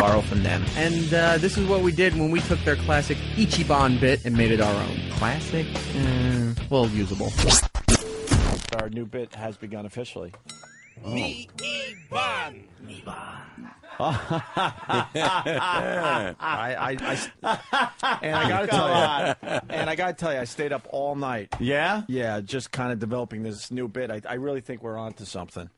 borrow from them. And this is what we did when we took their classic Ichiban bit and made it our own. Classic? Well, usable. Our new bit has begun officially. Niban. And I gotta tell you, I stayed up all night. Yeah? Yeah, just kind of developing this new bit. I really think we're onto something.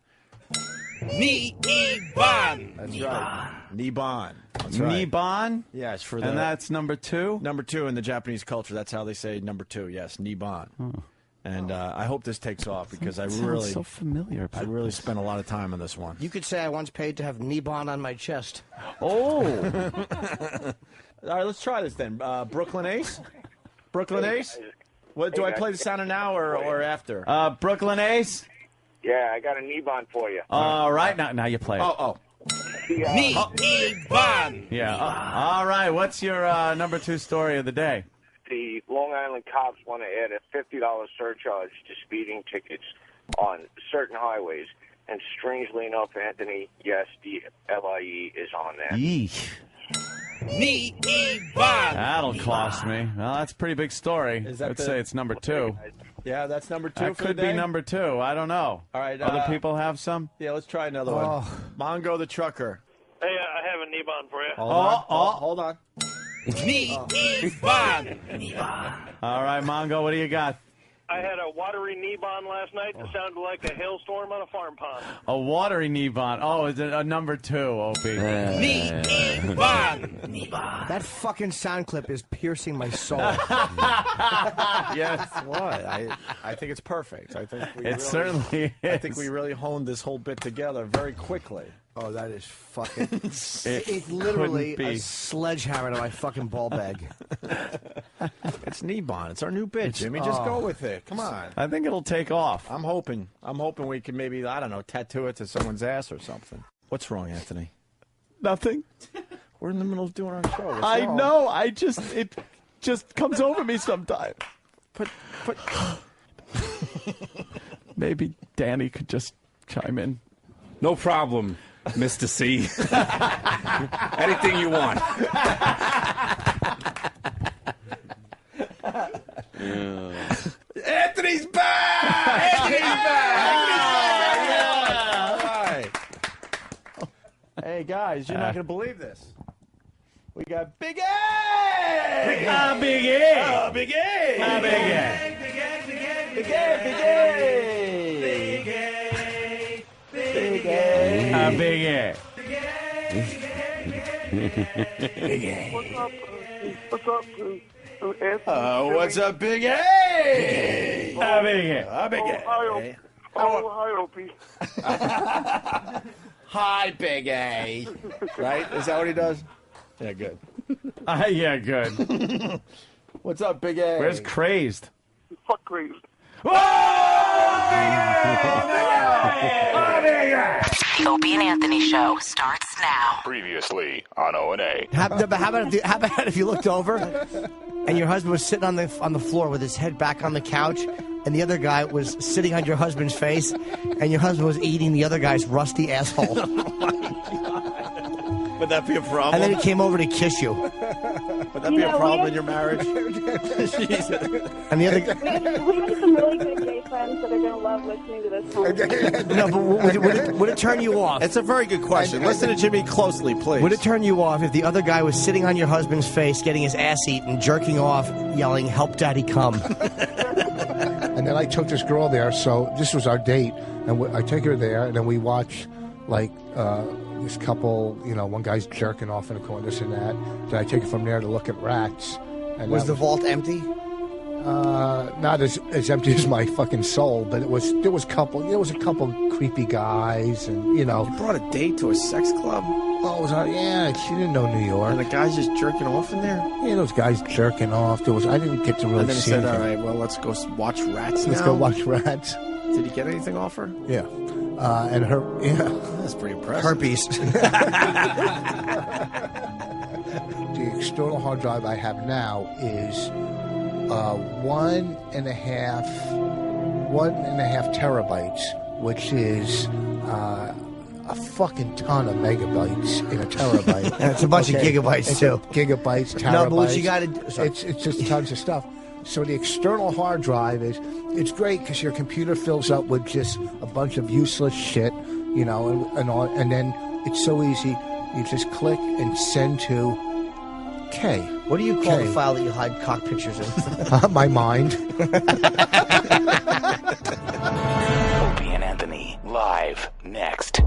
Niban. That's right. Niban. That's right. Niban? Yes, for the. And that's number 2? Number 2 in the Japanese culture. That's how they say number 2. Yes, Niban. Oh. And I hope this takes off because I really so familiar. I really spent a lot of time on this one. You could say I once paid to have Niban on my chest. Oh. All right, let's try this then. Brooklyn Ace? Brooklyn Ace? What do I play the sounder now or after? Brooklyn Ace? Yeah, I got a Niban for you. All right, now you play it. Oh. Niban. Yeah. All right, what's your number 2 story of the day? The Long Island cops want to add a $50 surcharge to speeding tickets on certain highways. And strangely enough, Anthony, yes, the LIE is on there. Yeesh. Niban. That'll cost me. Well, that's a pretty big story. I'd say it's number 2. Yeah, that's number 2 That for could the day? be number 2. I don't know. All right. Other people have some? Yeah, let's try another one. Mongo the trucker. Hey, I have a Niban for you. Hold on. Niban. All right, Mongo, what do you got? I had a watery Niban last night that sounded like a hailstorm on a farm pond. A watery Niban. Oh, is it a number 2, Opie? Niban. That fucking sound clip is piercing my soul. Yes, what? I think it's perfect. I think certainly is. I think we really honed this whole bit together very quickly. Oh, that is fucking... It's literally a sledgehammer to my fucking ball bag. It's Niban. It's our new bit, Jimmy. Just go with it. Come on. I think it'll take off. I'm hoping we can maybe, I don't know, tattoo it to someone's ass or something. What's wrong, Anthony? Nothing. We're in the middle of doing our show. What's I wrong? know. It just comes over me sometimes. But Maybe Danny could just chime in. No problem, Mr. C. Anything you want. Anthony's back! Anthony's back! All right. Hey, guys, you're not going to believe this. We got Big A! Big A! Big A! Big A! Big A! Big A! Big A! Big A! Big A! Big A! What's up, Anthony? What's up, Big A? Big A! Big A! Big A! Hi, Opie. Hi, Big A. Right? Is that what he does? Yeah, good. Yeah, good. What's up, Big A? Where's Crazed? Fuck crazy. Whoa! The Opie and Anthony Show starts now. Previously on O&A. How about if you looked over and your husband was sitting on the floor with his head back on the couch, and the other guy was sitting on your husband's face, and your husband was eating the other guy's rusty asshole. Would that be a problem? And then he came over to kiss you. Would that be a problem in your marriage? And the other We have some really good gay friends that are going to love listening to this song. No, but would it turn you off? It's a very good question. Listen to Jimmy closely, please. Would it turn you off if the other guy was sitting on your husband's face, getting his ass eaten, jerking off, yelling, "Help Daddy come"? And then I took this girl there, so this was our date, and I take her there, and then we watch, like, this couple, one guy's jerking off in the corner, this and that. Then I take her from there to look at rats. And Was the vault empty? Not as empty as my fucking soul, but there was a couple creepy guys, and You brought a date to a sex club? Oh, she didn't know New York. And the guy's just jerking off in there? Yeah, those guys jerking off. I didn't get to really And then he see said, all anything. right, well, let's go watch rats Let's now. go watch rats. Did he get anything off her? Yeah. And her, yeah. That's pretty impressive. Herpes. The external hard drive I have now is 1.5 terabytes, which is a fucking ton of megabytes in a terabyte. And it's a bunch of gigabytes, It's too. Gigabytes, terabytes. No, but what you got to do... It's just tons of stuff. So the external hard drive it's great because your computer fills up with just a bunch of useless shit, you know, and then it's so easy. You just click and send to K. What do you call the file that you hide cock pictures in? My mind. Opie and Anthony, live next.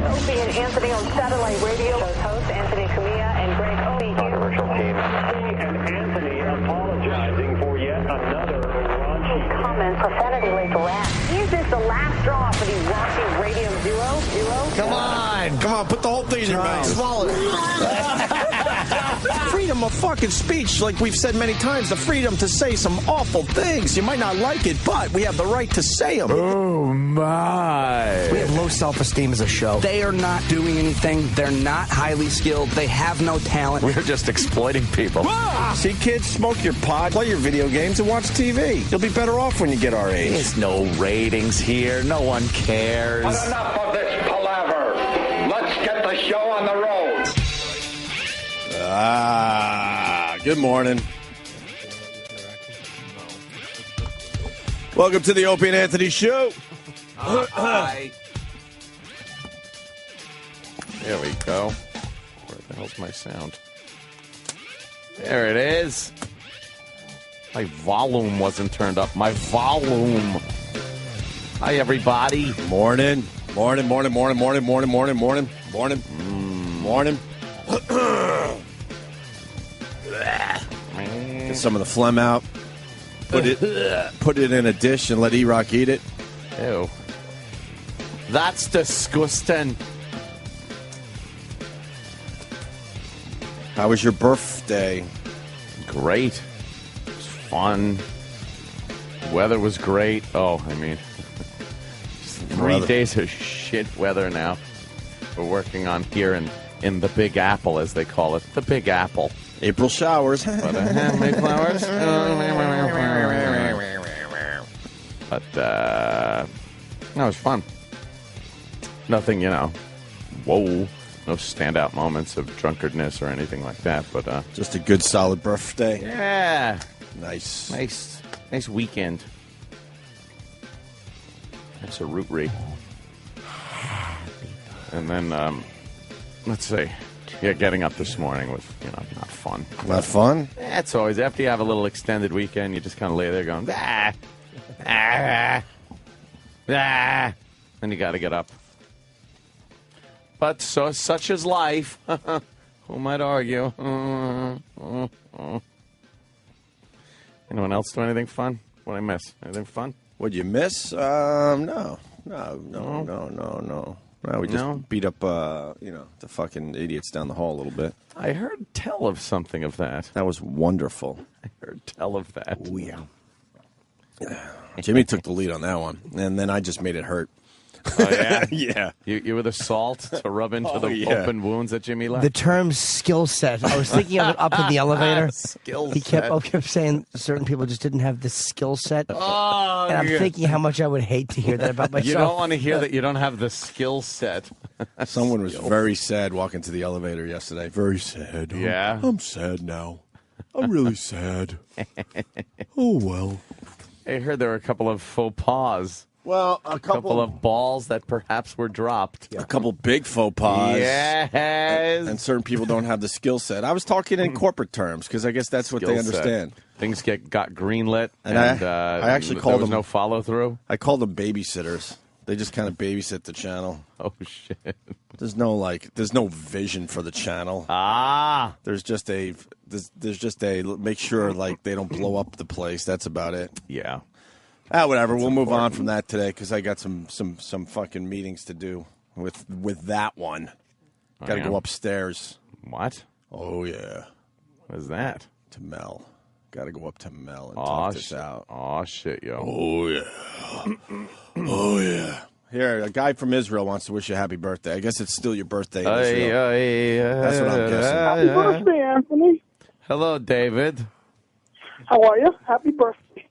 Opie and Anthony on satellite radio. Host Anthony Cumia and Greg Opie. Controversial team. Opie and Anthony apologizing for yet another raunchy comment prophetically correct. Is this the last straw for the raunchy radio duo? Come on, put the whole thing in your mouth. Swallow it. Freedom of fucking speech, like we've said many times, the freedom to say some awful things. You might not like it, but we have the right to say them. Oh, my. We have low self-esteem as a show. They are not doing anything. They're not highly skilled. They have no talent. We're just exploiting people. See, kids, smoke your pot, play your video games, and watch TV. You'll be better off when you get our age. There's no ratings here. No one cares. But enough of this palaver. Let's get the show on the road. Good morning. Welcome to the Opie and Anthony Show. Hi. There we go. Where the hell's my sound? There it is. My volume wasn't turned up. My volume. Hi, everybody. Morning. Morning. Get some of the phlegm out. Put it in a dish and let E-Rock eat it. Ew. That's disgusting. How was your birthday? Great. It was fun. Weather was great. Oh, I mean, 3 days of shit weather now. We're working on here in the Big Apple, as they call it. The Big Apple. April showers. May flowers. But, no, it was fun. Nothing, whoa. No standout moments of drunkardness or anything like that, but just a good, solid birthday. Yeah, nice weekend. That's a root-ree. And then, let's see. Yeah, getting up this morning was, not fun. Not fun? It's always after you have a little extended weekend, you just kind of lay there going, then you got to get up. But such is life. Who might argue? Anyone else do anything fun? What'd I miss? Anything fun? What'd you miss? No. No, we just beat up, the fucking idiots down the hall a little bit. I heard tell of something of that. That was wonderful. I heard tell of that. Oh, yeah. Jimmy took the lead on that one, and then I just made it hurt. Oh, yeah? Yeah. You were the salt to rub into open wounds that Jimmy left? The term skill set. I was thinking of it up in the elevator. He kept saying certain people just didn't have the skill set. Oh, and I'm thinking how much I would hate to hear that about myself. You don't want to hear that you don't have the skill set. Someone was very sad walking to the elevator yesterday. Very sad. Yeah? I'm sad now. I'm really sad. Oh, well. I heard there were a couple of faux pas. Well, a couple of balls that perhaps were dropped. A couple big faux pas. Yes. And certain people don't have the skill set. I was talking in corporate terms because I guess that's what they understand. Things got greenlit, and I actually called them no follow through. I called them babysitters. They just kind of babysit the channel. Oh shit! There's no vision for the channel. There's just a make sure they don't blow up the place. That's about it. Yeah. Whatever. We'll move on from that today because I got some fucking meetings to do with that one. Got to go upstairs. What? Oh yeah. What is that? To Mel. Got to go up to Mel and talk this out. Oh shit, yo. Oh yeah. Oh yeah. Here, a guy from Israel wants to wish you a happy birthday. I guess it's still your birthday in Israel. That's what I'm guessing. Happy birthday, Anthony. Hello, David. How are you? Happy birthday.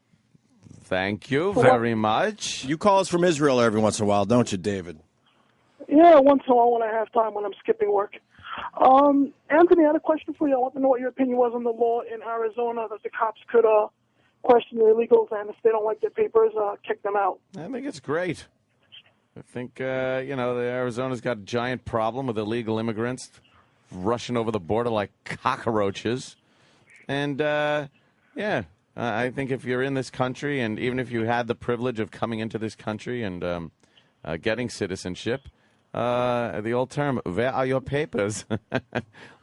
Thank you very much. You call us from Israel every once in a while, don't you, David? Yeah, once in a while when I have time when I'm skipping work. Anthony, I had a question for you. I want to know what your opinion was on the law in Arizona that the cops could question the illegals, and if they don't like their papers, kick them out. I think it's great. I think, the Arizona's got a giant problem with illegal immigrants rushing over the border like cockroaches. And, I think if you're in this country, and even if you had the privilege of coming into this country and getting citizenship, the old term, where are your papers?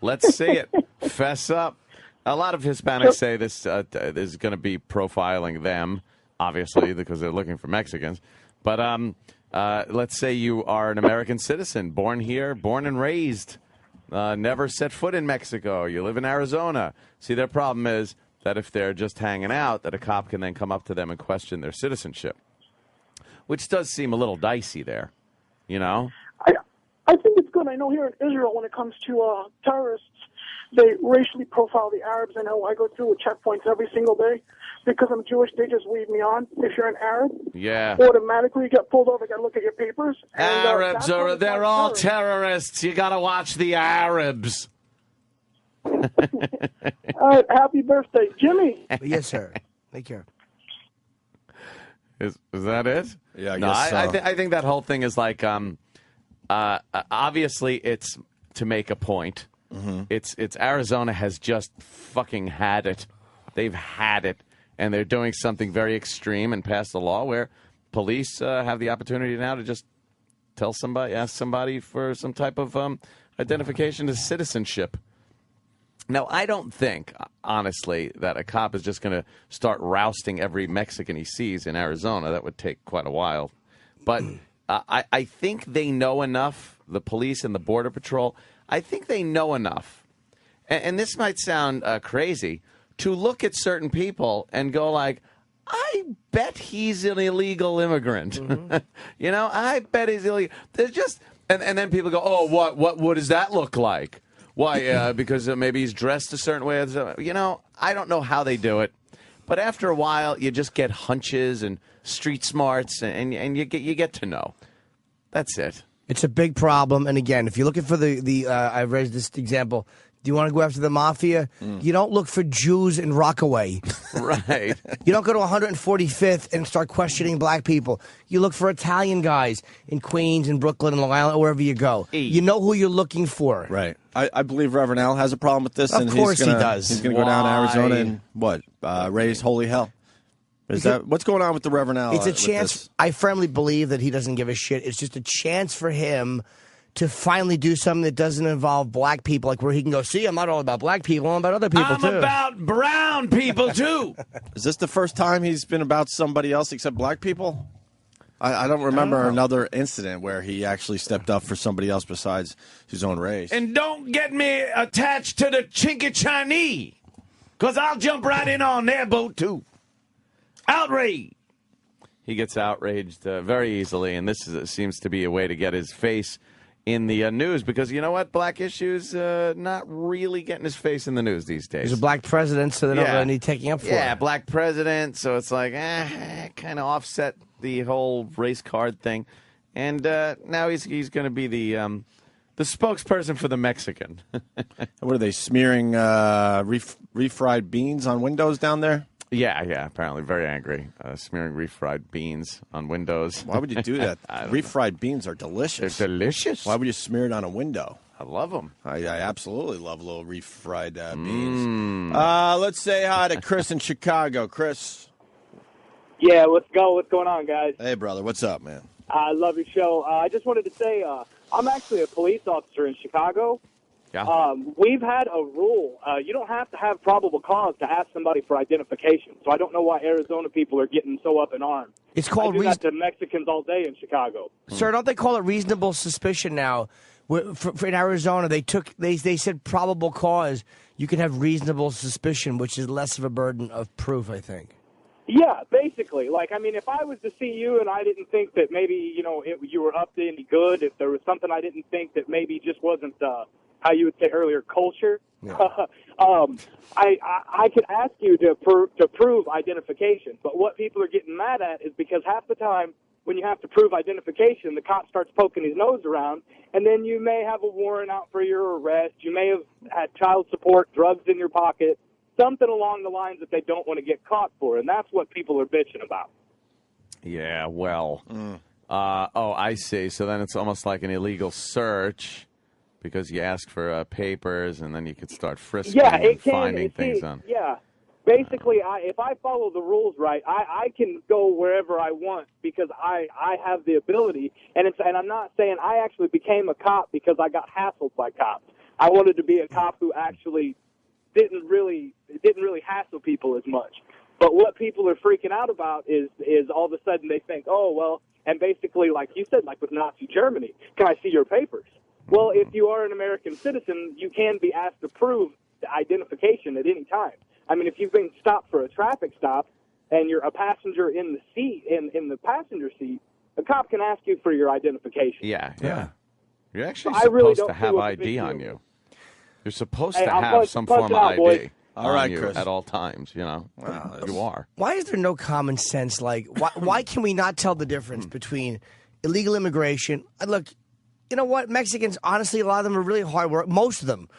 Let's see it. Fess up. A lot of Hispanics say this is going to be profiling them, obviously, because they're looking for Mexicans. But let's say you are an American citizen, born here, born and raised, never set foot in Mexico. You live in Arizona. See, their problem is that if they're just hanging out, that a cop can then come up to them and question their citizenship, which does seem a little dicey there, I think it's good. I know here in Israel, when it comes to terrorists, they racially profile the Arabs. I know I go through with checkpoints every single day. Because I'm Jewish, they just weed me on. If you're an Arab, automatically you get pulled over, got to look at your papers. And, Arabs they're all terrorists. You got to watch the Arabs. All right, happy birthday, Jimmy. Yes, sir. Take care. Is that it? Yeah, I guess so. I think that whole thing is like, obviously it's to make a point. Mm-hmm. It's Arizona has just fucking had it. They've had it. and they're doing something very extreme and pass the law where police have the opportunity now to just ask somebody for some type of identification as citizenship. Now, I don't think, honestly, that a cop is just going to start rousting every Mexican he sees in Arizona. That would take quite a while. But I think they know enough, the police and the Border Patrol, I think they know enough. And this might sound crazy, to look at certain people and go like, I bet he's an illegal immigrant. You know, I bet he's illegal. There's just, and then people go, oh, what does that look like? Why? Because maybe he's dressed a certain way. You know, I don't know how they do it, but after a while, you just get hunches and street smarts, and you get to know. That's it. It's a big problem, and again, if you're looking for I raised this example. Do you want to go after the mafia? You don't look for Jews in Rockaway. Right. You don't go to 145th and start questioning black people. You look for Italian guys in Queens and Brooklyn and Long Island, wherever you go. You know who you're looking for. Right. I believe Reverend Al has a problem with this. Of course he does. He's going to go down to Arizona and raise holy hell. What's going on with the Reverend Al? It's a chance. I firmly believe that he doesn't give a shit. It's just a chance for him to finally do something that doesn't involve black people, like where he can go, see, I'm not all about black people, I'm about other people, too. I'm about brown people, too. Is this the first time he's been about somebody else except black people? I don't remember another incident where he actually stepped up for somebody else besides his own race. And don't get me attached to the Chinky Chinese, because I'll jump right in on their boat, too. Outrage. He gets outraged very easily, and this seems to be a way to get his face in the news, because you know what? Black issues not really getting his face in the news these days. He's a black president, so they don't really need taking up for it. Yeah, black president, so it's like, kind of offset the whole race card thing. And now he's going to be the spokesperson for the Mexican. What are they, smearing refried beans on windows down there? Yeah, apparently very angry. Smearing refried beans on windows. Why would you do that? Refried beans are delicious. They're delicious. Why would you smear it on a window? I love them. I absolutely love little refried beans. Let's say hi to Chris in Chicago. Chris. Yeah, let's go. What's going on, guys? Hey, brother. What's up, man? I love your show. I just wanted to say I'm actually a police officer in Chicago. Yeah. We've had a rule. You don't have to have probable cause to ask somebody for identification. So I don't know why Arizona people are getting so up in arms. It's called I do that to Mexicans all day in Chicago. Sir, don't they call it reasonable suspicion now? For in Arizona, they said probable cause. You can have reasonable suspicion, which is less of a burden of proof, I think. Yeah, basically. Like, I mean, if I was to see you and I didn't think that maybe, you were up to any good, if there was something I didn't think that maybe just wasn't, how you would say earlier, culture, yeah. I could ask you to prove identification. But what people are getting mad at is because half the time when you have to prove identification, the cop starts poking his nose around, and then you may have a warrant out for your arrest. You may have had child support, drugs in your pocket, something along the lines that they don't want to get caught for, and that's what people are bitching about. Yeah, well, I see. So then it's almost like an illegal search because you ask for papers, and then you could start frisking and finding things on. Yeah, basically, if I follow the rules right, I can go wherever I want because I have the ability, and I'm not saying I actually became a cop because I got hassled by cops. I wanted to be a cop who actually didn't really hassle people as much. But what people are freaking out about is all of a sudden they think, oh, well, and basically, like you said, like with Nazi Germany, can I see your papers? Well, if you are an American citizen, you can be asked to prove the identification at any time. I mean, if you've been stopped for a traffic stop and you're a passenger in the seat, in the passenger seat, a cop can ask you for your identification. Yeah. You're actually supposed to have ID on you. You're supposed to have some form of ID on you at all times, Wow, you are. Why is there no common sense? Like, why can we not tell the difference between illegal immigration? Look, you know what? Mexicans, honestly, a lot of them are really hard work. Most of them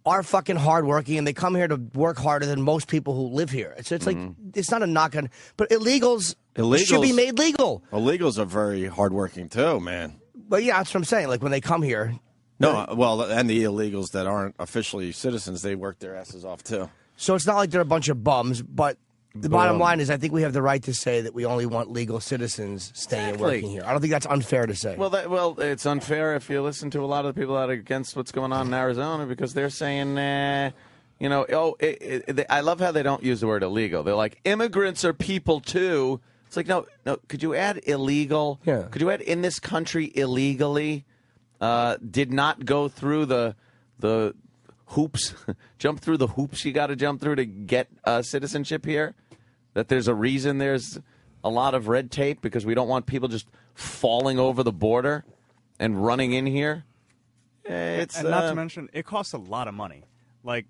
are fucking hardworking, and they come here to work harder than most people who live here. So it's like, it's not a knock on, but illegals should be made legal. Illegals are very hardworking too, man. But yeah, that's what I'm saying. Like when they come here. No, well, and the illegals that aren't officially citizens, they work their asses off too. So it's not like they're a bunch of bums, but The bottom line is I think we have the right to say that we only want legal citizens staying and working here. I don't think that's unfair to say. Well, it's unfair if you listen to a lot of the people that are against what's going on in Arizona because they're saying, I love how they don't use the word illegal. They're like, immigrants are people too. It's like, no, could you add illegal? Yeah. Could you add in this country illegally? Did not go through the hoops, jump through the hoops you got to jump through to get citizenship here? That there's a reason there's a lot of red tape because we don't want people just falling over the border and running in here. And not to mention, it costs a lot of money. Like,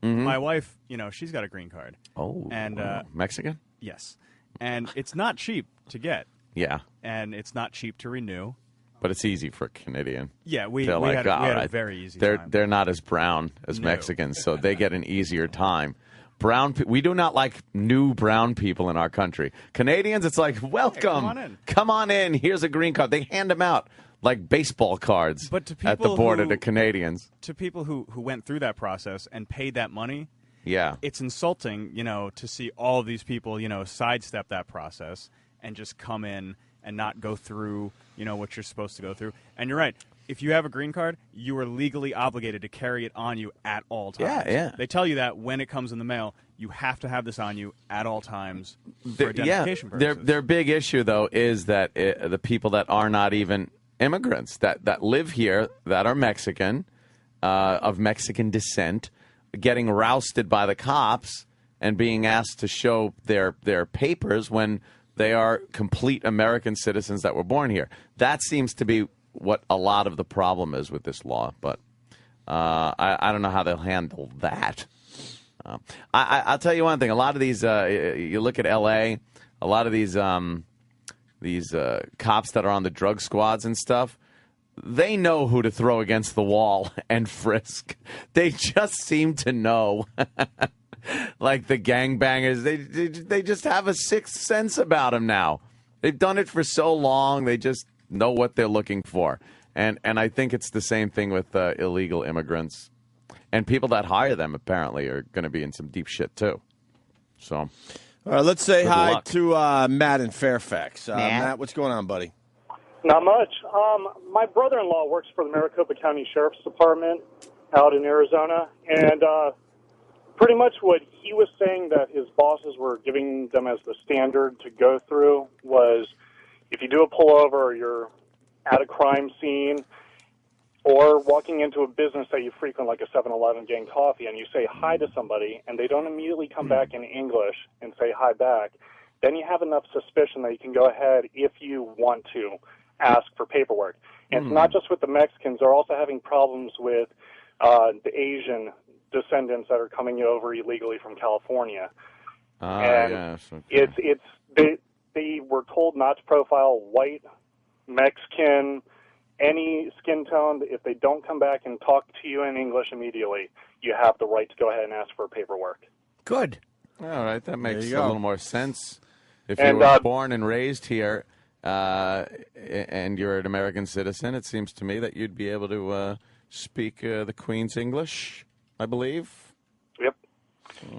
my wife, she's got a green card. Oh, and Mexican? Yes. And it's not cheap to get. Yeah. And it's not cheap to renew. But it's easy for a Canadian. Yeah, we They're had a very easy time. They're not as brown as Mexicans, so they get an easier time. We do not like new brown people in our country. Canadians, it's like, welcome. Come on in. Here's a green card. They hand them out like baseball cards at the border to Canadians. To people who went through that process and paid that money, yeah, it's insulting, to see all of these people, sidestep that process and just come in and not go through, what you're supposed to go through. And you're right. If you have a green card, you are legally obligated to carry it on you at all times. Yeah. They tell you that when it comes in the mail, you have to have this on you at all times for identification purposes. Their big issue, though, is that the people that are not even immigrants, that live here, that are Mexican, of Mexican descent, getting rousted by the cops and being asked to show their papers when they are complete American citizens that were born here. That seems to be what a lot of the problem is with this law, but I don't know how they'll handle that. I'll tell you one thing. A lot of these, you look at L.A., a lot of these cops that are on the drug squads and stuff, they know who to throw against the wall and frisk. They just seem to know. Like the gangbangers, they just have a sixth sense about them now. They've done it for so long, they just know what they're looking for. And I think it's the same thing with illegal immigrants. And people that hire them, apparently, are going to be in some deep shit, too. So, all right, let's say good hi luck. to Matt in Fairfax. Matt, what's going on, buddy? Not much. My brother-in-law works for the Maricopa County Sheriff's Department out in Arizona, and pretty much what he was saying that his bosses were giving them as the standard to go through was if you do a pullover or you're at a crime scene or walking into a business that you frequent like a 7-Eleven getting coffee and you say hi to somebody and they don't immediately come back in English and say hi back, then you have enough suspicion that you can go ahead if you want to ask for paperwork. And it's not just with the Mexicans. They're also having problems with the Asian descendants that are coming over illegally from California. And they were told not to profile white, Mexican, any skin tone. If they don't come back and talk to you in English immediately, you have the right to go ahead and ask for paperwork. Good. All right, that makes a go. little more sense. If you were born and raised here and you're an American citizen, it seems to me that you'd be able to speak the Queen's English, I believe. Yep.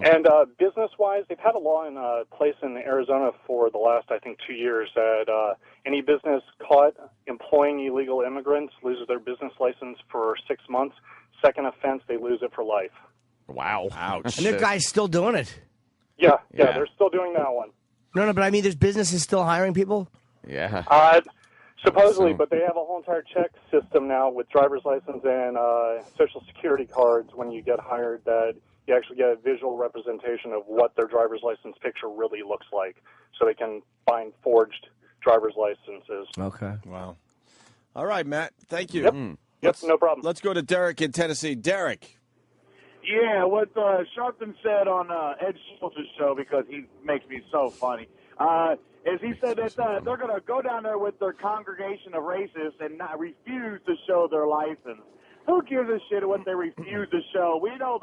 And business-wise, they've had a law in place in Arizona for the last, I think, 2 years that any business caught employing illegal immigrants loses their business license for 6 months. Second offense, they lose it for life. Wow. Ouch. And there guys still doing it. Yeah, they're still doing that one. No, but I mean, there's businesses still hiring people? Yeah. Supposedly, but they have a whole entire check system now with driver's license and Social Security cards when you get hired that you actually get a visual representation of what their driver's license picture really looks like so they can find forged driver's licenses. Okay. Wow. All right, Matt. Thank you. Yep, no problem. Let's go to Derek in Tennessee. Derek. Yeah, what Sharpton said on Ed Schultz's show, because he makes me so funny, is he said that they're going to go down there with their congregation of racists and not refuse to show their license. Who gives a shit what they refuse to show? We know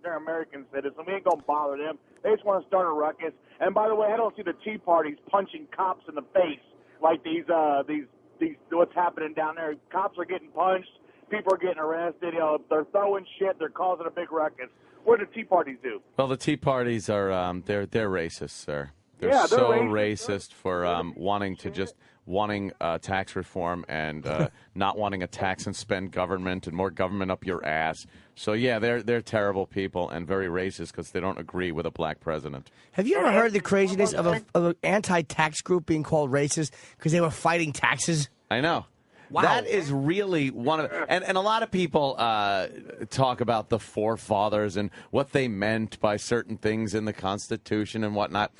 they're American citizens. We ain't going to bother them. They just want to start a ruckus. And by the way, I don't see the Tea Parties punching cops in the face like these what's happening down there. Cops are getting punched. People are getting arrested. They're throwing shit. They're causing a big ruckus. What do Tea Parties do? Well, the Tea Parties are they're racist, sir. They're Yeah, they're so racist. racist for wanting tax reform and not wanting a tax and spend government and more government up your ass. So yeah, they're terrible people and very racist because they don't agree with a black president. Have you ever heard the craziness of an anti-tax group being called racist because they were fighting taxes? I know. Wow. That is really one of and a lot of people talk about the forefathers and what they meant by certain things in the Constitution and whatnot.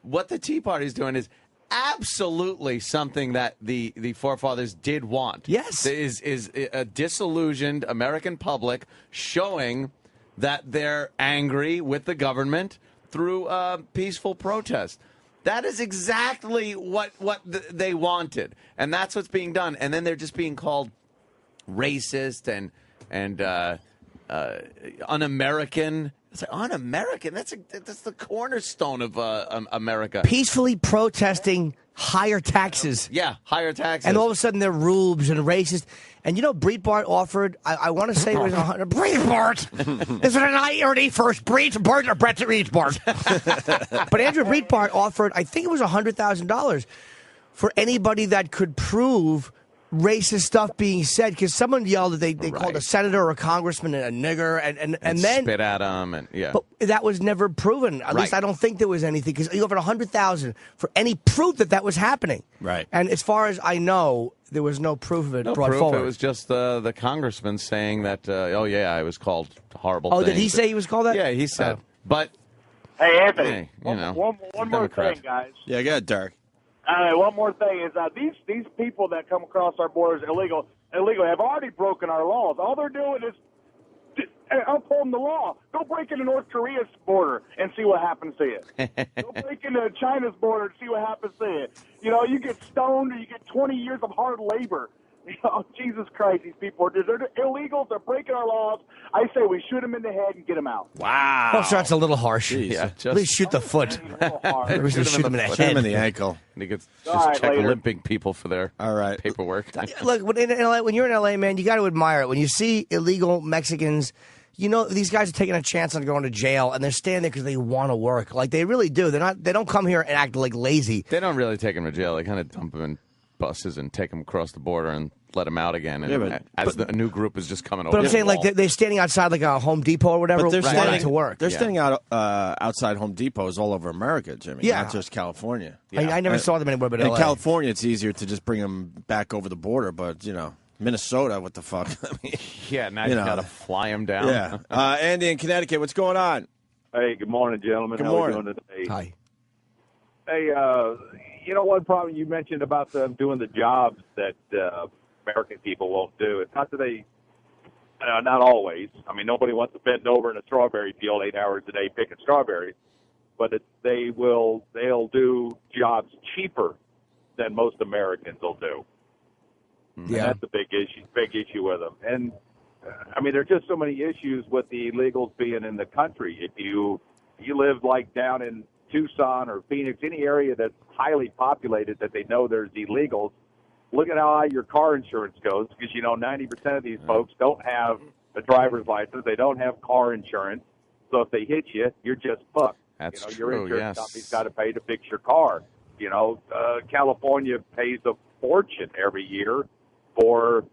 What the Tea Party is doing is absolutely something that the forefathers did want. Yes. Is a disillusioned American public showing that they're angry with the government through peaceful protest. That is exactly what they wanted, and that's what's being done. And then they're just being called racist and un-American. It's like un-American. That's the cornerstone of America. Peacefully protesting higher taxes. Yeah, higher taxes. And all of a sudden they're rubes and racist. And you know, Breitbart offered, I want to say it was Breitbart. Is it an I or an E first? Breitbart or Bret Breitbart? But Andrew Breitbart offered, I think it was $100,000 for anybody that could prove racist stuff being said, because someone yelled that they called a senator or a congressman a nigger, and then spit at him, and yeah. But that was never proven. At least I don't think there was anything, because you offered $100,000 for any proof that was happening. Right. And as far as I know, there was no proof of it brought proof. forward. It was just the congressman saying that. Oh yeah, I was called horrible. Oh, things. did he say he was called that? Yeah, he said. But Hey, Anthony, hey, you know, one more thing, guys. Yeah, go ahead, Derek. One more thing is these people that come across our borders illegal have already broken our laws. All they're doing is upholding the law. Go break into North Korea's border and see what happens to you. Go break into China's border and see what happens to you. You know, you get stoned or you get 20 years of hard labor. You know, Jesus Christ, these people they're illegals. They're breaking our laws. I say we shoot them in the head and get them out. Wow. Oh, so that's a little harsh. Jeez. Yeah, at least shoot the foot. At least shoot him in the head. Shoot him in the ankle. And he gets All just right, check later. limping people for their paperwork. Look, when you're in LA, man, you got to admire it. When you see illegal Mexicans, you know these guys are taking a chance on going to jail, and they're staying there because they want to work. Like they really do. They don't come here and act like lazy. They don't really take them to jail. They kind of dump them in buses and take them across the border and let them out again. And a new group is just coming over. But I'm saying, like, they're standing outside, like, a Home Depot or whatever, But they're standing to work. They're standing out outside Home Depots all over America, Jimmy. Yeah. Not just California. I never saw them anywhere but in LA. California, it's easier to just bring them back over the border, but, you know, Minnesota, what the fuck? I mean, yeah, now you got to fly them down. Yeah. Andy in Connecticut, what's going on? Hey, good morning, gentlemen. Good How morning. are we doing today? Hi. Hey, you know one problem you mentioned about them doing the jobs that American people won't do? It's not that they, not always. I mean, nobody wants to bend over in a strawberry field 8 hours a day picking strawberries, but they'll do jobs cheaper than most Americans will do. Yeah. And that's a big issue with them. And I mean, there's just so many issues with the illegals being in the country. If you live like down in Tucson or Phoenix, any area that's highly populated that they know there's illegals, look at how high your car insurance goes, because, you know, 90% of these folks don't have a driver's license. They don't have car insurance. So if they hit you, you're just fucked. That's Your true, insurance yes. company's got to pay to fix your car. You know, California pays a fortune every year for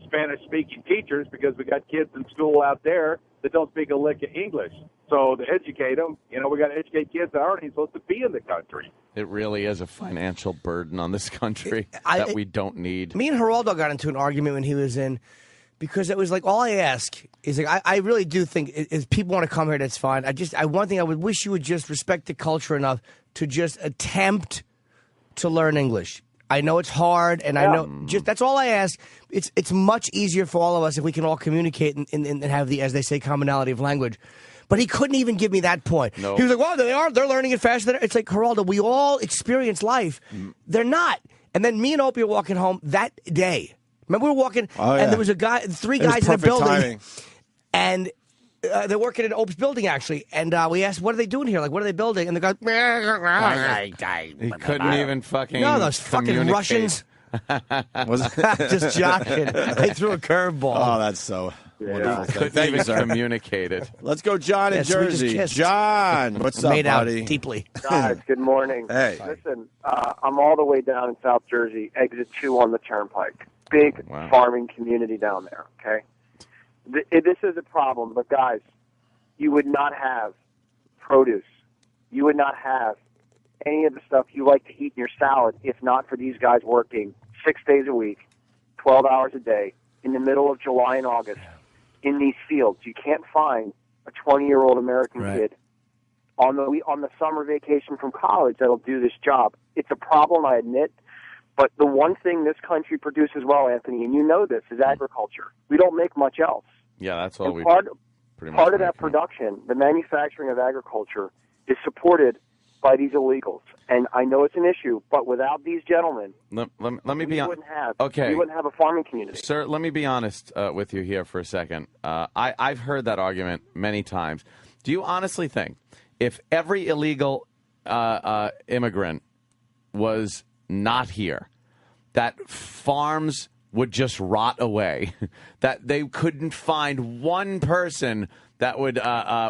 Spanish-speaking teachers because we got kids in school out there that don't speak a lick of English. So to educate them, you know, we got to educate kids that aren't even supposed to be in the country. It really is a financial burden on this country that we don't need. Me and Geraldo got into an argument when he was in, because it was like, all I ask is, like, I really do think if people want to come here, that's fine. One thing I would wish you would just respect the culture enough to just attempt to learn English. I know it's hard, and I know that's all I ask. It's much easier for all of us if we can all communicate and have the, as they say, commonality of language. But he couldn't even give me that point. No. He was like, well, they're learning it faster. It's like, Geraldo, we all experience life. They're not. And then me and Opie were walking home that day. Remember we were walking, and there was three guys in a building. Timing. And they're working in Opie's building, actually. And we asked, what are they doing here? Like, what are they building? And the guy, He couldn't even fucking no, those fucking communicate. Russians. Was it? Just joking. They threw a curveball. Oh, that's so. Wonderful. Couldn't Thank you, even sir. communicate it. Let's go, John in Yes, we just Jersey. kissed. John, what's up, Made out buddy? deeply. Guys, good morning. Hey. Listen, I'm all the way down in South Jersey, exit 2 on the Turnpike. Big farming community down there, okay? This is a problem, but guys, you would not have produce. You would not have any of the stuff you like to eat in your salad if not for these guys working 6 days a week, 12 hours a day, in the middle of July and August in these fields. You can't find a 20-year-old American kid on the summer vacation from college that'll do this job. It's a problem, I admit, but the one thing this country produces well, Anthony, and you know this, is agriculture. We don't make much else. Yeah, that's all And we part pretty much of that make. production, the manufacturing of agriculture, is supported by these illegals. And I know it's an issue, but without these gentlemen, Let me be we honest. we wouldn't have a farming community. Sir, let me be honest with you here for a second. I've heard that argument many times. Do you honestly think if every illegal immigrant was not here, that farms would just rot away, that they couldn't find one person that would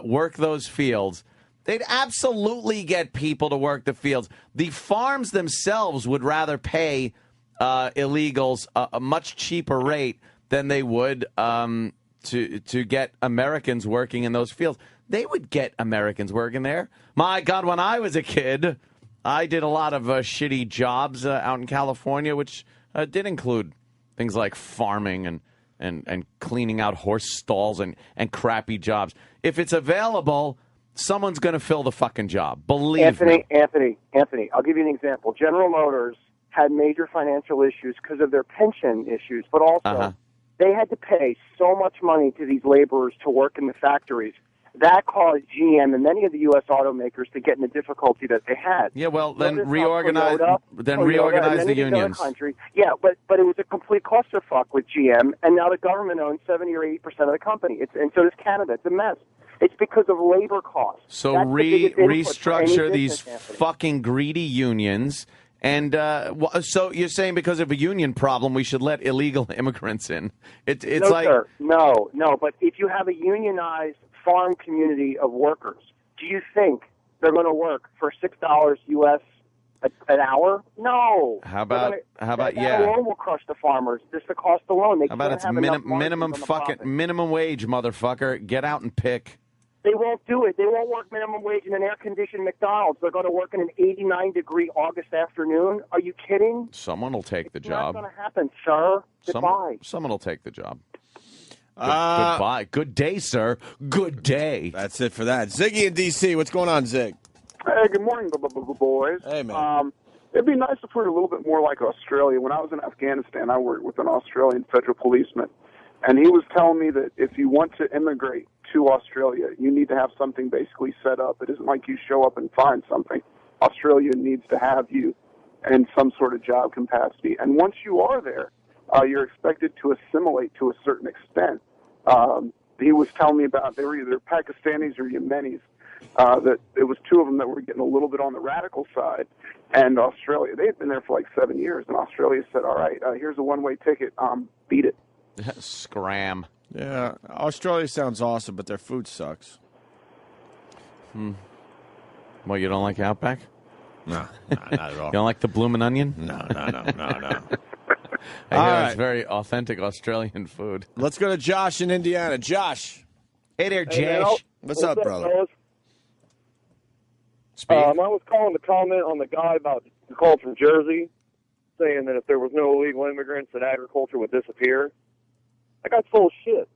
work those fields? They'd absolutely get people to work the fields. The farms themselves would rather pay illegals a much cheaper rate than they would to get Americans working in those fields. They would get Americans working there. My God, when I was a kid, I did a lot of shitty jobs out in California, which did include things like farming and cleaning out horse stalls and crappy jobs. If it's available, someone's going to fill the fucking job. Believe me. Anthony, I'll give you an example. General Motors had major financial issues because of their pension issues, but also they had to pay so much money to these laborers to work in the factories. That caused GM and many of the U.S. automakers to get in the difficulty that they had. Yeah, well, then Notice how reorganize Toyota, and the many of these other unions. countries. Yeah, but it was a complete clusterfuck with GM, and now the government owns 70 or 80% of the company. And so does Canada. It's a mess. It's because of labor costs. So That's the biggest input for any restructure these business, Anthony. fucking greedy unions. And so you're saying because of a union problem, we should let illegal immigrants in? It's no, like sir. No. But if you have a unionized farm community of workers, do you think they're going to work for $6 U.S. an hour? No. How about that alone will crush the farmers. Just the cost alone. How about it's minimum wage, motherfucker? Get out and pick. They won't do it. They won't work minimum wage in an air-conditioned McDonald's. They're going to work in an 89-degree August afternoon. Are you kidding? Someone will take the It's job. not going to happen, sir. Goodbye. Someone will take the job. Goodbye. Good day, sir. Good day. That's it for that. Ziggy in D.C., what's going on, Zig? Hey, good morning, boys. Hey, man. It'd be nice if we were a little bit more like Australia. When I was in Afghanistan, I worked with an Australian federal policeman, and he was telling me that if you want to immigrate to Australia, you need to have something basically set up. It isn't like you show up and find something. Australia needs to have you in some sort of job capacity. And once you are there, you're expected to assimilate to a certain extent. He was telling me about they were either Pakistanis or Yemenis. That it was two of them that were getting a little bit on the radical side. And Australia, they had been there for like 7 years, and Australia said, all right, here's a one-way ticket. Beat it. Scram. Yeah, Australia sounds awesome, but their food sucks. Well, you don't like Outback? No, not at all. You don't like the Bloomin' Onion? No. I hear it's very authentic Australian food. Let's go to Josh in Indiana. Josh. Hey there, Hey, Josh. What's up, brother? fellas? Speak. I was calling to comment on the guy about the call from Jersey, saying that if there was no illegal immigrants, that agriculture would disappear. That guy's full of shit.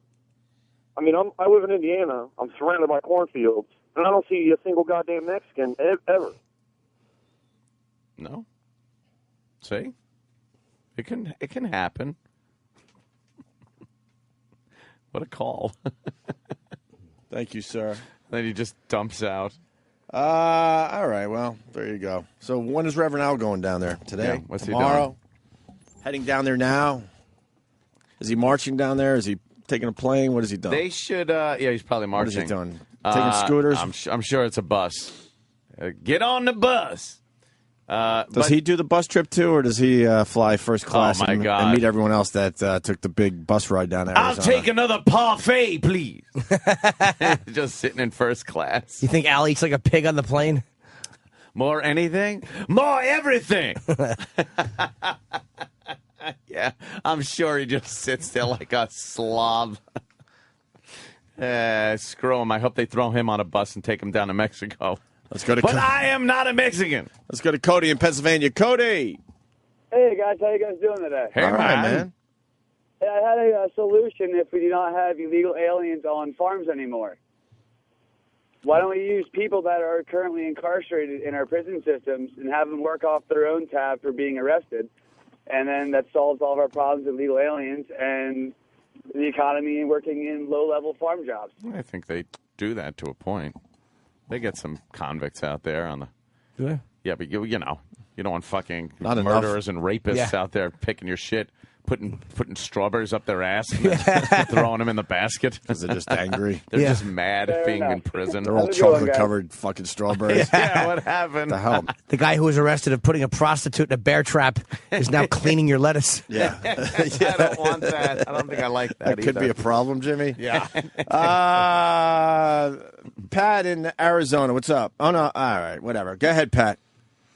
I mean, I live in Indiana. I'm surrounded by cornfields, and I don't see a single goddamn Mexican ever. No. See? It can happen. What a call. Thank you, sir. Then he just dumps out. All right, well, there you go. So when is Reverend Al going down there? Today? Yeah, what's he Tomorrow? doing? Heading down there now? Is he marching down there? Is he taking a plane? What has he done? They should, he's probably What has marching. he done? Taking scooters? I'm sure it's a bus. Get on the bus. Does he do the bus trip too, or does he fly first class my God. and meet everyone else that took the big bus ride down Arizona? I'll take another parfait, please. Just sitting in first class. You think Al eats like a pig on the plane? More anything? More everything. Yeah, I'm sure he just sits there like a slob. Screw him. I hope they throw him on a bus and take him down to Mexico. Let's go to. But I am not a Mexican. Let's go to Cody in Pennsylvania. Cody. Hey guys, how you guys doing today? Hey, man. Hey, I had a solution if we do not have illegal aliens on farms anymore. Why don't we use people that are currently incarcerated in our prison systems and have them work off their own tab for being arrested? And then that solves all of our problems with illegal aliens and the economy and working in low-level farm jobs. I think they do that to a point. They get some convicts out there on the. Yeah. Yeah, but you know, you don't want fucking Not enough. murderers and rapists out there picking your shit, putting strawberries up their ass, and then throwing them in the basket Because they're just angry. They're just mad at being in prison. They're all chocolate-covered fucking strawberries. Yeah, what happened? The hell? The guy who was arrested of putting a prostitute in a bear trap is now cleaning your lettuce. Yeah. I don't want that. I don't think I like that. That could be a problem, Jimmy. Yeah. Pat in Arizona, what's up? Oh no, all right, whatever. Go ahead, Pat.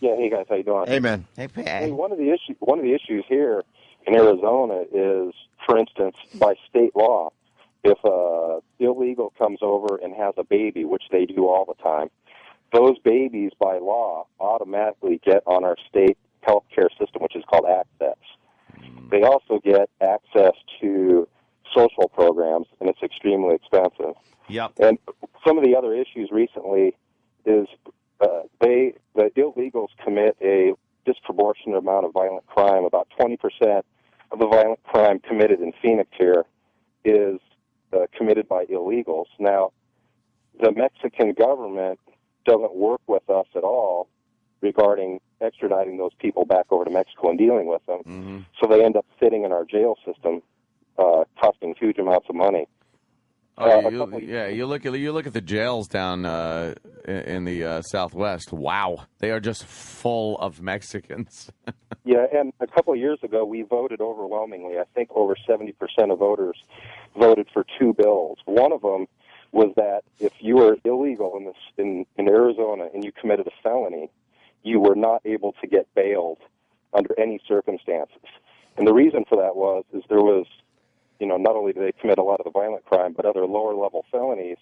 Yeah, hey guys, how you doing? Hey, man. Hey, Pat. Hey, one of the issues here in Arizona is, for instance, by state law, if a illegal comes over and has a baby, which they do all the time, those babies by law automatically get on our state health care system, which is called Access. They also get access to social programs, and it's extremely expensive. Yep. And some of the other issues recently is the illegals commit a disproportionate amount of violent crime. About 20% of the violent crime committed in Phoenix here is committed by illegals. Now, the Mexican government doesn't work with us at all regarding extraditing those people back over to Mexico and dealing with them. Mm-hmm. So they end up sitting in our jail system, costing huge amounts of money. You look at the jails down in the Southwest. Wow, they are just full of Mexicans. Yeah, and a couple of years ago, we voted overwhelmingly. I think over 70% of voters voted for two bills. One of them was that if you were illegal in Arizona and you committed a felony, you were not able to get bailed under any circumstances. And the reason for that is there was, not only did they commit a lot of the violent crime, but other lower-level felonies,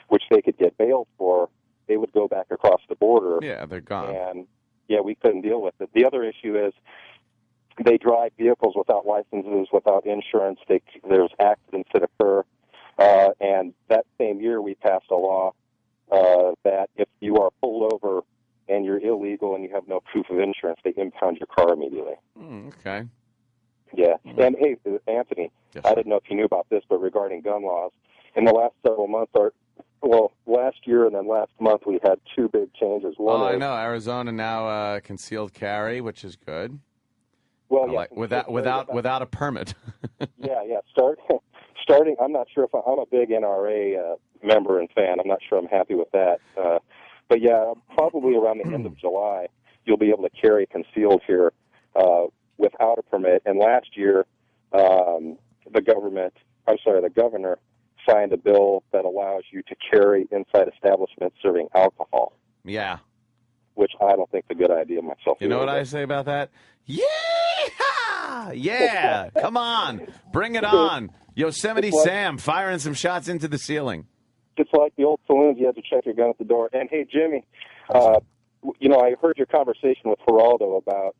which they could get bailed for, they would go back across the border. Yeah, they're gone. And, yeah, we couldn't deal with it. The other issue is they drive vehicles without licenses, without insurance. There's accidents that occur. And that same year we passed a law that if you are pulled over and you're illegal and you have no proof of insurance, they impound your car immediately. Okay. Yeah. And, hey, Anthony, I didn't know if you knew about this, but regarding gun laws, in the last several months, last year and then last month, we had two big changes. One I know. Arizona now concealed carry, which is good. Well, yeah. Without a permit. Yeah. Starting, I'm not sure if I'm a big NRA member and fan. I'm not sure I'm happy with that. But, yeah, probably around the end of July, you'll be able to carry concealed here without a permit. And last year, the governor signed a bill that allows you to carry inside establishments serving alcohol. Yeah. Which I don't think is a good idea myself. You know what I say about that? Yeah! Yeah! Come on! Bring it on! Yosemite Sam firing some shots into the ceiling. It's like the old saloons. You have to check your gun at the door. And, hey, Jimmy, I heard your conversation with Geraldo about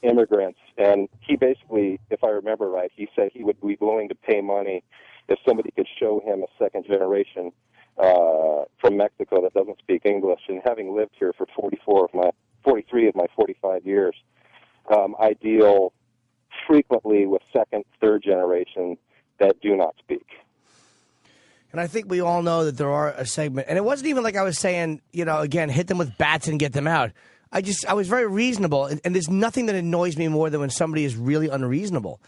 immigrants, and he basically, if I remember right, he said he would be willing to pay money if somebody could show him a second generation from Mexico that doesn't speak English. And having lived here for 43 of my 45 years, I deal frequently with second, third generation that do not speak. And I think we all know that there are a segment, and it wasn't even like I was saying, again, hit them with bats and get them out. I was very reasonable, and there's nothing that annoys me more than when somebody is really unreasonable.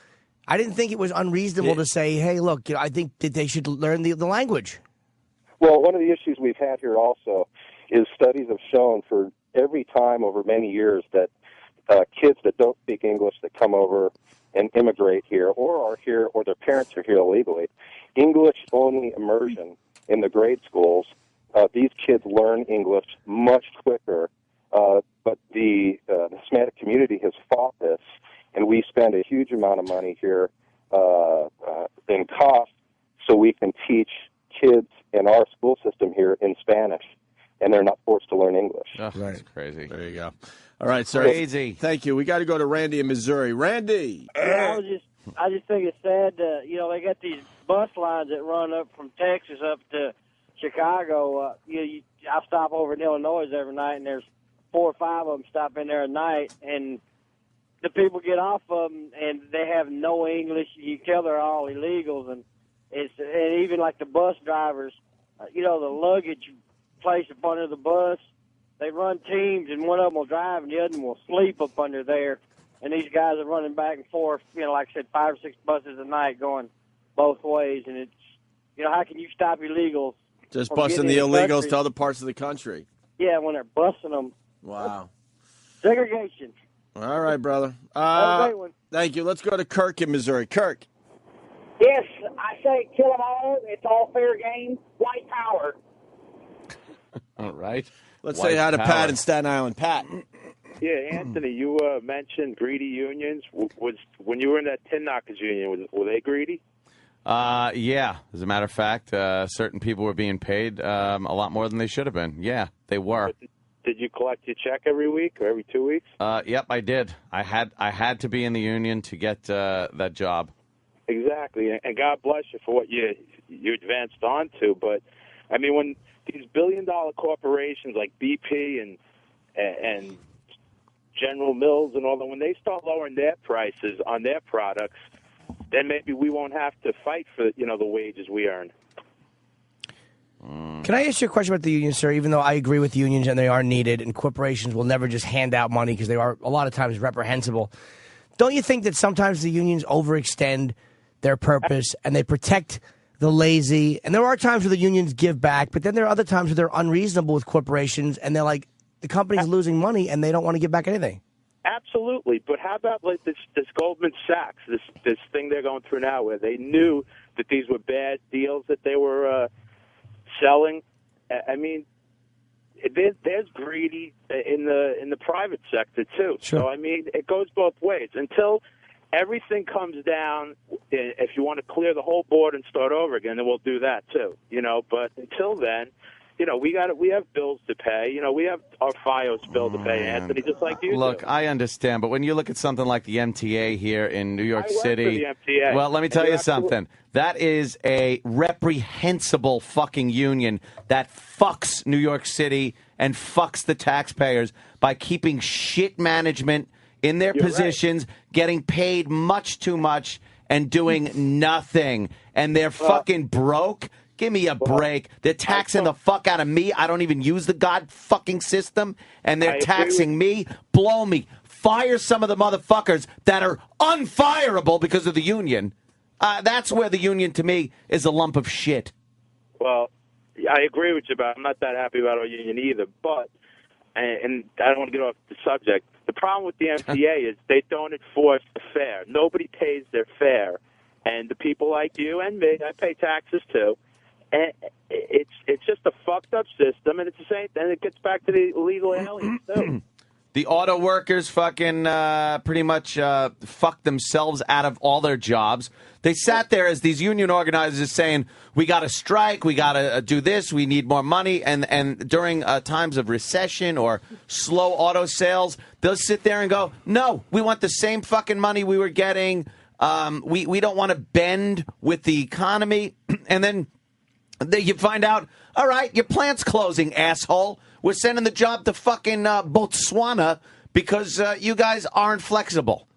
I didn't think it was unreasonable to say, hey, look, I think that they should learn the language. Well, one of the issues we've had here also is studies have shown for every time over many years that kids that don't speak English that come over and immigrate here or are here or their parents are here illegally, English-only immersion in the grade schools, these kids learn English much quicker. But the Hispanic community has fought this, and we spend a huge amount of money here in cost so we can teach kids in our school system here in Spanish, and they're not forced to learn English. Oh, that's crazy. There you go. All right, sir. Crazy. Thank you. We got to go to Randy in Missouri. Randy. Yeah, I just think it's sad. They got these bus lines that run up from Texas up to Chicago. I stop over in Illinois every night, and there's 4 or 5 of them stop in there at night, and the people get off of them, and they have no English. You tell they're all illegals, and even like the bus drivers, the luggage place up under the bus. They run teams, and one of them will drive, and the other one will sleep up under there. And these guys are running back and forth, like I said, 5 or 6 buses a night going both ways. And it's, how can you stop illegals? Just busing the illegals to other parts of the country. Yeah, when they're busting them. Wow. Segregation. All right, brother. Have a great one. Thank you. Let's go to Kirk in Missouri. Kirk. Yes, I say kill them all. It's all fair game. White power. All right. Let's say hi to Pat in Staten Island. Pat. Yeah, Anthony, you mentioned greedy unions. Was when you were in that Tin Knockers union, were they greedy? Yeah. As a matter of fact, certain people were being paid a lot more than they should have been. Yeah, they were. Did you collect your check every week or every 2 weeks? Yep, I did. I had to be in the union to get that job. Exactly, and God bless you for what you advanced on to. But I mean, when these billion-dollar corporations like BP and General Mills and all that, when they start lowering their prices on their products, then maybe we won't have to fight for the wages we earn. Can I ask you a question about the unions, sir? Even though I agree with unions and they are needed, and corporations will never just hand out money because they are a lot of times reprehensible, don't you think that sometimes the unions overextend their purpose and they protect the lazy? And there are times where the unions give back, but then there are other times where they're unreasonable with corporations and they're like, the company's losing money and they don't want to give back anything. Absolutely, but how about like this Goldman Sachs, this thing they're going through now, where they knew that these were bad deals that they were selling? I mean, there's greedy in the private sector too. Sure. So I mean, it goes both ways until everything comes down. If you want to clear the whole board and start over again, then we'll do that too. But until then, we have bills to pay. We have our FiOS bill to pay, Anthony, just like you Look, do. I understand, but when you look at something like the MTA here in New York City, for the MTA. well, let me tell you something. That is a reprehensible fucking union that fucks New York City and fucks the taxpayers by keeping shit management in their positions, getting paid much too much, and doing nothing. And they're fucking broke. Give me a break. They're taxing the fuck out of me. I don't even use the god fucking system. And they're taxing me. Blow me. Fire some of the motherfuckers that are unfireable because of the union. That's where the union, to me, is a lump of shit. Well, I agree with you, but I'm not that happy about our union either. But, and I don't want to get off the subject, the problem with the MTA is they don't enforce the fare. Nobody pays their fare. And the people like you and me, I pay taxes too. And it's just a fucked up system, and it's the same. And it gets back to the illegal aliens too. The auto workers fucking pretty much fucked themselves out of all their jobs. They sat there as these union organizers saying, we got to strike, we got to do this, we need more money. And during times of recession or slow auto sales, they'll sit there and go, no, we want the same fucking money we were getting. We don't want to bend with the economy. And then you find out, all right, your plant's closing, asshole. We're sending the job to fucking Botswana because you guys aren't flexible.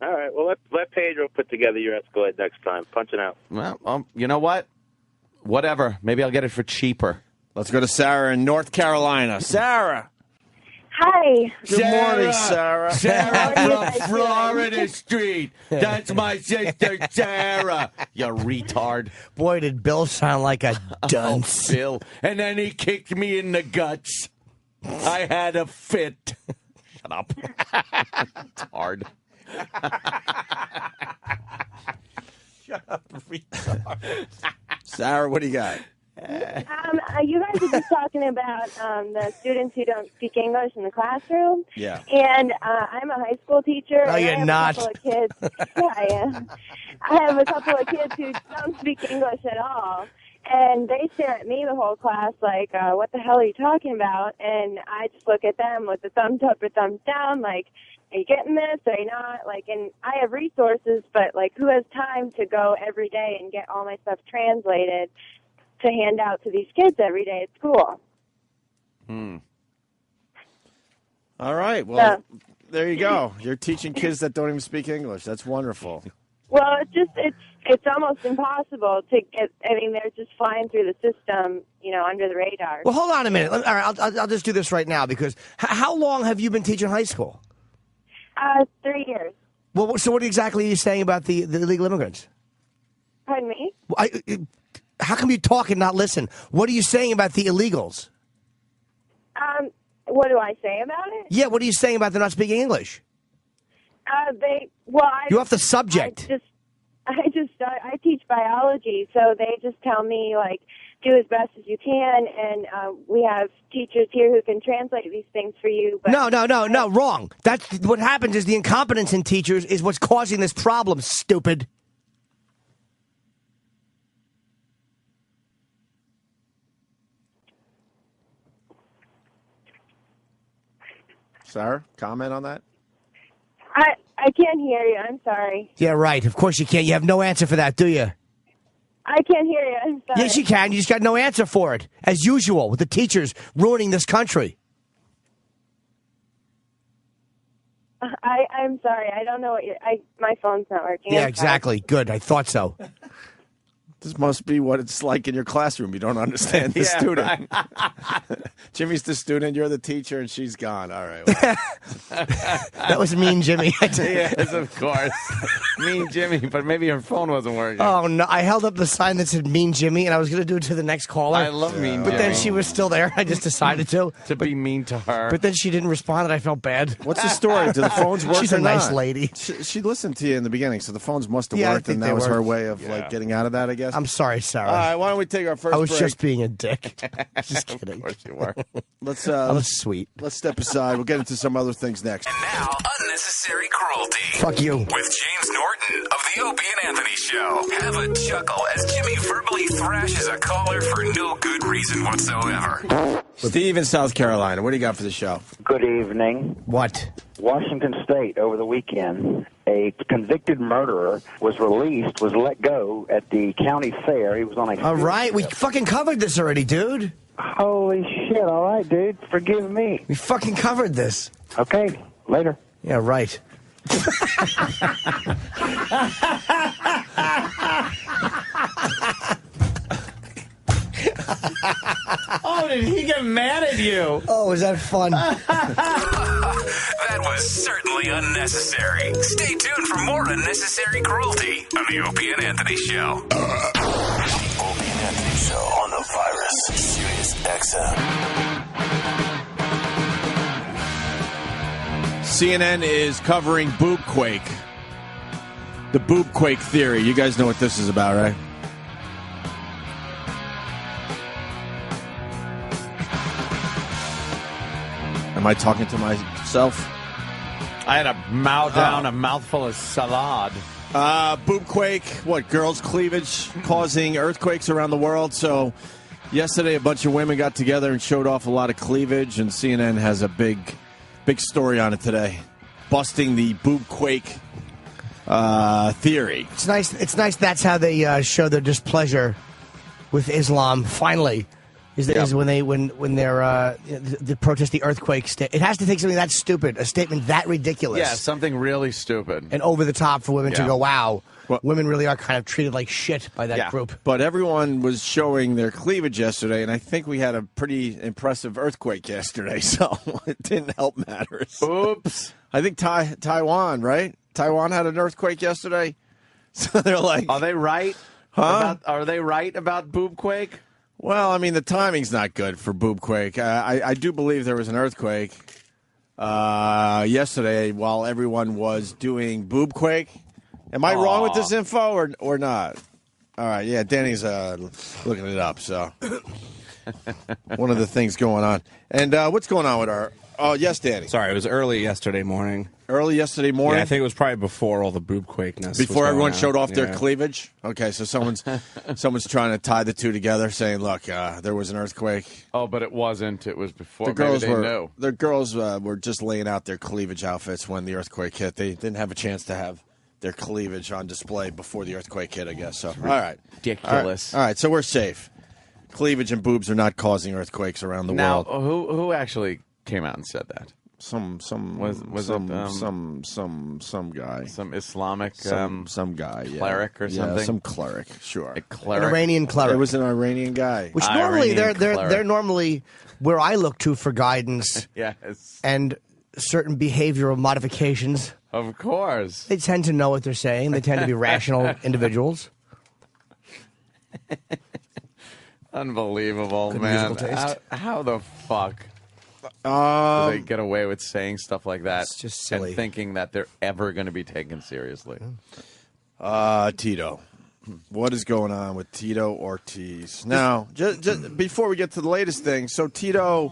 All right, well, let Pedro put together your Escalade next time. Punch it out. Well, you know what? Whatever. Maybe I'll get it for cheaper. Let's go to Sarah in North Carolina. Sarah. Hi. Good morning, Sarah. Sarah from Florida Street. That's my sister, Sarah. You retard. Boy, did Bill sound like a dunce. Bill. And then he kicked me in the guts. I had a fit. Shut up. It's hard. Shut up, retard. Sarah, what do you got? You guys are just talking about the students who don't speak English in the classroom. Yeah. And I'm a high school teacher. No, and you're I have not. A couple of kids. Yeah, I am. I have a couple of kids who don't speak English at all. And they stare at me the whole class like, what the hell are you talking about? And I just look at them with a thumbs up or thumbs down, like, are you getting this? Are you not? Like, and I have resources, but, like, who has time to go every day and get all my stuff translated to hand out to these kids every day at school? All right. Well, there you go. You're teaching kids that don't even speak English. That's wonderful. Well, it's almost impossible to get. I mean, they're just flying through the system, under the radar. Well, hold on a minute. All right, I'll just do this right now because how long have you been teaching high school? 3 years. Well, so what exactly are you saying about the illegal immigrants? Pardon me? How come you talk and not listen? What are you saying about the illegals? What do I say about it? Yeah, what are you saying about them not speaking English? You're off the subject. I teach biology, so they just tell me, like, do as best as you can, and we have teachers here who can translate these things for you. But No, wrong. That's what happens is the incompetence in teachers is what's causing this problem, stupid. Sarah, comment on that? I can't hear you. I'm sorry. Yeah, right. Of course you can't. You have no answer for that, do you? I can't hear you. I'm sorry. Yes, you can. You just got no answer for it, as usual, with the teachers ruining this country. I'm sorry. I don't know what my phone's not working. Yeah, exactly. Good. I thought so. This must be what it's like in your classroom. You don't understand the student. Right. Jimmy's the student, you're the teacher, and she's gone. All right. Well. That was mean, Jimmy. Yes, of course. Mean Jimmy, but maybe her phone wasn't working. Oh, no. I held up the sign that said mean Jimmy, and I was going to do it to the next caller. I love mean But Jimmy. then she was still there. I just decided to. Be mean to her. But then she didn't respond, and I felt bad. What's the story? Do the phones work She's or a nice not? lady. She listened to you in the beginning, so the phones must have Yeah, I worked, think and they that was her worked. way of like getting out of that, I guess. I'm sorry, Sarah. All right, why don't we take our first I was break? just being a dick. Just kidding. Of course you were. I was sweet. Let's step aside. We'll get into some other things next. And now, unnecessary cruelty. Fuck you. With James Norton of the Opie and Anthony Show. Have a chuckle as Jimmy verbally thrashes a caller for no good reason whatsoever. Steve in South Carolina, what do you got for the show? Good evening. What? Washington State over the weekend, a convicted murderer was let go at the county fair. He was on a... All right, we fucking covered this already, dude. Holy shit, all right, dude. Forgive me. We fucking covered this. Okay, later. Yeah, right. Oh, did he get mad at you? Oh, was that fun? That was certainly unnecessary. Stay tuned for more unnecessary cruelty on the Opie and Anthony Show. The Opie and Anthony Show on the virus. Sirius XM. CNN is covering Boob quake. The Boob quake theory. You guys know what this is about, right? Am I talking to myself? I had a mouthful of salad. Boob quake, girls' cleavage causing earthquakes around the world. So yesterday a bunch of women got together and showed off a lot of cleavage, and CNN has a big story on it today, busting the boob quake theory. It's nice. That's how they show their displeasure with Islam. Finally, is when they're they protest the earthquake. It has to take something that stupid, a statement that ridiculous. Yeah, something really stupid and over the top for women to go, wow. Women really are kind of treated like shit by that group. But everyone was showing their cleavage yesterday, and I think we had a pretty impressive earthquake yesterday, so it didn't help matters. Oops. I think Taiwan, right? Taiwan had an earthquake yesterday. So they're like... Are they right? Huh? Are they right about boob quake? Well, I mean, the timing's not good for Boob Quake. I do believe there was an earthquake yesterday while everyone was doing Boob Quake. Am I wrong with this info or not? All right, yeah, Danny's looking it up, so one of the things going on. And what's going on with our... Oh, yes, Danny. Sorry, it was early yesterday morning. Early yesterday morning? Yeah, I think it was probably before all the boob quakeness. Before everyone showed off their cleavage? Okay, so someone's trying to tie the two together, saying, look, there was an earthquake. Oh, but it wasn't. It was before. The girls knew. The girls were just laying out their cleavage outfits when the earthquake hit. They didn't have a chance to have their cleavage on display before the earthquake hit, I guess. So, all right. Ridiculous. All right, so we're safe. Cleavage and boobs are not causing earthquakes around the world. Now, who actually came out and said that? Some guy, some Islamic, some guy, cleric or something. Yeah, some cleric, sure, a cleric, an Iranian cleric. It was an Iranian guy. Which normally they're normally where I look to for guidance. Yes, and certain behavioral modifications. Of course, they tend to know what they're saying. They tend to be rational individuals. Unbelievable, Good man! musical taste. How the fuck? Do they get away with saying stuff like that? It's just silly. And thinking that they're ever going to be taken seriously. Tito. What is going on with Tito Ortiz? Now, just before we get to the latest thing, so Tito,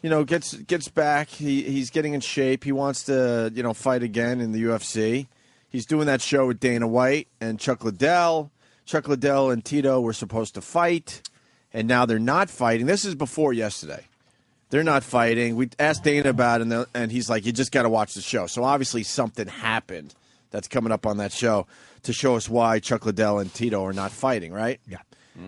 gets back. He's getting in shape. He wants to, fight again in the UFC. He's doing that show with Dana White and Chuck Liddell. Chuck Liddell and Tito were supposed to fight, and now they're not fighting. This is before yesterday. They're not fighting. We asked Dana about it, and he's like, you just got to watch the show. So obviously something happened that's coming up on that show to show us why Chuck Liddell and Tito are not fighting, right? Yeah.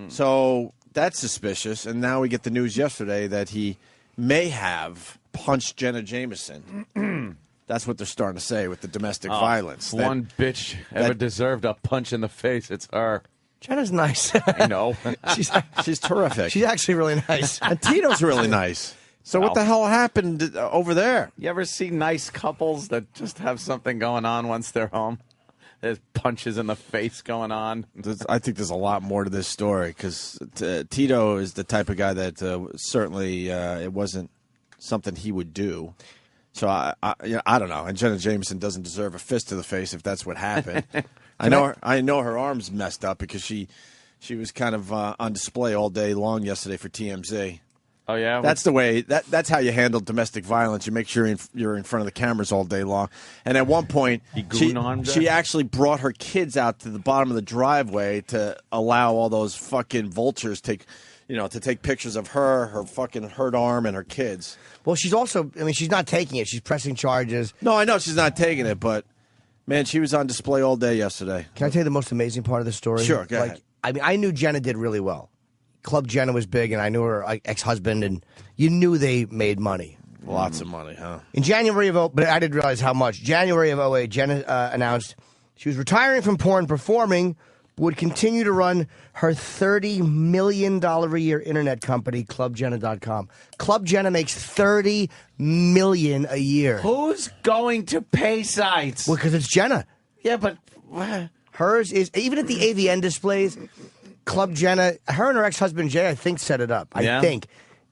So that's suspicious. And now we get the news yesterday that he may have punched Jenna Jameson. That's what they're starting to say with the domestic violence. One bitch ever deserved a punch in the face, it's her. Jenna's nice. I know. She's terrific. She's actually really nice. And Tito's really nice. So what the hell happened over there? You ever see nice couples that just have something going on once they're home? There's punches in the face going on. I think there's a lot more to this story because Tito is the type of guy that certainly it wasn't something he would do. So I don't know. And Jenna Jameson doesn't deserve a fist to the face if that's what happened. I know her arm's messed up because she was kind of on display all day long yesterday for TMZ. Oh yeah, that's the way. That's how you handle domestic violence. You make sure you're in front of the cameras all day long. And at one point, she actually brought her kids out to the bottom of the driveway to allow all those fucking vultures to take pictures of her fucking hurt arm and her kids. Well, she's also. I mean, she's not taking it. She's pressing charges. No, I know she's not taking it, but man, she was on display all day yesterday. Can I tell you the most amazing part of the story? Sure, go ahead. I mean, I knew Jenna did really well. Club Jenna was big, and I knew her ex-husband, and you knew they made money. Lots of money, huh? In January of but I didn't realize how much. January of 2008, Jenna announced she was retiring from porn, performing, would continue to run her $30 million a year internet company, ClubJenna.com. Club Jenna makes $30 million a year. Who's going to pay sites? Well, because it's Jenna. Yeah, but hers is, even at the AVN displays, Club Jenna, her and her ex-husband Jay, I think, set it up. I think.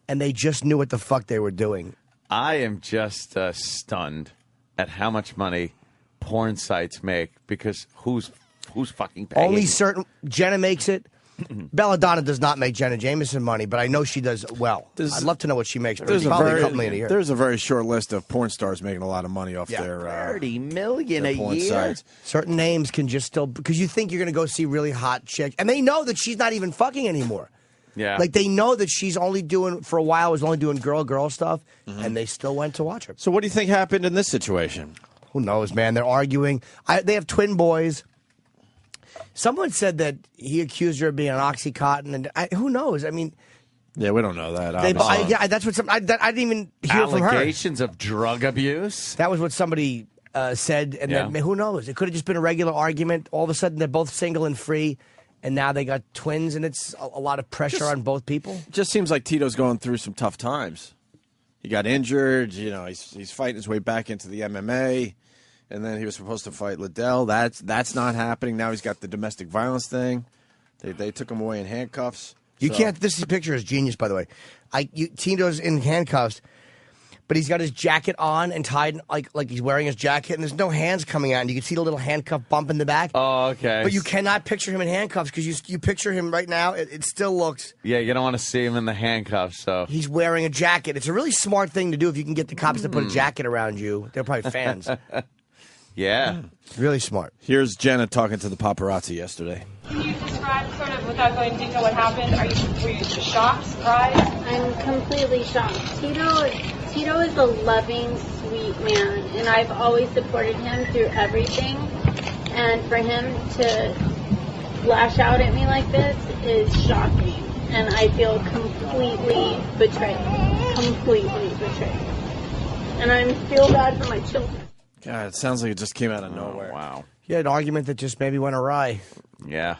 And they just knew what the fuck they were doing. I am just stunned at how much money porn sites make because who's fucking paying? Only certain. Jenna makes it. Belladonna does not make Jenna Jameson money, but I know she does well. I'd love to know what she makes. There's probably a couple million a year. There's a very short list of porn stars making a lot of money off their $30 million a porn year. Sites. Certain names can just still because you think you're going to go see really hot chicks, and they know that she's not even fucking anymore. Yeah, like they know that she's only doing for a while was only doing girl stuff, and they still went to watch her. So what do you think happened in this situation? Who knows, man? They're arguing. They have twin boys. Someone said that he accused her of being on OxyContin, and who knows? I mean, yeah, we don't know that. That's what I didn't even hear from her. Allegations of drug abuse. That was what somebody said, and then, who knows? It could have just been a regular argument. All of a sudden, they're both single and free, and now they got twins, and it's a lot of pressure on both people. It just seems like Tito's going through some tough times. He got injured. He's fighting his way back into the MMA. And then he was supposed to fight Liddell. That's not happening. Now he's got the domestic violence thing. They took him away in handcuffs. You can't. This picture is genius, by the way. Tito's in handcuffs, but he's got his jacket on and tied like he's wearing his jacket, and there's no hands coming out, and you can see the little handcuff bump in the back. Oh, okay. But you cannot picture him in handcuffs because you picture him right now. It still looks. Yeah, you don't want to see him in the handcuffs. So he's wearing a jacket. It's a really smart thing to do if you can get the cops to put a jacket around you. They're probably fans. Yeah. Really smart. Here's Jenna talking to the paparazzi yesterday. Can you describe, sort of, without going into detail, what happened? Were you shocked, surprised? I'm completely shocked. Tito is a loving, sweet man, and I've always supported him through everything. And for him to lash out at me like this is shocking, and I feel completely betrayed. Completely betrayed. And I feel bad for my children. God, it sounds like it just came out of nowhere. Wow. You had an argument that just maybe went awry. Yeah.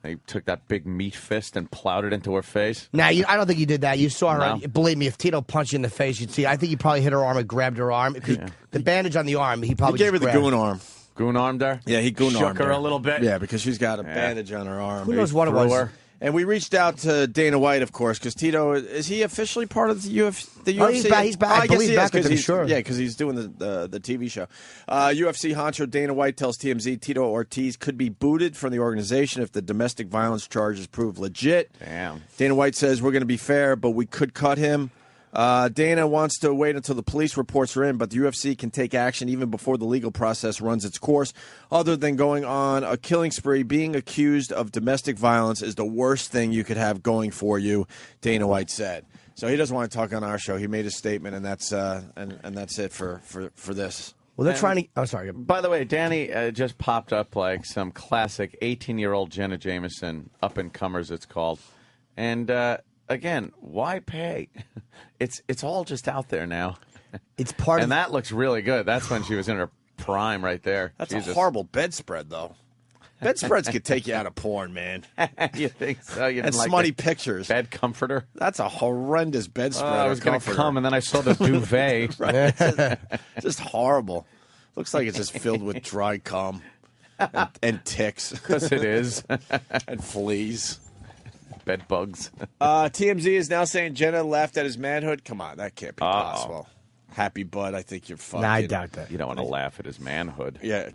He took that big meat fist and plowed it into her face. Nah, I don't think you did that. You saw her. No. Believe me, if Tito punched you in the face, you'd see. I think he probably hit her arm and grabbed her arm. The bandage on the arm, he probably gave her just the grabbed. goon arm. Goon armed her? Yeah, he goon armed Shook her a little bit? Yeah, because she's got a bandage on her arm. Who knows what it was? Her. And we reached out to Dana White, of course, because Tito, is he officially part of the UFC? Oh, he's back. He's back. I guess believe he back is, with them, sure. Yeah, because he's doing the TV show. UFC honcho Dana White tells TMZ Tito Ortiz could be booted from the organization if the domestic violence charges prove legit. Damn. Dana White says, we're going to be fair, but we could cut him. Dana wants to wait until the police reports are in, but the UFC can take action even before the legal process runs its course. Other than going on a killing spree, being accused of domestic violence is the worst thing you could have going for you, Dana White said. So he doesn't want to talk on our show. He made a statement, and that's that's it for this. Well, they're trying to. Oh, sorry. By the way, Danny just popped up like some classic 18-year-old Jenna Jameson, up-and-comers it's called. And again, why pay? It's all just out there now. It's part and that looks really good. That's when she was in her prime right there. That's Jesus. a horrible bedspread, though. Bedspreads could take you out of porn, man. You think so? You and didn't like smutty the pictures. Bed comforter? That's a horrendous bedspread. I was going to come, and then I saw the duvet. Right. Just horrible. Looks like it's just filled with dry cum and ticks. Because it is. And fleas. Bed bugs. TMZ is now saying Jenna laughed at his manhood. Come on, that can't be possible. Happy bud, I think you're fucking. Nah, I doubt that. You don't want to laugh at his manhood. Yeah.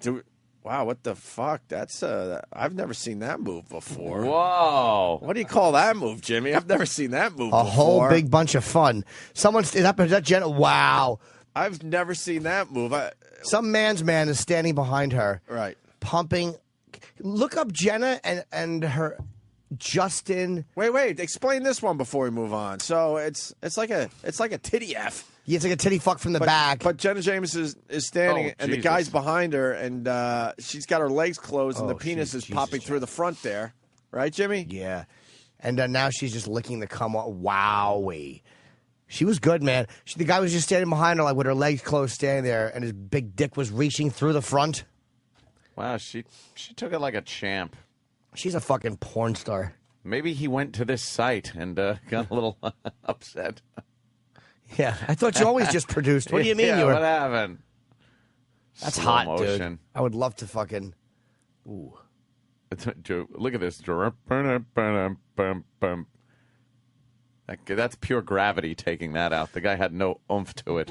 Wow, what the fuck? That's I've never seen that move before. Whoa. What do you call that move, Jimmy? I've never seen that move A before. whole big bunch of fun. Is that Jenna? Wow. I've never seen that move. Some man's man is standing behind her. Right. Pumping. Look up Jenna and her Justin. Wait. Explain this one before we move on. So it's like a titty F. Yeah, it's like a titty fuck from the back. But Jenna Jameson is standing, and the guy's behind her, and she's got her legs closed, and the penis is popping through the front there. Right, Jimmy? Yeah. And now she's just licking the cum. Wowee. She was good, man. The guy was just standing behind her, like with her legs closed, standing there, and his big dick was reaching through the front. Wow, she took it like a champ. She's a fucking porn star. Maybe he went to this site and got a little upset. Yeah, I thought you always just produced. What do you mean you were? What happened? That's Slow hot, motion. dude. I would love to fucking. Ooh. Look at this. That's pure gravity taking that out. The guy had no oomph to it.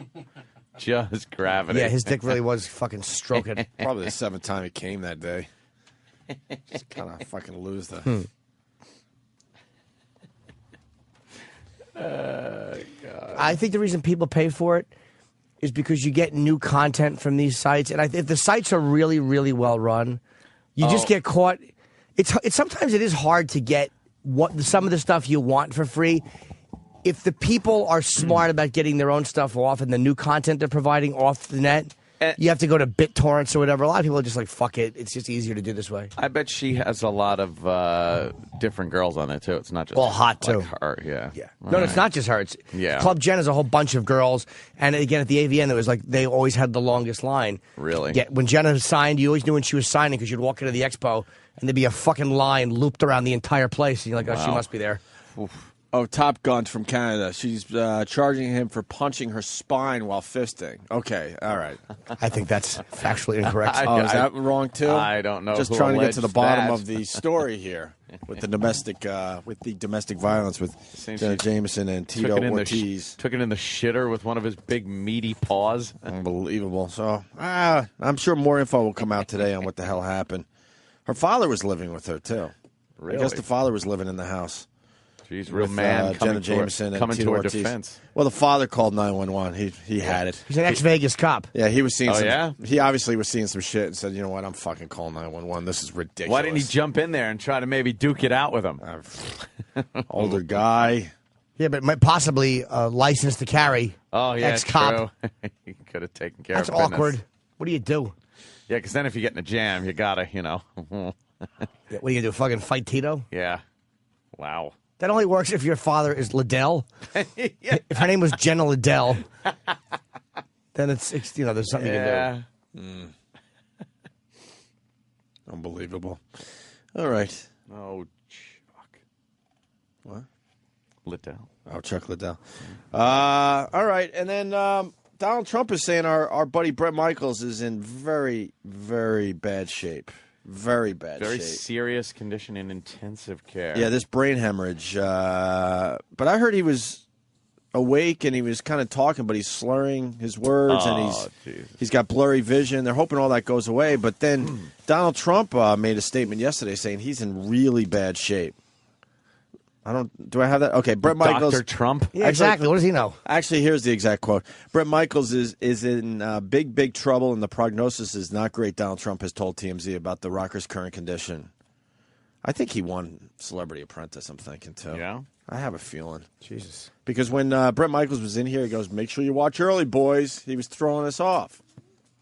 Just gravity. Yeah, his dick really was fucking stroking. Probably the 7th time it came that day. Just kind of fucking lose the. God. I think the reason people pay for it is because you get new content from these sites, and if the sites are really, really well run, you just get caught. It's sometimes it is hard to get some of the stuff you want for free. If the people are smart about getting their own stuff off and the new content they're providing off the net, you have to go to BitTorrents or whatever. A lot of people are just like, fuck it. It's just easier to do this way. I bet she has a lot of different girls on there, too. It's not just hot, like too. Her. Yeah. No, it's not just her. It's Club Jen is a whole bunch of girls. And again, at the AVN, it was like they always had the longest line. Really? Yeah, when Jenna signed, you always knew when she was signing because you'd walk into the expo and there'd be a fucking line looped around the entire place. And you're like, oh, she must be there. Oof. Oh, Top Gun from Canada. She's charging him for punching her spine while fisting. Okay, all right. I think that's factually incorrect. Oh, is that wrong too? I don't know. Just who trying to get to the alleged bottom that. of the story here with the domestic violence with Jenna Jameson and Tito Ortiz. Took it in the shitter with one of his big meaty paws. Unbelievable. So I'm sure more info will come out today on what the hell happened. Her father was living with her too. Really? I guess the father was living in the house. She's a real with, man Jenna Jameson coming and Tito to her Ortiz. defense. Well, the father called 911. He had it. He's an ex-Vegas cop. Yeah, he was seeing Oh, some. yeah? He obviously was seeing some shit and said, "You know what? I'm fucking calling 911. This is ridiculous." Why didn't he jump in there and try to maybe duke it out with him? Older guy. Yeah, but might possibly licensed to carry. Oh, yeah, ex-cop. true. He could have taken care That's of business. awkward. What do you do? Yeah, because then if you get in a jam, you gotta, What do you do? Fucking fight Tito? Yeah. Wow. That only works if your father is Liddell. If her name was Jenna Liddell, then it's there's something you can do. Unbelievable. All right. Oh, Chuck. What? Liddell. Oh, Chuck Liddell. All right. And then Donald Trump is saying our buddy Bret Michaels is in very, very bad shape. Very bad Very shape. serious condition in intensive care. Yeah, this brain hemorrhage. But I heard he was awake and he was kind of talking, but he's slurring his words and he's got blurry vision. They're hoping all that goes away. But then Donald Trump made a statement yesterday saying he's in really bad shape. Do I have that? Okay, Bret Michaels. Dr. Trump? Yeah, exactly. What does he know? Actually, here's the exact quote. Bret Michaels is in big trouble, and the prognosis is not great, Donald Trump has told TMZ about the rocker's current condition. I think he won Celebrity Apprentice, I'm thinking, too. Yeah? I have a feeling. Jesus. Because when Bret Michaels was in here, he goes, make sure you watch early, boys. He was throwing us off.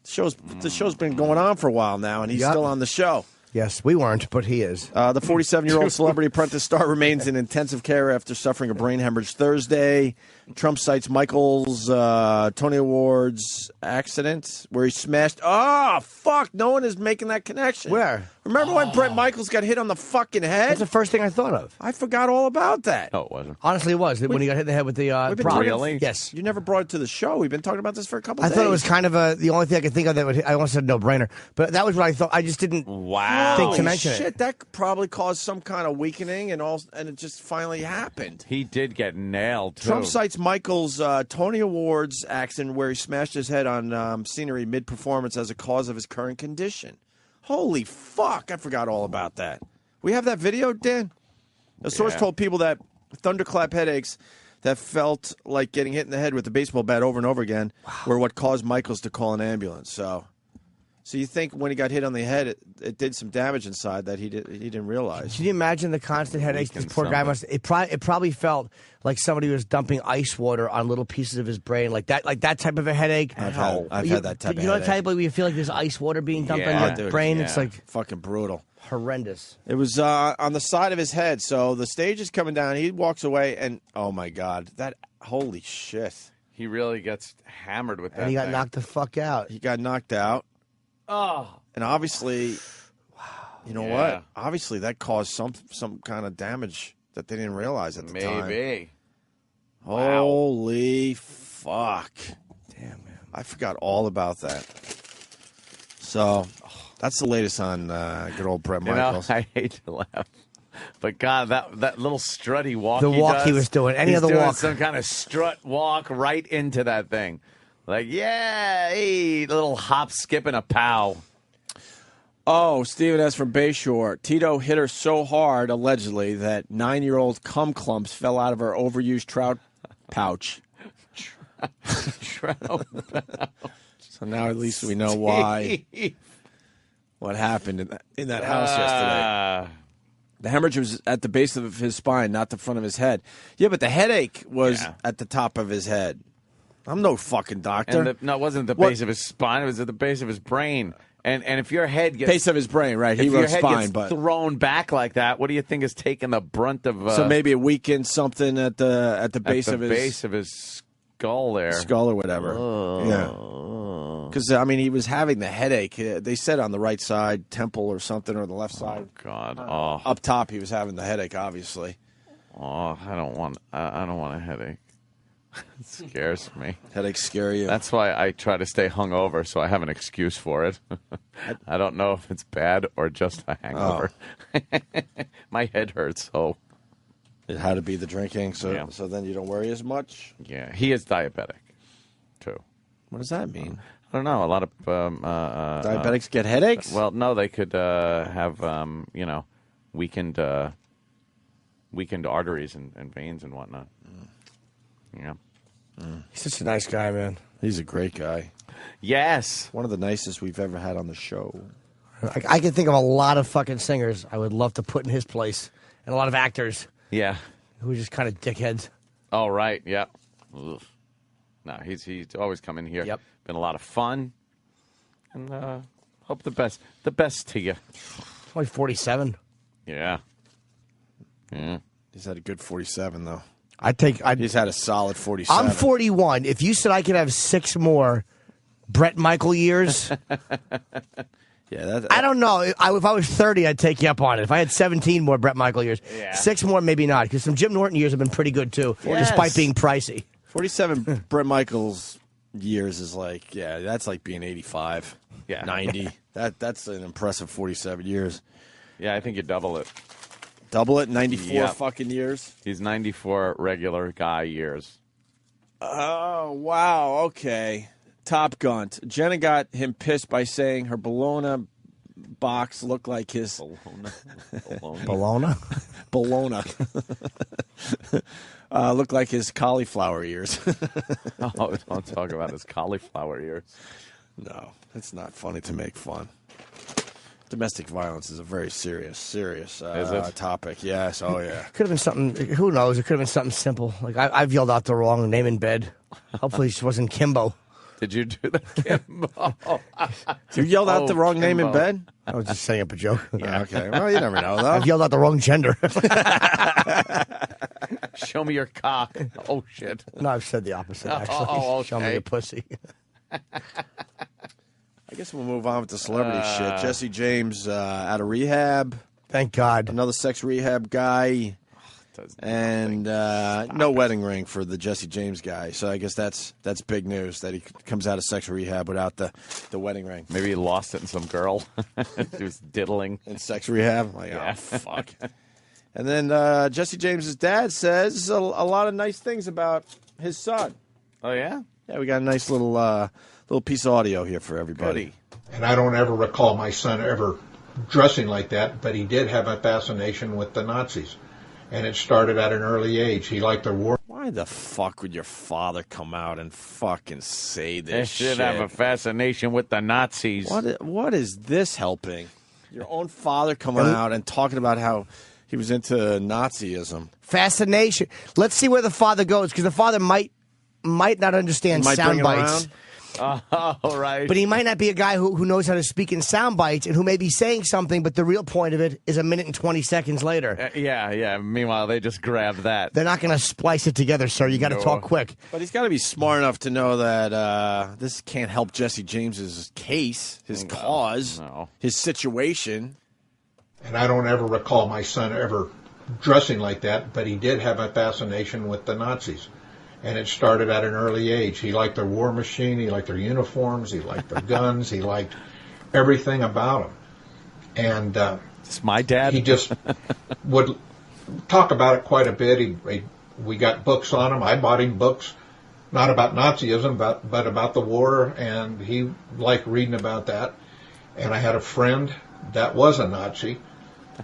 The show's been going on for a while now, and he's still on the show. Yes, we weren't, but he is. The 47-year-old Celebrity Apprentice star remains in intensive care after suffering a brain hemorrhage Thursday. Trump cites Michaels' Tony Awards accident where he smashed. Oh, fuck. No one is making that connection. Where? Remember when Bret Michaels got hit on the fucking head? That's the first thing I thought of. I forgot all about that. Oh, it wasn't. Honestly, it was. When he got hit in the head with the prop. Really? Yes. You never brought it to the show. We've been talking about this for a couple I days. thought it was kind of the only thing I could think of that would. I almost said no-brainer. But that was what I thought. I just didn't think to mention shit, it. that probably caused some kind of weakening, and it just finally happened. He did get nailed, too. Trump cites Michaels' Tony Awards accident where he smashed his head on scenery mid-performance as a cause of his current condition. Holy fuck, I forgot all about that. We have that video, Dan? A source told people that thunderclap headaches that felt like getting hit in the head with a baseball bat over and over again were what caused Michaels to call an ambulance. So you think when he got hit on the head, it did some damage inside that he didn't realize. Can you imagine the constant headaches this poor guy must? It probably felt like somebody was dumping ice water on little pieces of his brain, like that type of a headache. I've had that type of headache. You know the type where you feel like there's ice water being dumped on your brain? It's like fucking brutal. Horrendous. It was on the side of his head. So the stage is coming down. He walks away, and oh my god, holy shit! He really gets hammered with that. And he got knocked the fuck out. He got knocked out. Oh. And obviously, you know what? Obviously, that caused some kind of damage that they didn't realize at the time. Maybe. Holy fuck. Damn, man. I forgot all about that. So, that's the latest on good old Bret Michaels. I hate to laugh. But, God, that little strutty walk he was doing. Any other walk. Some kind of strut walk right into that thing. Like, hey, little hop, skip, and a pow. Oh, Stephen S. from Bayshore. Tito hit her so hard, allegedly, that 9-year-old cum clumps fell out of her overused trout pouch. Trout pouch. So now at least we know why. What happened in that house yesterday. The hemorrhage was at the base of his spine, not the front of his head. Yeah, but the headache was at the top of his head. I'm no fucking doctor. And it wasn't the base of his spine. It was at the base of his brain. And if your head gets... Base of his brain, right. He if wrote your head spine, gets but... thrown back like that, what do you think is taking the brunt of... so maybe it weakened something at the base of his... base of his skull there. Skull or whatever. Yeah. Because, I mean, he was having the headache. They said on the right side, temple or something, or the left side. God. Up top, he was having the headache, obviously. Oh, I don't want a headache. It scares me. Headaches scare you? That's why I try to stay hungover, so I have an excuse for it. I don't know if it's bad or just a hangover. Oh. My head hurts, so... It had to be the drinking, so then you don't worry as much? Yeah, he is diabetic, too. What does that mean? I don't know. A lot of... diabetics get headaches? Well, no, they could have, weakened arteries and veins and whatnot. Yeah. He's such a nice guy, man. He's a great guy. Yes. One of the nicest we've ever had on the show. I can think of a lot of fucking singers I would love to put in his place, and a lot of actors. Yeah. Who are just kind of dickheads. Oh, right. Yeah. Ugh. No, he's always come in here. Yep. Been a lot of fun. And hope the best to you. Only 47. Yeah. Yeah. He's had a good 47, though. He's had a solid 47. I'm 41. If you said I could have 6 more Bret Michaels years... Yeah, I don't know. If I was 30, I'd take you up on it. If I had 17 more Bret Michaels years, 6 more, maybe not. Because some Jim Norton years have been pretty good, too, despite being pricey. 47 Bret Michaels years is like, that's like being 85, 90. That's an impressive 47 years. Yeah, I think you double it. Double it? 94 fucking years? He's 94 regular guy years. Oh, wow. Okay. Top Gun. Jenna got him pissed by saying her bologna box looked like his... Bologna? Bologna. Looked like his cauliflower ears. Oh, don't talk about his cauliflower ears. No, it's not funny to make fun. Domestic violence is a very serious Is it? topic. Yes, oh yeah. Could have been something, who knows, it could have been something simple. Like, I've yelled out the wrong name in bed. Hopefully she wasn't Kimbo. Did you do that, Kimbo? You yelled out the wrong name in bed? I was just saying up a joke. Yeah, okay. Well, you never know, though. I've yelled out the wrong gender. Show me your cock. Oh, shit. No, I've said the opposite, actually. Oh, okay. Show me your pussy. I guess we'll move on with the celebrity shit. Jesse James out of rehab. Thank God. Another sex rehab guy. And no wedding ring for the Jesse James guy. So I guess that's big news that he comes out of sex rehab without the wedding ring. Maybe he lost it in some girl. He was diddling. In sex rehab? Like, oh, fuck. And then Jesse James' dad says a lot of nice things about his son. Oh, yeah? Yeah, we got a nice little piece of audio here for everybody. And I don't ever recall my son ever dressing like that, but he did have a fascination with the Nazis. And it started at an early age. He liked the war. Why the fuck would your father come out and fucking say this shit? They should have a fascination with the Nazis. What is this helping? Your own father coming out and talking about how he was into Nazism. Fascination. Let's see where the father goes, because the father might not understand sound bites. Oh, right. But he might not be a guy who knows how to speak in sound bites and who may be saying something, but the real point of it is a minute and 20 seconds later. Yeah. Meanwhile, they just grabbed that. They're not going to splice it together, sir. You got to talk quick. But he's got to be smart enough to know that this can't help Jesse James's case, his cause, his situation. And I don't ever recall my son ever dressing like that, but he did have a fascination with the Nazis. And it started at an early age. He liked their war machine. He liked their uniforms. He liked their guns. He liked everything about them. And it's my dad. He just would talk about it quite a bit. We got books on him. I bought him books, not about Nazism, but about the war, and he liked reading about that. And I had a friend that was a Nazi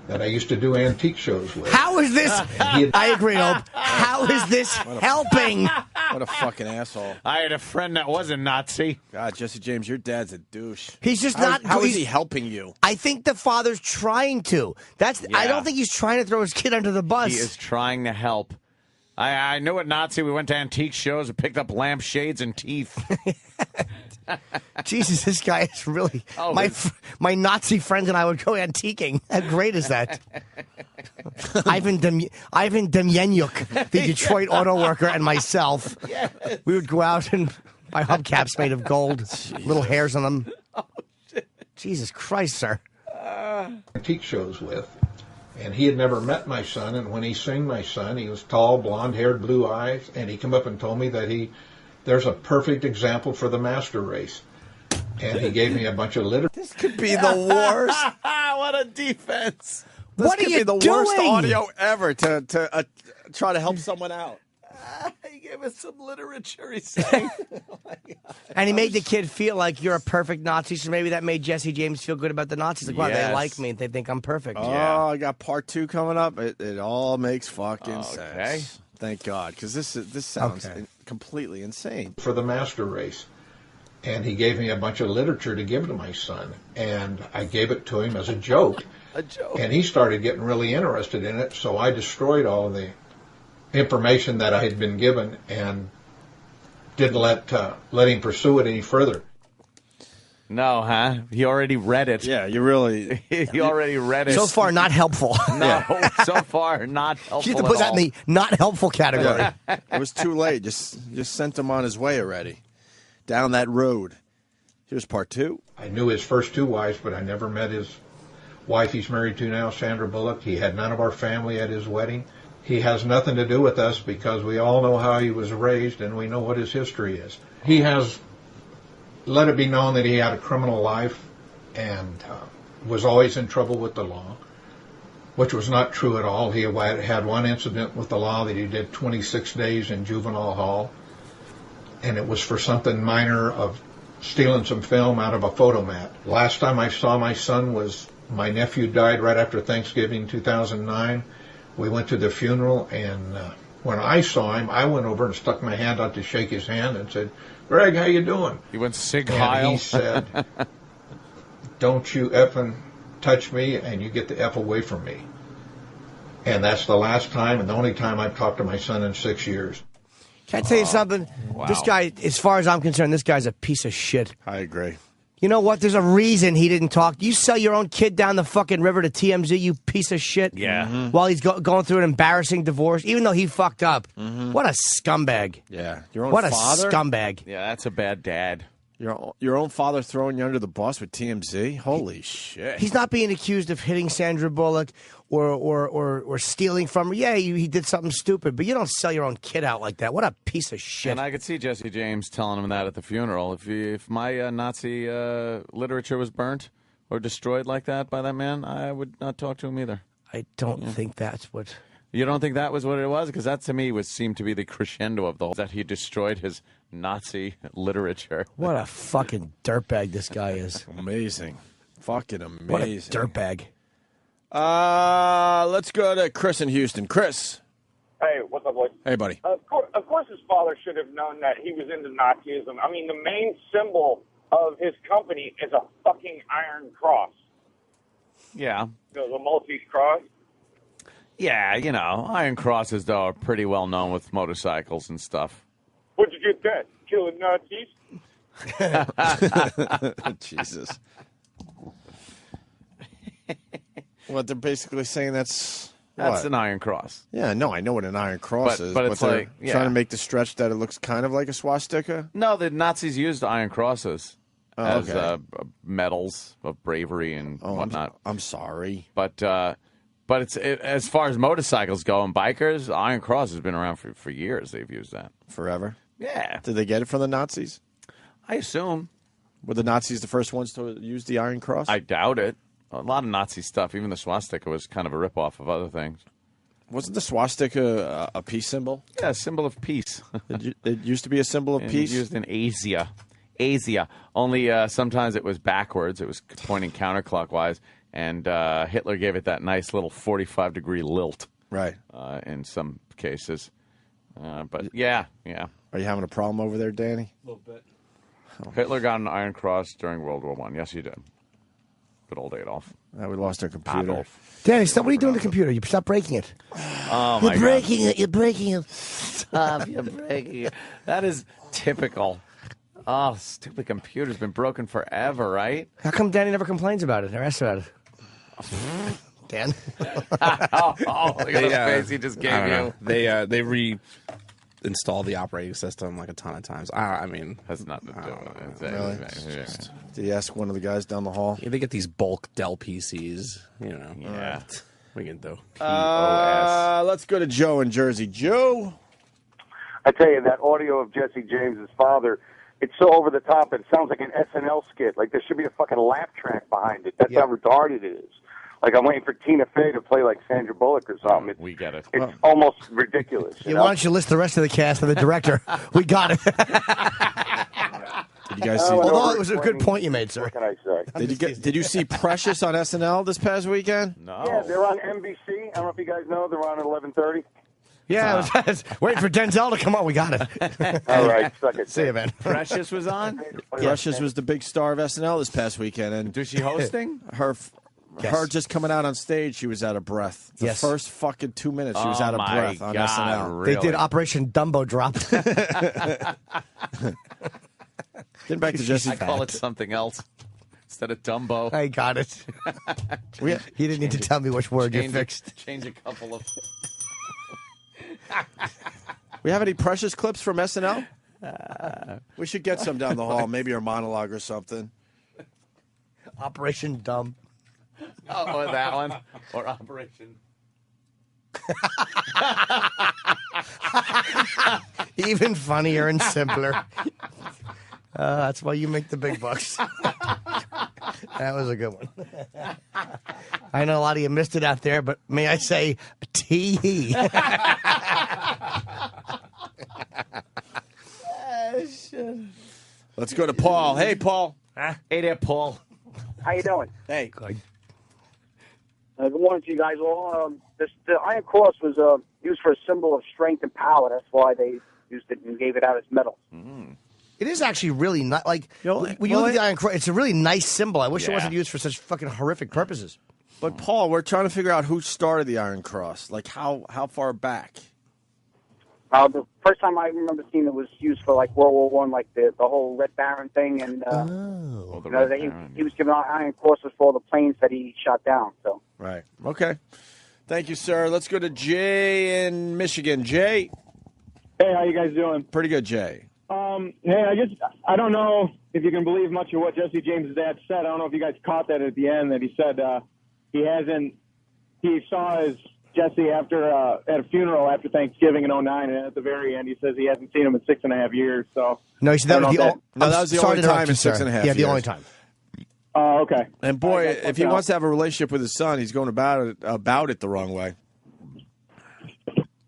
that I used to do antique shows with. How is this? I agree, Hope. How is this helping? What a fucking asshole. I had a friend that was a Nazi. God, Jesse James, your dad's a douche. He's just not. How is he helping you? I think the father's trying to. I don't think he's trying to throw his kid under the bus. He is trying to help. I knew a Nazi. We went to antique shows and picked up lampshades and teeth. Jesus, this guy is really... my Nazi friends and I would go antiquing. How great is that? Ivan Demyanuk, the Detroit auto worker, and myself, we would go out and buy hubcaps made of gold, little hairs on them. Jesus Christ, sir. Antique shows with. And he had never met my son, and when he seen my son, he was tall, blonde-haired, blue eyes, and he come up and told me that there's a perfect example for the master race. And he gave me a bunch of literature. This could be the worst. What a defense. This What are could you be the doing? worst audio ever to try to help someone out. He gave us some literature, he's saying. And he made the kid feel like you're a perfect Nazi, so maybe that made Jesse James feel good about the Nazis. Like, wow, they Yes. like me. They think I'm perfect. Oh, I got part 2 coming up. It all makes fucking sense. Thank God, because this sounds completely insane. For the master race. And he gave me a bunch of literature to give to my son. And I gave it to him as a joke. A joke. And he started getting really interested in it, so I destroyed all the information that I had been given and didn't let him pursue it any further. No, huh? He already read it. Yeah, you really... He already read it. So far, not helpful. No, so far, not helpful. You have to put that in the not helpful category. Yeah. It was too late. Just sent him on his way already. Down that road. Here's part 2. I knew his first 2 wives, but I never met his wife he's married to now, Sandra Bullock. He had none of our family at his wedding. He has nothing to do with us because we all know how he was raised and we know what his history is. He has let it be known that he had a criminal life and was always in trouble with the law, which was not true at all. He had one incident with the law that he did 26 days in juvenile hall, and it was for something minor of stealing some film out of a photomat. Last time I saw my son was my nephew died right after Thanksgiving 2009. We went to the funeral, and when I saw him, I went over and stuck my hand out to shake his hand and said, "Greg, how you doing?" He went Sig and Heil. he said, "Don't you effing touch me, and you get the F away from me." And that's the last time and the only time I've talked to my son in 6 years. Can I tell you something? Wow. This guy, as far as I'm concerned, this guy's a piece of shit. I agree. You know what? There's a reason he didn't talk. You sell your own kid down the fucking river to TMZ, you piece of shit. Yeah. Mm-hmm. While he's going through an embarrassing divorce, even though he fucked up. What a scumbag. Yeah. Your own What father? a scumbag. Yeah, that's a bad dad. Your own father throwing you under the bus with TMZ? Holy shit. He's not being accused of hitting Sandra Bullock or stealing from her. Yeah, he did something stupid, but you don't sell your own kid out like that. What a piece of shit. And I could see Jesse James telling him that at the funeral. If my Nazi literature was burnt or destroyed like that by that man, I would not talk to him either. I don't think that's what... You don't think that was what it was? Because that, to me, seemed to be the crescendo of the whole... That he destroyed his Nazi literature. What a fucking dirtbag this guy is. Amazing. Fucking amazing. What a dirtbag. Let's go to Chris in Houston. Chris. Hey, what's up, boys? Hey, buddy. Of course his father should have known that he was into Nazism. I mean, the main symbol of his company is a fucking iron cross. Yeah. The Maltese cross. Yeah, you know, iron crosses, though, are pretty well known with motorcycles and stuff. Where'd you get that? Killing Nazis? Jesus. What, they're basically saying that's an iron cross. Yeah, no, I know what an iron cross is. But it's they're like, yeah. trying to make the stretch that it looks kind of like a swastika? No, the Nazis used iron crosses as okay. medals of bravery and whatnot. I'm sorry. But it's as far as motorcycles go and bikers, iron cross has been around for years. They've used that. Forever? Yeah. Did they get it from the Nazis? I assume. Were the Nazis the first ones to use the iron cross? I doubt it. A lot of Nazi stuff, even the swastika, was kind of a ripoff of other things. Wasn't the swastika a peace symbol? Yeah, a symbol of peace. It used to be a symbol of peace? Used in Asia. Only sometimes it was backwards. It was pointing counterclockwise. And Hitler gave it that nice little 45-degree lilt. Right. In some cases. But, yeah. Are you having a problem over there, Danny? A little bit. Hitler got an Iron Cross during World War I. Yes, he did. Good old Adolf. We lost our computer. Adolf. Danny, stop. What are you doing to the computer? You stop breaking it. Oh, You're my breaking God. it. You're breaking it. Stop. You're breaking it. That is typical. Oh, stupid computer's been broken forever, right? How come Danny never complains about it or asks about it? Dan? Look at the face he just gave you. They reinstalled the operating system like a ton of times. I mean, has nothing to do with it. Really? Did he ask one of the guys down the hall? Yeah, they get these bulk Dell PCs, you know. Yeah. We can do. Let's go to Joe in Jersey. Joe? I tell you, that audio of Jesse James's father, it's so over the top, it sounds like an SNL skit. Like, there should be a fucking laugh track behind it. That's how retarded it is. Like, I'm waiting for Tina Fey to play like Sandra Bullock or something. We get it. It's almost ridiculous. Yeah, why don't you list the rest of the cast and the director? We got it. Did you guys see? Although it was a good point you made, sir. What can I say? Did you see Precious on SNL this past weekend? No. Yeah, they're on NBC. I don't know if you guys know. They're on at 11:30. Yeah, I was waiting for Denzel to come on. We got it. All right, suck it. See you, man. Precious was on? Precious was the big star of SNL this past weekend. And was she hosting? Her just coming out on stage, she was out of breath. The first fucking 2 minutes, she was out of breath on SNL. Really? They did Operation Dumbo Drop. Getting back to Jesse. I call it something else instead of Dumbo. I got it. He didn't need to tell me which word you fixed. Change a couple of... We have any Precious clips from SNL? We should get some down the hall. Maybe your monologue or something. Operation Dumb. Oh, or that one. Or Operation... Even funnier and simpler. That's why you make the big bucks. That was a good one. I know a lot of you missed it out there, but may I say, tee. Let's go to Paul. Hey, Paul. Hey there, Paul. How you doing? Hey. Good morning to you guys all. The Iron Cross was used for a symbol of strength and power. That's why they used it and gave it out as metal. It is actually really not like when you look at the Iron Cross. It's a really nice symbol. I wish it wasn't used for such fucking horrific purposes. But Paul, we're trying to figure out who started the Iron Cross. Like how far back? The first time I remember seeing it was used for like World War I, like the whole Red Baron thing, and he was given Iron Crosses for all the planes that he shot down. So right, okay, thank you, sir. Let's go to Jay in Michigan. Jay, hey, how you guys doing? Pretty good, Jay. Hey, I don't know if you can believe much of what Jesse James' dad said. I don't know if you guys caught that at the end, that he said he saw his Jesse after at a funeral after Thanksgiving in 2009, and at the very end he says he hasn't seen him in 6.5 years. So no, he said that was the only time in 6.5 years. Yeah, the only time. Oh, okay. And boy, if he wants to have a relationship with his son, he's going about it the wrong way.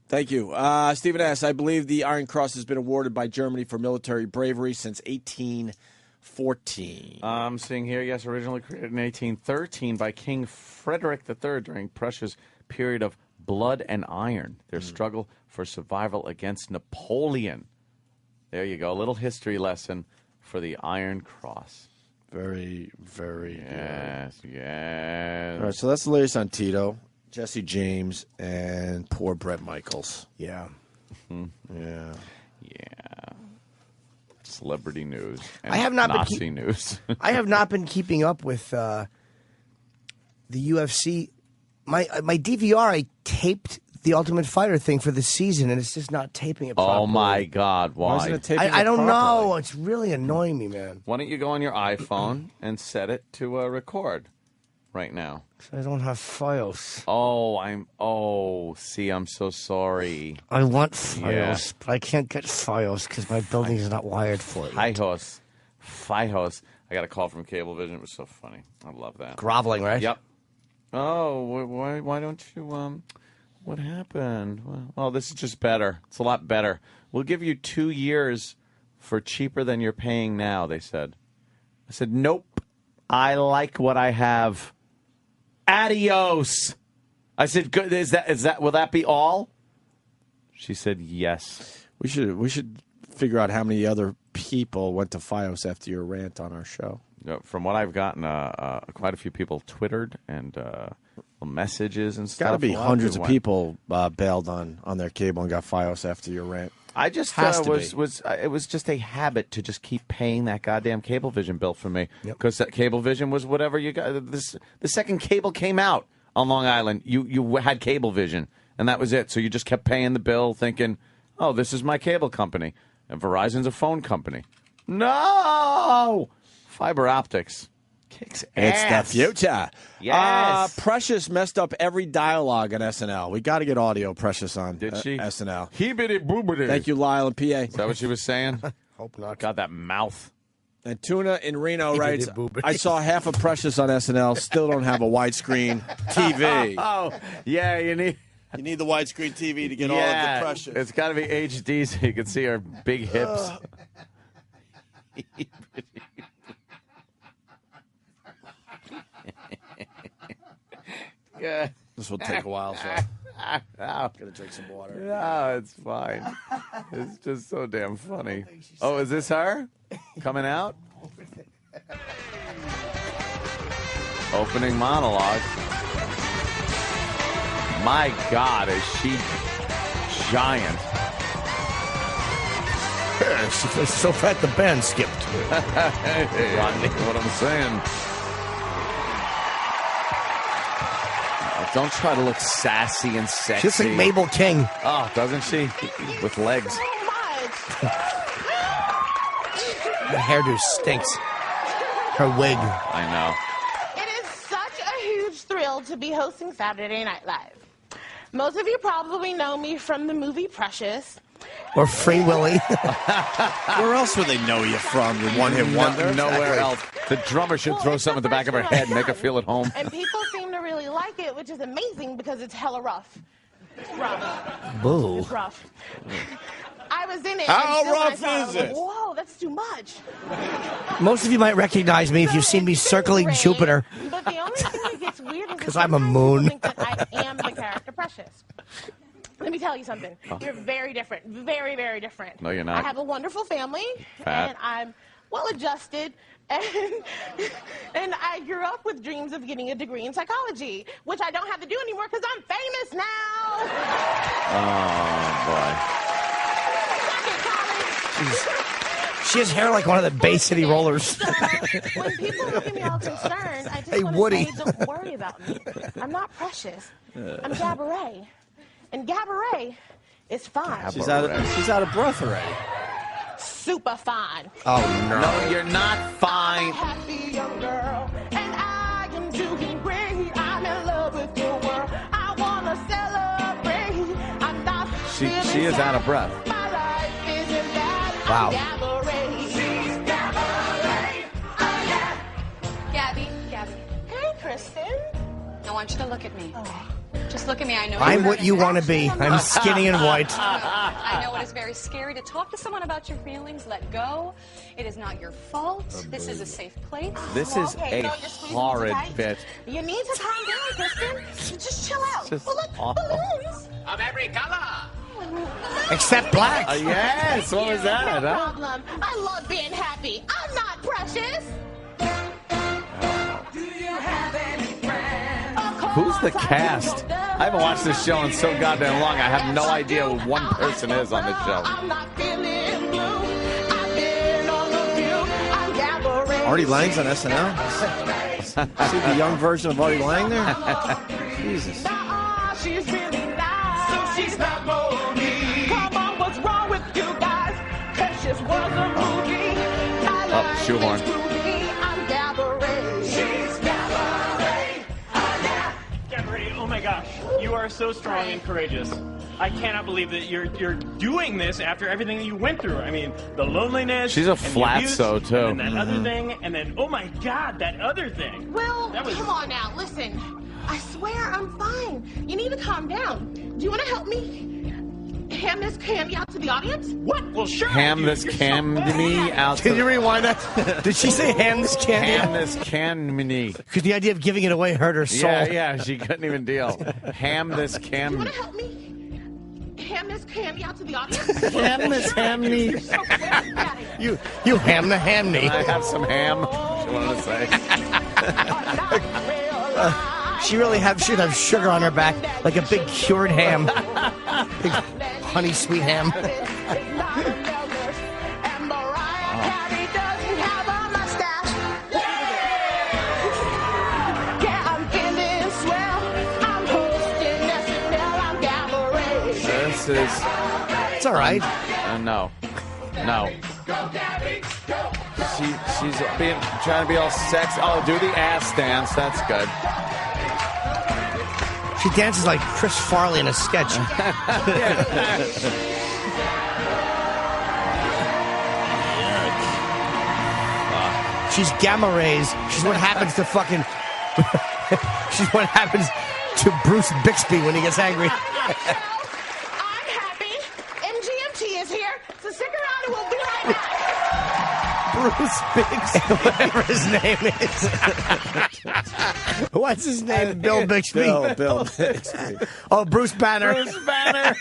Thank you. Stephen S., I believe the Iron Cross has been awarded by Germany for military bravery since 1814. I'm seeing here, yes, originally created in 1813 by King Frederick III during Prussia's period of blood and iron, their struggle for survival against Napoleon. There you go, a little history lesson for the Iron Cross. Very, very good. Yes. All right, so that's the latest on Tito. Jesse James and poor Bret Michaels. Yeah. Yeah. Celebrity news. And I have not Nazi news. I have not been keeping up with the UFC. My DVR, I taped the Ultimate Fighter thing for the season, and it's just not taping it properly. Oh, my God. Why? isn't it taping I don't properly? know. It's really annoying me, man. Why don't you go on your iPhone and set it to record right now? I don't have files. See, I'm so sorry. I want files, but I can't get files because my building is not wired for it. Fijos. I got a call from Cablevision. It was so funny. I love that. Groveling, right? Yep. Oh, why don't you, what happened? Well, this is just better. It's a lot better. We'll give you 2 years for cheaper than you're paying now, they said. I said, nope. I like what I have. Adios. I said, good. Will that be all? She said, yes. We should figure out how many other people went to Fios after your rant on our show. From what I've gotten, quite a few people twittered and messages and stuff. Got to be hundreds of people bailed on their cable and got Fios after your rant. I just it was just a habit to just keep paying that goddamn Cablevision bill for me, because that Cablevision was whatever you got. The second cable came out on Long Island, you had Cablevision, and that was it. So you just kept paying the bill, thinking, "Oh, this is my cable company," and Verizon's a phone company. No, fiber optics. Kicks It's ass. the future. Yes. Precious messed up every dialogue on SNL. We got to get audio Precious on. Did she? SNL. Heebity boobity. Thank you, Lyle and PA. Is that what she was saying? Hope not. God, that mouth. And Tuna in Reno writes, I saw half of Precious on SNL. Still don't have a widescreen TV. Oh, yeah, you need the widescreen TV to get all of the Precious. It's got to be HD so you can see her big hips. Yeah. This will take a while, so I'm going to drink some water. No, it's fine. It's just so damn funny. Oh, is this her? Coming out? Opening monologue. My God, is she giant? She's so fat the band skipped. Hey, Rodney, what I'm saying. Don't try to look sassy and sexy. She looks like Mabel King. Oh, doesn't she? With legs. Her hairdo stinks. Her wig. I know. It is such a huge thrill to be hosting Saturday Night Live. Most of you probably know me from the movie Precious. Or Free Willy. Where else would they know you from? Your one-hit wonder? Nowhere else. The drummer should throw something at the back of her head and make her feel at home. And people seem to really like it, which is amazing because it's hella rough. It's rough. Boo. It's rough. I was in it. How and rough I is was it? like, whoa, that's too much. Most of you might recognize me if you've seen me circling Jupiter. But the only thing that gets weird is Because I'm a moon. think that I am the character Precious. Let me tell you something. You're very different. Very, very different. No, you're not. I have a wonderful family, Fat. and I'm well-adjusted, and I grew up with dreams of getting a degree in psychology, which I don't have to do anymore because I'm famous now. Oh, She has hair like one of the Bay City Rollers. When people look at me all concerned, I just Hey, want to Woody. say, don't worry about me. I'm not Precious. I'm Gabourey. And Gabourey is fine. She's out of breath already. Super fine. Oh, no. No, you're not fine. Happy young girl, and I am doing great. I'm in love with your world. I want to celebrate. I'm not She is out of breath. My life isn't bad. Wow. Gabourey. She's Gabourey. Oh, yeah. Gabby. Hey, Kristen. I want you to look at me. Just look at me. I know I'm you're what you want to be. I'm skinny and white. I know it is very scary to talk to someone about your feelings. Let go. It is not your fault. This is a safe place. This is Okay, a no, you're squeezing horrid too tight. bit. You need to calm down, Kristen. Just chill out. Just Well, look, awful. balloons. Of every color. Except black. Yes, what was that? No Huh? problem. I love being happy. I'm not Precious. Do you have any friends? Who's the cast? I haven't watched this show in so goddamn long. I have no idea who one person is on this show. I'm not feeling blue. I've been on the view. I'm Gabourey. Artie Lang's on SNL? See the young version of Artie Lang there? Jesus. She's really nice. So she's not lonely. Come on, what's wrong with you guys? Precious was a movie. Oh, shoehorn. I'm Gabourey. She's Gabourey. Gabourey, oh my gosh, you are so strong and courageous. I cannot believe that you're doing this after everything that you went through. I mean, the loneliness. She's a and the flatso, abuse, too. And then that other thing, and then oh my God, that other thing. Well, That was- come on now, listen. I swear I'm fine. You need to calm down. Do you want to help me hand this candy out to the audience? What? Well, sure. Ham this candy out. Can you rewind that? Did she say hand this candy? Ham this candy. Because the idea of giving it away hurt her soul. Yeah, she couldn't even deal. Ham this Do you candy. want to help me hand this candy out to the audience? Ham this hamney. Daddy. You ham the hamney. Can I have some ham? She wanted to say. She really should have sugar on her back, like a big cured ham. Big honey sweet ham. This is. It's all right. No. She's trying to be all sexy. Oh, do the ass dance. That's good. She dances like Chris Farley in a sketch. She's gamma rays. She's what happens to fucking... She's what happens to Bruce Bixby when he gets angry. I'm happy. MGMT is here, so stick around and we'll be right back. Bruce Bixby. Whatever his name is. What's his name? Bill Bixby. Bill Bixby. Oh, Bruce Banner. Bruce Banner.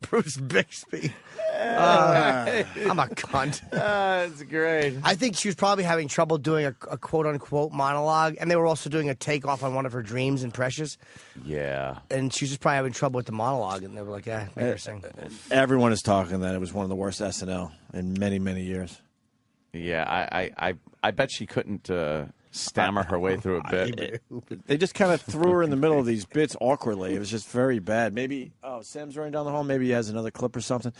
Bruce Bixby. I'm a cunt. That's great. I think she was probably having trouble doing a quote-unquote monologue, and they were also doing a takeoff on one of her dreams in Precious. Yeah. And she was just probably having trouble with the monologue, and they were like, make her sing. Everyone is talking that it was one of the worst SNL in many, many years. Yeah, I bet she couldn't stammer her way through a bit. They just kind of threw her in the middle of these bits awkwardly. It was just very bad. Maybe, Sam's running down the hall. Maybe he has another clip or something.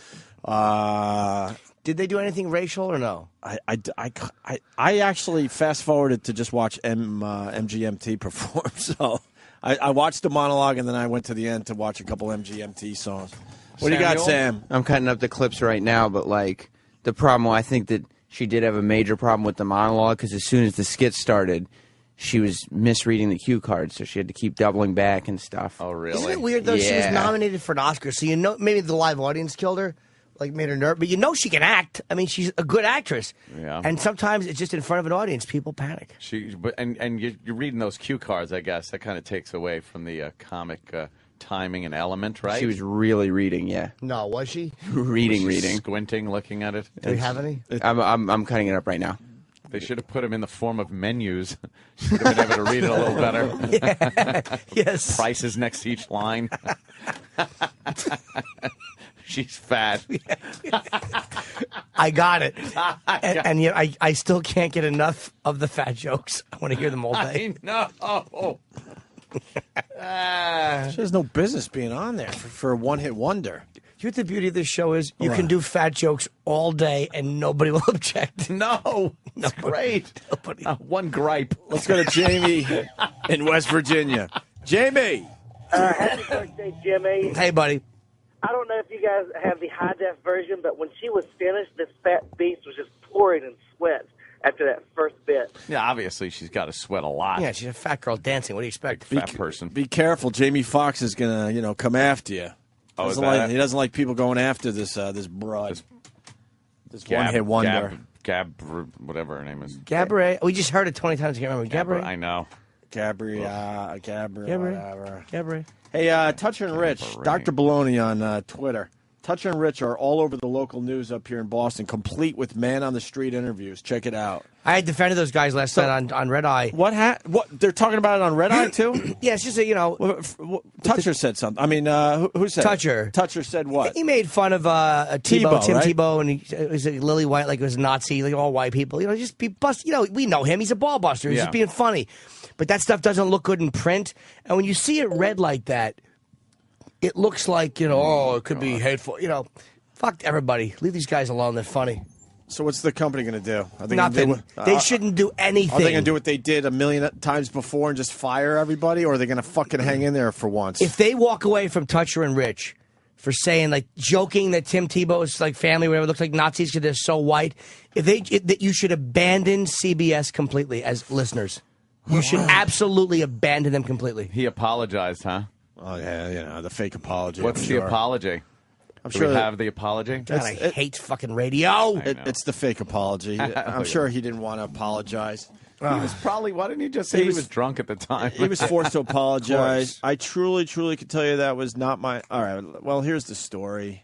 Did they do anything racial or no? I actually fast-forwarded to just watch MGMT perform. So I watched the monologue, and then I went to the end to watch a couple MGMT songs. What do you got, Sam? I'm cutting up the clips right now, but, like, the problem, I think that she did have a major problem with the monologue because as soon as the skit started, she was misreading the cue cards, so she had to keep doubling back and stuff. Oh, really? Isn't it weird, though? Yeah. She was nominated for an Oscar, so you know maybe the live audience killed her, like made her nervous, but you know she can act. I mean, she's a good actress. Yeah. And sometimes it's just in front of an audience, people panic. And you're reading those cue cards, I guess. That kind of takes away from the comic timing and element, right? She was really reading, yeah. No, was she? reading. Squinting, looking at it. Do we have any? I'm cutting it up right now. They should have put them in the form of menus. She would have been able to read it a little better. Yeah. Yes. Prices next to each line. She's fat. I got it. And yet I still can't get enough of the fat jokes. I want to hear them all day. I know. She has no business being on there for a one-hit wonder. You know what the beauty of this show is? You can do fat jokes all day and nobody will object. No. It's great. One gripe. Let's go to Jamie in West Virginia. Jamie. Happy birthday, Jimmy. Hey, buddy. I don't know if you guys have the high-def version, but when she was finished, this fat beast was just pouring in sweat after that first bit. Yeah, obviously she's got to sweat a lot. Yeah, she's a fat girl dancing. What do you expect? Fat person. Be careful. Jamie Foxx is going to, come after you. Oh, is that he doesn't like people going after this broad. This one-hit wonder. Whatever her name is. Gabrielle. We just heard it 20 times. I can't remember. Gabrielle. I know. Gabrielle. Gabrielle. Hey, Toucher and Rich, Dr. Baloney on Twitter. Toucher and Rich are all over the local news up here in Boston, complete with man-on-the-street interviews. Check it out. I had defended those guys last night on Red Eye. What? They're talking about it on Red Eye, too? Yeah, it's just that, Toucher said something. I mean, who said Toucher. it? Toucher said what? He made fun of Tebow, Tim right? Tebow, and he was like Lily White, like it was Nazi, like all white people. Just be bust. We know him. He's a ball buster. He's just being funny. But that stuff doesn't look good in print. And when you see it read like that, it looks like, it could be hateful. Fuck everybody. Leave these guys alone. They're funny. So what's the company going to do? Are they Nothing. They shouldn't do anything. Are they going to do what they did a million times before and just fire everybody, or are they going to fucking hang in there for once? If they walk away from Toucher and Rich for saying, like, joking that Tim Tebow's like family, whatever, looks like Nazis because they're so white, that you should abandon CBS completely as listeners. You should absolutely abandon them completely. He apologized, huh? Oh, yeah, the fake apology. What's the apology? I'm Do sure we have the apology? God, I hate fucking radio. It's the fake apology. I'm sure he didn't want to apologize. He was probably, why didn't he just say he was drunk at the time? He was forced to apologize. I truly can tell you that was not my... All right, well, here's the story.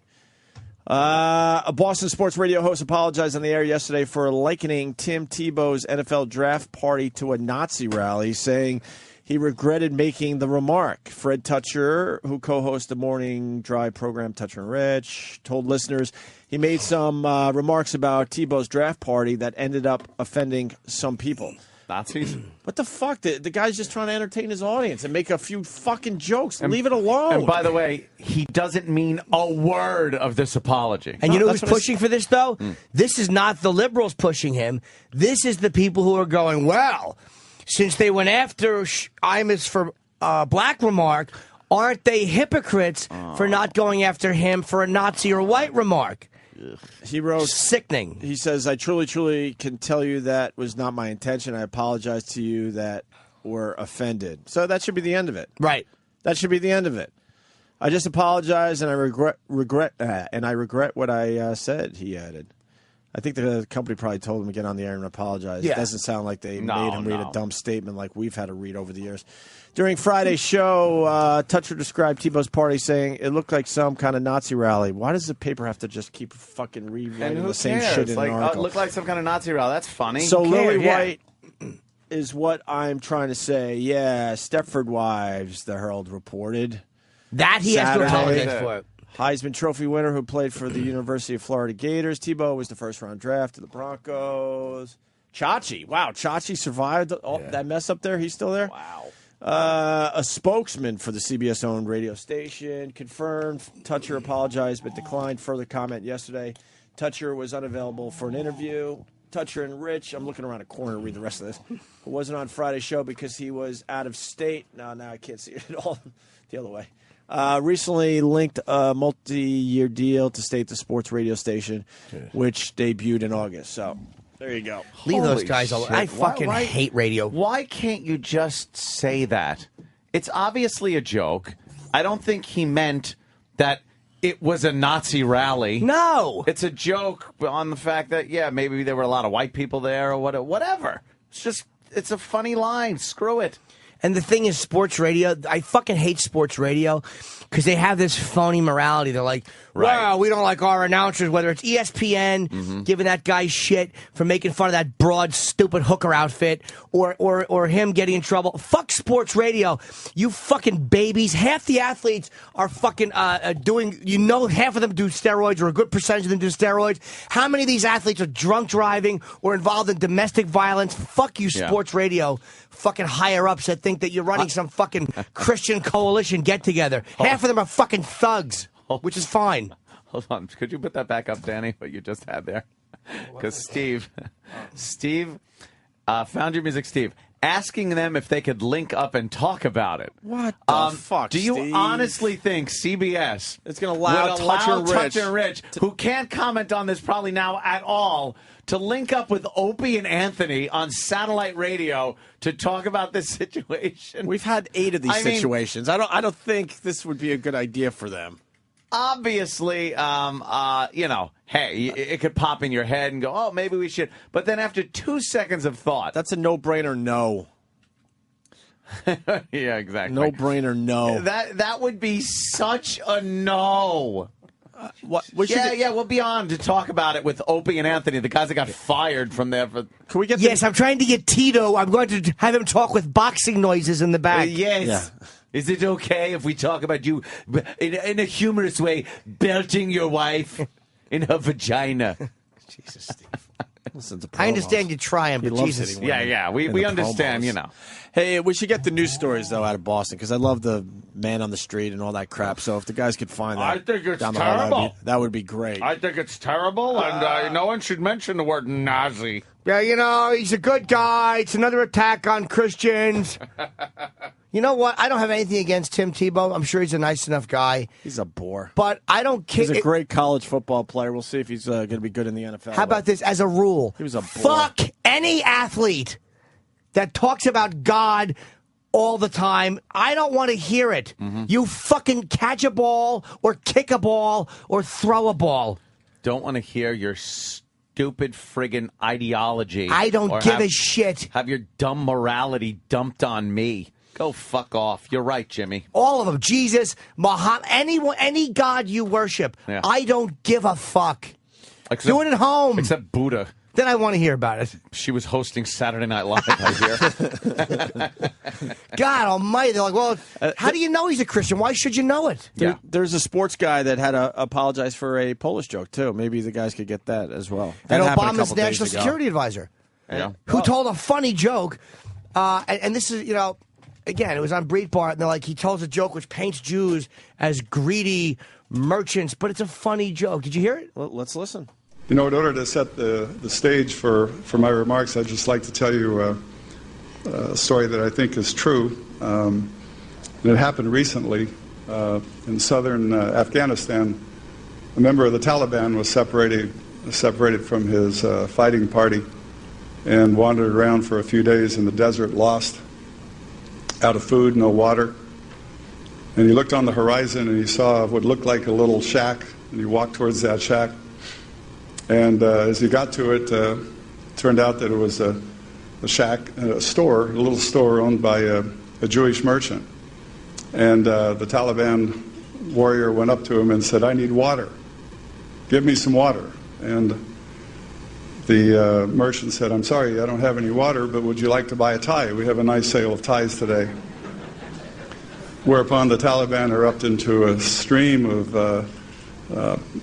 A Boston sports radio host apologized on the air yesterday for likening Tim Tebow's NFL draft party to a Nazi rally, saying he regretted making the remark. Fred Toucher, who co-hosts the morning drive program Toucher and Rich, told listeners he made some remarks about Tebow's draft party that ended up offending some people. Nazis? What the fuck? The guy's just trying to entertain his audience and make a few fucking jokes. Leave it alone. And by the way, he doesn't mean a word of this apology. And you know who's pushing for this, though? This is not the liberals pushing him. This is the people who are going, well, since they went after Imus for black remark, aren't they hypocrites for not going after him for a Nazi or white remark? He wrote, sickening. He says, I truly can tell you that was not my intention. I apologize to you that were offended. So that should be the end of it. Right. That should be the end of it. I just apologize and I regret what I said, he added. I think the company probably told him to get on the air and apologize. Yeah. It doesn't sound like they made him read a dumb statement like we've had to read over the years. During Friday's show, Toucher described Tebow's party saying it looked like some kind of Nazi rally. Why does the paper have to just keep fucking rewriting the same shit in an article? It looked like some kind of Nazi rally. That's funny. So Lily White is what I'm trying to say. Yeah, Stepford Wives, the Herald reported. That he has to apologize for. Heisman Trophy winner who played for the University of Florida Gators. Tebow was the first-round draft to the Broncos. Chachi. Wow, Chachi survived that mess up there. He's still there? Wow. A spokesman for the CBS-owned radio station confirmed Toucher apologized but declined further comment yesterday. Toucher was unavailable for an interview. Toucher and Rich, I'm looking around a corner to read the rest of this, who wasn't on Friday's show because he was out of state. Now I can't see it at all. The other way. Recently linked a multi-year deal to state the sports radio station, which debuted in August. So there you go. Leave those guys alone. I fucking hate radio. Why can't you just say that? It's obviously a joke. I don't think he meant that it was a Nazi rally. No. It's a joke on the fact that, maybe there were a lot of white people there or whatever. It's a funny line. Screw it. And the thing is, sports radio, I fucking hate sports radio because they have this phony morality. They're like, wow, we don't like our announcers, whether it's ESPN giving that guy shit for making fun of that broad, stupid hooker outfit or him getting in trouble. Fuck sports radio. You fucking babies. Half the athletes are fucking doing, half of them do steroids or a good percentage of them do steroids. How many of these athletes are drunk driving or involved in domestic violence? Fuck you, sports radio. Fucking higher-ups that think that you're running some fucking Christian coalition get-together. Half of them are fucking thugs, which is fine. Hold on. Could you put that back up, Danny, what you just had there? Because Steve found your music, Steve, asking them if they could link up and talk about it. What the fuck, Do you Steve? honestly think CBS it's going to allow Toucher and Rich, who can't comment on this probably now at all, to link up with Opie and Anthony on satellite radio to talk about this situation? We've had 8 of these situations. I don't think this would be a good idea for them. Obviously, hey, it could pop in your head and go, oh, maybe we should. But then after 2 seconds of thought. That's a no-brainer no. Yeah, exactly. No-brainer no. That would be such a no. We'll be on to talk about it with Opie and Anthony, the guys that got fired from there. Can we get? Yes, I'm trying to get Tito. I'm going to have him talk with boxing noises in the back. Yes. Yeah. Is it okay if we talk about you in a humorous way, belting your wife in her vagina? Jesus, Steve. Listen to I understand you trying, but Jesus. Yeah. We understand, promos. Hey, we should get the news stories, though, out of Boston, because I love the man on the street and all that crap. So if the guys could find that, I think it's down the terrible. hall, that would be great. I think it's terrible, and no one should mention the word Nazi. Yeah, he's a good guy. It's another attack on Christians. You know what? I don't have anything against Tim Tebow. I'm sure he's a nice enough guy. He's a bore. But I don't care. He's a great college football player. We'll see if he's going to be good in the NFL. How about this? As a rule, he was a bore. Fuck any athlete that talks about God all the time. I don't want to hear it. You fucking catch a ball or kick a ball or throw a ball. Don't want to hear your stupid friggin' ideology. I don't give a shit. Have your dumb morality dumped on me. Go fuck off. You're right, Jimmy. All of them. Jesus, Muhammad, any God you worship. Yeah. I don't give a fuck. Do it at home. Except Buddha. Then I want to hear about it. She was hosting Saturday Night Live, I hear. God almighty. They're like, well, how do you know he's a Christian? Why should you know it? There's a sports guy that had to apologize for a Polish joke, too. Maybe the guys could get that as well. And Obama's national security advisor. who told a funny joke. And this is, again, it was on Breitbart, and they're like, he tells a joke which paints Jews as greedy merchants, but it's a funny joke. Did you hear it? Well, let's listen. In order to set the stage for my remarks, I'd just like to tell you a story that I think is true. And it happened recently in southern Afghanistan. A member of the Taliban was separated from his fighting party and wandered around for a few days in the desert, lost, out of food, no water. And he looked on the horizon and he saw what looked like a little shack, and he walked towards that shack. And as he got to it, turned out that it was a shack, a store, a little store owned by a Jewish merchant. And the Taliban warrior went up to him and said, "I need water. Give me some water." And the merchant said, "I'm sorry, I don't have any water, but would you like to buy a tie? We have a nice sale of ties today." Whereupon the Taliban erupted into a stream of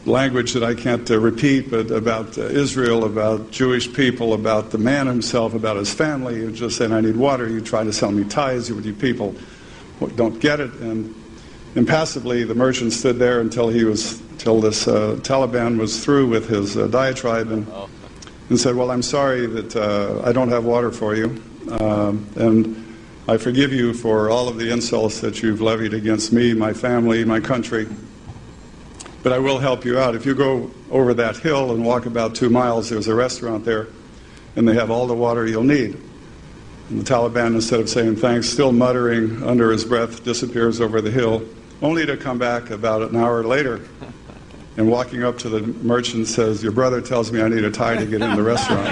language that I can't repeat, but about Israel, about Jewish people, about the man himself, about his family. He just said, "I need water. You try to sell me ties. You people don't get it." And impassively, the merchant stood there until this Taliban was through with his diatribe and said, "Well, I'm sorry that I don't have water for you, and I forgive you for all of the insults that you've levied against me, my family, my country. But I will help you out. If you go over that hill and walk about 2 miles, there's a restaurant there, and they have all the water you'll need." And the Taliban, instead of saying thanks, still muttering under his breath, disappears over the hill, only to come back about an hour later and walking up to the merchant says, "Your brother tells me I need a tie to get in the restaurant."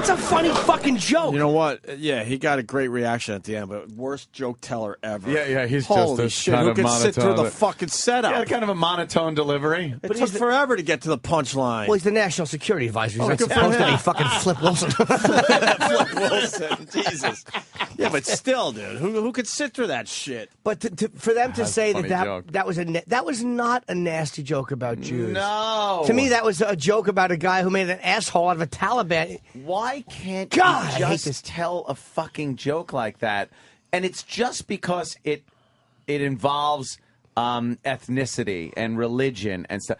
That's a funny fucking joke. You know what? Yeah, he got a great reaction at the end, but worst joke teller ever. Yeah, he's Holy just a shit, kind who of could sit through monotone. the fucking setup? Yeah, kind of a monotone delivery. It took forever to get to the punchline. Well, he's the national security advisor. He's Oh, not good for supposed to him. be fucking Flip Wilson. Flip Wilson, Jesus. Yeah, but still, dude, who could sit through that shit? But for them to That's say a funny joke. that was not a nasty joke about Jews. No. To me, that was a joke about a guy who made an asshole out of a Taliban. Why can't God, I you hate just this. tell a fucking joke like that? And it's just because it involves ethnicity and religion and stuff,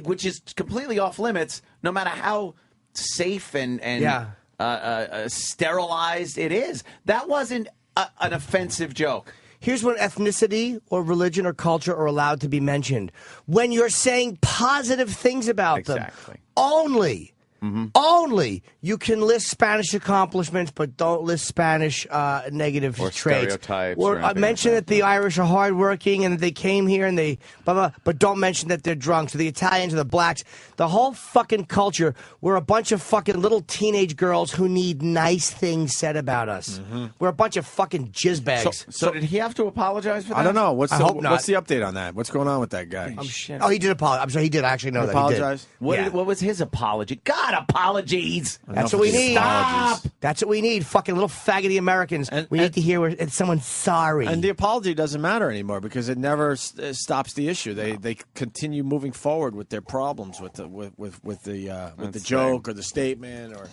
which is completely off limits, no matter how safe and sterilized it is. That wasn't an offensive joke. Here's when ethnicity or religion or culture are allowed to be mentioned. When you're saying positive things about them. Only. Only you can list Spanish accomplishments, but don't list Spanish negative Or traits. stereotypes Or or anything mention that the Irish are hardworking and that they came here and they blah, blah, but don't mention that they're drunks. Or the Italians or the blacks. The whole fucking culture, we're a bunch of fucking little teenage girls who need nice things said about us. We're a bunch of fucking jizzbags. So did he have to apologize for that? I don't know. I hope not. What's the update on that? What's going on with that guy? Oh, he did apologize. I'm sorry, he did. I actually know that. Apologize? He did. What was his apology? God, apologies. That's what we need. Stop. That's what we need. Fucking little faggoty Americans. We need to hear where someone's sorry. And the apology doesn't matter anymore because it never stops the issue. They continue moving forward with their problems with the joke or the statement or.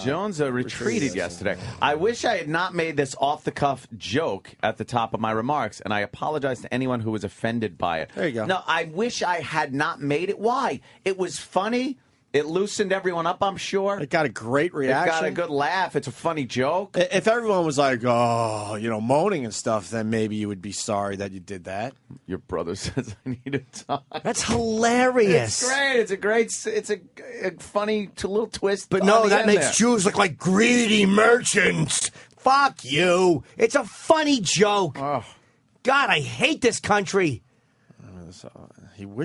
Jones retreated yesterday. I wish I had not made this off-the-cuff joke at the top of my remarks, and I apologize to anyone who was offended by it. There you go. No, I wish I had not made it. Why? It was funny. It loosened everyone up, I'm sure. It got a great reaction. It got a good laugh. It's a funny joke. If everyone was like, moaning and stuff, then maybe you would be sorry that you did that. Your brother says I need a tie. That's hilarious. It's great. It's a funny little twist. But on no, the that end makes there. Jews look like greedy merchants. Fuck you. It's a funny joke. God, I hate this country.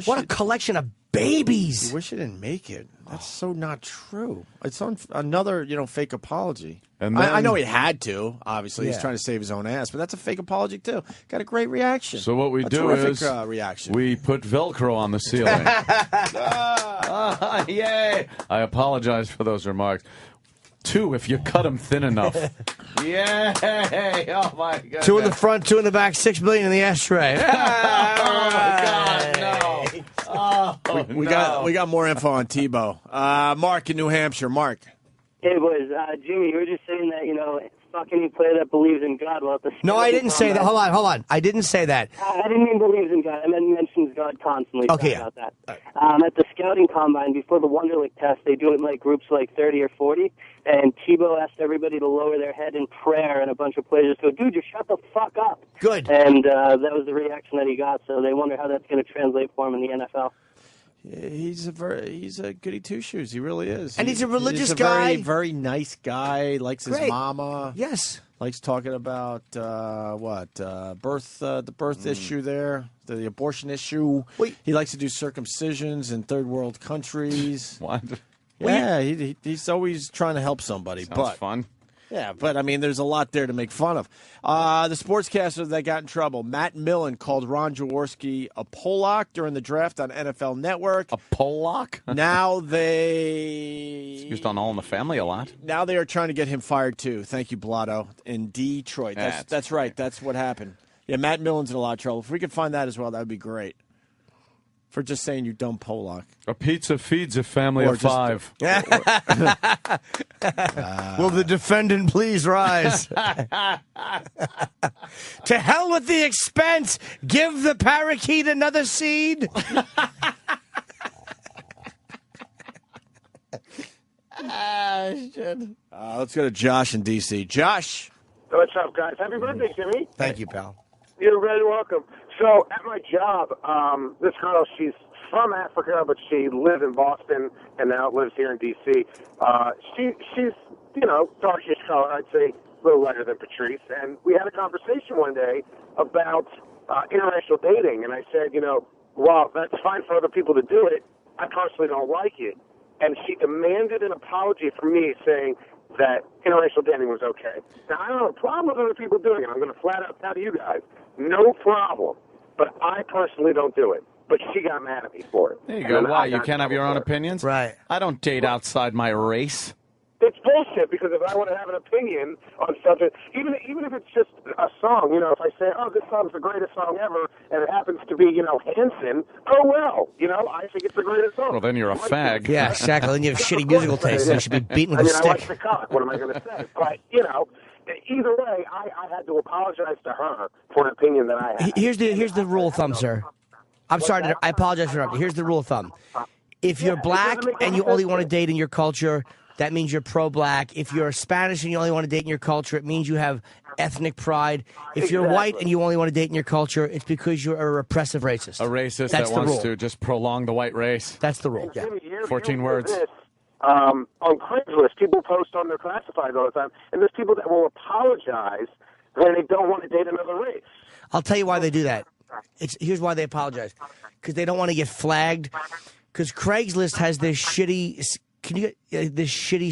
What a collection of babies. You wish you didn't make it. That's so not true. It's on another, fake apology. And I then- know he had to. Obviously, he's Yeah. trying to save his own ass, but that's a fake apology too. Got a great reaction. So what we a do terrific, is reaction. we put Velcro on the ceiling. Yay! I apologize for those remarks. 2 if you cut them thin enough. Yay! Oh, my God. 2 in the front, 2 in the back, $6 billion in the ashtray. God, no. Oh, We got more info on Tebow. Mark in New Hampshire. Mark. Hey, boys. Jimmy, you were just saying that, fuck any player that believes in God. Well, No, I didn't say that. Hold on. I didn't say that. I didn't mean believes in God. I meant mentions God constantly. Okay, Sorry about that. At the scouting combine, before the Wonderlic test, they do it in groups 30 or 40, and Tebow asked everybody to lower their head in prayer, and a bunch of players just go, dude, just shut the fuck up. Good. And that was the reaction that he got, so they wonder how that's going to translate for him in the NFL. He's a goody two shoes. He really is. And he's a religious he's a guy. Very, very nice guy. Likes his Great. mama. Yes. Likes talking about the birth issue there, the abortion issue. He likes to do circumcisions in third world countries. What? Yeah, he's always trying to help somebody. Sounds fun. Yeah, but there's a lot there to make fun of. The sportscaster that got in trouble, Matt Millen, called Ron Jaworski a Pollock during the draft on NFL Network. A Pollock? Now they... It's used on All in the Family a lot. Now they are trying to get him fired, too. Thank you, Blotto, in Detroit. That's right. That's what happened. Yeah, Matt Millen's in a lot of trouble. If we could find that as well, that would be great. For just saying you dumb Pollock. A pizza feeds a family of 5. Will the defendant please rise? To hell with the expense. Give the parakeet another seed. Shit. Let's go to Josh in D.C. Josh. What's up, guys? Happy birthday, Jimmy. Thank you, pal. You're very welcome. So, at my job, this girl, she's from Africa, but she lives in Boston and now lives here in D.C. She's, darkish color, I'd say a little lighter than Patrice. And we had a conversation one day about interracial dating. And I said, well, that's fine for other people to do it. I personally don't like it. And she demanded an apology from me, saying that interracial dating was okay. Now, I don't have a problem with other people doing it. I'm going to flat out tell you guys, no problem. But I personally don't do it. But she got mad at me for it. There you go. Why? You can't have your own opinions? Right. I don't date outside my race. It's bullshit, because if I want to have an opinion on something, even if it's just a song, if I say, oh, this song's the greatest song ever, and it happens to be, Hanson, oh, well, I think it's the greatest song. Well, then you're a fag. Yeah, exactly. Then you have shitty musical taste, and you should be beaten with a stick. I like the cock. What am I going to say? But, either way, I had to apologize to her for an opinion that I had. Here's the rule of thumb, sir. I'm sorry. I apologize for interrupting. Here's the rule of thumb. If you're black and you only want to date in your culture, that means you're pro-black. If you're Spanish and you only want to date in your culture, it means you have ethnic pride. If you're white and you only want to date in your culture, it's because you're a repressive racist. A racist That's that the wants rule. to just prolong the white race. That's the rule, yeah. 14 words. On Craigslist, people post on their classifieds all the time, and there's people that will apologize when they don't want to date another race. I'll tell you why they do that. Here's why they apologize. Because they don't want to get flagged. Because Craigslist has this shitty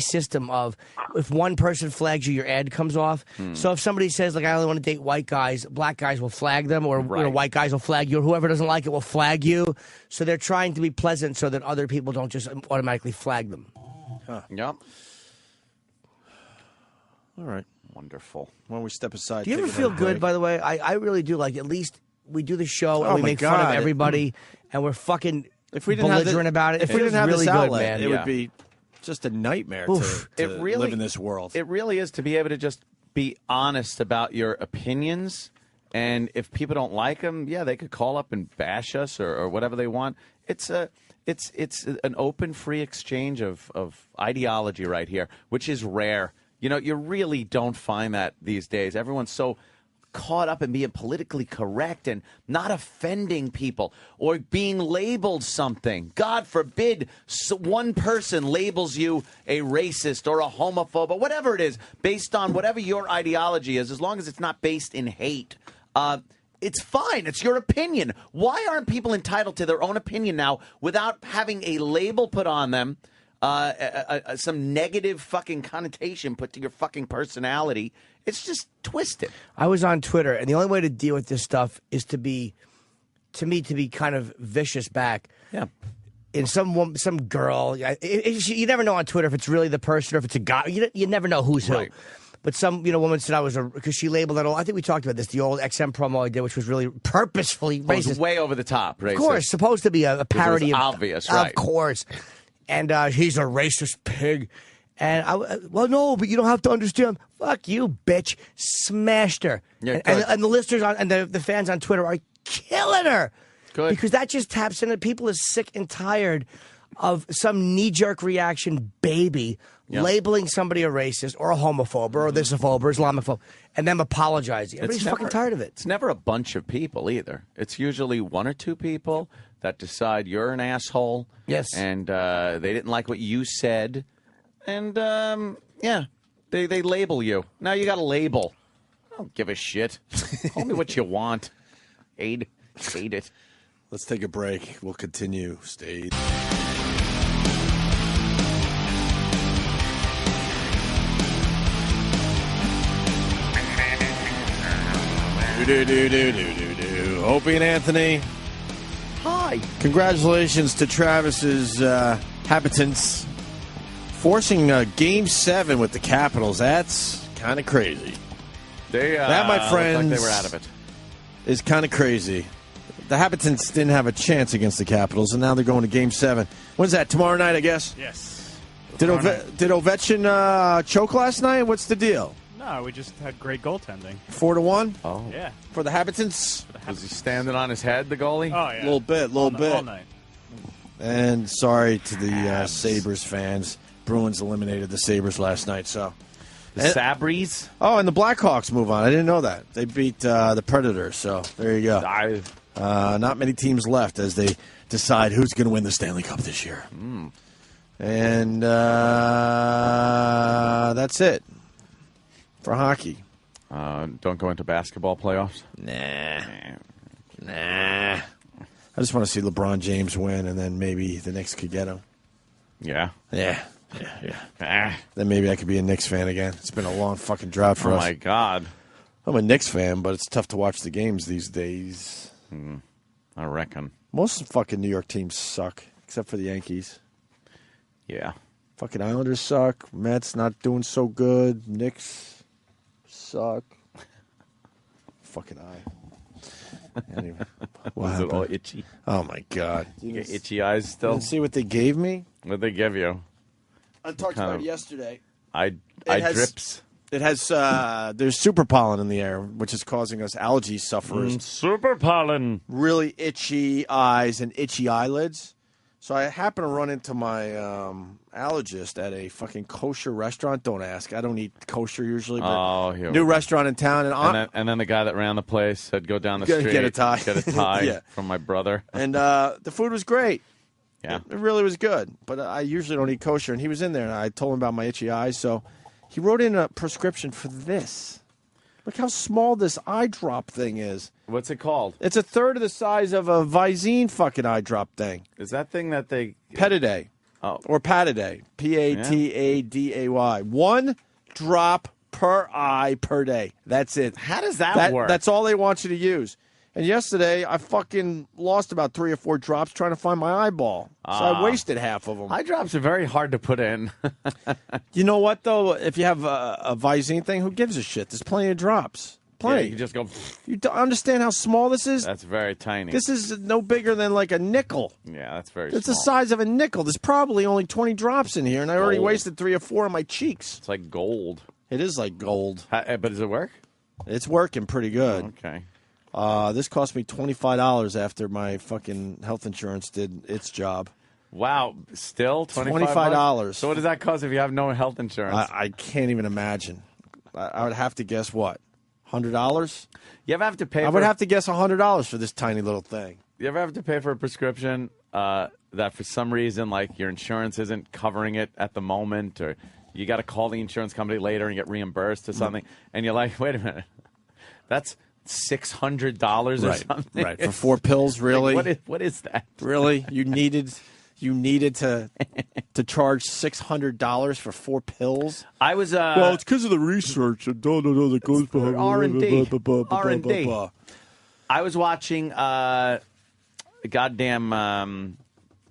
system of if one person flags you, your ad comes off. So if somebody says, I only want to date white guys, black guys will flag them, or white guys will flag you, or whoever doesn't like it will flag you. So they're trying to be pleasant so that other people don't just automatically flag them. Huh. Yep. All right. Wonderful. Why don't we step aside? Do you ever take feel another good, break? by the way? I really do. At least we do the show and Oh we my make fun of God. everybody, and we're fucking If we didn't have belligerent about it. if we didn't have really this good, outlet, man. it would be just a nightmare Oof. to It really- live in this world. It really is to be able to just be honest about your opinions. And if people don't like them, they could call up and bash us or whatever they want. It's an open, free exchange of ideology right here, which is rare. You really don't find that these days. Everyone's so caught up in being politically correct and not offending people or being labeled something. God forbid one person labels you a racist or a homophobe or whatever it is, based on whatever your ideology is, as long as it's not based in hate. It's fine. It's your opinion. Why aren't people entitled to their own opinion now without having a label put on them, some negative fucking connotation put to your fucking personality? It's just twisted. I was on Twitter, and the only way to deal with this stuff is to be kind of vicious back. Yeah. in some girl. You never know on Twitter if it's really the person or if it's a guy. You never know who's who. But some woman said I was because she labeled that old. I think we talked about this. The old XM promo I did, which was really purposefully racist. It was way over the top, racist. Of course, supposed to be a parody. It was of obvious, right? Of course. And he's a racist pig. And well, no, but you don't have to understand. Fuck you, bitch. Smashed her. Yeah, and the listeners and the fans on Twitter are killing her. Good. Because that just taps into people are sick and tired of some knee-jerk reaction baby labeling somebody a racist or a homophobe or a thisophobe or Islamophobe and them apologizing. Everybody's fucking tired of it. It's never a bunch of people either. It's usually one or two people that decide you're an asshole. Yes. And they didn't like what you said. And, they label you. Now you got a label. I don't give a shit. Call me what you want. Hate it. Let's take a break. We'll continue. Stay. Opie and Anthony. Hi. Congratulations to Travis's habitants forcing Game 7 with the Capitals. That's kind of crazy. That, my friends, like they were out of it. Is kind of crazy. The habitants didn't have a chance against the Capitals, and now they're going to Game 7. When's that? Tomorrow night, I guess? Yes. Did Ovechkin choke last night? What's the deal? No, we just had great goaltending. 4-1? Oh. Yeah. For the habitants? Was he standing on his head, the goalie? Oh, yeah. A little bit. All night. And sorry to the Sabres fans. Bruins eliminated the Sabres last night, so... The Sabres? Oh, and the Blackhawks move on. I didn't know that. They beat the Predators, so there you go. Not many teams left as they decide who's going to win the Stanley Cup this year. And that's it for hockey. Don't go into basketball playoffs? Nah. I just want to see LeBron James win, and then maybe the Knicks could get him. Yeah. Then maybe I could be a Knicks fan again. It's been a long fucking drought for us. Oh, my God. I'm a Knicks fan, but it's tough to watch the games these days. I reckon. Most fucking New York teams suck, except for the Yankees. Yeah. Fucking Islanders suck. Mets not doing so good. Knicks suck. Fucking eye. Anyway. Was it all itchy? Oh, my God. You get itchy eyes still? Let's see what they gave me. What did they give you? I talked about it yesterday. Eye drips. It has, there's super pollen in the air, which is causing us allergy sufferers. Super pollen. Really itchy eyes and itchy eyelids. So I happened to run into my allergist at a fucking kosher restaurant. Don't ask. I don't eat kosher usually. But new restaurant in town. And then the guy that ran the place said, go down the street. Get a tie. Get a tie Yeah. from my brother. And the food was great. Yeah. It really was good. But I usually don't eat kosher. And he was in there, and I told him about my itchy eyes. So he wrote in a prescription for this. Look how small this eye drop thing is. What's it called? It's a third of the size of a Visine fucking eye drop thing. Is that thing that they... Petaday. Oh. Or Pataday. Pataday. 1 drop per eye per day. That's it. How does that work? That's all they want you to use. And yesterday, I fucking lost about 3 or 4 drops trying to find my eyeball. So I wasted half of them. Eye drops are very hard to put in. You know what, though? If you have a Visine thing, who gives a shit? There's plenty of drops. Plenty. Yeah, you just go... You don't understand how small this is? That's very tiny. This is no bigger than like a nickel. Yeah, that's very It's small. the size of a nickel. There's probably only 20 drops in here, and I already Gold. wasted 3 or 4 on my cheeks. It's like gold. It is like gold. But does it work? It's working pretty good. Okay. This cost me $25 after my fucking health insurance did its job. Wow. Still $25. So what does that cost if you have no health insurance? I can't even imagine. I would have to guess what? $100? You ever have to pay I would have to guess $100 for this tiny little thing. You ever have to pay for a prescription that for some reason, like your insurance isn't covering it at the moment, or you got to call the insurance company later and get reimbursed or something, and you're like, wait a minute, that's $600 or something? Right, for 4 pills, really? Like, what is that? Really? You needed to charge $600 for 4 pills? I was well, it's because of the research that goes behind R&D. I was watching goddamn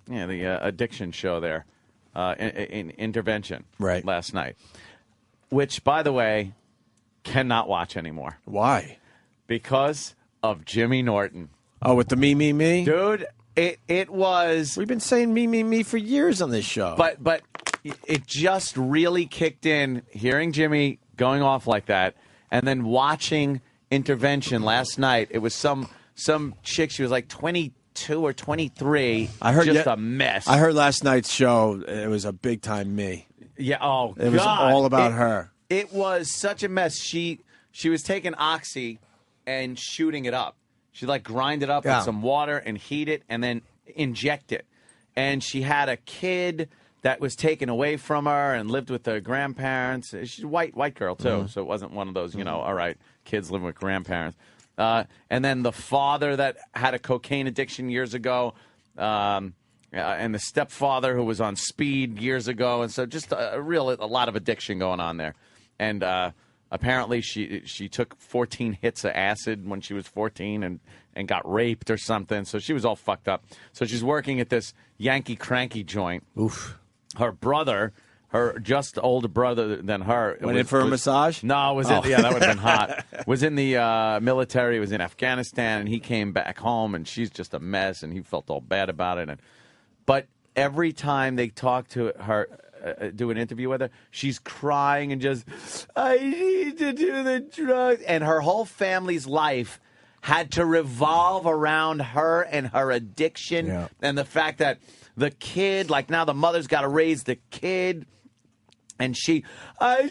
addiction show there, in Intervention, right, last night. Which, by the way, cannot watch anymore. Why? Because of Jimmy Norton. Oh, with the me, dude. It was. We've been saying me for years on this show, but it just really kicked in. Hearing Jimmy going off like that, and then watching Intervention last night. It was some chick. She was like 22 or 23. I heard just a mess. I heard last night's show. It was a big time me. Yeah. Oh, it was all about her. It was such a mess. She was taking Oxy and shooting it up. She like grind it up with some water and heat it and then inject it. And she had a kid that was taken away from her and lived with her grandparents. She's a white girl too, so it wasn't one of those, all right, kids living with grandparents. And then the father that had a cocaine addiction years ago, and the stepfather who was on speed years ago, and so just a lot of addiction going on there. And apparently she took 14 hits of acid when she was 14 and got raped or something. So she was all fucked up. So she's working at this Yankee Cranky joint. Oof. Her brother, her just older brother than her, went in for a massage. No, that would have been hot. Was in the military. Was in Afghanistan, and he came back home, and she's just a mess, and he felt all bad about it. But every time they talk to her, do an interview with her, she's crying and just, I need to do the drugs, and her whole family's life had to revolve around her and her addiction, and the fact that the kid, like now the mother's got to raise the kid. And I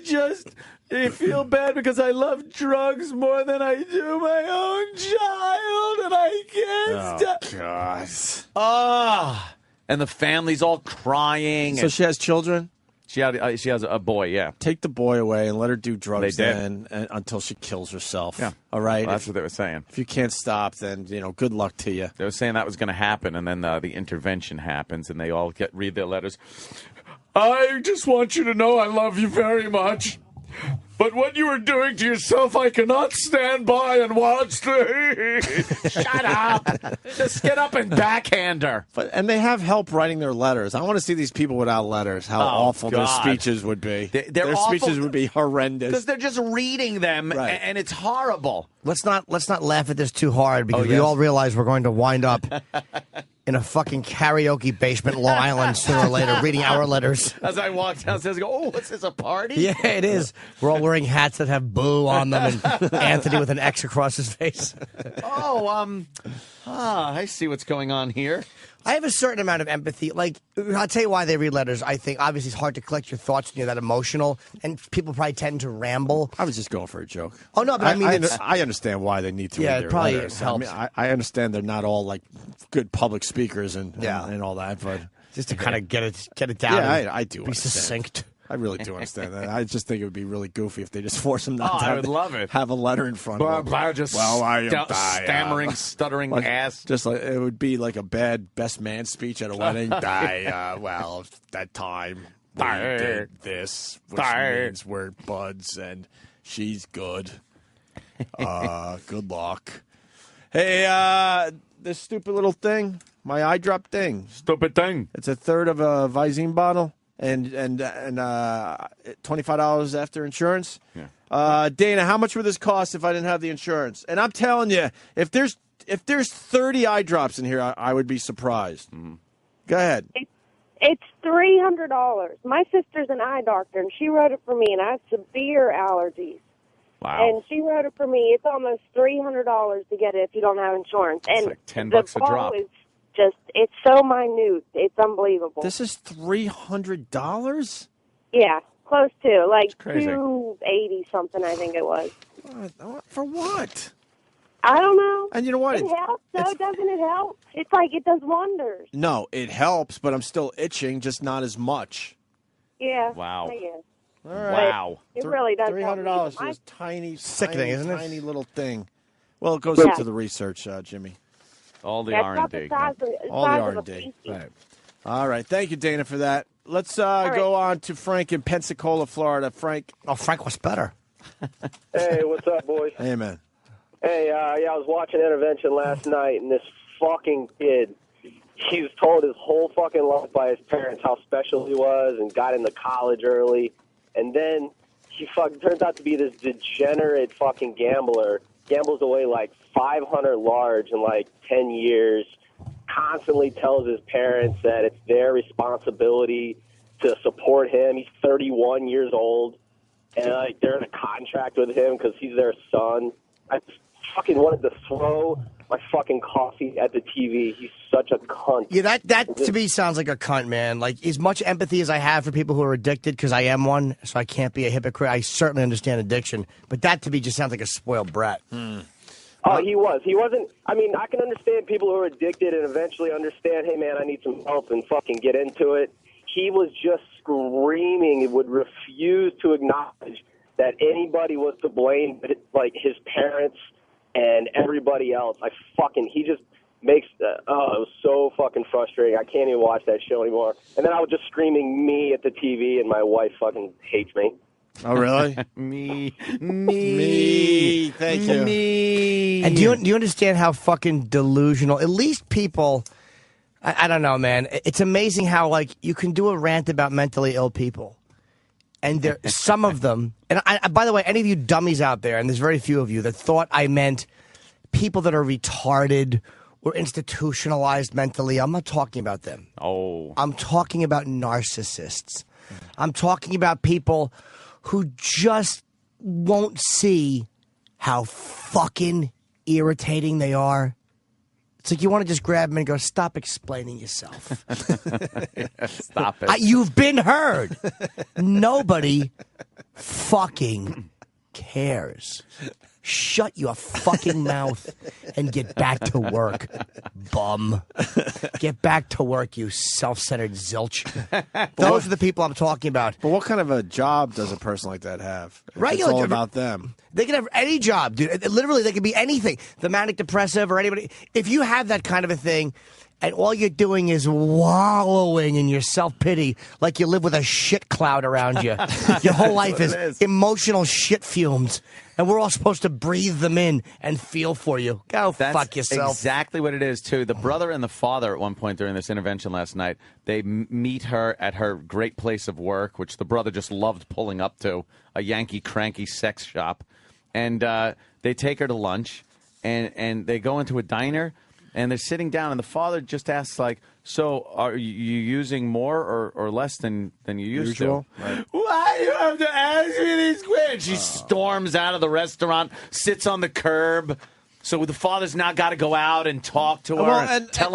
feel bad because I love drugs more than I do my own child, and I can't stop. God. And the family's all crying. So she has children? She has a boy, yeah. Take the boy away and let her do drugs They did. then until she kills herself. Yeah. All right? Well, that's what they were saying. If you can't stop, then, good luck to you. They were saying that was going to happen, and then the intervention happens, and they all read their letters. I just want you to know I love you very much. But what you are doing to yourself, I cannot stand by and watch. Shut up. Just get up and backhand her. And they have help writing their letters. I want to see these people without letters, how awful their speeches would be. Their speeches would be horrendous. Because they're just reading them, and it's horrible. Let's not laugh at this too hard because we all realize we're going to wind up in a fucking karaoke basement in Long Island sooner or later reading our letters. As I walk downstairs, I go, oh, what's this, a party? Yeah, it is. We're all wearing hats that have Boo on them and Anthony with an X across his face. I see what's going on here. I have a certain amount of empathy. Like, I'll tell you why they read letters. I think, obviously, it's hard to collect your thoughts when you're that emotional, and people probably tend to ramble. I was just going for a joke. Oh, no, but I mean, I understand why they need to read their it probably letters. helps. I mean, I understand they're not all, like, good public speakers and all that, but... Just to kind of get it down. Yeah, I do be understand. succinct. I really do understand that. I just think it would be really goofy if they just force them not to I would love it. have a letter in front of them. Just I am stammering, stuttering ass. Just like it would be like a bad best man speech at a wedding. That time we did this, which means we're buds, and she's good. Good luck. Hey, this stupid little thing, my eye drop thing. Stupid thing. It's a third of a Visine bottle. And $25 after insurance. Yeah. Dana, how much would this cost if I didn't have the insurance? And I'm telling you, if there's 30 eye drops in here, I would be surprised. Mm-hmm. Go ahead. It's $300. My sister's an eye doctor, and she wrote it for me, and I have severe allergies. Wow. And she wrote it for me. It's almost $300 to get it if you don't have insurance. It's and like $10 a drop. It's so minute. It's unbelievable. This is $300? Yeah, close to. Like crazy. $280 something, I think it was. For what? I don't know. And you know what? It helps, though, doesn't it help? It's like it does wonders. No, it helps, but I'm still itching, just not as much. Yeah. Wow. I guess. All right. Wow. It really does. $300 for this tiny, Sickening, isn't it? tiny little thing. Well, it goes into the research, Jimmy. All the That's R&D. not the size of, All the size of a R&D. pinky. Right. All right. Thank you, Dana, for that. Let's go on to Frank in Pensacola, Florida. Frank. Oh, Frank was better. Hey, what's up, boys? Hey, man. Hey, I was watching Intervention last night, and this fucking kid he's told his whole fucking life by his parents how special he was and got into college early. And then he turns out to be this degenerate fucking gambler. Gambles away like 500 large in like 10 years. Constantly tells his parents that it's their responsibility to support him. He's 31 years old. And like they're in a contract with him because he's their son. I just fucking wanted to throw my fucking coffee at the TV. He's such a cunt. Yeah, that to me sounds like a cunt, man. Like, as much empathy as I have for people who are addicted, because I am one, so I can't be a hypocrite. I certainly understand addiction. But that to me just sounds like a spoiled brat. Oh, he was. He wasn't. I mean, I can understand people who are addicted and eventually understand, hey, man, I need some help and fucking get into it. He was just screaming and would refuse to acknowledge that anybody was to blame, but like his parents and everybody else. He just makes, it was so fucking frustrating. I can't even watch that show anymore. And then I was just screaming me at the TV, and my wife fucking hates me. Oh, really? Me. Thank you. Me. And do you understand how fucking delusional, at least people, I don't know, man. It's amazing how, like, you can do a rant about mentally ill people. And there, some of them, and by the way, any of you dummies out there, and there's very few of you, that thought I meant people that are retarded or institutionalized mentally, I'm not talking about them. Oh. I'm talking about narcissists. I'm talking about people who just won't see how fucking irritating they are. It's like you want to just grab them and go, stop explaining yourself. Stop it. You've been heard. Nobody fucking cares. Shut your fucking mouth and get back to work, bum. Get back to work, you self-centered zilch. Those are the people I'm talking about. But what kind of a job does a person like that have? Right, It's all about them. They can have any job, dude. Literally, they can be anything. The manic depressive or anybody. If you have that kind of a thing, and all you're doing is wallowing in your self-pity like you live with a shit cloud around you. Your whole life is emotional shit fumes, and we're all supposed to breathe them in and feel for you. Go fuck yourself. Exactly what it is, too. The brother and the father, at one point during this intervention last night, they meet her at her great place of work, which the brother just loved pulling up to, a Yankee cranky sex shop. And they take her to lunch, and they go into a diner. And they're sitting down, and the father just asks, like, so are you using more or less than you used to? Right. Why do you have to ask me these questions? She storms out of the restaurant, sits on the curb. So the father's now got to go out and talk to her, and tell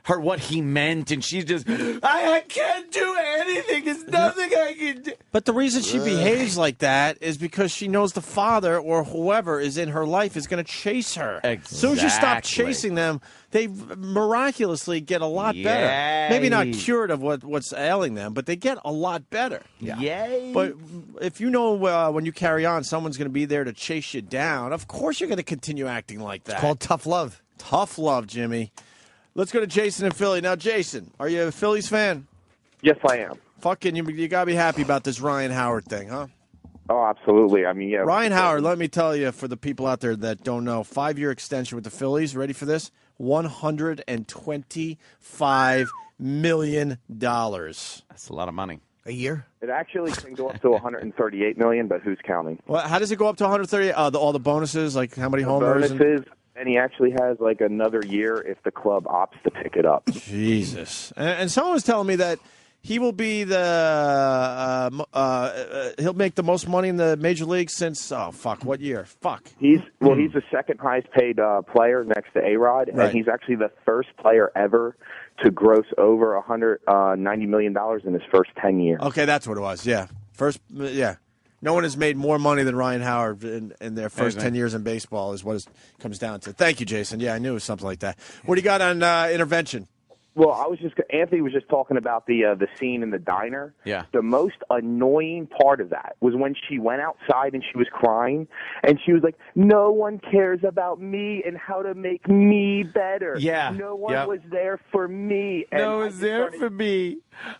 her what he meant, and she's just, I can't do anything. There's nothing I can do. But the reason she behaves like that is because she knows the father or whoever is in her life is going to chase her. Exactly. As soon as you stop chasing them, they miraculously get a lot better. Maybe not cured of what's ailing them, but they get a lot better. Yeah. Yay. But if you know when you carry on, someone's going to be there to chase you down, of course you're going to continue acting like that. It's called tough love. Tough love, Jimmy. Let's go to Jason in Philly. Now, Jason, are you a Phillies fan? Yes, I am. Fucking, you got to be happy about this Ryan Howard thing, huh? Oh, absolutely. I mean, yeah. Ryan Howard, let me tell you, for the people out there that don't know, 5-year extension with the Phillies. Ready for this? $125 million. That's a lot of money. A year? It actually can go up to $138 million, but who's counting? Well, how does it go up to 138? All the bonuses, like how many homers? Bonuses, and he actually has like another year if the club opts to pick it up. Jesus. And someone was telling me that he will be he'll make the most money in the major league since, what year? He's the second highest paid player next to A-Rod, and he's actually the first player ever to gross over $190 million in his first 10 years. Okay, that's what it was. Yeah. No one has made more money than Ryan Howard in their first 10 years in baseball is what it comes down to. Thank you, Jason. Yeah, I knew it was something like that. What do you got on intervention? Well, Anthony was just talking about the scene in the diner. Yeah. The most annoying part of that was when she went outside and she was crying, and she was like, "No one cares about me and how to make me better. Yeah. No one was there for me. And no one was there for me.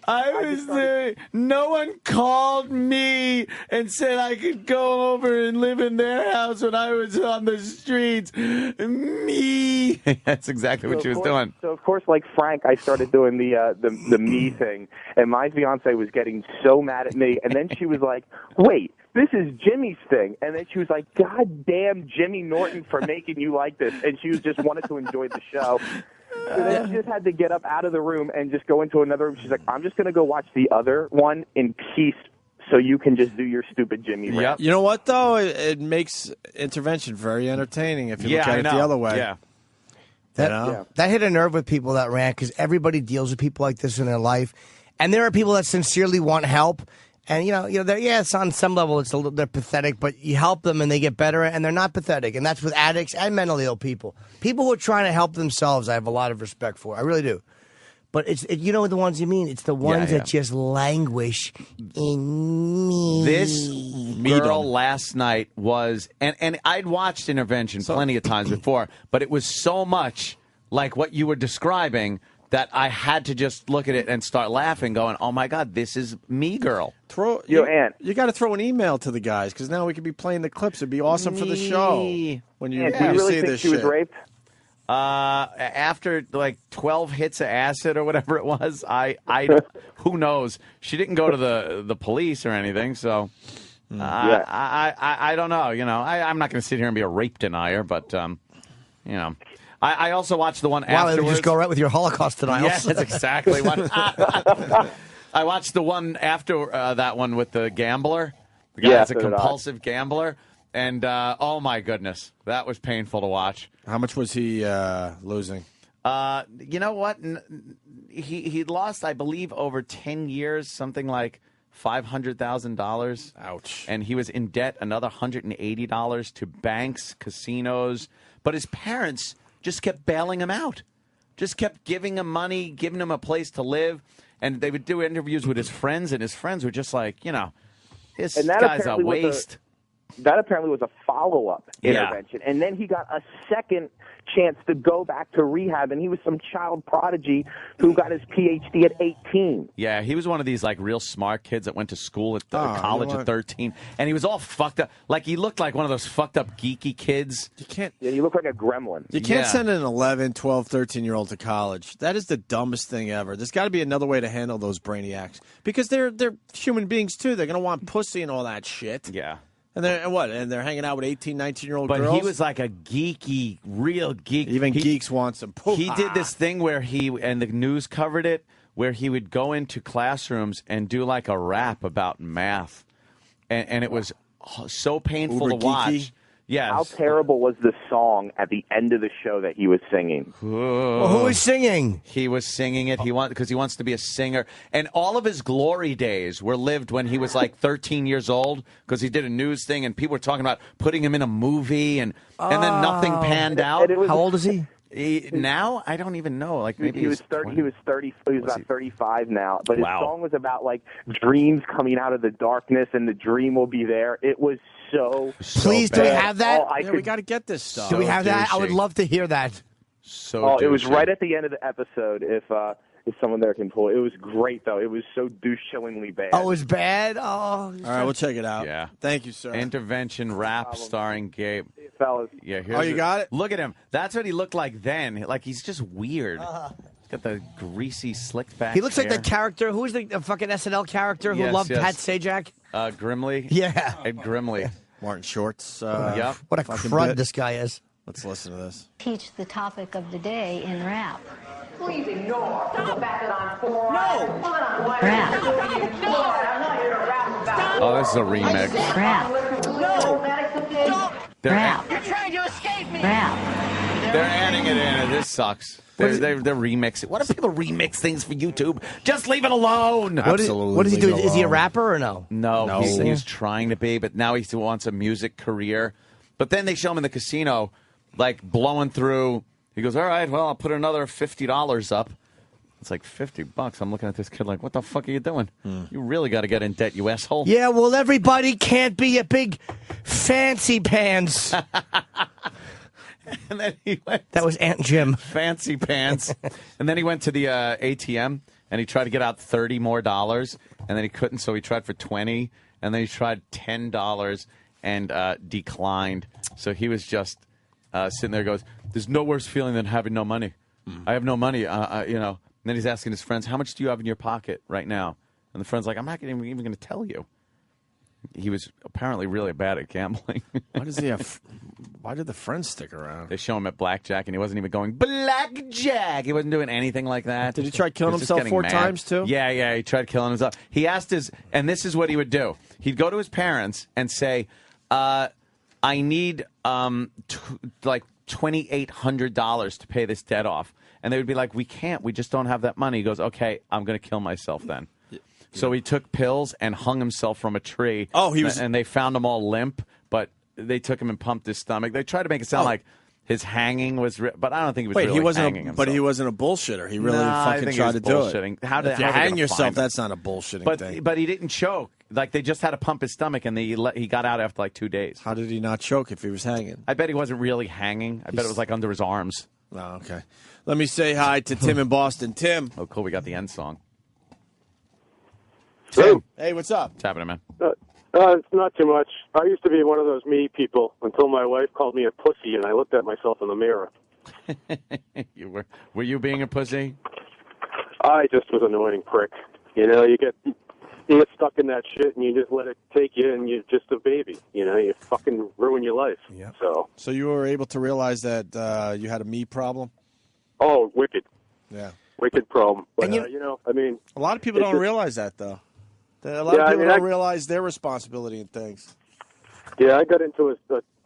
I was there. No one called me and said I could go over and live in their house when I was on the streets. Me." That's exactly what she was doing. So of course, like Frank, I started doing the me thing, and my fiance was getting so mad at me, and then she was like, "Wait, this is Jimmy's thing," and then she was like, "God damn, Jimmy Norton for making you like this," and she was just wanted to enjoy the show. So then she just had to get up out of the room and just go into another room. She's like, "I'm just going to go watch the other one in peace so you can just do your stupid Jimmy rant." You know what, though? It makes intervention very entertaining if you look at it the other way. Yeah. That hit a nerve with people, that rant, because everybody deals with people like this in their life. And there are people that sincerely want help. And, it's on some level, they're pathetic, but you help them and they get better, and they're not pathetic. And that's with addicts and mentally ill people. People who are trying to help themselves, I have a lot of respect for. I really do. But you know the ones you mean. It's the ones that just languish in me. This girl last night was, and I'd watched Intervention plenty of times before, but it was so much like what you were describing that I had to just look at it and start laughing, going, "Oh my God, this is me, girl." You got to throw an email to the guys, because now we could be playing the clips. It'd be awesome for the show when you really see think this she was shit. raped? After like 12 hits of acid or whatever it was, I who knows? She didn't go to the police or anything, so I don't know. I'm not going to sit here and be a rape denier, but I also watched the one afterwards. Wow, just go right with your Holocaust denials. Yes, that's exactly what. I watched the one after that one with the gambler. The guy's a compulsive gambler. And, oh, my goodness, that was painful to watch. How much was he losing? You know what? He'd lost, I believe, over 10 years, something like $500,000. Ouch. And he was in debt another $180 to banks, casinos. But his parents just kept bailing him out, just kept giving him money, giving him a place to live. And they would do interviews with his friends, and his friends were just like, this guy's a waste. That apparently was a follow-up intervention. And then he got a second chance to go back to rehab, and he was some child prodigy who got his PhD at 18. Yeah, he was one of these like real smart kids that went to school at college at 13, and he was all fucked up. Like he looked like one of those fucked up geeky kids. Yeah, you look like a gremlin. You can't send an 11, 12, 13-year-old to college. That is the dumbest thing ever. There's got to be another way to handle those brainiacs, because they're human beings too. They're going to want pussy and all that shit. Yeah. And they're hanging out with 18, 19-year-old girls? But he was like a geeky, real geek. Even geeks want some He did this thing where and the news covered it, where he would go into classrooms and do like a rap about math. And it was so painful to watch. Yes. How terrible was the song at the end of the show that he was singing? Well, who was singing? He was singing it. Because he wants to be a singer. And all of his glory days were lived when he was like 13 years old, because he did a news thing and people were talking about putting him in a movie, and then nothing panned out. How old is he? Now I don't even know. Like maybe he was 30. He was 30. He was about 35 now. But his song was about like dreams coming out of the darkness, and the dream will be there. It was so. Please, do we have that? We got to get this stuff. Do we have that? I would love to hear that. It was right at the end of the episode. If someone there can pull it. It was great, though. It was so douche-chillingly bad. Oh, it was bad? Oh. All right, we'll check it out. Yeah. Thank you, sir. Intervention rap starring Gabe. Fellas. Yeah. You got it? Look at him. That's what he looked like then. Like, he's just weird. He's got the greasy, slicked back He looks like hair. the character. Who's the fucking SNL character who loved Pat Sajak? Grimley. Yeah. Ed Grimley. Martin Short's. Yep. What a crud bit. this guy is. Let's listen to this. Teach the topic of the day in rap. Please ignore. Don't back it on four. No. Put it on one. Rap. I'm not here to rap about. Oh, this is a remix. Rap. No. Rap. You're trying to escape me. Rap. They're adding it in, and this sucks. They're remixing. What if people remix things for YouTube? Just leave it alone. Absolutely. What does he do? Is he a rapper or no? No. He's trying to be, but now he wants a music career. But then they show him in the casino, like blowing through. He goes, all right, well, I'll put another $50 up. It's like $50. I'm looking at this kid like, what the fuck are you doing? You really got to get in debt, you asshole. Yeah, well, everybody can't be a big fancy pants. And then he went. That was Aunt Jim. Fancy pants. And then he went to the ATM and he tried to get out $30 more, and then he couldn't, so he tried for $20, and then he tried $10 and declined. So he was just sitting there, goes, "There's no worse feeling than having no money. I have no money, you know." And then he's asking his friends, "How much do you have in your pocket right now?" And the friend's like, "I'm not even going to tell you." He was apparently really bad at gambling. Why does he have? Why did the friends stick around? They show him at blackjack, and he wasn't even going blackjack. He wasn't doing anything like that. Did he try killing was just himself getting 4 mad. times too? Yeah, he tried killing himself. He asked his, and this is what he would do. He'd go to his parents and say, "I need like $2,800 to pay this debt off," and they would be like, "We can't. We just don't have that money." He goes, "Okay, I'm going to kill myself then." So he took pills and hung himself from a tree. Oh, he was, and they found him all limp, but they took him and pumped his stomach. They tried to make it sound like his hanging was, but I don't think he was really hanging himself. But he wasn't a bullshitter. He really fucking tried to do it. How if you hang yourself, that's not a bullshitting thing. But he didn't choke. Like, they just had to pump his stomach, and he got out after like 2 days. How did he not choke if he was hanging? I bet he wasn't really hanging. I bet it was like under his arms. Oh, okay. Let me say hi to Tim in Boston. Tim. Oh, cool. We got the end song. Tim. Hey, what's up? What's happening, man? It's not too much. I used to be one of those me people until my wife called me a pussy, and I looked at myself in the mirror. Were you being a pussy? I just was an annoying prick. You know, you get stuck in that shit, and you just let it take you, and you're just a baby. You know, you fucking ruin your life. Yeah. So you were able to realize that you had a me problem? Oh, wicked. Yeah. Wicked problem. But, And you know, I mean... A lot of people it's don't just- realize that, though. A lot of people don't realize their responsibility in things. Yeah, I got into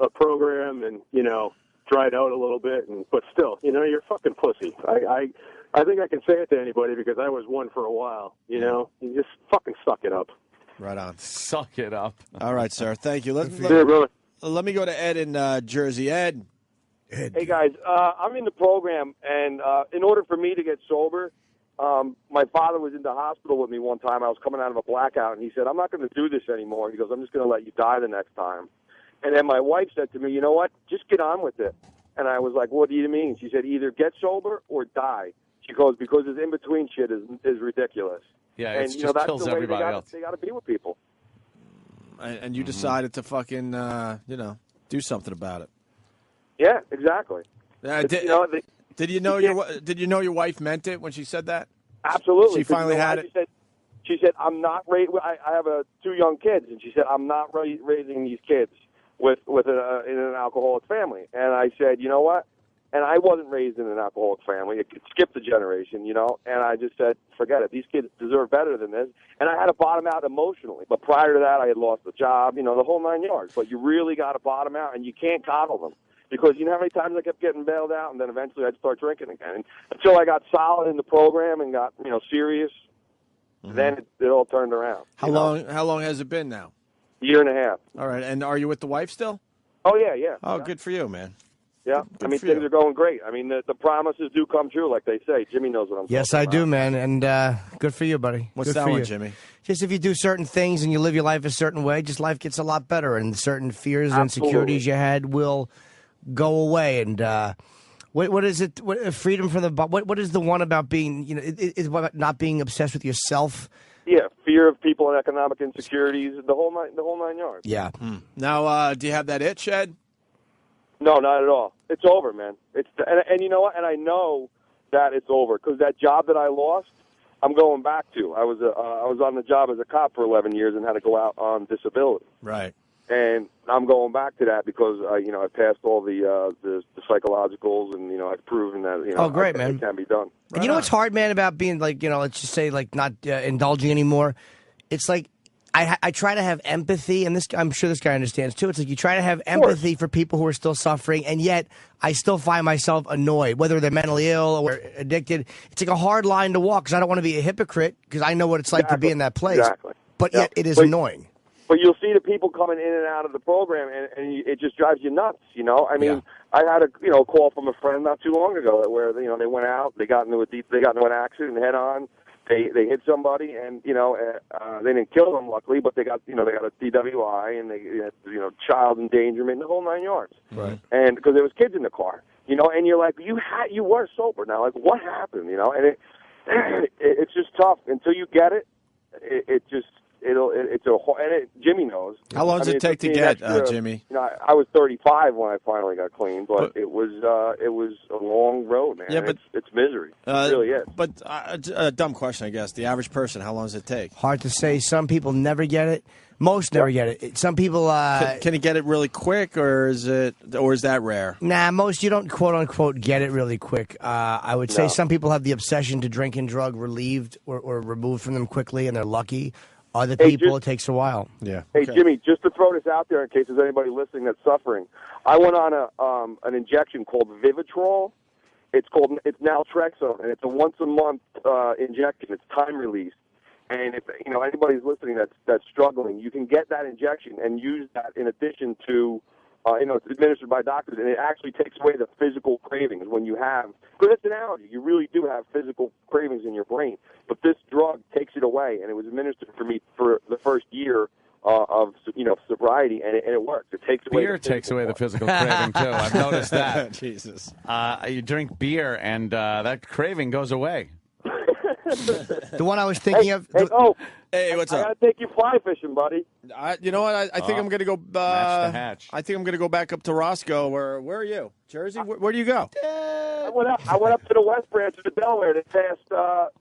a program and, you know, dried out a little bit, but still, you know, you're a fucking pussy. I think I can say it to anybody because I was one for a while, you know. You just fucking suck it up. Right on. Suck it up. All right, sir. Thank you. Let me go to Ed in Jersey. Ed. Hey, guys. I'm in the program, and in order for me to get sober, my father was in the hospital with me one time. I was coming out of a blackout, and he said, "I'm not going to do this anymore." He goes, "I'm just going to let you die the next time." And then my wife said to me, "You know what? Just get on with it." And I was like, "What do you mean?" She said, "Either get sober or die." She goes, "Because this in-between shit is ridiculous." Yeah, and, it you know, just that's kills the way everybody else. They got to be with people. And you decided to fucking, do something about it. Yeah, exactly. Did you know your wife meant it when she said that? Absolutely. She finally had it. She said, "I'm not I have 2 young kids," and she said, "I'm not raising these kids in an alcoholic family." And I said, "You know what?" And I wasn't raised in an alcoholic family. It skipped a generation, you know. And I just said, "Forget it. These kids deserve better than this." And I had to bottom out emotionally. But prior to that, I had lost a job, you know, the whole 9 yards. But you really got to bottom out, and you can't coddle them. Because you know how many times I kept getting bailed out, and then eventually I'd start drinking again. And until I got solid in the program and got, you know, serious, then it all turned around. How long has it been now? Year and a half. All right. And are you with the wife still? Oh, yeah. Oh, good for you, man. Yeah. I mean, things are going great. I mean, the promises do come true, like they say. Jimmy knows what I'm Yes, talking I about. do, man, and good for you, buddy. What's Good that for one, you. Jimmy? Just if you do certain things and you live your life a certain way, just life gets a lot better, and certain fears and insecurities you had will go away. And what is it? Freedom from the what is the one about being? You know, is about not being obsessed with yourself. Yeah, fear of people and economic insecurities, the whole 9 yards. Yeah. Now, do you have that itch, Ed? No, not at all. It's over, man. And you know what? And I know that it's over because that job that I lost, I'm going back to. I was on the job as a cop for 11 years and had to go out on disability. Right. And I'm going back to that because you know, I passed all the psychologicals, and you know, I've proven that, you know, Oh, great, man. it can be done. And you know what's hard, man, about being like, you know, let's just say like not indulging anymore? It's like I try to have empathy, and I'm sure this guy understands too. It's like you try to have empathy for people who are still suffering, and yet I still find myself annoyed, whether they're mentally ill or addicted. It's like a hard line to walk because I don't want to be a hypocrite because I know what it's like to be in that place. Exactly. But yet it is annoying. But you'll see the people coming in and out of the program, and it just drives you nuts. I mean, I had a call from a friend not too long ago where they went out, they got into an accident head on, they hit somebody, and they didn't kill them luckily, but they got a DWI and they child endangerment, the whole 9 yards. Right. And because there was kids in the car, and you're like, you were sober now, like what happened, and it's just tough until you get it. Jimmy knows. How long does it take to get, Jimmy? I was 35 when I finally got clean, but it was a long road, man. Yeah, but it's misery. It really is. But a dumb question, I guess. The average person, how long does it take? Hard to say. Some people never get it. Most never get it. Some people can you get it really quick, or is that rare? Nah, most you don't quote unquote get it really quick. I would say some people have the obsession to drink and drug relieved or removed from them quickly, and they're lucky. Other people, it takes a while. Yeah. Hey, Jimmy, just to throw this out there in case there's anybody listening that's suffering, I went on an injection called Vivitrol. It's naltrexone, and it's a once-a-month injection. It's time-released. And if anybody's listening that's struggling, you can get that injection and use that in addition to, it's administered by doctors, and it actually takes away the physical cravings when you have, because it's an allergy. You really do have physical cravings in your brain. But this drug takes it away, and it was administered for me for the first year of sobriety, and it works. It takes away beer takes away the physical craving too. I've noticed that. Jesus, you drink beer, and that craving goes away. The one I was thinking of. Hey, what's up? I gotta take you fly fishing, buddy. You know what? I think I'm gonna go. Match the hatch. I think I'm gonna go back up to Roscoe. Where are you? Jersey? Where do you go? I went up to the West Branch of the Delaware this past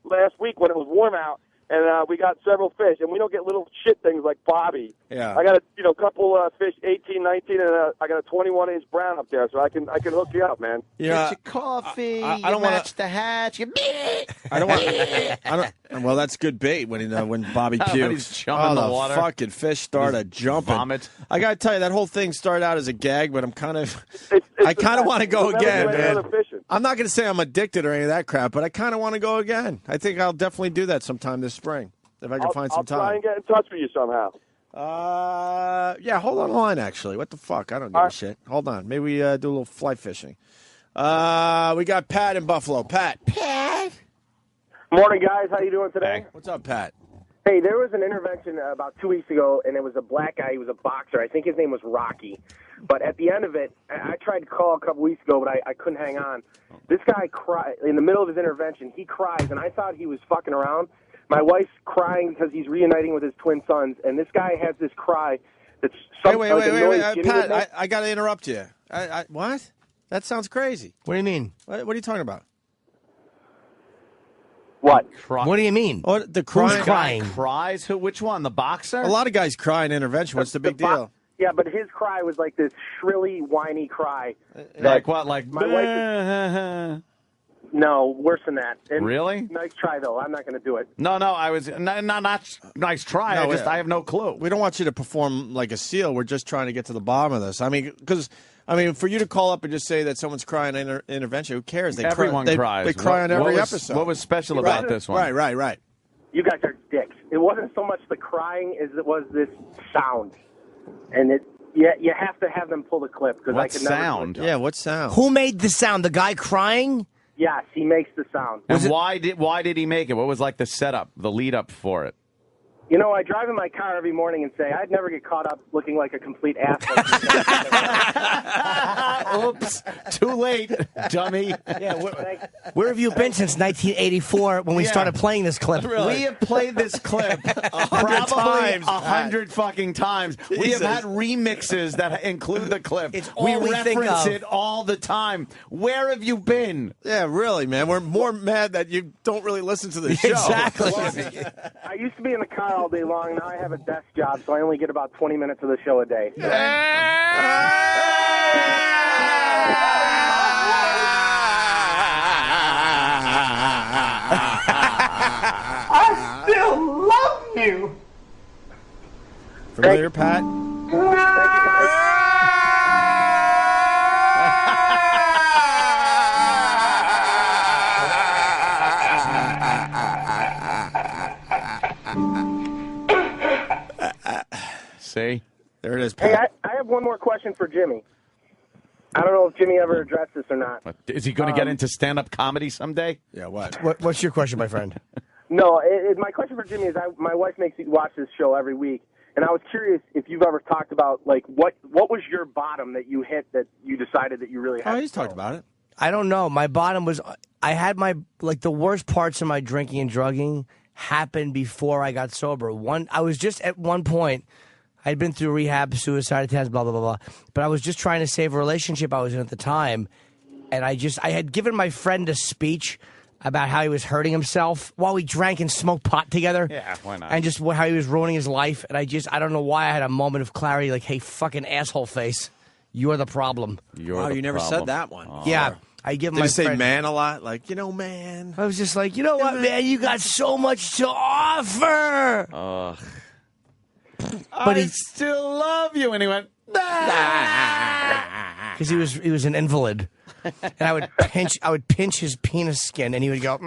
last week when it was warm out, and we got several fish, and we don't get little shit things like bobby. Yeah. I got a couple fish, 18, 19, and I got a 21-inch brown up there, so I can hook you up, man. Get your coffee. I don't match the hatch. I don't. Well, that's good bait when Bobby pukes. When he's jumping in the water. Fucking fish started jumping. Vomit. I gotta tell you, that whole thing started out as a gag, but I kind of want to go again, man. I'm not gonna say I'm addicted or any of that crap, but I kind of want to go again. I think I'll definitely do that sometime this spring if I can find some time. I'll try and get in touch with you somehow. Yeah, hold on the line, actually. What the fuck? I don't give a shit. Hold on. Maybe we do a little fly fishing. We got Pat in Buffalo. Pat. Morning, guys. How you doing today? What's up, Pat? Hey, there was an intervention about 2 weeks ago, and it was a black guy. He was a boxer. I think his name was Rocky. But at the end of it, I tried to call a couple weeks ago, but I couldn't hang on. This guy cried in the middle of his intervention. He cries, and I thought he was fucking around. My wife's crying because he's reuniting with his twin sons, and this guy has this cry that's wait, Pat, I got to interrupt you. What? That sounds crazy. What do you mean? What are you talking about? What? What do you mean? Oh, the crying. Who's crying? Cries? Who? Which one? The boxer? A lot of guys cry in intervention. What's the big deal? Yeah, but his cry was like this shrilly, whiny cry. Like what? Like my wife is, no, worse than that. And really? Nice try, though. I'm not going to do it. No, I was not nice try. No, I have no clue. We don't want you to perform like a seal. We're just trying to get to the bottom of this. I mean, because for you to call up and just say that someone's crying in intervention, who cares? Everyone cries. They cry on every episode. What was special about this one? Right. You guys are dicks. It wasn't so much the crying as it was this sound, and you have to have them pull the clip because I could never. Sound? Yeah, what sound? Who made the sound? The guy crying? Yes, he makes the sound. And why did he make it? What was like the setup, the lead up for it? You know, I drive in my car every morning and say, I'd never get caught up looking like a complete asshole. Oops, too late, dummy. Yeah, where have you been since 1984 when we started playing this clip? We have played this clip probably 100 fucking times. We have had remixes that include the clip. We reference it all the time. Where have you been? Yeah, really, man. We're more mad that you don't really listen to the show. Exactly. I used to be in the car all day long. Now I have a desk job, so I only get about 20 minutes of the show a day. I still love you. Familiar, Pat? Thank you, guys. See? There it is, Hey, Pat. I have one more question for Jimmy. I don't know if Jimmy ever addressed this or not. Is he going to get into stand-up comedy someday? Yeah, what? What's your question, my friend? No, my question for Jimmy is my wife makes me watch this show every week, and I was curious if you've ever talked about, like, what was your bottom that you hit that you decided that you really had? Oh, he's talked about it. I don't know. My bottom was, I had the worst parts of my drinking and drugging happened before I got sober. I was just at one point, I'd been through rehab, suicide attempts, blah, blah, blah, blah. But I was just trying to save a relationship I was in at the time. And I had given my friend a speech about how he was hurting himself while we drank and smoked pot together. Yeah, why not? And just how he was ruining his life. And I don't know why I had a moment of clarity, like, hey, fucking asshole face, you're the problem. Wow, you never said that one. Yeah. I give Did my you say friend, man a lot? Like, man. I was just like, you know what, man? You got so much to offer. But he still love you. And he went, because he was an invalid, and I would pinch his penis skin, and he would go. All right,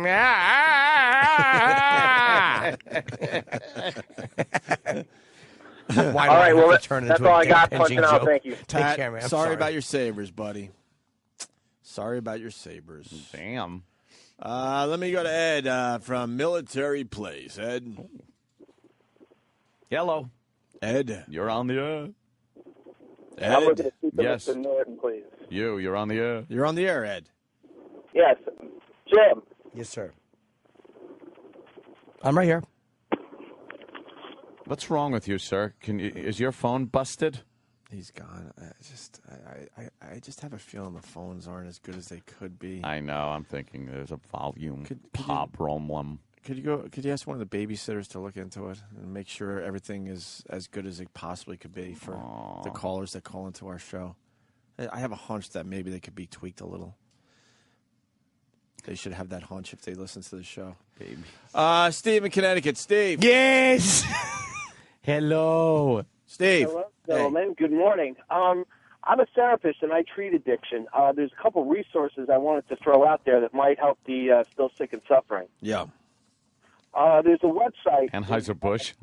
well, that's all I got. Punching out. Thank you. Take care, man. I'm sorry about your sabers, buddy. Sorry about your sabers. Damn. Let me go to Ed from Military Place. Ed. Hello. Ed. You're on the air. Ed. I'm looking to speak to Yes. Mr. Norton, please. You're on the air. You're on the air, Ed. Yes. Jim. Yes, sir. I'm right here. What's wrong with you, sir? Is your phone busted? He's gone. I just have a feeling the phones aren't as good as they could be. I know. I'm thinking there's a volume problem. Could you ask one of the babysitters to look into it and make sure everything is as good as it possibly could be for the callers that call into our show? I have a hunch that maybe they could be tweaked a little. They should have that hunch if they listen to the show. Baby. Steve in Connecticut. Steve. Yes. Hello. Steve. Hello, gentlemen. Good morning. I'm a therapist, and I treat addiction. There's a couple resources I wanted to throw out there that might help the still sick and suffering. Yeah. There's a website Anheuser-Busch.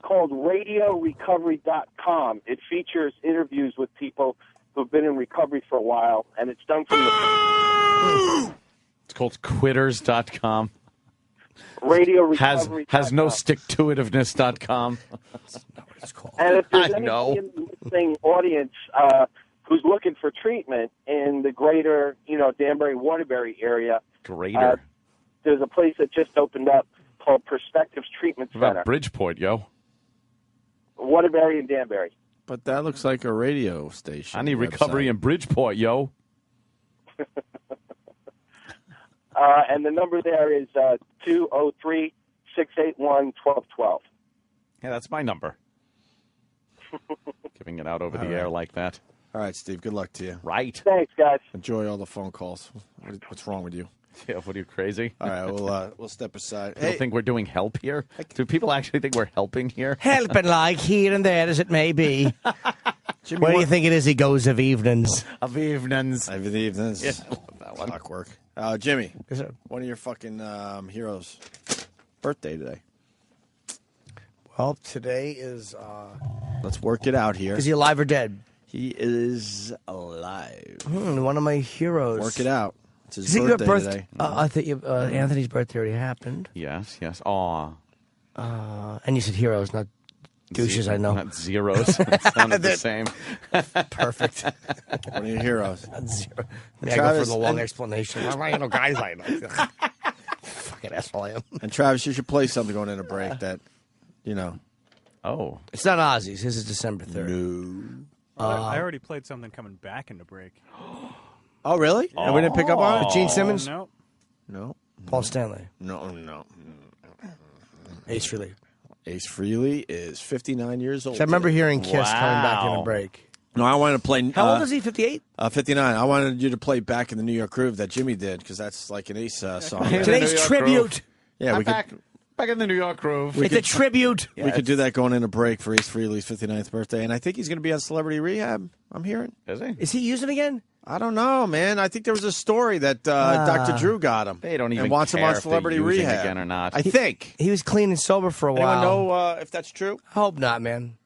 called RadioRecovery.com. It features interviews with people who've been in recovery for a while, and it's done from the... It's called Quitters.com. RadioRecovery.com. Has no stick-to-itiveness.com. And if there's I know. anybody in the listening audience who's looking for treatment in the greater, Danbury-Waterbury area, Greater. there's a place that just opened up called Perspectives Treatment What about Center. Bridgeport, yo? Waterbury and Danbury. But that looks like a radio station. I need recovery in Bridgeport, yo. And the number there is 203-681-1212. Yeah, that's my number. Giving it out over the air like that. All right, Steve. Good luck to you. Right. Thanks, guys. Enjoy all the phone calls. What's wrong with you? Yeah, what are you, crazy? All right, we'll step aside. People think we're doing help here? Do people actually think we're helping here? Helping like here and there as it may be. Where do you think it is he goes of evenings? Of evenings. Of the evenings. Yeah, I love that one. Clockwork. Jimmy, Yes, sir. one of your fucking heroes' birthday today. Well, today is... Let's work it out here. Is he alive or dead? He is alive. One of my heroes. Work it out. It's his Is it your birthday today. I think Anthony's birthday already happened. Yes. Aw. And you said heroes, not douches, I know. Not zeros. It sounded the same. Perfect. One of your heroes. Not zero. I go for Travis, the long and- explanation. Guys I know. Fucking asshole I am. And Travis, you should play something going into break that, Oh. It's not Ozzy's. His is December 3rd. No. I already played something coming back into break. Oh, really? And we didn't pick up on it? Gene Simmons? No. No. Paul Stanley. No. Ace Frehley. Ace Frehley is 59 years old. So I remember hearing Kiss coming back in Wow. a break. No, I wanted to play. How old is he? 58? 59. I wanted you to play Back in the New York Groove that Jimmy did because that's like an Ace song. Today's New York tribute. Yeah, I'm we back in the New York Groove. It's a tribute. we could do that going into break for Ace Frehley's 59th birthday, and I think he's going to be on Celebrity Rehab. I'm hearing. Is he? Is he using again? I don't know, man. I think there was a story that Dr. Drew got him. They don't even and wants him care on if they're Celebrity using Rehab again or not. I think. He was clean and sober for a Anyone while. know if that's true? I hope not, man.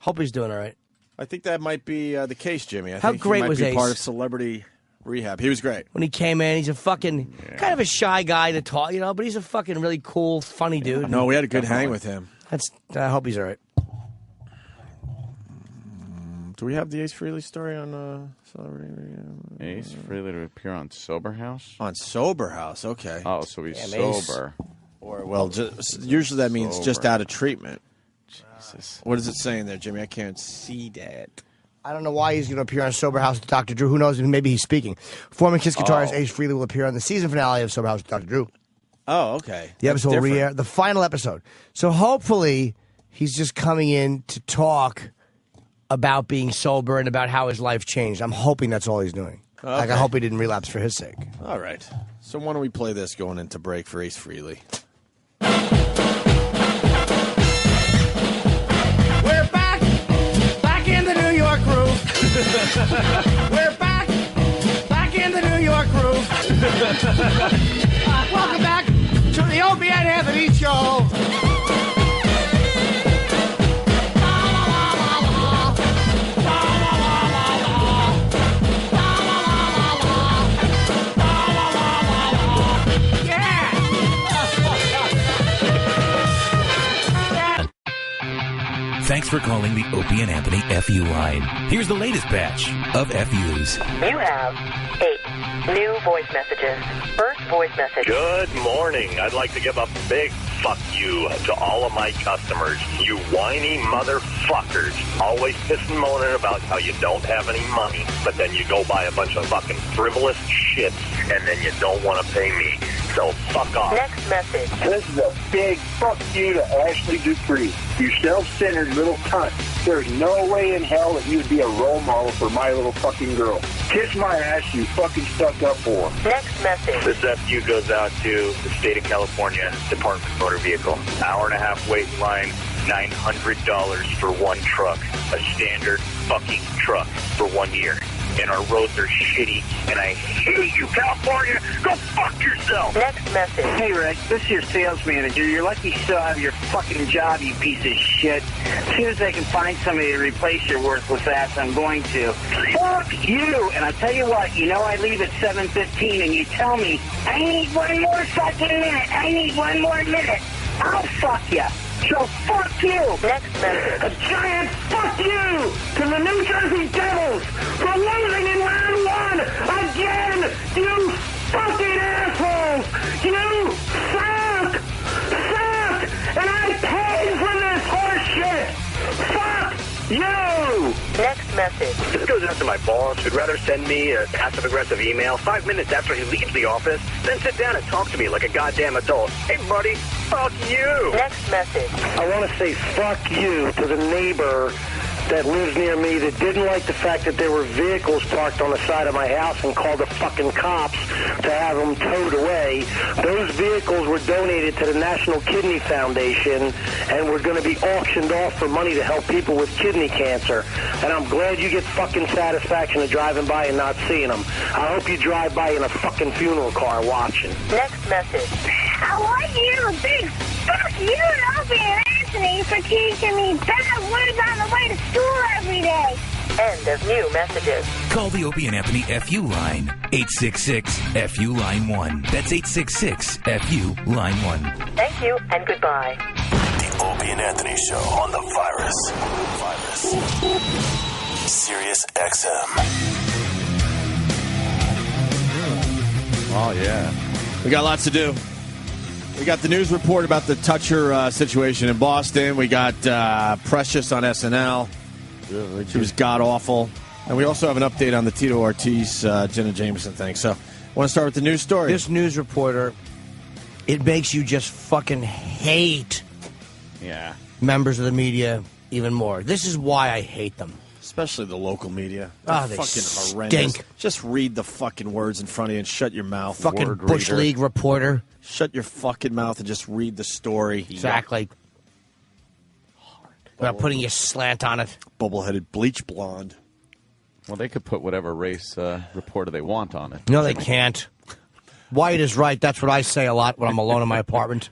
Hope he's doing all right. I think that might be the case, Jimmy. I How think great he might was be Ace? part of celebrity rehab. He was great. When he came in, he's a fucking kind of a shy guy to talk, but he's a fucking really cool, funny dude. No, we had a good hang with him. I hope he's all right. Do we have the Ace Frehley story on celebrity rehab? Ace Frehley to appear on Sober House? On Sober House, okay. Oh, so he's Damn, Ace. sober. Or, well, usually that means just Sober. out of treatment. Jesus. What is it saying there, Jimmy? I can't see that. I don't know why he's going to appear on Sober House with Dr. Drew. Who knows? Maybe he's speaking. Former Kiss guitarist Ace Frehley will appear on the season finale of Sober House with Dr. Drew. Oh, okay. The That's episode will different. re-air, the final episode. So hopefully he's just coming in to talk about being sober and about how his life changed. I'm hoping that's all he's doing. Like, I Okay. hope he didn't relapse for his sake. All right. So why don't we play this going into break for Ace Frehley? We're back in the New York groove. We're back in the New York groove. Welcome back to the Opie and Anthony Show. Thanks for calling the Opie and Anthony FU line. Here's the latest batch of FUs. You have 8 new voice messages. First voice message. Good morning. I'd like to give a big fuck you to all of my customers. You whiny motherfuckers. Always pissing and moaning about how you don't have any money, but then you go buy a bunch of fucking frivolous shit, and then you don't want to pay me. So fuck off. Next message. This is a big fuck you to Ashley Dupree. You self-centered little cunt. There's no way in hell that you'd be a role model for my little fucking girl. Kiss my ass, you fucking stuck up for. Next message. This FU goes out to the state of California Department of Motor Vehicle. Hour-and-a-half wait line, $900 for one truck. A standard fucking truck for 1 year. And our roads are shitty, and I hate you, California. Go fuck yourself. Next message. Hey, Rick, this is your sales manager. You're lucky you still have your fucking job, you piece of shit. As soon as I can find somebody to replace your worthless ass, I'm going to. Fuck you! And I tell you what, I leave at 7:15, and you tell me, I need one more fucking minute. I need one more minute. I'll fuck you. So fuck you! Next message. A giant fuck you to the New Jersey Devils for losing in round 1 again! You fucking assholes! You suck! Suck! And I paid for this horse shit! Fuck you! Next message. This goes out to my boss who'd rather send me a passive-aggressive email 5 minutes after he leaves the office than sit down and talk to me like a goddamn adult. Hey, buddy, fuck you! Next message. I want to say fuck you to the neighbor that lives near me that didn't like the fact that there were vehicles parked on the side of my house and called the fucking cops to have them towed away. Those vehicles were donated to the National Kidney Foundation and were going to be auctioned off for money to help people with kidney cancer. And I'm glad you get fucking satisfaction of driving by and not seeing them. I hope you drive by in a fucking funeral car watching. Next message. I want you a big fuck you to Opie and Anthony for teaching me bad words on the way to school every day. End of new messages. Call the Opie and Anthony FU line. 866-FU line 1. That's 866-FU line 1. Thank you and goodbye. The Opie and Anthony Show on the virus. Sirius XM. Oh, yeah. We got lots to do. We got the news report about the Toucher situation in Boston. We got Precious on SNL. She was god-awful. And we also have an update on the Tito Ortiz, Jenna Jameson thing. So I want to start with the news story. This news reporter, it makes you just fucking hate members of the media even more. This is why I hate them. Especially the local media. Oh, They're they fucking horrendous. stink. Just read the fucking words in front of you and shut your mouth. Fucking Word Bush reader. League reporter. Shut your fucking mouth and just read the story. Exactly. Without putting your slant on it. Bubble-headed bleach blonde. Well, they could put whatever race reporter they want on it. No, they can't. White is right. That's what I say a lot when I'm alone in my apartment.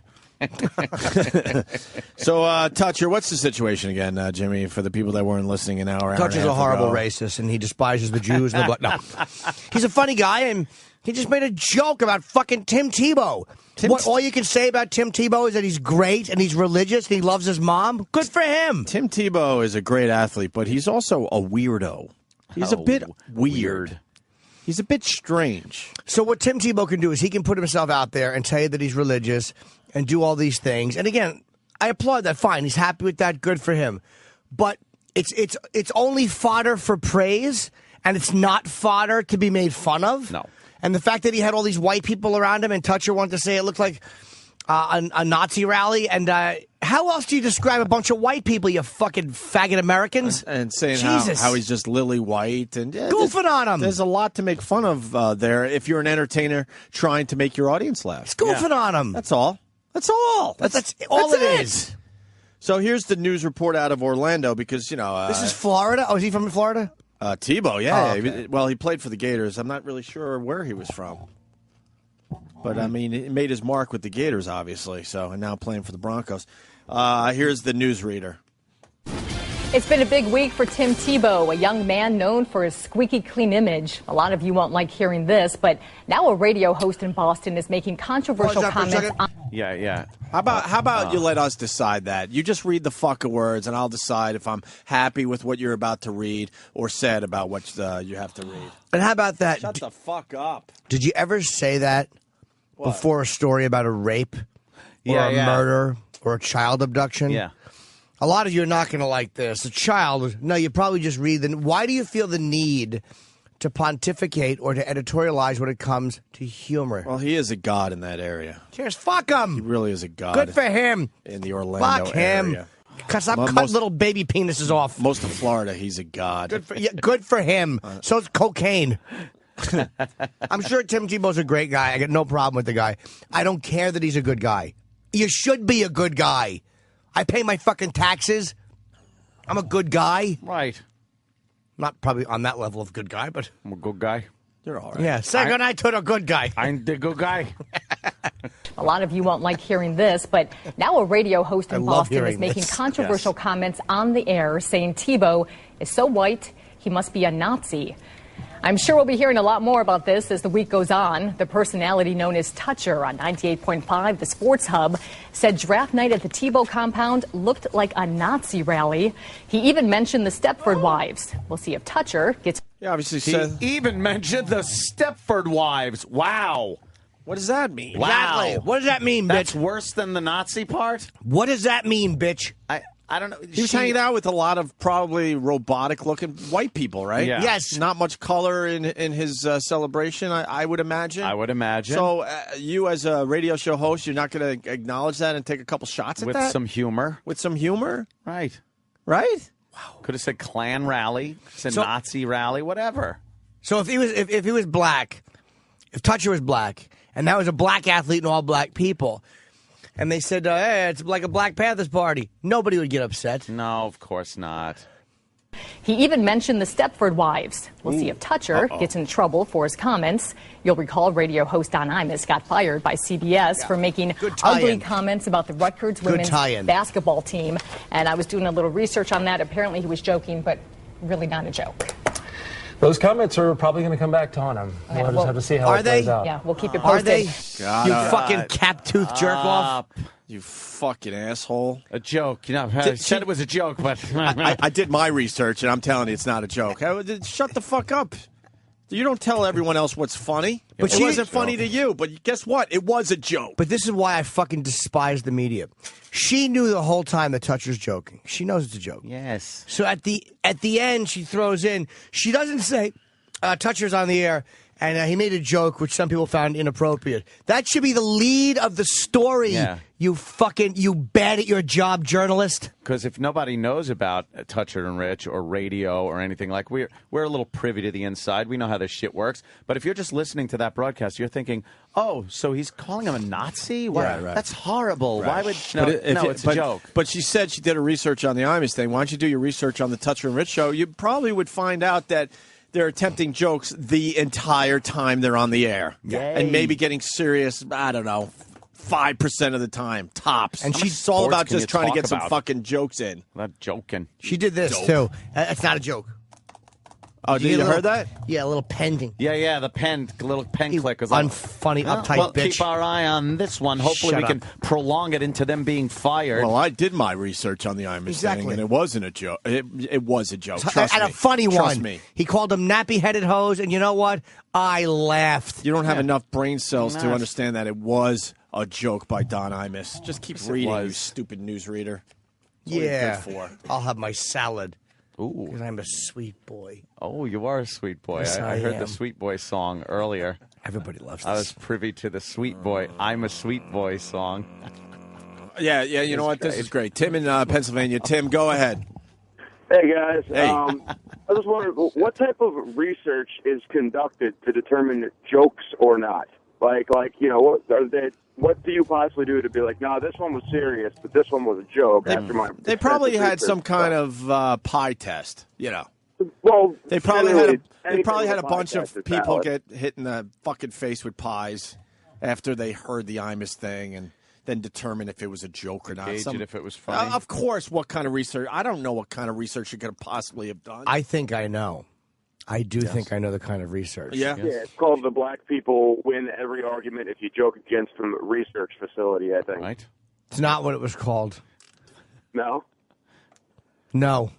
So, Toucher, what's the situation again, Jimmy, for the people that weren't listening an hour Toucher's and a a half horrible ago? racist, and he despises the Jews. And the black. No, he's a funny guy, and he just made a joke about fucking Tim Tebow. All you can say about Tim Tebow is that he's great and he's religious and he loves his mom. Good for him. Tim Tebow is a great athlete, but he's also a weirdo. He's a bit weird. He's a bit strange. So what Tim Tebow can do is he can put himself out there and tell you that he's religious and do all these things. And again, I applaud that. Fine, he's happy with that. Good for him. But it's only fodder for praise, and it's not fodder to be made fun of. No. And the fact that he had all these white people around him, and Toucher wanted to say it looked like a Nazi rally. And how else do you describe a bunch of white people, you fucking faggot Americans? And saying how he's just lily white. And goofing on him. There's a lot to make fun of there if you're an entertainer trying to make your audience laugh. He's goofing on him. That's all. That's all. That's all it is. So here's the news report out of Orlando because, this is Florida? Oh, is he from Florida? Tebow, yeah. Oh, okay. Well, he played for the Gators. I'm not really sure where he was from. But, I mean, he made his mark with the Gators, obviously, and now playing for the Broncos. Here's the newsreader. It's been a big week for Tim Tebow, a young man known for his squeaky clean image. A lot of you won't like hearing this, but now a radio host in Boston is making controversial comments on... Yeah. How about you let us decide that? You just read the fucking words, and I'll decide if I'm happy with what you're about to read or sad about what you have to read. And how about that? Shut the fuck up. Did you ever say that before a story about a rape or a murder or a child abduction? Yeah. A lot of you are not going to like this. A child, no, you probably just read the... Why do you feel the need to pontificate or to editorialize when it comes to humor? Well, he is a god in that area. Cheers, fuck him. He really is a god. Good for him. In the Orlando fuck him. area. Because I'm cutting little baby penises off. Most of Florida, he's a god. Good for him. So it's cocaine. I'm sure Tim Tebow's a great guy. I got no problem with the guy. I don't care that he's a good guy. You should be a good guy. I pay my fucking taxes. I'm a good guy. Right. Not probably on that level of good guy, but... I'm a good guy. You're all right. Yeah, say goodnight to the good guy. I'm the good guy. A lot of you won't like hearing this, but now a radio host in Boston is making controversial comments on the air, saying Tebow is so white, he must be a Nazi. I'm sure we'll be hearing a lot more about this as the week goes on. The personality known as Toucher on 98.5, the Sports Hub, said draft night at the Tebow compound looked like a Nazi rally. He even mentioned the Stepford wives. We'll see if Toucher gets... Yeah, obviously He even mentioned the Stepford wives. Wow. What does that mean? Wow. Exactly. What does that mean, bitch? That's worse than the Nazi part? What does that mean, bitch? I don't know. He was hanging out with a lot of probably robotic-looking white people, right? Yeah. Yes. Not much color in his celebration, I would imagine. I would imagine. So you, as a radio show host, you're not going to acknowledge that and take a couple shots at with that? some humor. With some humor? Right. Right? Wow. Could have said Klan rally, said Nazi rally, whatever. So if he was black, if Toucher was black, and that was a black athlete and all black people... And they said, hey, it's like a Black Panthers party. Nobody would get upset. No, of course not. He even mentioned the Stepford wives. We'll see if Toucher gets in trouble for his comments. You'll recall radio host Don Imus got fired by CBS for making ugly comments about the Rutgers women's basketball team. And I was doing a little research on that. Apparently he was joking, but really not a joke. Those comments are probably going to come back to haunt him. We'll just have to see how it plays out. Yeah, we'll keep you posted. Are they? You fucking cap-tooth jerk-off. You fucking asshole. A joke. I said it was a joke, but... I did my research, and I'm telling you it's not a joke. Shut the fuck up. You don't tell everyone else what's funny. But it wasn't funny to you, but guess what? It was a joke. But this is why I fucking despise the media. She knew the whole time that Toucher's joking. She knows it's a joke. Yes. So at the end, she throws in, she doesn't say, Toucher's on the air, and he made a joke which some people found inappropriate. That should be the lead of the story. Yeah. You bad at your job journalist. Because if nobody knows about Toucher and Rich or radio or anything, like we're a little privy to the inside. We know how this shit works. But if you're just listening to that broadcast, you're thinking, oh, so he's calling him a Nazi? What? Right. That's horrible. Right. Why would... it's a joke. But she said she did her research on the Imus thing. Why don't you do your research on the Toucher and Rich show? You probably would find out that they're attempting jokes the entire time they're on the air. Yay. And maybe getting serious, I don't know, 5% of the time, tops. And And she's she's all sports about can you just trying to talk get some about? fucking jokes in. Not joking. She did this, Dope. too. It's not a joke. Oh, did you get a heard little- that? Yeah, a little pending. Yeah, the little pen click was like, Unfunny, "Well, uptight we'll bitch. keep our eye on this one. Hopefully Shut we can prolong it into them being fired. Well, I did my research on the Imus Exactly. thing, and it wasn't a joke. It was a joke. And Trust me. a funny Trust one. me. He called them nappy-headed hoes, and you know what? I laughed. You don't have enough brain cells to Nah. understand that it was a joke by Don Imus. Just keep Yes, it reading, you was. stupid newsreader. That's what you're Yeah. good for. I'll have my salad. Ooh. Because I'm a sweet boy. Oh, you are a sweet boy. Yes, I I heard am. the Sweet Boy song earlier. Everybody loves I this. was privy to the Sweet Boy, I'm a Sweet Boy song. Yeah, you know what? This is great. Tim in Pennsylvania. Tim, go ahead. Hey guys, Hey. I just wondered what type of research is conducted to determine jokes or not. Like what do you possibly do to be like, no, this one was serious, but this one was a joke? They probably had some kind of pie test, you know. Well, They probably generally, had a anything bunch with of a podcast is people valid. get hit in the fucking face with pies after they heard the Imus thing and then determine if it was a joke or not. Gauge it if it was funny. Of course, what kind of research? I don't know what kind of research you could have possibly have done. I think I know. I do think I know the kind of research. Yeah. Yeah, it's called the Black People Win Every Argument If You Joke Against Them Research Facility, I think. Right. It's not what it was called. No? No.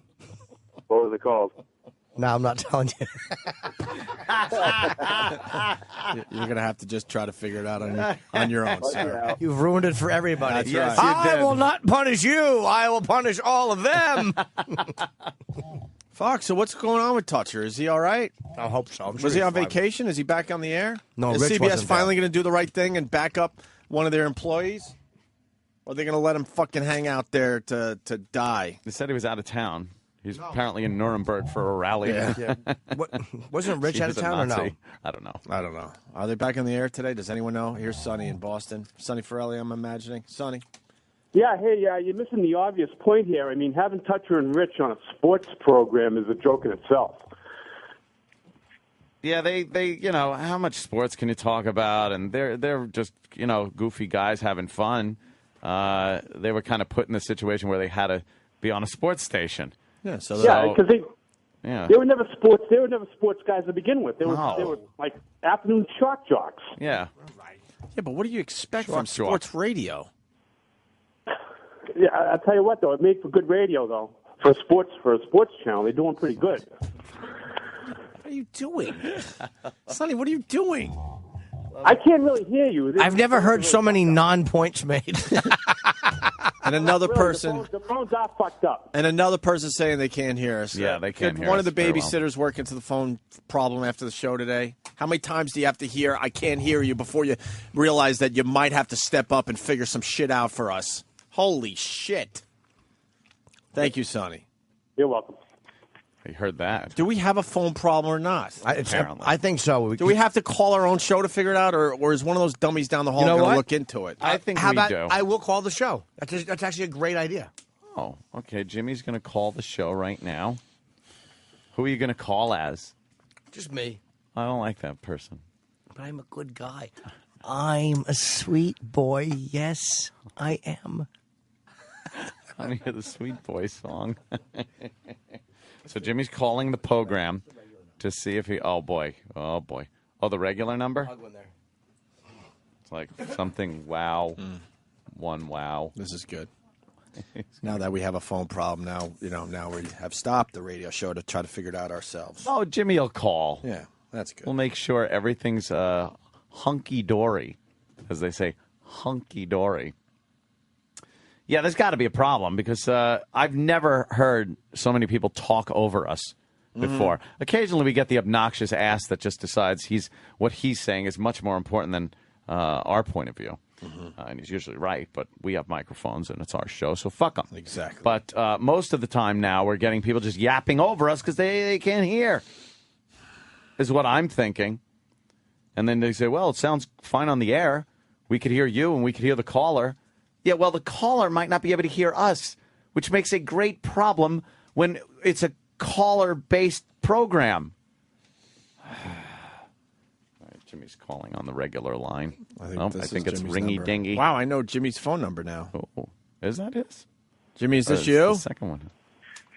What was it called? No, I'm not telling you. You're going to have to just try to figure it out on your own, sir. You've ruined it for everybody. That's Yes, right. you I did. will not punish you. I will punish all of them. Fox, so what's going on with Toucher? Is he all right? I hope so. I'm sure Was he he's on fine. vacation? Is he back on the air? No, Is Rich CBS wasn't finally going to do the right thing and back up one of their employees? Or are they going to let him fucking hang out there to die? They said he was out of town. He's apparently in Nuremberg for a rally. Yeah. Wasn't Rich He out was of a town or no? Nazi. I don't know. Are they back on the air today? Does anyone know? Here's Sonny in Boston. Sonny Frehley, I'm imagining. Sonny. Yeah, hey, you're missing the obvious point here. I mean, having Toucher and Rich on a sports program is a joke in itself. Yeah, they how much sports can you talk about? And they're just, goofy guys having fun. They were kind of put in a situation where they had to be on a sports station. Yeah, because they were never sports. They were never sports guys to begin with. They were like afternoon shock jocks. Yeah. Yeah, but what do you expect Sure, from sure. sports radio? Yeah, I'll tell you what though, it made for good radio though. For a sports channel, they're doing pretty good. What are you doing? Sonny, what are you doing? I can't really hear you. I've never heard so many non-points made. And another Really, person. The phones are fucked up. And another person saying they can't hear us. Yeah, they can't Did hear one us of the very well. babysitters work into the phone problem after the show today? How many times do you have to hear, I can't hear you, before you realize that you might have to step up and figure some shit out for us? Holy shit. Thank you, Sonny. You're welcome. You heard that. Do we have a phone problem or not? I think so. Do we have to call our own show to figure it out, or is one of those dummies down the hall You know going to what? look into it? I think How we about do. I will call the show. That's actually a great idea. Oh, okay. Jimmy's going to call the show right now. Who are you going to call as? Just me. I don't like that person. But I'm a good guy. I'm a sweet boy. Yes, I am. I want to hear the Sweet Boy song. So Jimmy's calling the program to see if he... Oh, boy. Oh, the regular number? It's like something wow. One wow. This is good. Now that we have a phone problem, now we have stopped the radio show to try to figure it out ourselves. Oh, Jimmy will call. Yeah, that's good. We'll make sure everything's hunky-dory, as they say, hunky-dory. Yeah, there's got to be a problem because I've never heard so many people talk over us before. Occasionally we get the obnoxious ass that just decides what he's saying is much more important than our point of view. And he's usually right, but we have microphones and it's our show, so fuck them. Exactly. But most of the time now we're getting people just yapping over us because they can't hear, is what I'm thinking. And then they say, well, it sounds fine on the air. We could hear you and we could hear the caller. Yeah, well, the caller might not be able to hear us, which makes a great problem when it's a caller-based program. All right, Jimmy's calling on the regular line. I I think it's Jimmy's ringy number. dingy. Wow, I know Jimmy's phone number now. Oh, is that his? Jimmy, is Or this you? The second one.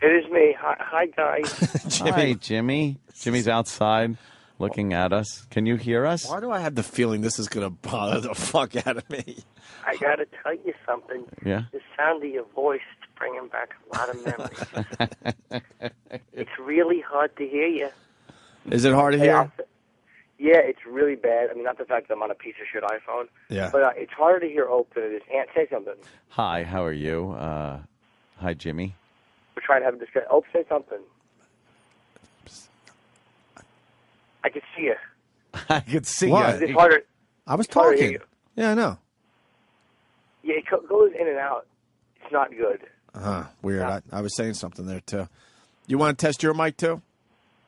It is me. Hi guys. Hi, Jimmy. Jimmy's outside looking at us. Can you hear us? Why do I have the feeling this is going to bother the fuck out of me? I got to tell you something. Yeah. The sound of your voice is bringing back a lot of memories. It's really hard to hear you. Is it hard to hear? Yeah, it's really bad. I mean, not the fact that I'm on a piece of shit iPhone. Yeah. But it's harder to hear Ope than it is. Aunt, say something. Hi, how are you? Hi, Jimmy. We're trying to have a discussion. Ope, say something. I can see you. I could see What? It's harder. I was It's harder to hear talking. you. Yeah, I know. Yeah, it goes in and out. It's not good. Weird. I was saying something there, too. You want to test your mic, too?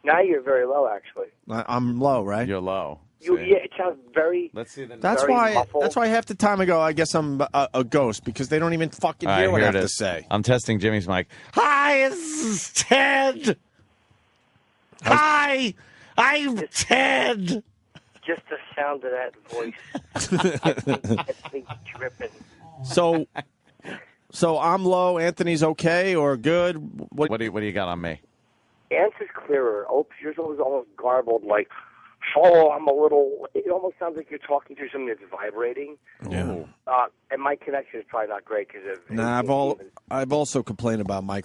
Now you're very low, actually. I'm low, right? You're low. Yeah, it sounds very. Let's see the. That's very why. muffled. That's why half the time I go, I guess I'm a ghost because they don't even fucking hear what I have to say. I'm testing Jimmy's mic. Hi, it's Ted. Hi, I'm Ted. Just the sound of that voice. It's me dripping. So I'm low. Anthony's okay or good. What do you got on me? Ants is clearer. Ope, yours was almost garbled, like, oh, I'm a little. It almost sounds like you're talking to something that's vibrating. Yeah. And my connection is probably not great because of. Nah, I've also complained about my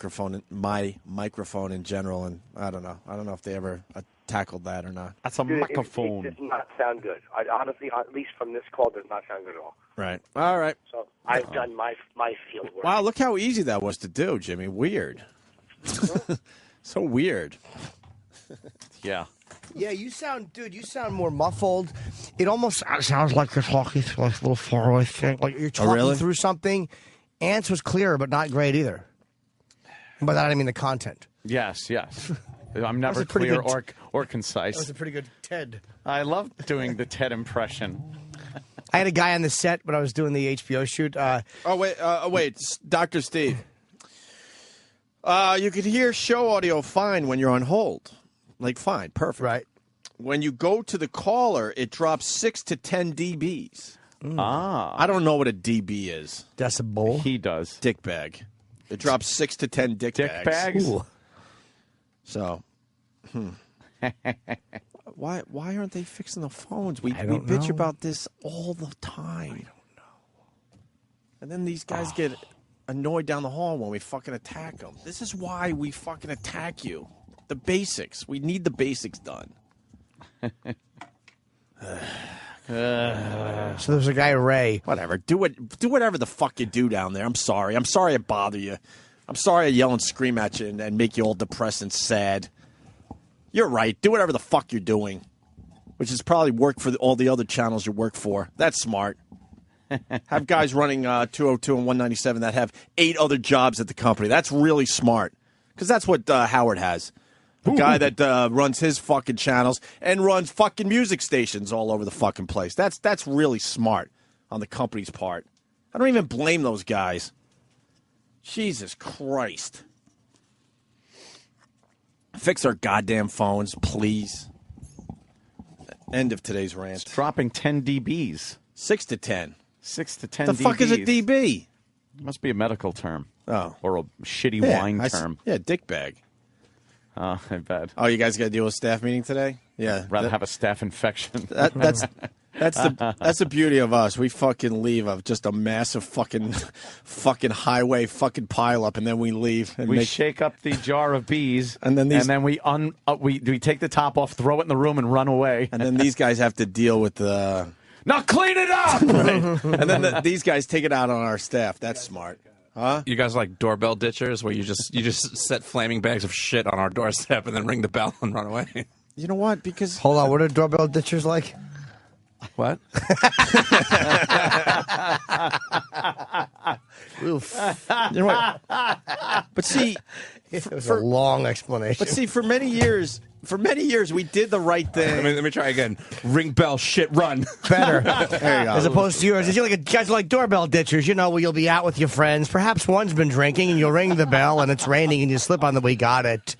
microphone in general, and I don't know if they ever tackled that or not. That's a microphone. It does not sound good. Honestly, at least from this call, does not sound good at all. Right. All right. So I've done my field work. Wow, look how easy that was to do, Jimmy. Weird. So weird. Yeah. Yeah, you sound more muffled. It almost sounds like you're talking through like a little faraway thing. Like you're talking through something. Ants was clearer, but not great either. By that I mean the content. Yes. I'm never clear or concise. That was a pretty good Ted. I love doing the Ted impression. I had a guy on the set when I was doing the HBO shoot. Wait, Dr. Steve. You could hear show audio fine when you're on hold. Like, fine, perfect. Right. When you go to the caller, it drops 6 to 10 dBs. Ah. I don't know what a dB is. Decibel. He does. Dick bag. It drops 6 to 10 dick bags. Ooh. So, why aren't they fixing the phones? We don't bitch know. about this all the time. I don't know. And then these guys get annoyed down the hall when we fucking attack them. This is why we fucking attack you. The basics. We need the basics done. So there's a guy, Ray. Whatever. Do whatever the fuck you do down there. I'm sorry. I'm sorry I bother you. I'm sorry I yell and scream at you and make you all depressed and sad. You're right. Do whatever the fuck you're doing, which is probably work for all the other channels you work for. That's smart. Have guys running 202 and 197 that have 8 other jobs at the company. That's really smart because that's what Howard has. A guy that runs his fucking channels and runs fucking music stations all over the fucking place. That's really smart on the company's part. I don't even blame those guys. Jesus Christ. Fix our goddamn phones, please. End of today's rant. It's dropping 10 dBs. 6 to 10. 6 to 10 The dBs. fuck is a dB? It must be a medical term. Oh. Or a shitty wine term. Yeah, dick bag. I bet. Oh, you guys got to deal with staff meeting today? Yeah. Rather have a staph infection. That's the beauty of us. We fucking leave of just a massive fucking highway fucking pile up, and then we leave. And we shake up the jar of bees, and then we take the top off, throw it in the room, and run away. And then these guys have to deal with the. Now clean it up. Right. And then these guys take it out on our staff. That's smart. Huh? You guys like doorbell ditchers, where you just set flaming bags of shit on our doorstep and then ring the bell and run away? You know what? Because hold on, what are doorbell ditchers like? What? Oof. You know what? But see, it was a long explanation. But see, for many years, we did the right thing. Let me try again. Ring bell, shit, run. Better. There you go. As opposed to yours. You guys are like doorbell ditchers, where you'll be out with your friends. Perhaps one's been drinking, and you'll ring the bell, and it's raining, and you slip on the "we got it."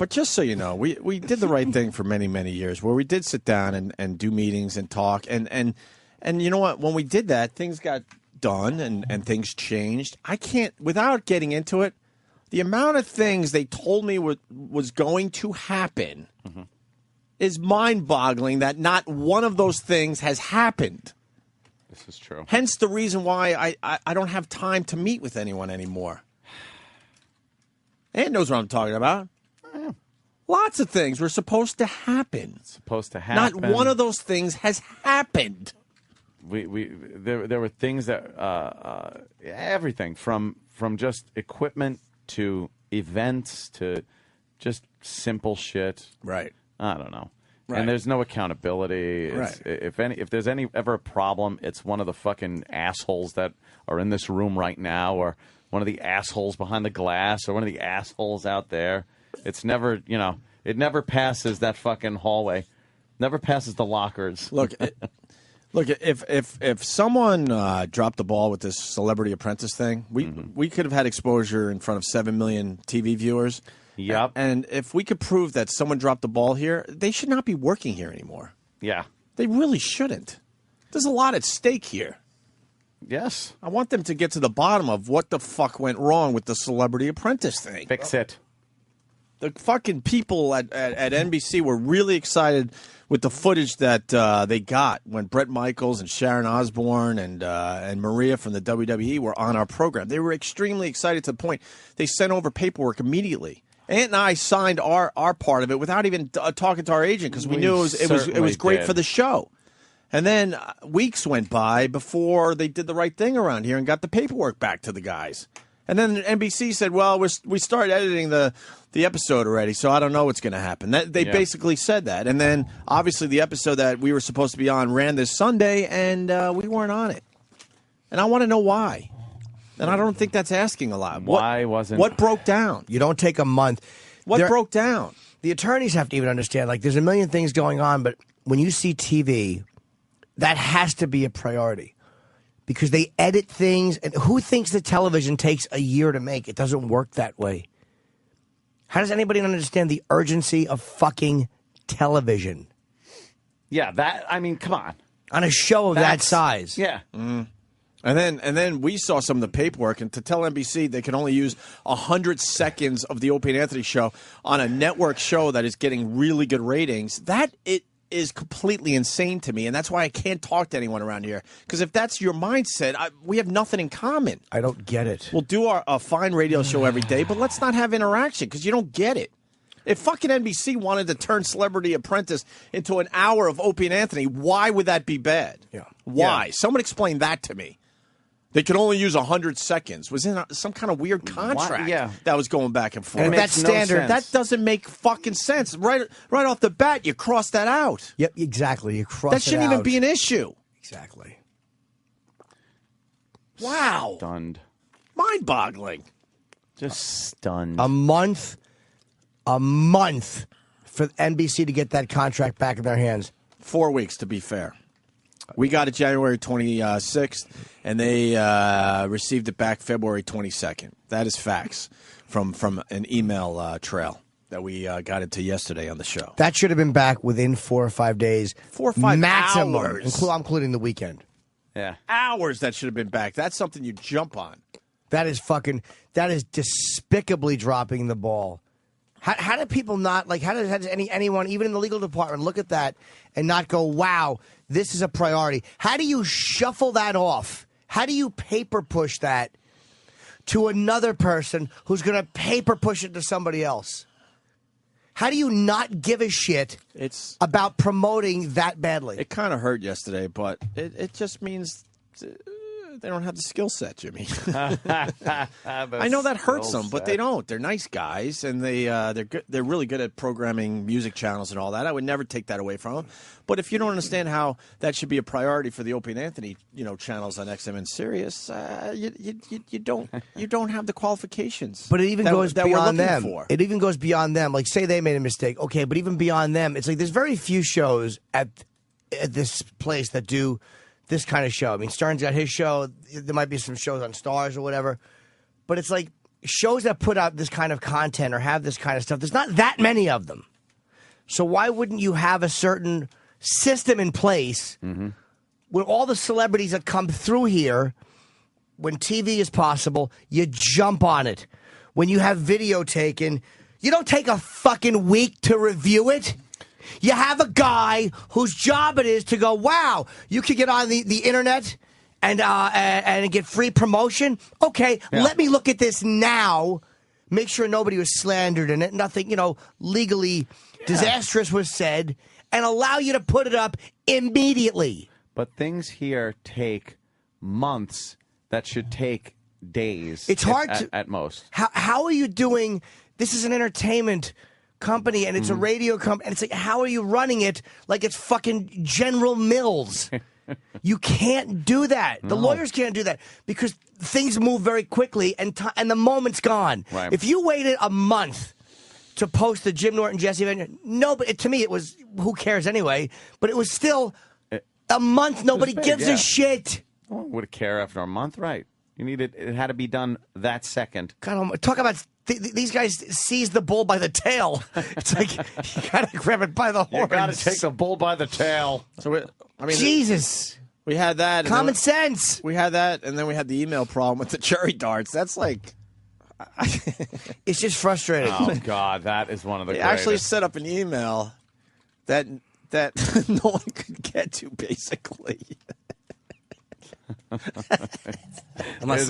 But just so you know, we did the right thing for many, many years, where we did sit down and do meetings and talk. And you know what? When we did that, things got done and things changed. I can't, without getting into it, the amount of things they told me was going to happen is mind-boggling that not one of those things has happened. This is true. Hence the reason why I don't have time to meet with anyone anymore. Ann knows what I'm talking about. Lots of things were supposed to happen. Not one of those things has happened. There were things that everything from just equipment to events to just simple shit. Right. I don't know. Right. And there's no accountability. Right. If there's ever a problem, it's one of the fucking assholes that are in this room right now, or one of the assholes behind the glass, or one of the assholes out there. It's never, it never passes that fucking hallway. Never passes the lockers. Look, if someone dropped the ball with this Celebrity Apprentice thing, we could have had exposure in front of 7 million TV viewers. Yep. And if we could prove that someone dropped the ball here, they should not be working here anymore. Yeah. They really shouldn't. There's a lot at stake here. Yes. I want them to get to the bottom of what the fuck went wrong with the Celebrity Apprentice thing. Fix it. The fucking people at NBC were really excited with the footage that they got when Bret Michaels and Sharon Osbourne and Maria from the WWE were on our program. They were extremely excited to the point they sent over paperwork immediately. Aunt and I signed our part of it without even talking to our agent because we knew it was great for the show. And then weeks went by before they did the right thing around here and got the paperwork back to the guys. And then NBC said, well, we started editing the episode already, so I don't know what's going to happen. They basically said that. And then, obviously, the episode that we were supposed to be on ran this Sunday, and we weren't on it. And I want to know why. And I don't think that's asking a lot. What broke down? You don't take a month. What broke down? The attorneys have to even understand, like, there's a million things going on, but when you see TV, that has to be a priority. Because they edit things, and who thinks that television takes a year to make? It doesn't work that way. How does anybody understand the urgency of fucking television? Yeah, come on. On a show of that size. Yeah. Mm. And then we saw some of the paperwork, and to tell NBC they can only use 100 seconds of the Opie and Anthony show on a network show that is getting really good ratings, that is completely insane to me, and that's why I can't talk to anyone around here. Because if that's your mindset, we have nothing in common. I don't get it. We'll do a fine radio show every day, but let's not have interaction because you don't get it. If fucking NBC wanted to turn Celebrity Apprentice into an hour of Opie and Anthony, why would that be bad? Yeah. Why? Yeah. Someone explain that to me. They could only use 100 seconds. Was in some kind of weird contract that was going back and forth. And if that's standard, that doesn't make fucking sense. Right off the bat, you cross that out. Yep, exactly. You cross that shouldn't even be an issue. Exactly. Wow. Stunned. Mind-boggling. Just stunned. A month for NBC to get that contract back in their hands. 4 weeks, to be fair. We got it January 26th, and they received it back February 22nd. That is facts from an email trail that we got into yesterday on the show. That should have been back within 4 or 5 days. 4 or 5 maximum, hours. including the weekend. Yeah. Hours that should have been back. That's something you jump on. That is despicably dropping the ball. How do people not, like, how does anyone, even in the legal department, look at that and not go, wow, this is a priority? How do you shuffle that off? How do you paper push that to another person who's going to paper push it to somebody else? How do you not give a shit about promoting that badly? It kind of hurt yesterday, but it just means they don't have the skill set, Jimmy. I know that hurts them, but they don't. They're nice guys, and they're good. They're really good at programming music channels and all that. I would never take that away from them. But if you don't understand how that should be a priority for the Opie and Anthony, channels on XM and Sirius, you don't have the qualifications. But it even goes beyond them. For. It even goes beyond them. Like, say they made a mistake, okay, but even beyond them, it's like there's very few shows at this place that do this kind of show. I mean, Stern's got his show. There might be some shows on Stars or whatever. But it's like, shows that put out this kind of content or have this kind of stuff, there's not that many of them. So why wouldn't you have a certain system in place where all the celebrities that come through here, when TV is possible, you jump on it. When you have video taken, you don't take a fucking week to review it. You have a guy whose job it is to go, wow, you could get on the internet and get free promotion. Okay, let me look at this now. Make sure nobody was slandered in it. Nothing, legally disastrous was said, and allow you to put it up immediately. But things here take months that should take days. It's hard at most. How are you doing? This is an entertainment company, and it's a radio company, and it's like, how are you running it like it's fucking General Mills? You can't do that. The lawyers can't do that because things move very quickly, and the moment's gone. Right. If you waited a month to post the Jim Norton Jesse event, no, but to me it was, who cares anyway? But it was still a month. Nobody gives a shit. Well, would care after a month, right? You needed it had to be done that second. God, talk about these guys seize the bull by the tail. It's like you gotta grab it by the horns. You gotta take the bull by the tail. So Jesus. We had that. Common sense. We had that, and then we had the email problem with the cherry darts. That's like... It's just frustrating. Oh, God, that is one of the They greatest. actually set up an email that no one could get to, basically. Unless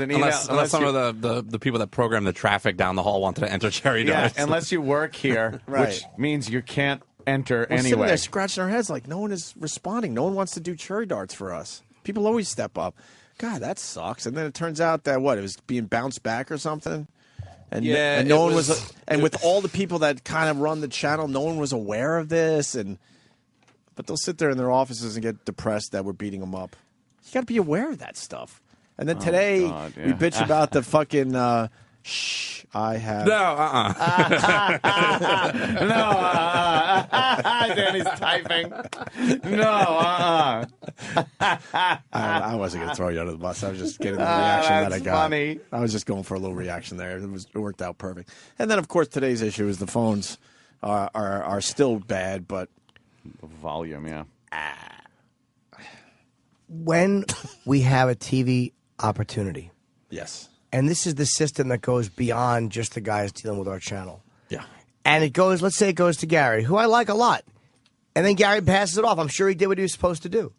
some of the people that program the traffic down the hall wanted to enter cherry darts. Unless you work here, Right. which means you can't enter We're sitting anyway. there scratching our heads like no one is responding. No one wants to do cherry darts for us. People always step up. God, that sucks. And then it turns out that it was being bounced back or something. And Yeah, no it one was- was. And with all the people that kind of run the channel, no one was aware of this. But they'll sit there in their offices and get depressed that we're beating them up. You got to be aware of that stuff. And then today God, we bitch about the fucking. I have. No, No, Danny's typing. No, I wasn't going to throw you under the bus. I was just getting the reaction that I that's got. funny. I was just going for a little reaction there. It worked out perfect. And then, of course, today's issue is the phones are still bad, but volume, yeah. When we have a TV opportunity, yes, and this is the system that goes beyond just the guys dealing with our channel. Yeah. And it goes, let's say it goes to Gary, who I like a lot. And then Gary passes it off. I'm sure he did what he was supposed to do.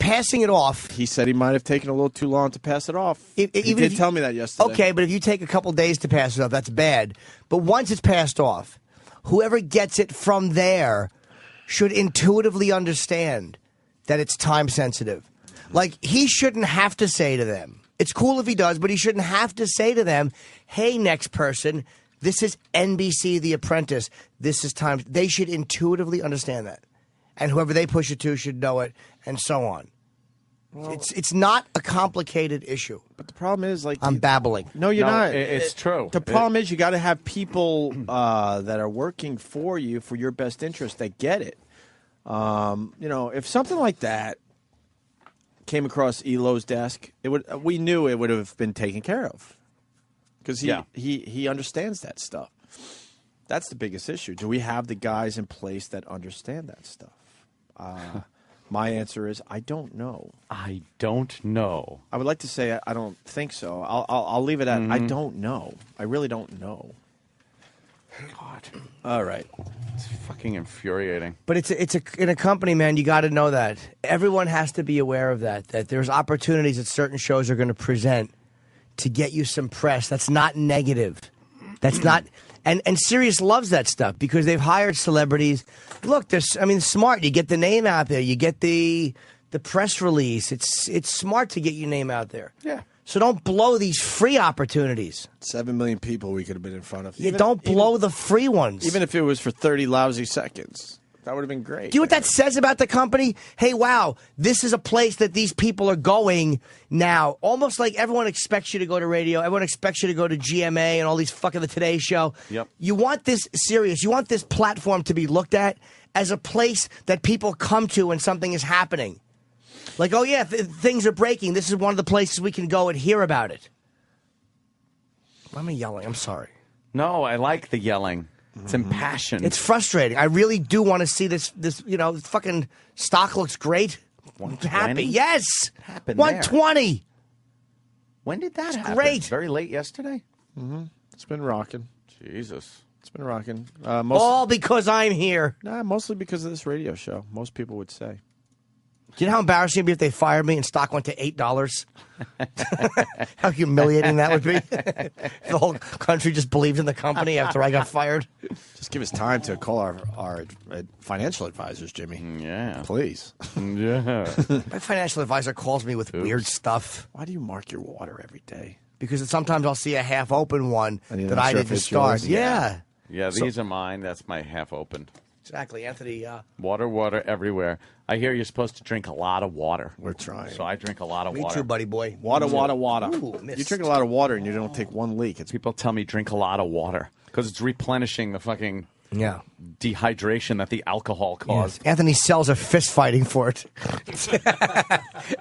Passing it off. He said he might have taken a little too long to pass it off. He even did if tell me that yesterday. Okay, but if you take a couple days to pass it off, that's bad. But once it's passed off, whoever gets it from there should intuitively understand that it's time sensitive. Like, he shouldn't have to say to them, it's cool if he does, but he shouldn't have to say to them, hey, next person, this is NBC The Apprentice. This is time. They should intuitively understand that. And whoever they push it to should know it, and so on. Well, it's not a complicated issue. But the problem is, like, I'm babbling. No, you're not. It's true. The problem is you got to have people that are working for you for your best interest that get it. If something like that came across Elo's desk, we knew it would have been taken care of because he understands that stuff. That's the biggest issue. Do we have the guys in place that understand that stuff? My answer is I don't know. I don't know. I would like to say I don't think so. I'll leave it at I don't know. I really don't know. God. All right. It's fucking infuriating. But it's in a company, man. You got to know that everyone has to be aware of that. That there's opportunities that certain shows are going to present to get you some press. That's not negative. That's not. And Sirius loves that stuff because they've hired celebrities. Look, smart. You get the name out there. You get the press release. It's smart to get your name out there. Yeah. So don't blow these free opportunities. 7 million people we could have been in front of. Don't blow the free ones. Even if it was for 30 lousy seconds. That would have been great. Do you know what that says about the company? Hey, wow, this is a place that these people are going now. Almost like everyone expects you to go to radio. Everyone expects you to go to GMA and all these fucking the Today Show. Yep. You want this Sirius. You want this platform to be looked at as a place that people come to when something is happening. Like, oh, yeah, things are breaking. This is one of the places we can go and hear about it. I'm yelling. I'm sorry. No, I like the yelling. It's impassioned. It's frustrating. I really do want to see this. Fucking stock looks great. 120? Happy. Yes. Happened 120. There. When did that happen? Great. Very late yesterday? Mm-hmm. It's been rocking. Jesus. It's been rocking. All because I'm here. Nah, mostly because of this radio show. Most people would say. Do you know how embarrassing it would be if they fired me and stock went to $8? How humiliating that would be. The whole country just believed in the company after I got fired. Just give us time to call our financial advisors, Jimmy. Yeah. Please. Yeah. My financial advisor calls me with weird stuff. Why do you mark your water every day? Because sometimes I'll see a half-open one that I didn't start. Yours? Yeah. Yeah, these are mine. That's my half-opened. Exactly, Anthony. Water everywhere. I hear you're supposed to drink a lot of water. We're trying. So I drink a lot of Me water. too, buddy boy. Water. Ooh, You drink a lot of water and you don't take one leak. People tell me drink a lot of water because it's replenishing the fucking dehydration that the alcohol caused. Yes. Anthony sells a fist fighting for it.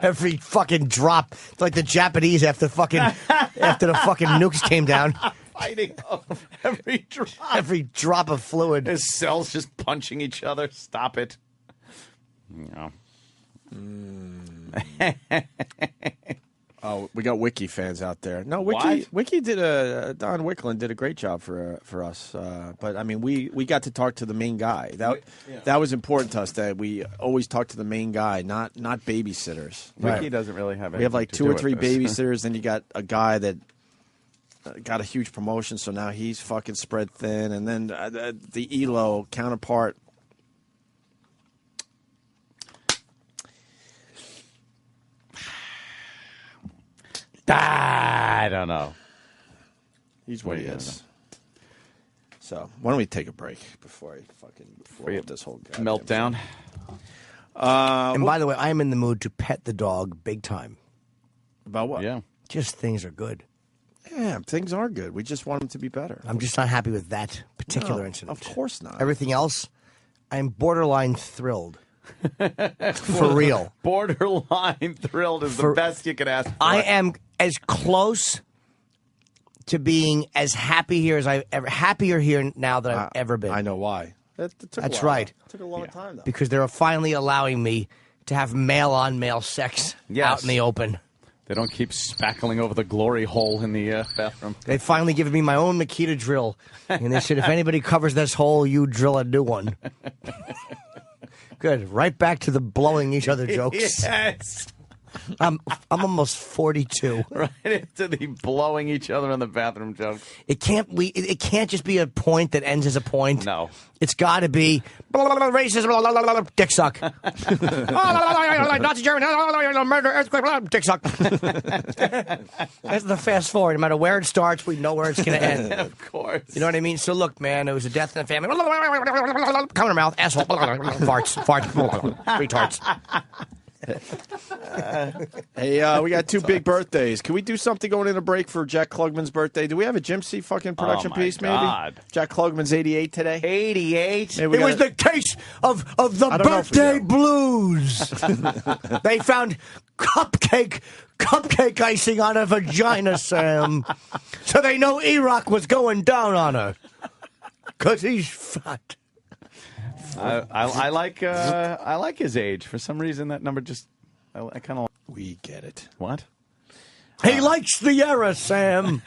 Every fucking drop. It's like the Japanese after the fucking nukes came down. Fighting every drop. Every drop of fluid. His cells just punching each other. Stop it. No. Oh, we got Wiki fans out there. No, Wiki did Don Wicklund did a great job for us. But I mean, we got to talk to the main guy. That was important to us. That we always talk to the main guy, not babysitters. Wiki doesn't really have. We have like 2 or 3 this. babysitters, then you got a guy that got a huge promotion, so now he's fucking spread thin, and then the ELO counterpart. I don't know. He's what he is. So why don't we take a break before I fucking blow up this whole meltdown? And by the way, I'm in the mood to pet the dog big time. About what? Yeah. Just things are good. Yeah, things are good. We just want them to be better. I'm just not happy with that particular No, incident. Of course not. Everything else, I'm borderline thrilled. For real. Borderline thrilled is the best you could ask for. I am as close to being as happy here as happier here now than I've ever been. I know why. That's right. It took a long time, though. Because they're finally allowing me to have male-on-male sex out in the open. They don't keep spackling over the glory hole in the bathroom. They finally given me my own Makita drill. And they said, if anybody covers this hole, you drill a new one. Good. Right back to the blowing each other jokes. Yes. I'm almost 42. Right into the blowing each other in the bathroom joke. It can't just be a point that ends as a point. No. It's got to be racism, dick suck. Nazi German, murder, earthquake, dick suck. That's the fast forward. No matter where it starts, we know where it's going to end. Of course. You know what I mean? So look, man, it was a death in the family. Come in her mouth, asshole, farts, retards. Hey, we got 2 big birthdays. Can we do something going into break for Jack Klugman's birthday? Do we have a Jim C. fucking production piece, maybe? God. Jack Klugman's 88 today? 88? It was the case of the birthday blues. They found cupcake icing on her vagina, Sam. So they know E-Rock was going down on her. Because he's fat. I like his age. For some reason, that number just I kind of. We get it. What? He likes the era, Sam.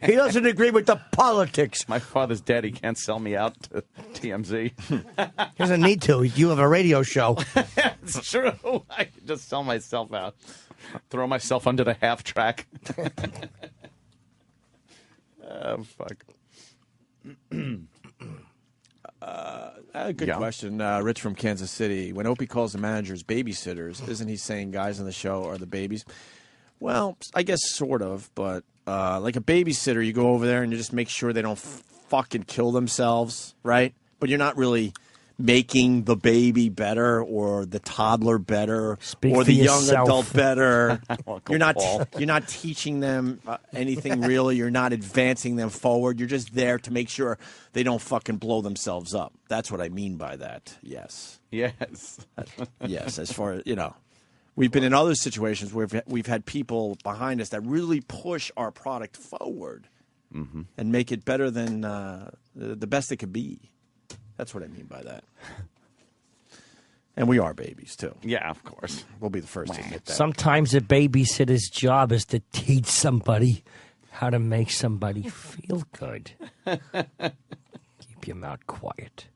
He doesn't agree with the politics. My father's dead. He can't sell me out to TMZ. He doesn't need to. You have a radio show. It's true. I can just sell myself out. Throw myself under the half track. Oh, fuck. Good question. Rich from Kansas City. When Opie calls the managers babysitters, isn't he saying guys on the show are the babies? Well, I guess sort of, but like a babysitter, you go over there and you just make sure they don't fucking kill themselves, right? But you're not really making the baby better or the toddler better or the young adult better. You're not teaching them anything really. You're not advancing them forward. You're just there to make sure they don't fucking blow themselves up. That's what I mean by that. Yes. Yes. Yes. As far as, we've been in other situations where we've had people behind us that really push our product forward. and make it better than the best it could be. That's what I mean by that. And we are babies, too. Yeah, of course. We'll be the first to admit that. Sometimes a babysitter's job is to teach somebody how to make somebody feel good. Keep your mouth quiet.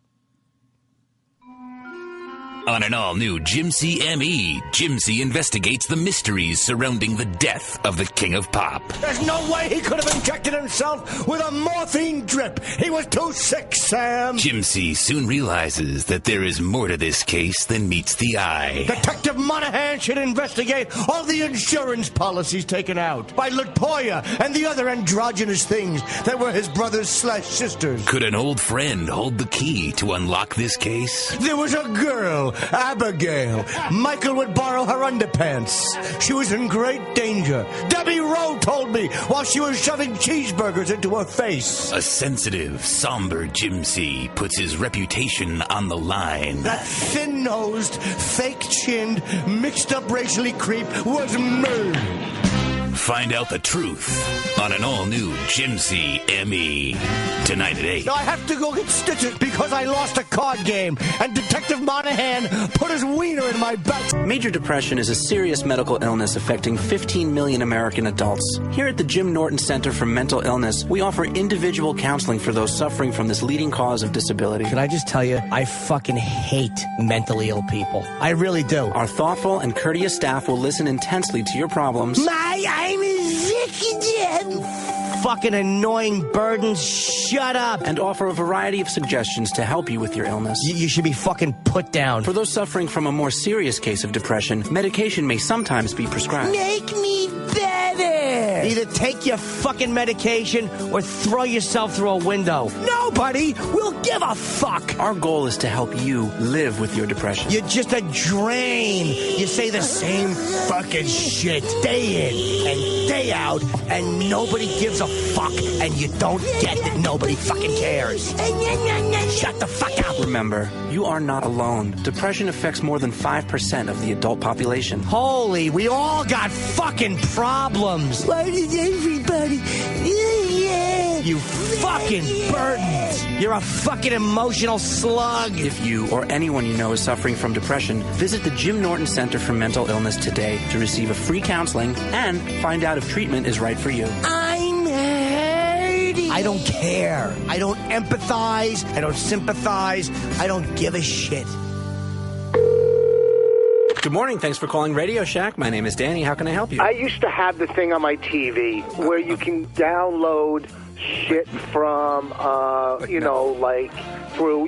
On an all-new Jimsy M.E., Jimsy investigates the mysteries surrounding the death of the King of Pop. There's no way he could have injected himself with a morphine drip. He was too sick, Sam. Jimsy soon realizes that there is more to this case than meets the eye. Detective Monahan should investigate all the insurance policies taken out by LaToya and the other androgynous things that were his brothers/sisters. Could an old friend hold the key to unlock this case? There was a girl, Abigail. Michael would borrow her underpants. She was in great danger. Debbie Rowe told me while she was shoving cheeseburgers into her face. A sensitive, somber Jimsy puts his reputation on the line. That thin-nosed, fake-chinned, mixed-up racially creep was murdered. Find out the truth on an all-new Jimsy M.E. Tonight at 8. Now I have to go get stitches because I lost a card game, and Detective Monahan put his wiener in my butt. Major depression is a serious medical illness affecting 15 million American adults. Here at the Jim Norton Center for Mental Illness, we offer individual counseling for those suffering from this leading cause of disability. Can I just tell you, I fucking hate mentally ill people. I really do. Our thoughtful and courteous staff will listen intensely to your problems. I'm executive. Fucking annoying burdens. Shut up. And offer a variety of suggestions to help you with your illness. You should be fucking put down. For those suffering from a more serious case of depression, medication may sometimes be prescribed. Make me better. Either take your fucking medication or throw yourself through a window. Nobody will give a fuck. Our goal is to help you live with your depression. You're just a drain. You say the same fucking shit day in and day out, and nobody gives a fuck, and you don't get that nobody fucking cares. Shut the fuck up. Remember, you are not alone. Depression affects more than 5% of the adult population. Holy, we all got fucking problems. Why does everybody? You fucking burdens. You're a fucking emotional slug. If you or anyone you know is suffering from depression, visit the Jim Norton Center for Mental Illness today to receive a free counseling and find out if treatment is right for you. I'm hurting. I don't care. I don't empathize. I don't sympathize. I don't give a shit. Good morning. Thanks for calling Radio Shack. My name is Danny. How can I help you? I used to have the thing on my TV where you can download shit from, like through,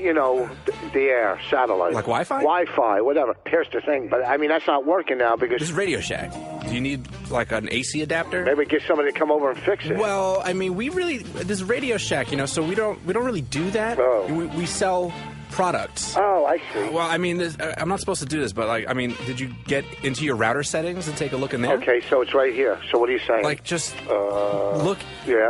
the air, satellite. Like Wi-Fi? Wi-Fi, whatever. Here's the thing. But, that's not working now because... This is Radio Shack. Do you need, like, an AC adapter? Maybe get somebody to come over and fix it. Well, this is Radio Shack, so we don't really do that. Oh. We sell products. Oh, I see. Well, I'm not supposed to do this, but, did you get into your router settings and take a look in there? Okay, so it's right here. So what are you saying? Just look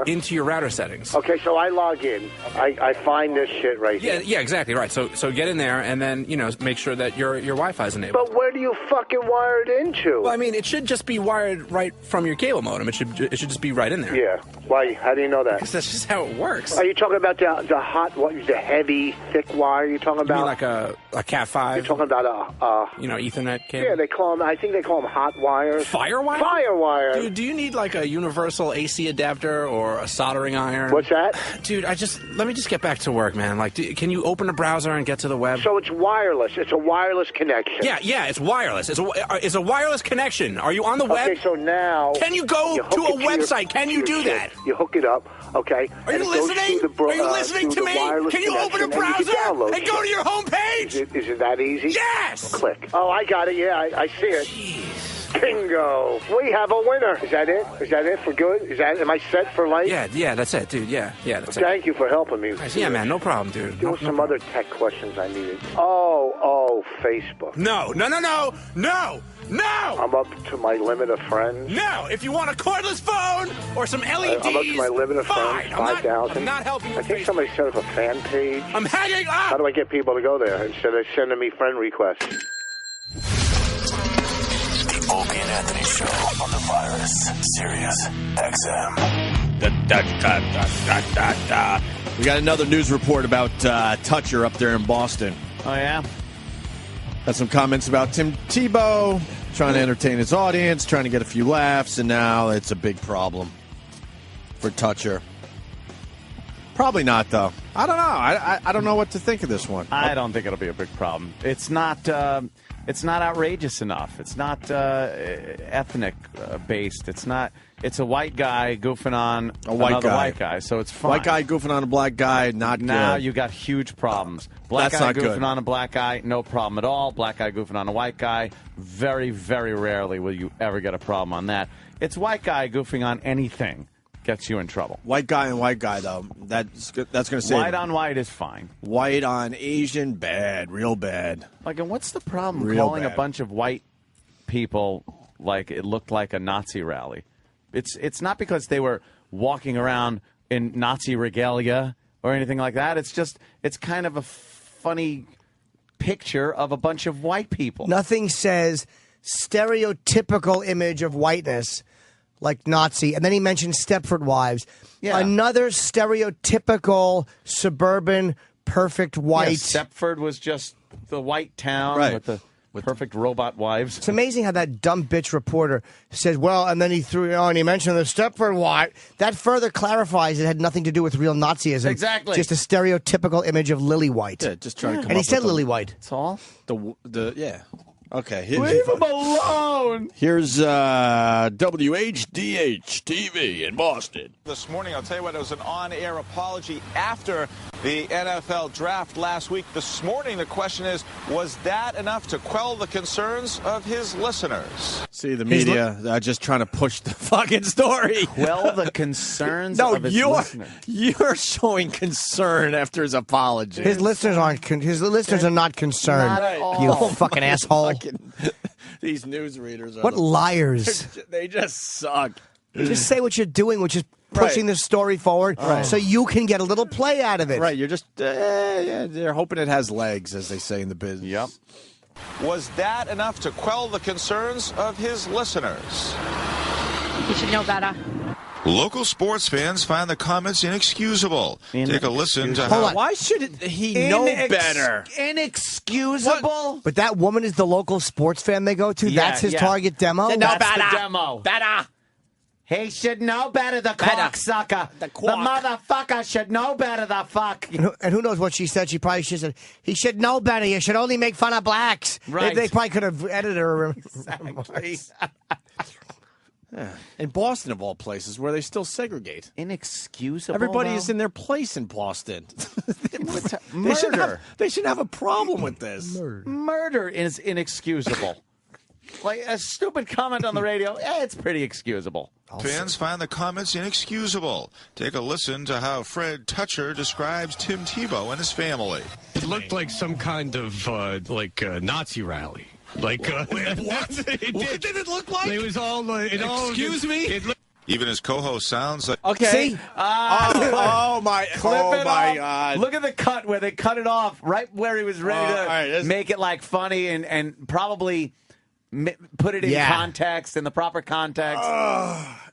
into your router settings. Okay, so I log in. I find this shit right here. Yeah, exactly, right. So get in there and then, make sure that your Wi-Fi is enabled. But where do you fucking wire it into? Well, it should just be wired right from your cable modem. It should just be right in there. Yeah. Why? How do you know that? Because that's just how it works. Are you talking about the heavy, thick wire you're talking about? You mean like a Cat5? You're talking about Ethernet cable? Yeah, I think they call them hot wires. Firewire? Firewire. Dude, do you need like a universal AC adapter or a soldering iron? What's that? Dude, let me just get back to work, man. Can you open a browser and get to the web? So it's wireless. It's a wireless connection. Yeah, it's wireless. It's a wireless connection. Are you on the web? Okay, so now... Can you go to a website? Can you do that? You hook it up, okay? Are you listening? Are you listening to me? Can you open a browser and go to your homepage? Is it that easy? Yes! Click. Oh, I got it. Yeah, I see it. Jeez. Bingo. We have a winner. Is that it? Is that it for good? Am I set for life? Yeah, that's it, dude. Yeah, that's it. Thank you for helping me. Yeah, man, no problem, dude. There were some other tech questions I needed. Oh, Facebook. No. I'm up to my limit of friends. No, if you want a cordless phone or some LEDs, I'm up to my limit of friends, 5,000. I'm not helping you. I think somebody set up a fan page. I'm hanging up. How do I get people to go there instead of sending me friend requests? The Opie and Anthony Show on the virus, Sirius XM. We got another news report about Toucher up there in Boston. Oh, yeah? Got some comments about Tim Tebow, trying to entertain his audience, trying to get a few laughs, and now it's a big problem for Toucher. Probably not, though. I don't know. I don't know what to think of this one. I don't think it'll be a big problem. It's not outrageous enough. It's not ethnic based. It's not. It's a white guy goofing on another white guy, so it's fine. White guy goofing on a black guy, not good. Now you got huge problems. Black That's guy not goofing good. on a black guy, no problem at all. Black guy goofing on a white guy, very, very rarely will you ever get a problem on that. It's white guy goofing on anything gets you in trouble. White guy and white guy, though, that's going to say White on white is fine. White on Asian, bad, real bad. Like, and what's the problem Real calling bad. a bunch of white people like it looked like a Nazi rally? It's not because they were walking around in Nazi regalia or anything like that. It's kind of a funny picture of a bunch of white people. Nothing says stereotypical image of whiteness like Nazi. And then he mentioned Stepford Wives. Yeah. Another stereotypical suburban perfect white. Yeah, Stepford was just the white town with the perfect robot wives. It's amazing how that dumb bitch reporter says, well, and then he threw it on, he mentioned the Stepford wife. That further clarifies it had nothing to do with real Nazism. Exactly. Just a stereotypical image of Lily White. Yeah, just trying to come And he up said with Lily White. That's all? Yeah. Okay. Leave him alone. Here's WHDH-TV in Boston. This morning, I'll tell you what, it was an on-air apology after the NFL draft last week. This morning, the question is, was that enough to quell the concerns of his listeners? See, the media just trying to push the fucking story. Quell the concerns of his listeners. You're showing concern after his apology. His listeners aren't. His listeners are not concerned. Not at all. You fucking asshole. These newsreaders are What liars. They just suck. Just say what you're doing, which is pushing the story forward so you can get a little play out of it. Right, you're just they're hoping it has legs, as they say in the business. Yep. Was that enough to quell the concerns of his listeners? You should know better. Local sports fans find the comments inexcusable. Take a listen to how... Why should he know better? Inexcusable? But that woman is the local sports fan they go to? Yeah, That's his yeah. target demo? That's the demo. Better. He should know better, the cocksucker. The motherfucker should know better, the fuck. And who knows what she said? She probably should have said, he should know better. You should only make fun of blacks. Right. They probably could have edited her. Exactly. In Boston, of all places, where they still segregate. Inexcusable. Everybody though? is in their place in Boston. Murder. They should have a problem with this. Murder is inexcusable. Like a stupid comment on the radio, it's pretty excusable. Fans find the comments inexcusable. Take a listen to how Fred Toucher describes Tim Tebow and his family. It looked like some kind of Nazi rally. Like what? What did it look like? It was all. Excuse me. Even his co-host sounds like... Okay. See? Oh, my God. Look at the cut where they cut it off right where he was ready to make it like funny and probably put it in context, in the proper context.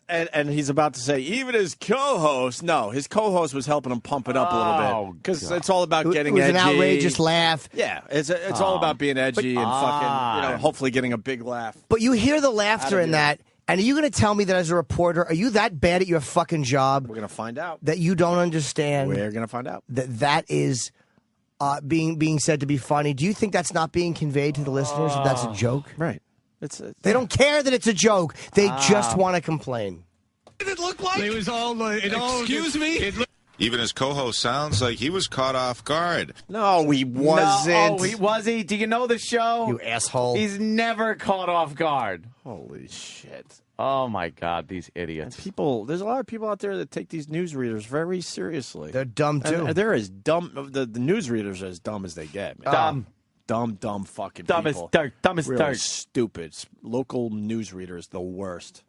And he's about to say, even his co-host, his co-host was helping him pump it up a little bit. Because it's all about getting edgy. It was an outrageous laugh. Yeah, it's all about being edgy and fucking, hopefully getting a big laugh. But you hear the laughter in that, and are you going to tell me that as a reporter, are you that bad at your fucking job? We're going to find out. That you don't understand? We're going to find out. That is being said to be funny. Do you think that's not being conveyed to the listeners, that that's a joke? Right. They don't care that it's a joke. They just want to complain. What did it look like? It was all. Excuse me. Even his co-host sounds like he was caught off guard. No, he wasn't. No, was he? Do you know the show? You asshole. He's never caught off guard. Holy shit. Oh, my God, these idiots. And there's a lot of people out there that take these newsreaders very seriously. They're dumb, too. And they're as dumb. The newsreaders are as dumb as they get, man. Dumb fucking people. Dumb as really dirt. Stupid. Local newsreaders, the worst.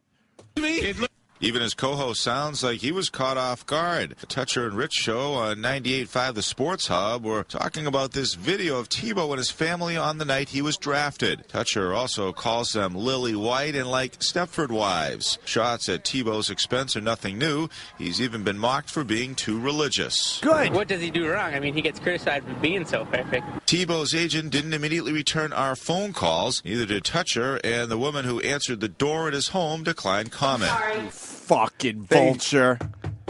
Even Even his co-host sounds like he was caught off guard. The Toucher and Rich show on 98.5 The Sports Hub were talking about this video of Tebow and his family on the night he was drafted. Toucher also calls them Lily White and like Stepford wives. Shots at Tebow's expense are nothing new. He's even been mocked for being too religious. Good. What does he do wrong? I mean, he gets criticized for being so perfect. Tebow's agent didn't immediately return our phone calls. Neither did Toucher, and the woman who answered the door at his home declined comment. Sorry. Fucking vulture.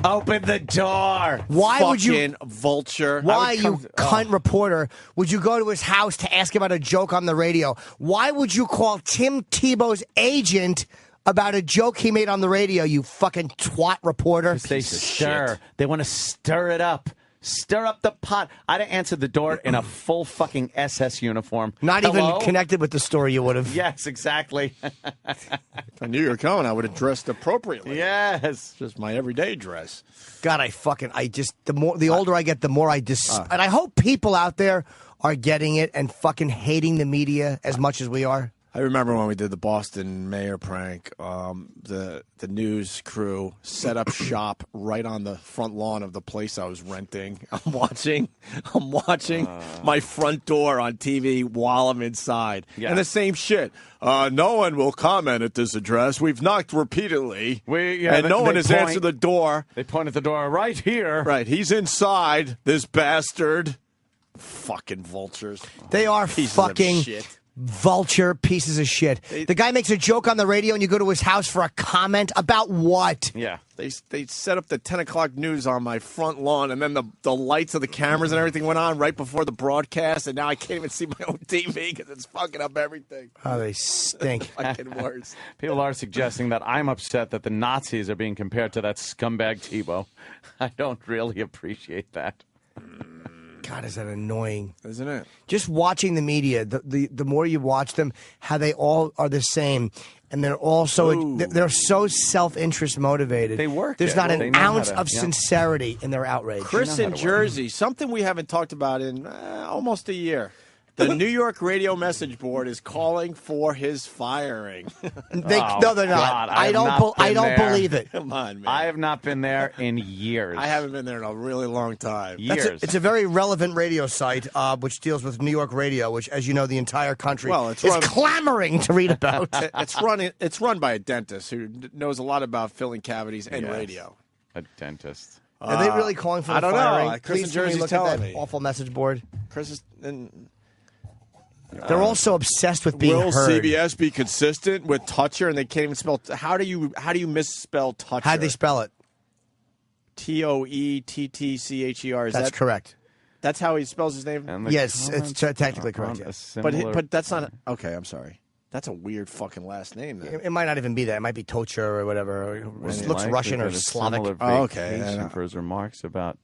Open the door. Why would you, Fucking vulture. Why, you cunt reporter, would you go to his house to ask about a joke on the radio? Why would you call Tim Tebow's agent about a joke he made on the radio, you fucking twat reporter? They stir. They want to stir it up. Stir up the pot. I'd have answered the door in a full fucking SS uniform. Not even connected with the story you would have. Yes, exactly. If I knew you were coming, I would have dressed appropriately. Yes. Just my everyday dress. God, the older I get, the more I and I hope people out there are getting it and fucking hating the media as much as we are. I remember when we did the Boston mayor prank, the news crew set up shop right on the front lawn of the place I was renting. I'm watching my front door on TV while I'm inside. Yeah. And the same shit. No one will comment at this address. We've knocked repeatedly. No one has answered the door. They point at the door right here. Right. He's inside, this bastard. Fucking vultures. They are Pieces fucking of shit. Vulture pieces of shit. The guy makes a joke on the radio and you go to his house for a comment about what? Yeah. They set up the 10 o'clock news on my front lawn, and then the lights of the cameras and everything went on right before the broadcast, and now I can't even see my own TV because it's fucking up everything. Oh, they stink. Fucking worse. People are suggesting that I'm upset that the Nazis are being compared to that scumbag Tebow. I don't really appreciate that. God, is that annoying? Isn't it? Just watching the media, the more you watch them, how they all are the same. And they're also they're so self-interest motivated. They work. There's not an ounce of sincerity in their outrage. Chris in Jersey, something we haven't talked about in almost a year. The New York radio message board is calling for his firing. No, they're not. I don't believe it. Come on, man. I have not been there in years. I haven't been there in a really long time. It's a very relevant radio site which deals with New York radio, which, as you know, the entire country is clamoring to read about. It's run by a dentist who knows a lot about filling cavities and radio. A dentist. Are they really calling for the firing? I don't know. Chris in Please Jersey look telling at that me. awful message board. Chris is... They're also obsessed with being Will heard. CBS be consistent with Toucher, and they can't even spell? How do you misspell Toucher? How'd they spell it? Toettcher. That's correct. That's how he spells his name. Yes, it's technically correct. Yes. But that's not okay. I'm sorry. That's a weird fucking last name. Then. It might not even be that. It might be Tocher or whatever. It looks Russian or Slavic. Okay. For his remarks about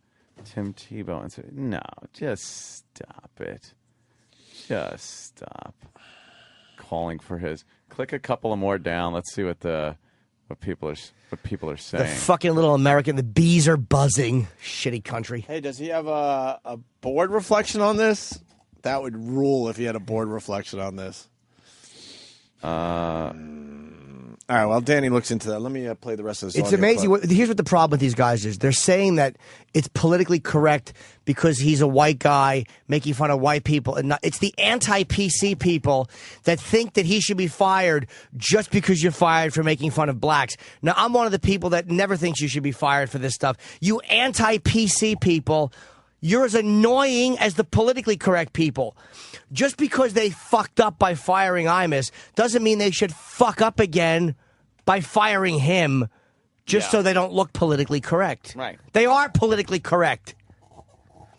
Tim Tebow, and said, "No, just stop it." Just stop calling for his. Click a couple of more down. Let's see what people are saying. The fucking little American. The bees are buzzing. Shitty country. Hey, does he have a board reflection on this? That would rule if he had a board reflection on this. All right, well, Danny looks into that. Let me play the rest of this. It's amazing. Here's what the problem with these guys is. They're saying that it's politically correct because he's a white guy making fun of white people. And it's the anti-PC people that think that he should be fired just because you're fired for making fun of blacks. Now, I'm one of the people that never thinks you should be fired for this stuff. You anti-PC people, you're as annoying as the politically correct people. Just because they fucked up by firing Imus doesn't mean they should fuck up again by firing him just so they don't look politically correct. Right. They are politically correct.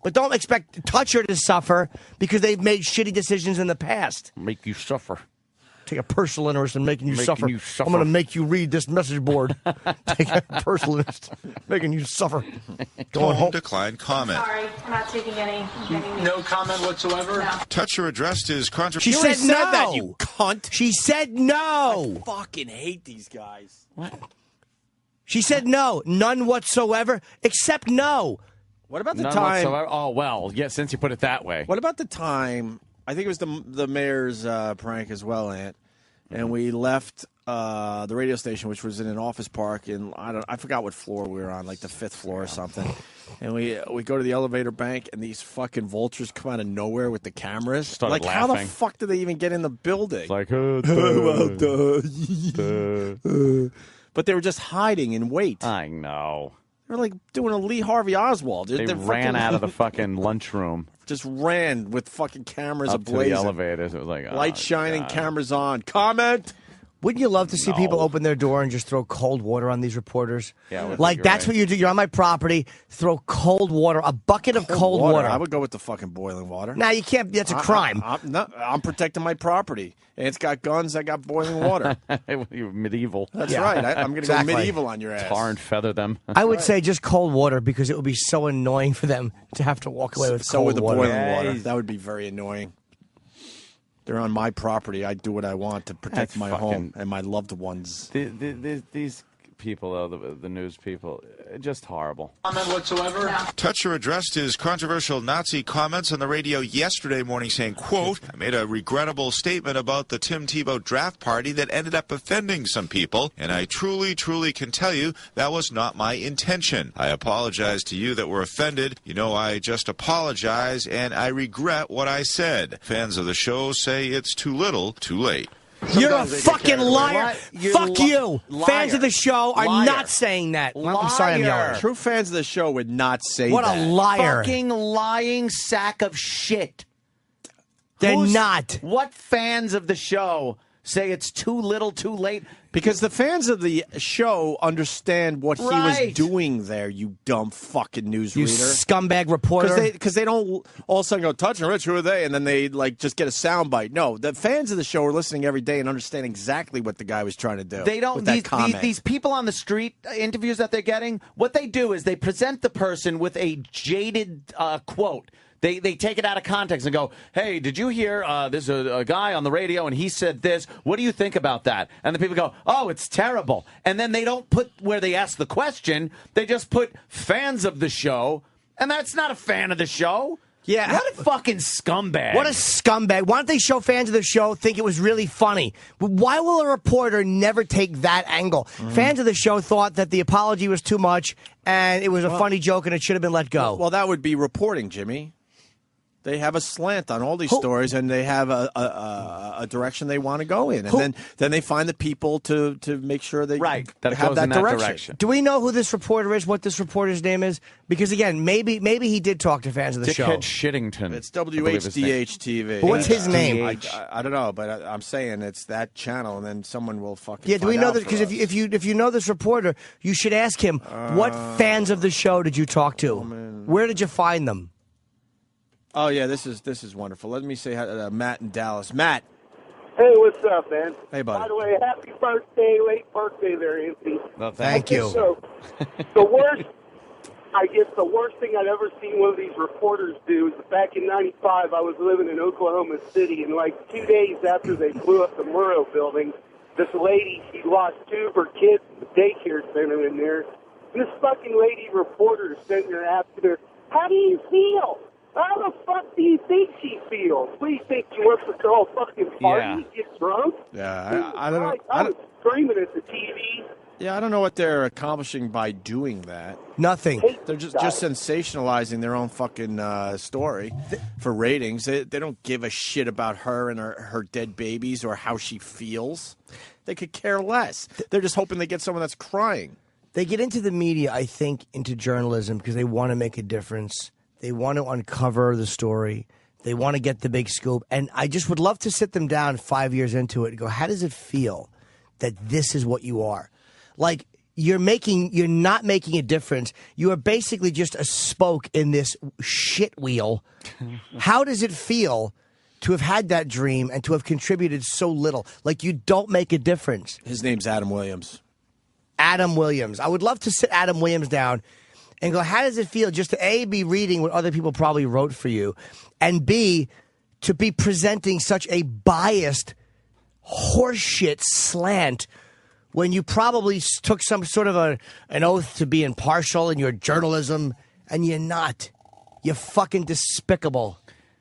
But don't expect Toucher to suffer because they've made shitty decisions in the past. Make you suffer. Take a personal interest in making you suffer. I'm going to make you read this message board. Take a personal interest in making you suffer. Going home. Declined comment. Sorry, I'm not taking any. No comment whatsoever? No. Toucher addressed his She controversy. said no. That, you cunt. She said no. I fucking hate these guys. What? She said no. None whatsoever, except no. What about the None time? whatsoever? Oh, well, yeah, since you put it that way. What about the time? I think it was the mayor's prank as well, Ant. and we left the radio station, which was in an office park, and I forgot what floor we were on, like the 5th floor or something. And we go to the elevator bank, and these fucking vultures come out of nowhere with the cameras. Started like, laughing. how the fuck did they even get in the building? It's like, but they were just hiding in wait. I know. They were like doing a Lee Harvey Oswald. They ran out of the fucking lunchroom. Just ran with fucking cameras up to ablazing. the elevators. It was like, lights shining, cameras on. Comment. Wouldn't you love to see people open their door and just throw cold water on these reporters? Yeah, like that's what you do. You're on my property. Throw cold water, a bucket of cold water. I would go with the fucking boiling water. Now you can't. That's a crime. I'm protecting my property. And it's got guns. I got boiling water. You're medieval. That's right. I'm going to go medieval on your ass. Tar and feather them. I would say just cold water because it would be so annoying for them to have to walk away with cold with the water. boiling water. That would be very annoying. They're on my property. I do what I want to protect my home and my loved ones. These people, though, the news people, just horrible. Comment whatsoever? Toucher addressed his controversial Nazi comments on the radio yesterday morning saying, quote, I made a regrettable statement about the Tim Tebow draft party that ended up offending some people, and I truly, truly can tell you that was not my intention. I apologize to you that were offended. You know, I just apologize, and I regret what I said. Fans of the show say it's too little, too late. You're a fucking liar. Fuck you. Liar. Fans of the show are Liar. not saying that. I'm sorry I'm yelling. True fans of the show would not say What that. a liar. Fucking lying sack of shit. They're not. What fans of the show say it's too little, too late? Because the fans of the show understand what he was doing there, you dumb fucking newsreader. You scumbag reporter. Because they don't all of a sudden go, Touch and Rich, who are they? And then they like just get a soundbite. No, the fans of the show are listening every day and understand exactly what the guy was trying to do. They don't. These people on the street interviews that they're getting, what they do is they present the person with a jaded quote. They take it out of context and go, hey, did you hear there's a guy on the radio and he said this. What do you think about that? And the people go, oh, it's terrible. And then they don't put where they ask the question. They just put fans of the show. And that's not a fan of the show. Yeah. What a fucking scumbag. What a scumbag. Why don't they show fans of the show think it was really funny? Why will a reporter never take that angle? Fans of the show thought that the apology was too much and it was a funny joke and it should have been let go. Well, that would be reporting, Jimmy. They have a slant on all these stories, and they have a direction they want to go in, and then they find the people to make sure they have that direction. Do we know who this reporter is? What this reporter's name is? Because again, maybe he did talk to fans of the show. Dickhead Shittington. It's WHDH TV. But what's his name? I don't know, but I'm saying it's that channel, and then someone will fucking. Yeah, do we know that? Because if you know this reporter, you should ask him what fans of the show did you talk to? Where did you find them? Oh yeah, this is wonderful. Let me say hi to Matt in Dallas. Matt. Hey, what's up, man? Hey, buddy. By the way, happy birthday, late birthday there, Anthony. Well, thank you. So, the worst thing I'd ever seen one of these reporters do is back in '95. I was living in Oklahoma City, and like 2 days after they blew up the Murrow building, this lady, she lost 2 of her kids at the daycare center in there. And this fucking lady reporter is sitting there asking her, "How do you feel? How the fuck do you think she feels? What do you think? She wants to throw a fucking party, get drunk?" Yeah, I don't know. I was screaming at the TV. Yeah, I don't know what they're accomplishing by doing that. Nothing. They're just sensationalizing their own fucking story for ratings. They don't give a shit about her and her dead babies or how she feels. They could care less. They're just hoping they get someone that's crying. They get into the media, I think, into journalism because they want to make a difference. They want to uncover the story. They want to get the big scoop. And I just would love to sit them down 5 years into it and go, how does it feel that this is what you are? Like, you're not making a difference. You are basically just a spoke in this shit wheel. How does it feel to have had that dream and to have contributed so little? Like, you don't make a difference. His name's Adam Williams. Adam Williams. I would love to sit Adam Williams down and go, how does it feel just to, A, be reading what other people probably wrote for you, and B, to be presenting such a biased horseshit slant when you probably took some sort of an oath to be impartial in your journalism, and you're not. You're fucking despicable.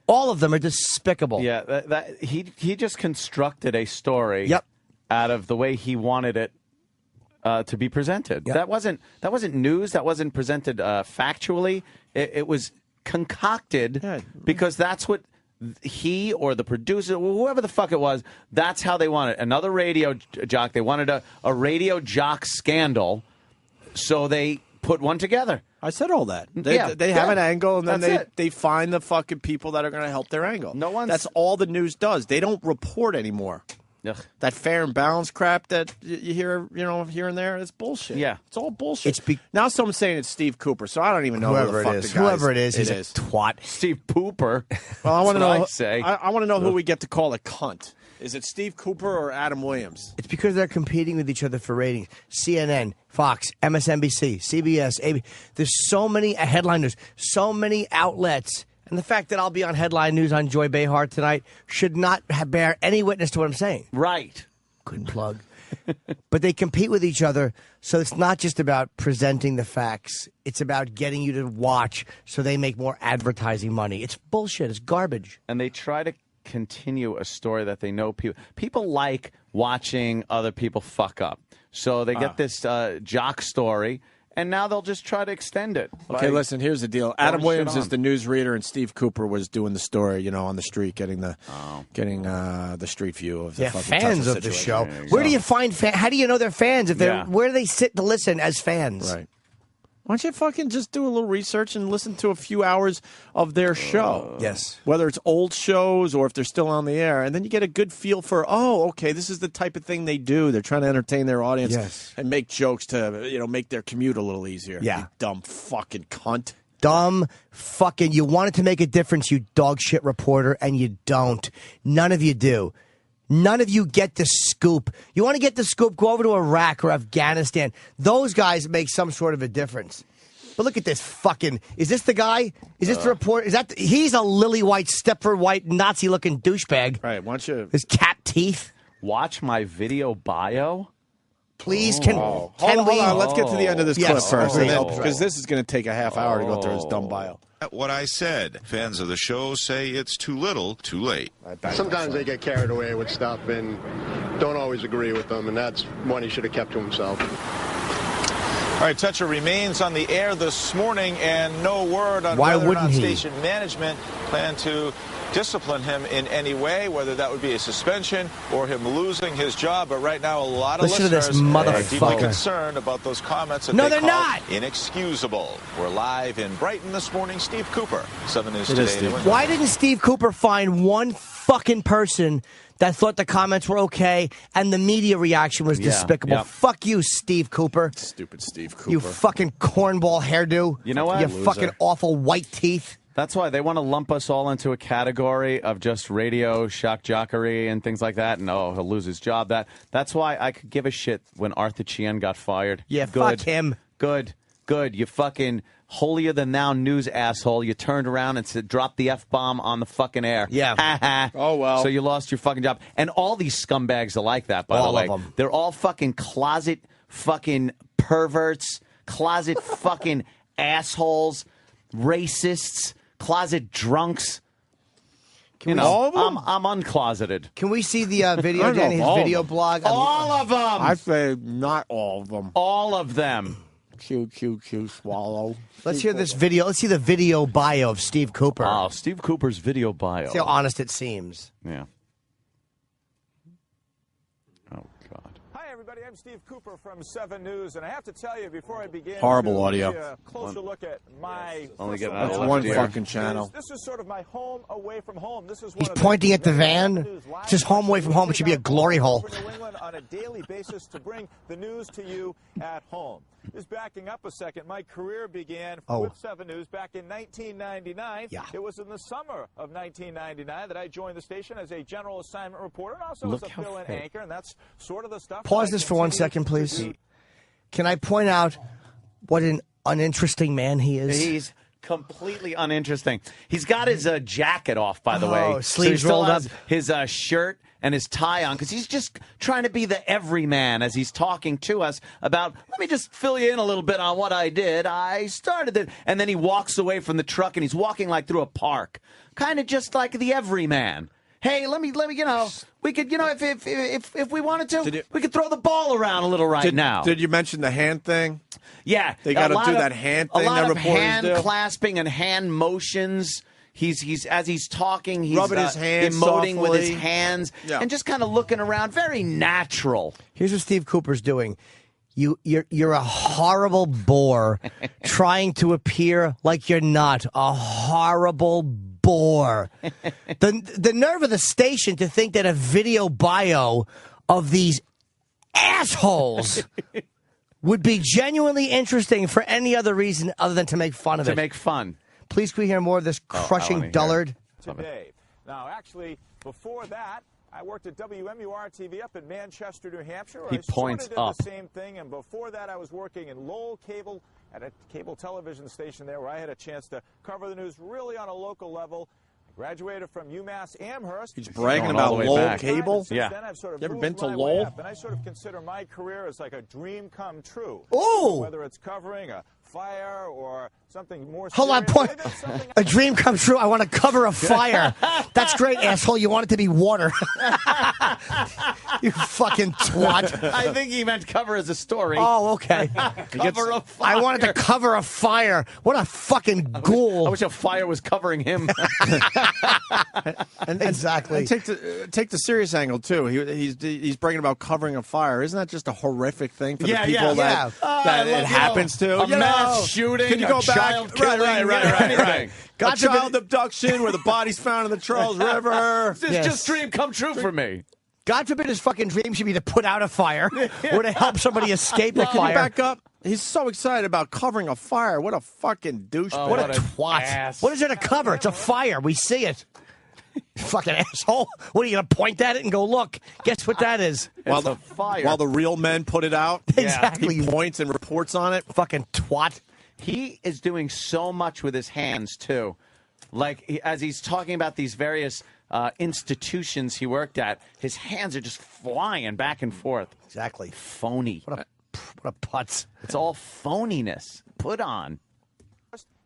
All of them are despicable. Yeah, he just constructed a story. Yep. out of the way he wanted it to be presented. Yep. That wasn't news. That wasn't presented factually. It was concocted because that's what he or the producer, whoever the fuck it was, that's how they wanted it. Another radio jock. They wanted a radio jock scandal, so they put one together. I said all that. They have an angle, and then they find the fucking people that are going to help their angle. That's all the news does. They don't report anymore. Ugh. That fair and balanced crap that you hear, here and there, it's bullshit. Yeah. It's all bullshit. Now someone's saying it's Steve Cooper, so I don't even know who the fuck the guy Whoever it is, he's a twat. Steve Pooper. Well, I want to know. I say. I want to know who we get to call a cunt. Is it Steve Cooper or Adam Williams? It's because they're competing with each other for ratings. CNN, Fox, MSNBC, CBS, ABC. There's so many headliners, so many outlets. And the fact that I'll be on headline news on Joy Behar tonight should not bear any witness to what I'm saying. Right. Good plug. But they compete with each other, so it's not just about presenting the facts. It's about getting you to watch so they make more advertising money. It's bullshit. It's garbage. And they try to continue a story that they know people like watching other people fuck up. So they get this jock story, and now they'll just try to extend it. Okay, listen, here's the deal. Adam Williams is the newsreader, and Steve Cooper was doing the story, on the street, getting the street view of the fucking fans of the show. Where do you find fans? How do you know they're fans? Where do they sit to listen as fans? Right. Why don't you fucking just do a little research and listen to a few hours of their show? Yes. Whether it's old shows or if they're still on the air. And then you get a good feel for, okay, this is the type of thing they do. They're trying to entertain their audience and make jokes to, make their commute a little easier. Yeah. You dumb fucking cunt. Dumb fucking, you wanted to make a difference, you dog shit reporter, and you don't. None of you do. None of you get the scoop. You want to get the scoop, go over to Iraq or Afghanistan. Those guys make some sort of a difference. But look at this fucking, is this the guy? Is this the report? He's a lily white, Stepford white, Nazi-looking douchebag. Right, why don't you... His cat teeth. Watch my video bio? Please, hold on, let's get to the end of this clip first. Because this is going to take a half hour to go through his dumb bio. What I said. Fans of the show say it's too little, too late. Sometimes they get carried away with stuff and don't always agree with them, and that's one he should have kept to himself. All right, Toucher remains on the air this morning, and no word on whether or not station management plan to discipline him in any way, whether that would be a suspension or him losing his job. But right now, a lot of listeners are deeply concerned about those comments that they call inexcusable. We're live in Brighton this morning. Steve Cooper, 7 News Today. Why didn't Steve Cooper find one fucking person that thought the comments were okay and the media reaction was despicable? Yeah. Fuck you, Steve Cooper. Stupid Steve Cooper. You fucking cornball hairdo. You know what? You fucking awful white teeth. That's why they want to lump us all into a category of just radio shock jockery and things like that. And he'll lose his job. That's why I could give a shit when Arthur Chien got fired. Yeah, fuck him. Good. You fucking holier than thou news asshole. You turned around and said, drop the F-bomb on the fucking air. Yeah. Oh, well. So you lost your fucking job. And all these scumbags are like that, by the way. All of them. They're all fucking closet fucking perverts, closet fucking assholes, racists, closet drunks. All of them? I'm uncloseted. Can we see the video, Danny? His video blog? All of them. I say not all of them. All of them. Q, swallow. Let's hear this video. Let's see the video bio of Steve Cooper. Oh, Steve Cooper's video bio. See how honest it seems. Yeah. Oh, God. Hi, everybody. I'm Steve Cooper from 7 News, and I have to tell you before I begin, horrible audio. A closer look at my that's one fucking channel. This is sort of my home away from home. This is He's pointing at the van. It's his home away from home. It should be a glory hole. New England on a daily basis to bring the news to you at home. Just backing up a second, my career began with 7 News back in 1999. Yeah. It was in the summer of 1999 that I joined the station as a general assignment reporter and also as a fill-in anchor, and that's sort of the stuff. Pause this for 1 second, please. Can I point out what an uninteresting man he is? He's completely uninteresting. He's got his jacket off, by the way. Sleeves so he rolled still up. has his shirt and his tie on because he's just trying to be the everyman as he's talking to us about, let me just fill you in a little bit on what I did. I started it. And then he walks away from the truck and he's walking like through a park, kind of just like the everyman. Hey, let me, we could, if we wanted to, we could throw the ball around a little now. Did you mention the hand thing? Yeah. They got to do that hand thing that reporters do. A lot of hand do. clasping and hand motions. He's as he's talking, he's rubbing his hands emoting softly with his hands and just kind of looking around, very natural. Here's what Steve Cooper's doing. You're a horrible bore trying to appear like you're not. A horrible bore. The nerve of the station to think that a video bio of these assholes would be genuinely interesting for any other reason other than to make fun of it. To make fun. Please, can we hear more of this crushing dullard? Today. Now, actually, before that, I worked at WMUR-TV up in Manchester, New Hampshire. He points did up. The same thing, and before that, I was working in Lowell Cable at a cable television station there, where I had a chance to cover the news really on a local level. I graduated from UMass Amherst. He's bragging about Lowell Cable. Yeah. Then I've sort of you ever been to moved my way Lowell? up, and I sort of consider my career as like a dream come true. Ooh. Whether it's covering a fire or something more Hold on, point. A dream come true. I want to cover a fire. That's great, asshole. You want it to be water. You fucking twat. I think he meant cover as a story. Oh, okay. Cover a fire. I wanted to cover a fire. What a fucking ghoul. I wish a fire was covering him. Exactly. And take the serious angle, too. He's bragging about covering a fire. Isn't that just a horrific thing for the people that it happens to? A mass shooting, can you go back? child killing, right. A child abduction where the body's found in the Charles River. This just dream come true for me. God forbid his fucking dream should be to put out a fire or to help somebody escape a Can fire. you back up? He's so excited about covering a fire. What a fucking douchebag. What a twat. ass. What is there to cover? It's a fire. We see it. Fucking asshole. What, are you going to point at it and go, look, guess what that is? It's a fire. While the real men put it out. Exactly. He points and reports on it. Fucking twat. He is doing so much with his hands, too. Like, as he's talking about these various institutions he worked at, his hands are just flying back and forth. Exactly. Phony. What a putz. It's all phoniness put on.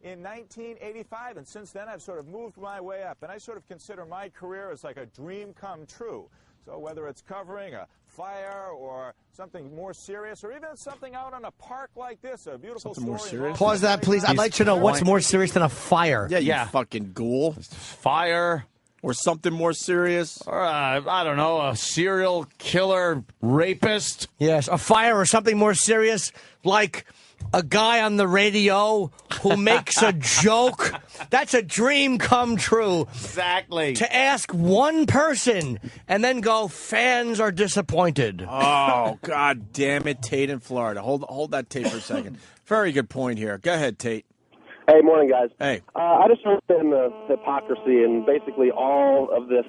In 1985, and since then I've sort of moved my way up, and I sort of consider my career as like a dream come true. So whether it's covering a fire or something more serious, or even something out on a park like this, a beautiful Something more story. serious? Pause that, please. I'd like to know what's more serious than a fire. Yeah, you fucking ghoul. Fire. Or something more serious. Or, I don't know, a serial killer rapist. Yes, a fire or something more serious, like a guy on the radio who makes a joke. That's a dream come true. Exactly. To ask one person and then go, fans are disappointed. Oh, God damn it, Tate in Florida. Hold that tape for a second. Very good point here. Go ahead, Tate. Hey, morning, guys. Hey. I just understand the hypocrisy and basically all of this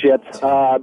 shit.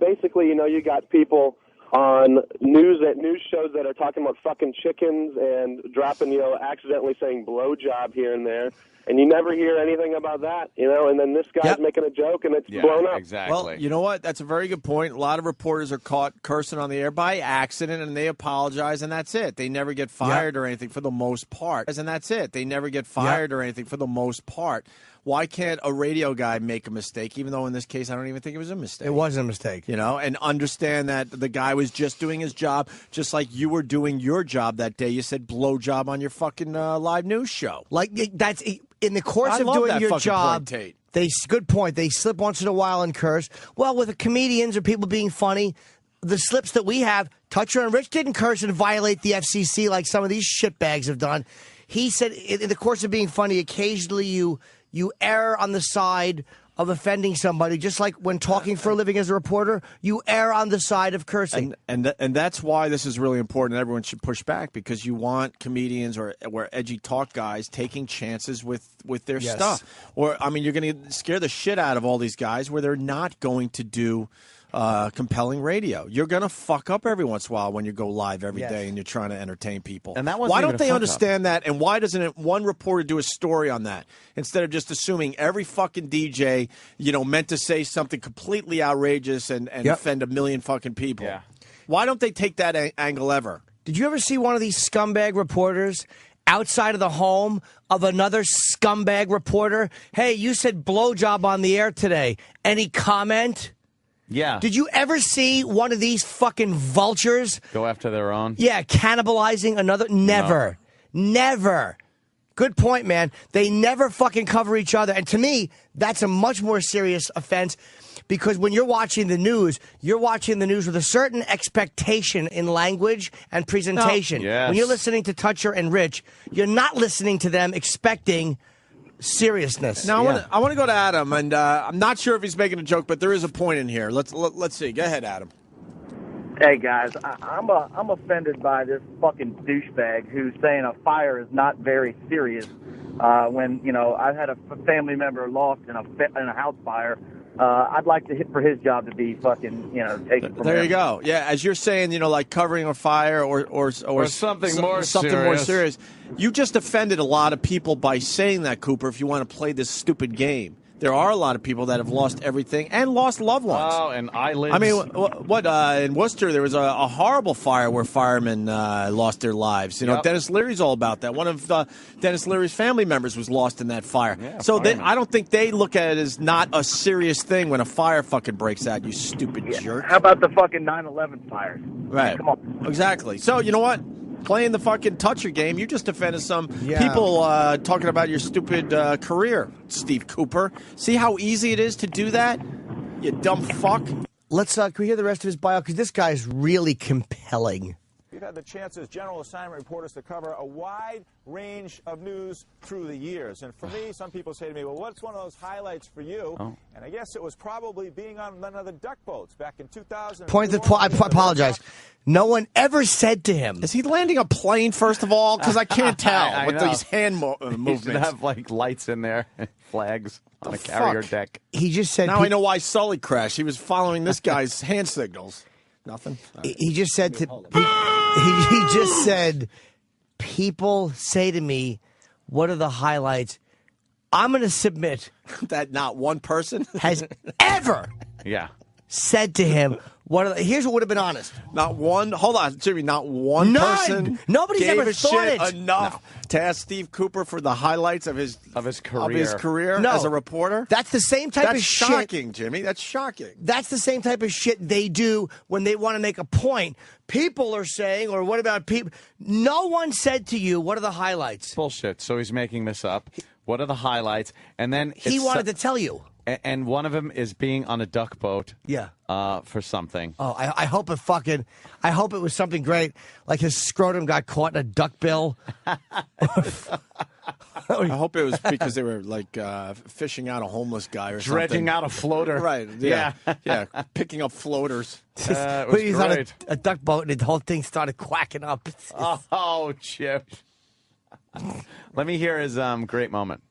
Basically, you got people on news shows that are talking about fucking chickens and dropping, accidentally saying blowjob here and there. And you never hear anything about that, and then this guy's making a joke and it's blown up. Exactly. Well, you know what? That's a very good point. A lot of reporters are caught cursing on the air by accident, and they apologize, and that's it. They never get fired or anything for the most part. And that's it. They never get fired or anything for the most part. Why can't a radio guy make a mistake, even though in this case I don't even think it was a mistake? It wasn't a mistake. And understand that the guy was just doing his job, just like you were doing your job that day. You said blowjob on your fucking live news show. Like, that's in the course of doing your job. Tate. Good point. They slip once in a while and curse. Well, with the comedians or people being funny, the slips that we have, Toucher and Rich didn't curse and violate the FCC like some of these shitbags have done. He said in the course of being funny, occasionally you err on the side of offending somebody, just like when talking for a living as a reporter, you err on the side of cursing. And that's why this is really important. Everyone should push back, because you want comedians or edgy talk guys taking chances with their stuff. Or, you're going to scare the shit out of all these guys where they're not going to do compelling radio. You're going to fuck up every once in a while when you go live every day and you're trying to entertain people. And that wasn't why even don't a they fuck understand that? And why doesn't one reporter do a story on that instead of just assuming every fucking DJ, meant to say something completely outrageous and offend a million fucking people? Yeah. Why don't they take that angle ever? Did you ever see one of these scumbag reporters outside of the home of another scumbag reporter. Hey, you said blowjob on the air today. Any comment? Yeah. Did you ever see one of these fucking vultures go after their own? Yeah, cannibalizing another? Never. No. Never. Good point, man. They never fucking cover each other. And to me, that's a much more serious offense because when you're watching the news with a certain expectation in language and presentation. No. Yes. When you're listening to Toucher and Rich, you're not listening to them expecting seriousness. Now, I want to go to Adam, and I'm not sure if he's making a joke, but there is a point in here. Let's see. Go ahead, Adam. Hey, guys, I'm offended by this fucking douchebag who's saying a fire is not very serious when, I've had a family member lost in a house fire. I'd like for his job to be fucking, taken from There him. you go. Yeah, as you're saying, like covering a fire or something more serious. You just offended a lot of people by saying that, Cooper, if you want to play this stupid game. There are a lot of people that have lost everything and lost loved ones. Oh, and eyelids. I mean, in Worcester, there was a horrible fire where firemen lost their lives. Yep. Dennis Leary's all about that. One of Dennis Leary's family members was lost in that fire. Yeah, so I don't think they look at it as not a serious thing when a fire fucking breaks out, you stupid jerk. How about the fucking 9/11 fires? Right. Come on. Exactly. So, you know what? Playing the fucking Toucher game, you just offended some people talking about your stupid career, Steve Cooper. See how easy it is to do that? You dumb fuck. Let's can we hear the rest of his bio? Because this guy is really compelling. We've had the chance as general assignment reporters to cover a wide range of news through the years. And for me, some people say to me, well, what's one of those highlights for you? Oh. And I guess it was probably being on one of the duck boats back in 2000. I apologize. No one ever said to him. Is he landing a plane, first of all? Because I can't tell with these hand movements. He should have, lights in there, flags on a carrier deck. He just said... Now I know why Sully crashed. He was following this guy's hand signals. Nothing. He just said he just said, people say to me, what are the highlights? I'm going to submit that not one person has ever said to him, here's what would have been honest. Not one. Hold on, Jimmy. Not one person. Nobody's gave ever a thought shit it enough to ask Steve Cooper for the highlights of his career No. as a reporter. That's the same type of shit. That's shocking, Jimmy. That's shocking. That's the same type of shit they do when they want to make a point. People are saying, or what about people? No one said to you, what are the highlights? Bullshit. So he's making this up. What are the highlights? And then he wanted to tell you. And one of them is being on a duck boat. Yeah. For something. Oh, I hope it was something great. Like his scrotum got caught in a duck bill. I hope it was because they were fishing out a homeless guy or something. Dredging out a floater. Right. Yeah. Yeah. Picking up floaters. It was He's great. on a duck boat and the whole thing started quacking up. Oh, Chip. Let me hear his great moment.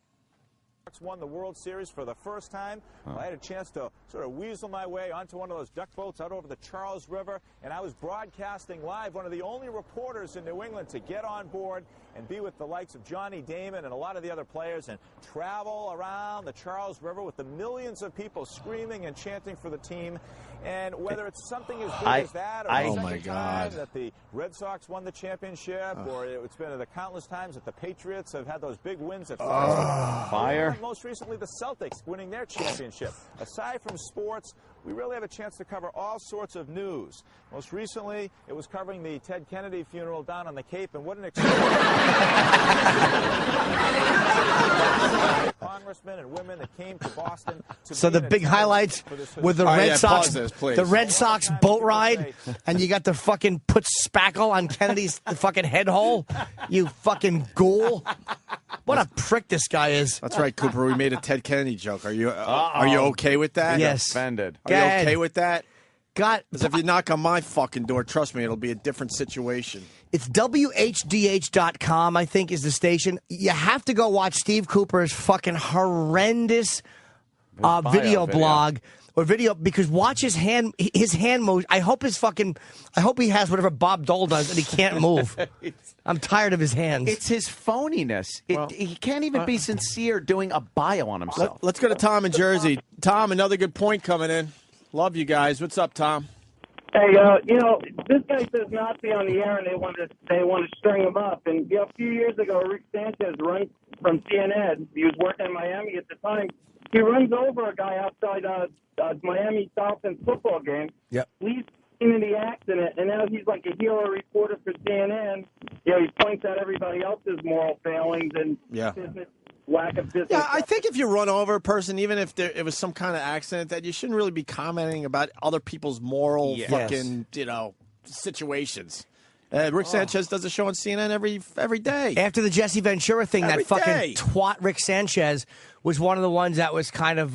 Won the World Series for the first time. I had a chance to sort of weasel my way onto one of those duck boats out over the Charles River, and I was broadcasting live, one of the only reporters in New England to get on board and be with the likes of Johnny Damon and a lot of the other players and travel around the Charles River with the millions of people screaming and chanting for the team. And whether it's something as big as that, or the second time that the Red Sox won the championship, or it's been the countless times that the Patriots have had those big wins at Fire. Most recently, the Celtics winning their championship. Aside from sports, we really have a chance to cover all sorts of news. Most recently, it was covering the Ted Kennedy funeral down on the Cape, and what an congressmen and women that came to Boston. So the big highlights were the Red Sox, the Red Sox boat ride, and you got to fucking put spackle on Kennedy's fucking head hole. You fucking ghoul! What a prick this guy is. That's right, Cooper. We made a Ted Kennedy joke. Are you okay with that? Yes. Offended. Are you okay with that? God, because if you knock on my fucking door, trust me, it'll be a different situation. It's WHDH.com, I think, is the station. You have to go watch Steve Cooper's fucking horrendous video blog or video, because watch his hand motion. I hope he has whatever Bob Dole does and he can't move. I'm tired of his hands. It's his phoniness. He can't even be sincere doing a bio on himself. Let's go to Tom in Jersey. Tom, another good point coming in. Love you guys. What's up, Tom? Hey, this guy says Nazi on the air, and they want to string him up. And a few years ago, Rick Sanchez run from CNN. He was working in Miami at the time. He runs over a guy outside Miami Dolphins football game. Yep. Leaves him in the accident, and now he's like a hero reporter for CNN. He points out everybody else's moral failings and business. Lack of business. Yeah, I think if you run over a person, even if it was some kind of accident, that you shouldn't really be commenting about other people's moral fucking, situations. Rick Sanchez does a show on CNN every day. After the Jesse Ventura thing, Every that fucking day. twat Rick Sanchez was one of the ones that was kind of,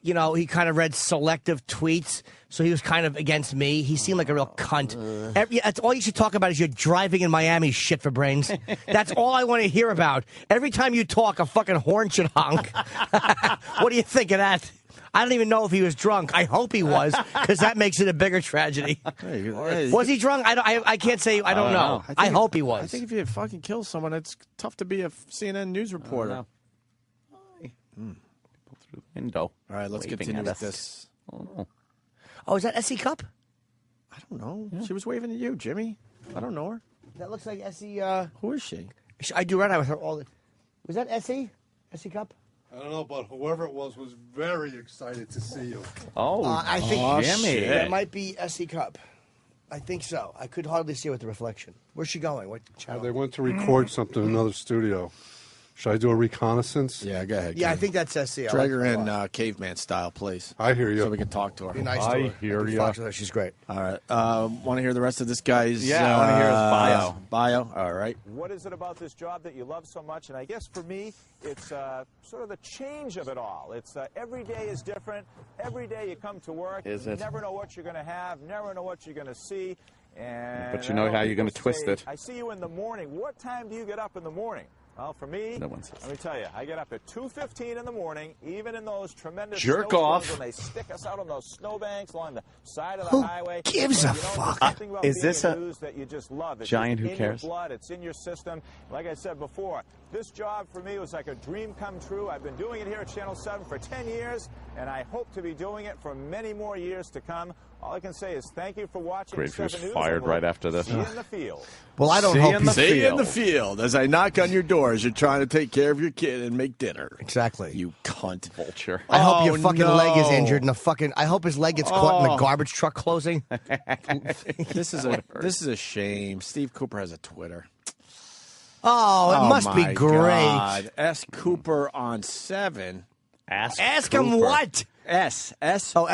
he kind of read selective tweets, so he was kind of against me. He seemed like a real cunt. That's all you should talk about is you're driving in Miami, shit for brains. That's all I want to hear about. Every time you talk, a fucking horn should honk. What do you think of that? I don't even know if he was drunk. I hope he was, because that makes it a bigger tragedy. Was he drunk? I can't say. I don't know. I hope he was. I think if you fucking kill someone, it's tough to be a CNN news reporter. Through the window. All right, let's continue with this. Oh, is that Essie Cup? I don't know. Yeah. She was waving at you, Jimmy. I don't know her. That looks like Essie. Who is she? I do red eye with her all the. Was that Essie? Essie Cup? I don't know, but whoever it was very excited to see you. I think Jimmy. That might be Essie Cup. I think so. I could hardly see her with the reflection. Where's she going? What channel? They went to record something in another studio. Should I do a reconnaissance? Yeah, go ahead. Yeah, I think that's Essie. Drag her in caveman style, please. I hear you. So we can talk to her. Be nice to her. I hear you. She's great. All right. Want to hear the rest of this guy's I want to hear his bio. All right. What is it about this job that you love so much? And I guess for me, it's sort of the change of it all. It's every day is different. Every day you come to work. Is you it? never know what you're going to have, never know what you're going to see. And But you know how you're going to twist it. I see you in the morning. What time do you get up in the morning? Well, for me, let me tell you, I get up at 2:15 in the morning, even in those tremendous jerk snowstorms off when they stick us out on those snowbanks along the side of the highway. Who gives a fuck? Is this a news that you just love? It's giant who in cares? Your blood, it's in your system. Like I said before, this job for me was like a dream come true. I've been doing it here at Channel 7 for 10 years, and I hope to be doing it for many more years to come. All I can say is thank you for watching. Great if he was 7 News, fired right after this. See you in the field. Well, I don't See hope you in the field as I knock on your door as you're trying to take care of your kid and make dinner. Exactly. You cunt. Vulture. I hope your fucking leg is injured and I hope his leg gets caught in the garbage truck closing. This is a shame. Steve Cooper has a Twitter. Oh, it must be great. God. S. Cooper on 7. Ask him what? S.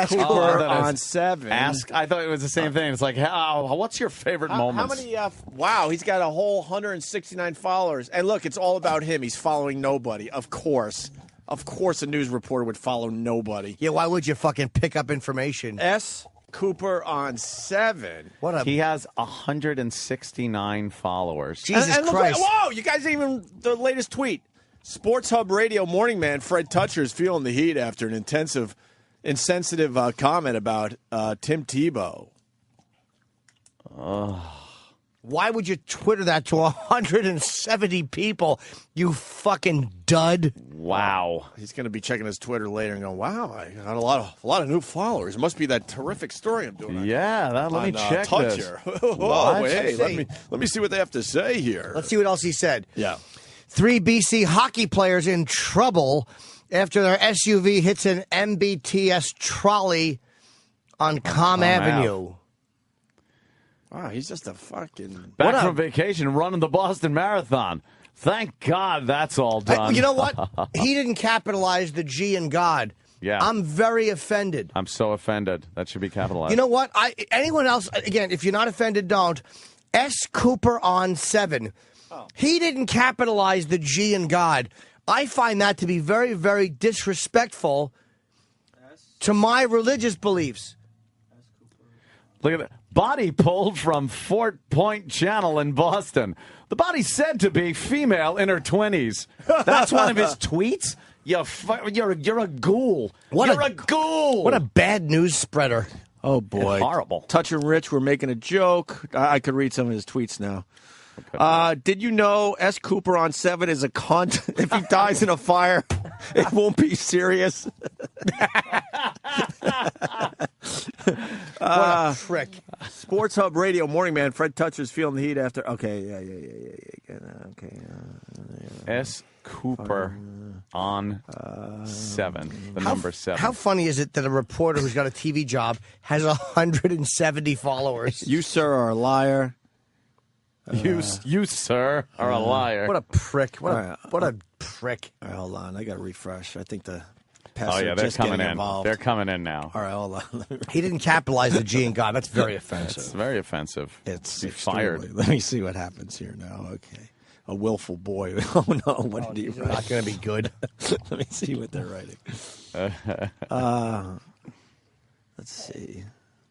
Cooper on 7. Ask. I thought it was the same thing. It's like, what's your favorite moments? How many? Wow, he's got a whole 169 followers. And look, it's all about him. He's following nobody. Of course, a news reporter would follow nobody. Yeah, why would you fucking pick up information? S. Cooper on 7. He has 169 followers. Jesus and Christ! Whoa, you guys even the latest tweet. Sports Hub Radio morning man Fred Toucher is feeling the heat after an insensitive comment about Tim Tebow. Why would you Twitter that to 170 people, you fucking dud? Wow. He's going to be checking his Twitter later and going, wow, I got a lot of new followers. It must be that terrific story I'm doing. Yeah, let me check Toucher. this. Oh, hey, let me see what they have to say here. Let's see what else he said. Yeah. 3 BC hockey players in trouble after their SUV hits an MBTS trolley on Comm Avenue. Wow, he's just a fucking... Back from vacation running the Boston Marathon. Thank God that's all done. You know what? He didn't capitalize the G in God. Yeah. I'm very offended. I'm so offended. That should be capitalized. You know what? Anyone else, again, if you're not offended, don't. S. Cooper on 7. He didn't capitalize the G in God. I find that to be very, very disrespectful to my religious beliefs. Look at that. Body pulled from Fort Point Channel in Boston. The body's said to be female in her 20s. That's one of his tweets? You're a ghoul. You're a ghoul. What a bad news spreader. Oh, boy. It's horrible. Touch and Rich were making a joke. I could read some of his tweets now. Did you know S. Cooper on 7 is a cunt? If he dies in a fire, it won't be serious. What a prick. Sports Hub Radio Morning Man. Fred Toucher's feeling the heat after. Okay, yeah. Okay. S. Cooper on 7. The number 7. How funny is it that a reporter who's got a TV job has 170 followers? You, sir, are a liar. You, sir, are a liar. What a prick. What a prick. All right, hold on. I got to refresh. I think the Oh, yeah, they're coming in. Involved. They're coming in now. All right, hold on. He didn't capitalize the G in God. That's very offensive. It's very offensive. It's fired. Let me see what happens here now. Okay. A willful boy. Oh, no. What did he write? Not going to be good. Let me see what they're writing. Let's see.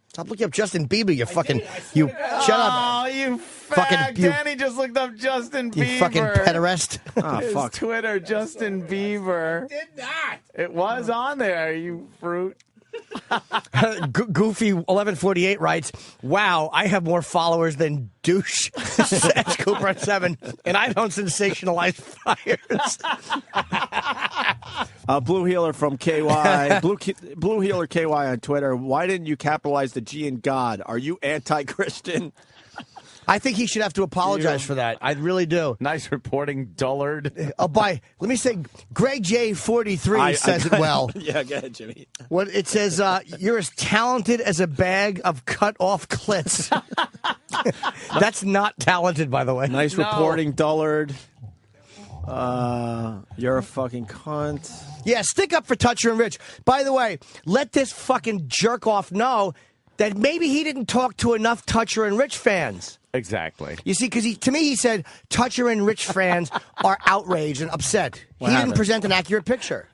Stop looking up Justin Bieber, you fucking... You, shut up. Oh, you fucking... Danny just looked up Justin Bieber. You fucking pederast. His Twitter, Justin Bieber. Did not. It was on there, you fruit. Goofy 1148 writes, "Wow, I have more followers than douche at Cooper at 7, and I don't sensationalize fires." Blue Healer from KY, Blue Healer KY on Twitter. Why didn't you capitalize the G in God? Are you anti-Christian? I think he should have to apologize for that. I really do. Nice reporting, dullard. Let me say, Greg J43 says it well. Yeah, go ahead, Jimmy. What it says, you're as talented as a bag of cut-off clits. That's not talented, by the way. Nice reporting, dullard. You're a fucking cunt. Yeah, stick up for Toucher and Rich. By the way, let this fucking jerk-off know that maybe he didn't talk to enough Toucher and Rich fans. Exactly. You see, because to me he said Toucher and Rich fans are outraged and upset. He didn't present an accurate picture.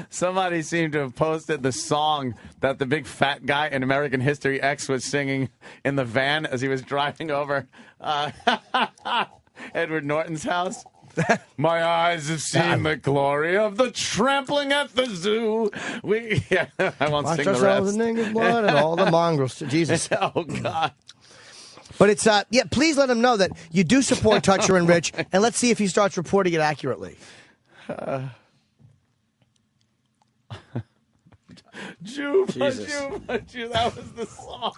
Somebody seemed to have posted the song that the big fat guy in American History X was singing in the van as he was driving over Edward Norton's house. My eyes have seen the glory of the trampling at the zoo. I won't sing the rest. All the nigger's blood and all the mongrels. Jesus. Oh, God. But it's, please let him know that you do support Toucher and Rich, and let's see if he starts reporting it accurately. Juba, that was the song.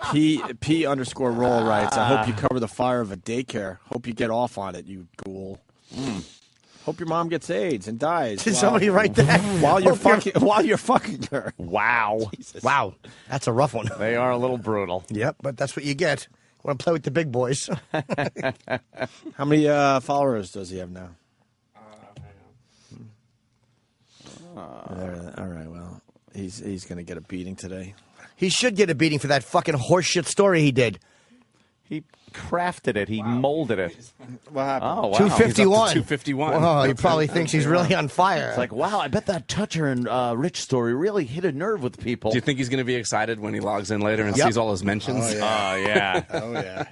P_roll writes, I hope you cover the fire of a daycare. Hope you get off on it, you ghoul. Hope your mom gets AIDS and dies. Did somebody write that? While you're fucking her. Wow. Jesus. Wow. That's a rough one. They are a little brutal. Yep, but that's what you get. Want to play with the big boys. How many followers does he have now? All right, well, he's going to get a beating today. He should get a beating for that fucking horseshit story he did. He crafted it. He molded it. What happened? Oh, wow. 251. 251. Oh, he probably thinks he's really on fire. It's like, wow, I bet that Toucher and Rich story really hit a nerve with people. Do you think he's going to be excited when he logs in later and sees all his mentions? Oh, yeah. Oh, yeah.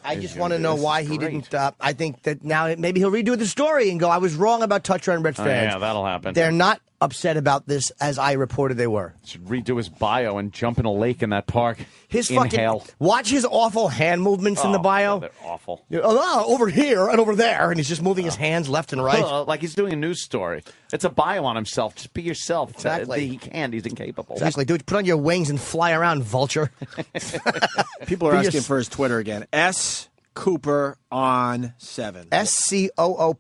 I just want to know why he didn't. I think that now maybe he'll redo the story and go, I was wrong about Toucher and Rich fans. Yeah, that'll happen. They're not upset about this as I reported they were. Should redo his bio and jump in a lake in that park. His Inhale. Watch his awful hand movements in the bio. They're awful. Over here and over there, and he's just moving his hands left and right. Like he's doing a news story. It's a bio on himself. Just be yourself. Exactly. He can't. He's incapable. Exactly. Dude, put on your wings and fly around, vulture. People are asking for his Twitter again. S. Cooper on 7. SCOOPERON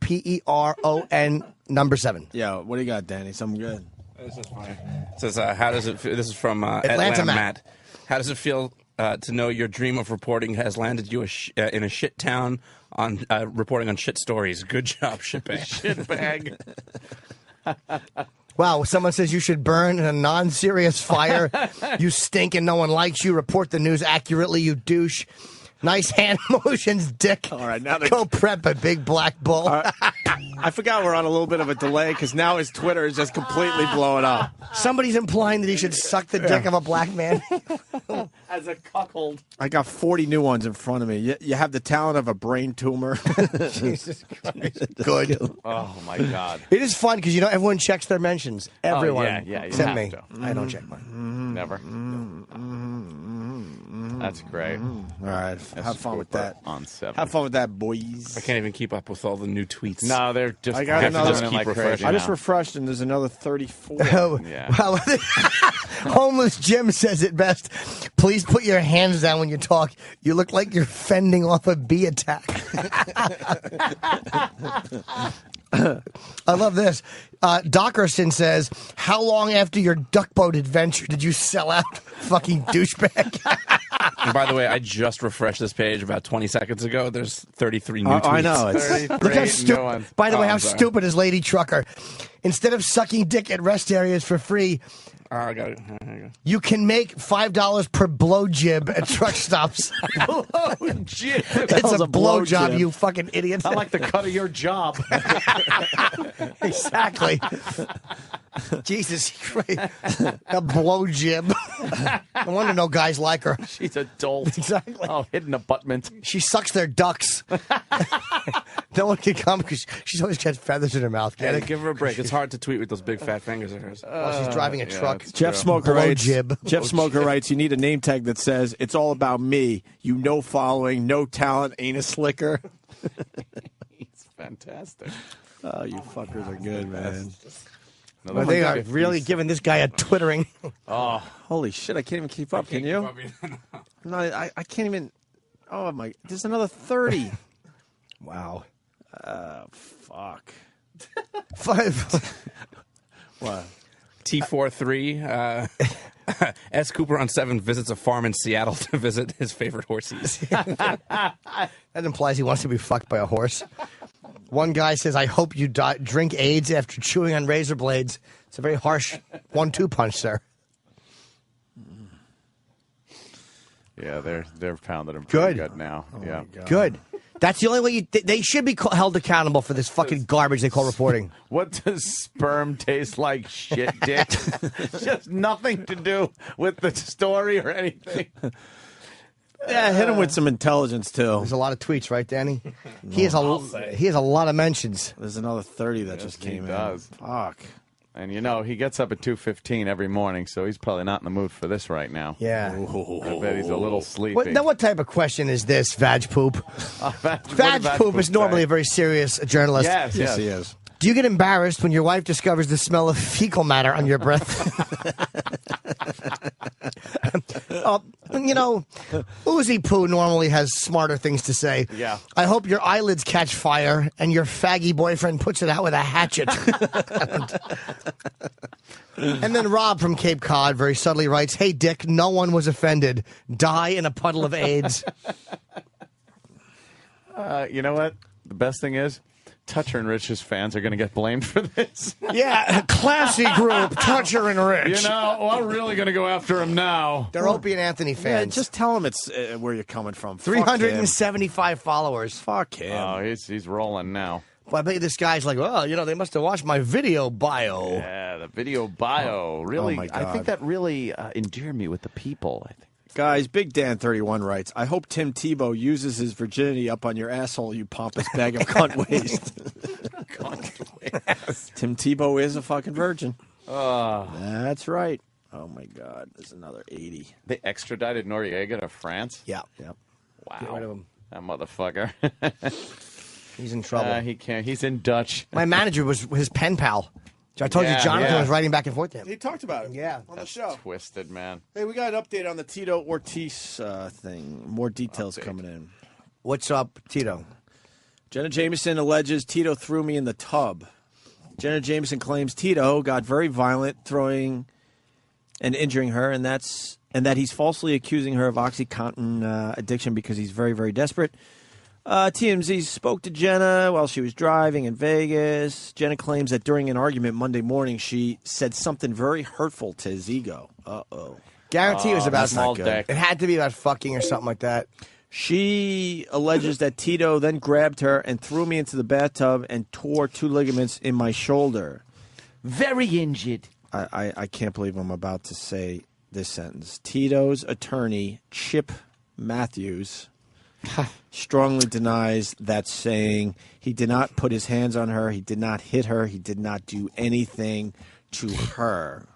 number 7. Yeah, what do you got, Danny? Something good. This is funny. It says, how does it feel? This is from Atlanta Matt. How does it feel to know your dream of reporting has landed you in a shit town on reporting on shit stories? Good job, shitbag. Shitbag. Wow, someone says you should burn in a non-serious fire. You stink and no one likes you. Report the news accurately, you douche. Nice hand motions, dick. All right, now go prep a big black bull. I forgot we're on a little bit of a delay because now his Twitter is just completely blowing up. Somebody's implying that he should suck the dick of a black man. As a cuckold. I got 40 new ones in front of me. You have the talent of a brain tumor. Jesus Christ. Good. Oh, my God. It is fun because, everyone checks their mentions. Everyone. Yeah, except me. to. I don't check mine. Never. That's great. All right, have fun with that. On 7. Have fun with that, boys. I can't even keep up with all the new tweets. No, they're just. I got have to another. just keep refreshing. I just refreshed, and there's another 34. Yeah. Well, Homeless Jim says it best. Please put your hands down when you talk. You look like you're fending off a bee attack. I love this. Dockerson says, how long after your duck boat adventure did you sell out? Fucking douchebag. And by the way, I just refreshed this page about 20 seconds ago. There's 33 new tweets. I know. Look how stupid. By the way, how stupid is Lady Trucker? Instead of sucking dick at rest areas for free, I got it. There you go. you can make $5 per blow jib at truck stops. Blow jib. It's a blow job, you fucking idiot. I like the cut of your job. Exactly. Jesus Christ. A blow jib. No wonder no guys like her. She's a dolt. Exactly. Oh, hidden abutment. She sucks their ducks. No one can come because she's always got feathers in her mouth. Get Yeah, it? give her a break. It's hard to tweet with those big fat fingers of hers. While she's driving a truck. Jeff Smoker Blow writes. jib. Jeff Smoker writes. You need a name tag that says "It's all about me." You no following, no talent, ain't a slicker. It's fantastic. Oh, you fuckers are good, man. Well, they are really giving this guy a twittering. Oh, holy shit! I can't even keep up. Can you? No, I can't even. Oh my! There's another 30. Wow. Fuck. What? T43. S. Cooper on 7 visits a farm in Seattle to visit his favorite horses. That implies he wants to be fucked by a horse. One guy says, I hope you drink AIDS after chewing on razor blades. It's a very harsh 1-2 punch, sir. Yeah, they're pounding him Good. good now. Yeah, Good. That's the only way they should be held accountable for this fucking garbage they call reporting. What does sperm taste like? Shit, dick. Just nothing to do with the story or anything. Yeah, hit him with some intelligence too. There's a lot of tweets, right, Danny? He has a lot of mentions. There's another 30 that just came in. Does. Fuck. And you know, he gets up at 2:15 every morning, so he's probably not in the mood for this right now. Yeah. I bet he's a little sleepy. What type of question is this, Vag Poop? Vag Poop is normally a very serious journalist. Yes, he is. Do you get embarrassed when your wife discovers the smell of fecal matter on your breath? You know, Uzi Poo normally has smarter things to say. Yeah. I hope your eyelids catch fire and your faggy boyfriend puts it out with a hatchet. And then Rob from Cape Cod very subtly writes, hey, Dick, no one was offended. Die in a puddle of AIDS. You know what? The best thing is, Toucher and Rich's fans are going to get blamed for this. Yeah, classy group, Toucher and Rich. You know, I'm really going to go after him now. They're Opie and Anthony fans. Yeah, just tell him it's where you're coming from. 375 followers. Fuck him. Oh, he's rolling now. Well, I bet this guy's like, well, you know, they must have watched my video bio. Yeah, the video bio. Really, my God. I think that really endeared me with the people, I think. Guys, Big Dan 31 writes, I hope Tim Tebow uses his virginity up on your asshole, you pompous bag of cunt waste. Tim Tebow is a fucking virgin. That's right. Oh, my God. There's another 80. They extradited Noriega to France? Yeah. Yep. Wow. Get rid of him. That motherfucker. He's in trouble. He can't. He's in Dutch. My manager was his pen pal. I told you Jonathan was writing back and forth to him. He talked about it. Yeah. On the show. Twisted, man. Hey, we got an update on the Tito Ortiz thing. More details coming in. What's up, Tito? Jenna Jameson alleges Tito threw me in the tub. Jenna Jameson claims Tito got very violent, throwing and injuring her, and that he's falsely accusing her of OxyContin addiction because he's very, very desperate. TMZ spoke to Jenna while she was driving in Vegas. Jenna claims that during an argument Monday morning, she said something very hurtful to his ego. Uh-oh. Guarantee it was about small dick. It had to be about fucking or something like that. She alleges that Tito then grabbed her and threw me into the bathtub and tore 2 ligaments in my shoulder. Very injured. I can't believe I'm about to say this sentence. Tito's attorney, Chip Matthews, strongly denies that, saying he did not put his hands on her, he did not hit her, he did not do anything to her.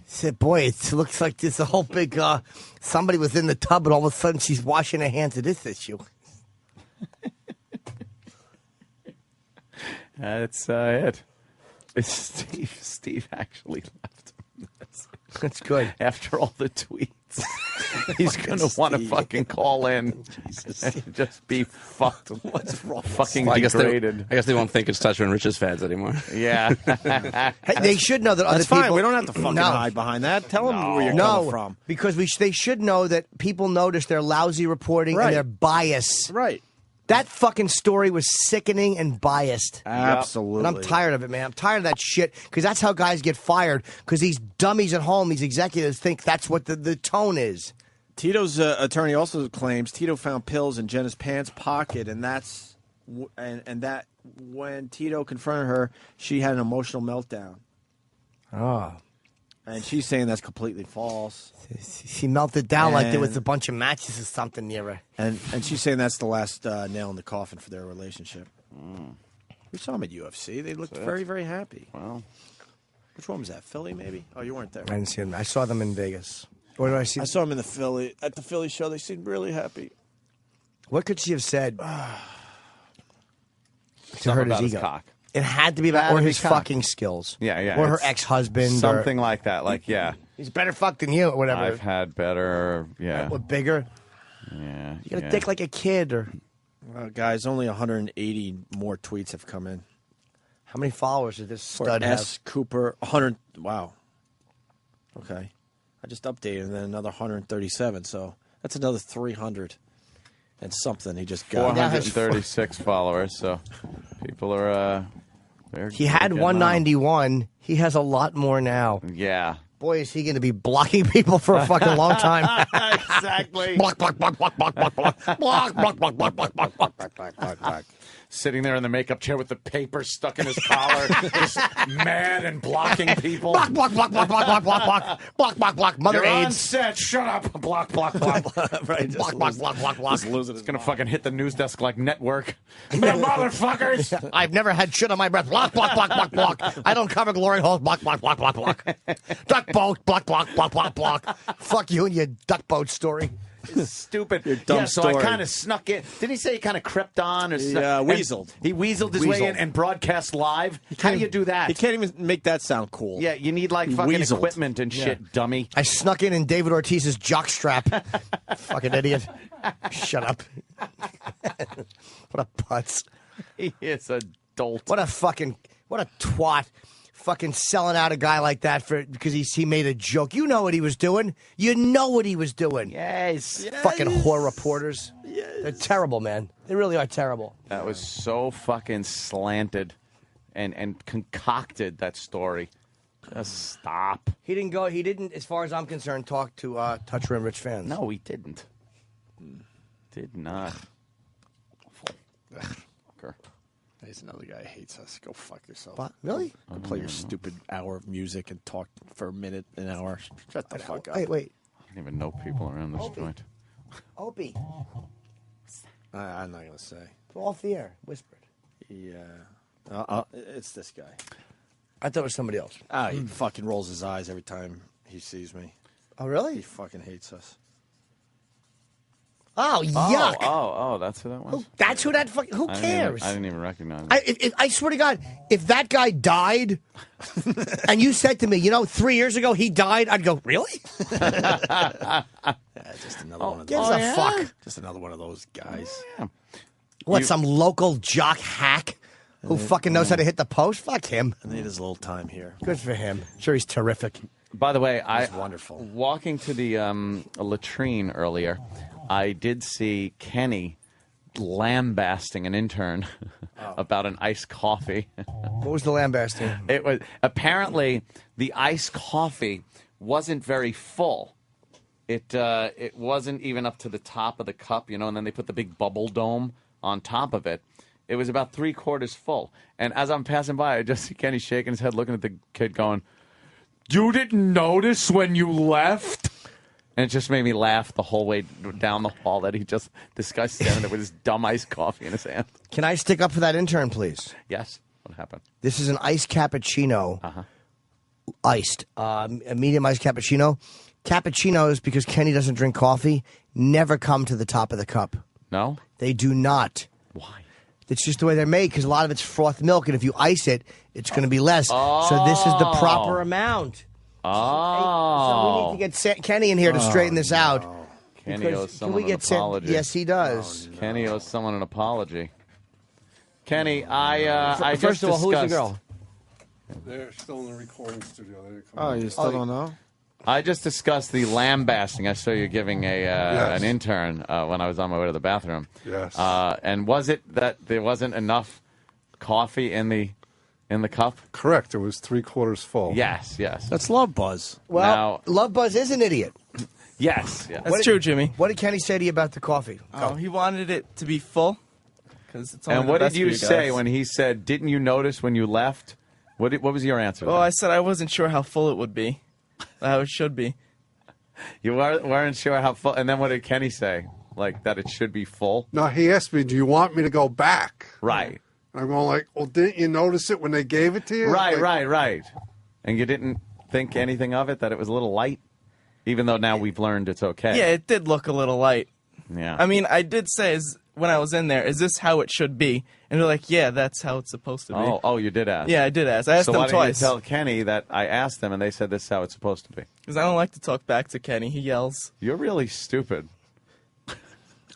Said, boy, it looks like there's a whole big, somebody was in the tub and all of a sudden she's washing her hands of this issue. That's it. Steve actually left. That's good. After all the tweets. He's going to want to fucking call in and just be fucked. What's wrong? Fucking Well, degraded. I guess they won't think it's Toucher and Rich's fans anymore. Yeah. Hey, they should know that other That's people... fine. We don't have to fucking hide behind that. Tell them where you're coming from. Because they should know that people notice their lousy reporting Right. and their bias. Right. That fucking story was sickening and biased. Absolutely. And I'm tired of it, man. I'm tired of that shit because that's how guys get fired because these dummies at home, these executives think that's what the tone is. Tito's attorney also claims Tito found pills in Jenna's pants pocket, and that's and that when Tito confronted her, she had an emotional meltdown. Oh. And she's saying that's completely false. She melted down like there was a bunch of matches or something near her. And she's saying that's the last nail in the coffin for their relationship. We saw them at UFC. They looked very, very happy. Wow. Which one was that? Philly, maybe? Oh, you weren't there. I didn't see them. I saw them in Vegas. What did I see? I saw them in at the Philly show. They seemed really happy. What could she have said to Something hurt about his his ego? cock. It had to be about Had or to be his cock. fucking skills. Yeah. Or her it's ex-husband. Something like that. Like, yeah. He's better fucked than you or whatever. I've had better, yeah. Or bigger. Yeah. You got a dick like a kid or... Guys, only 180 more tweets have come in. How many followers did this For stud have? S. Cooper, 100. Wow. Okay. I just updated and then another 137. So that's another 300 and something he just got. 436 followers, so people are, He had 191. He has a lot more now. Yeah. Boy, is he going to be blocking people for a fucking long time. Exactly. Block, block, block, block, block, block, block, block, block, block, block, block, block, block, block, block, block, block. Sitting there in the makeup chair with the paper stuck in his collar, just mad and blocking people. Block, block, block, block, block, block, block, block, block, block, block. Mother You're on AIDS. set. Shut up. Block, block, block. Right, block, block, block, block, block. Just losing It's going to fucking hit the news desk like network. Motherfuckers. I've never had shit on my breath. Block, block, block, block, block. I don't cover glory holes. Block, block, block, block, block. Duck boat. Block, block, block, block, block. Fuck you and your duck boat story. It's stupid. Your dumb so story. I kind of snuck in. Didn't he say he kind of crept on? Or weaseled. He weaseled his way in and broadcast live. How do you do that? He can't even make that sound cool. Yeah, you need like He fucking weaseled. equipment and shit, dummy. I snuck in David Ortiz's jockstrap. Fucking idiot. Shut up. What a putz. He is a dolt. What a twat. Fucking selling out a guy like that because he made a joke. You know what he was doing. You know what he was doing. Yes. Fucking whore reporters. Yes. They're terrible, man. They really are terrible. That was so fucking slanted and concocted, that story. Just stop. He didn't, as far as I'm concerned, talk to Toucher and Rich fans. No, he didn't. Did not. Fucker. There's another guy who hates us. Go fuck yourself. What? Really? Go play your stupid hour of music and talk for a minute, an hour. Shut the fuck up. Wait. I don't even know people around this joint. Opie. I'm not going to say. Off the air. Whispered. Yeah. It's this guy. I thought it was somebody else. He fucking rolls his eyes every time he sees me. Oh, really? He fucking hates us. Oh, yuck. Oh, that's who that was? That's who that fucking... Who cares? I didn't even recognize it. I swear to God, if that guy died and you said to me, 3 years ago he died, I'd go, really? Just another one of Gives those. a fuck. Just another one of those guys. Yeah. What, some local jock hack who fucking knows how to hit the post? Fuck him. I need his little time here. Good for him. Sure, he's terrific. By the way, wonderful. Walking to the latrine earlier, I did see Kenny lambasting an intern about an iced coffee. What was the lambasting? It was apparently the iced coffee wasn't very full. It wasn't even up to the top of the cup, and then they put the big bubble dome on top of it. It was about 3/4 full. And as I'm passing by, I just see Kenny shaking his head, looking at the kid going, "You didn't notice when you left?" And it just made me laugh the whole way down the hall that this guy's standing there with his dumb iced coffee in his hand. Can I stick up for that intern, please? Yes. What happened? This is an iced cappuccino iced. A medium iced cappuccino. Cappuccinos, because Kenny doesn't drink coffee, never come to the top of the cup. No? They do not. Why? It's just the way they're made, because a lot of it's froth milk, and if you ice it, it's going to be less. So this is the proper amount. So we need to get Kenny in here to straighten this out. Kenny owes someone an apology. Yes, he does. Kenny owes someone an apology. Kenny, I First of all, who's the girl? They're still in the recording studio. They didn't come Oh, out. you still don't know? I just discussed the lambasting I saw you giving an intern when I was on my way to the bathroom. Yes. And was it that there wasn't enough coffee in the cup? Correct. It was 3/4 full. Yes. That's Love Buzz. Well, Love Buzz is an idiot. Yes. That's true, Jimmy. What did Kenny say to you about the coffee? Oh, he wanted it to be full. It's only And the what best did you for say guys. when he said, "Didn't you notice when you left"? What was your answer? Well, I said I wasn't sure how full it would be. How it should be. You weren't sure how full. And then what did Kenny say? Like that it should be full? No, he asked me, "Do you want me to go back?" Right. And I'm going like, "Well, didn't you notice it when they gave it to you?" Right, Like, right. And you didn't think anything of it, that it was a little light? Even though now we've learned it's okay. Yeah, it did look a little light. Yeah. I mean, I did say when I was in there, is this how it should be? And they're like, yeah, that's how it's supposed to be. Oh, you did ask. Yeah, I did ask. I asked so them why twice. didn't you tell Kenny that I asked them and they said this is how it's supposed to be? Because I don't like to talk back to Kenny. He yells. You're really stupid.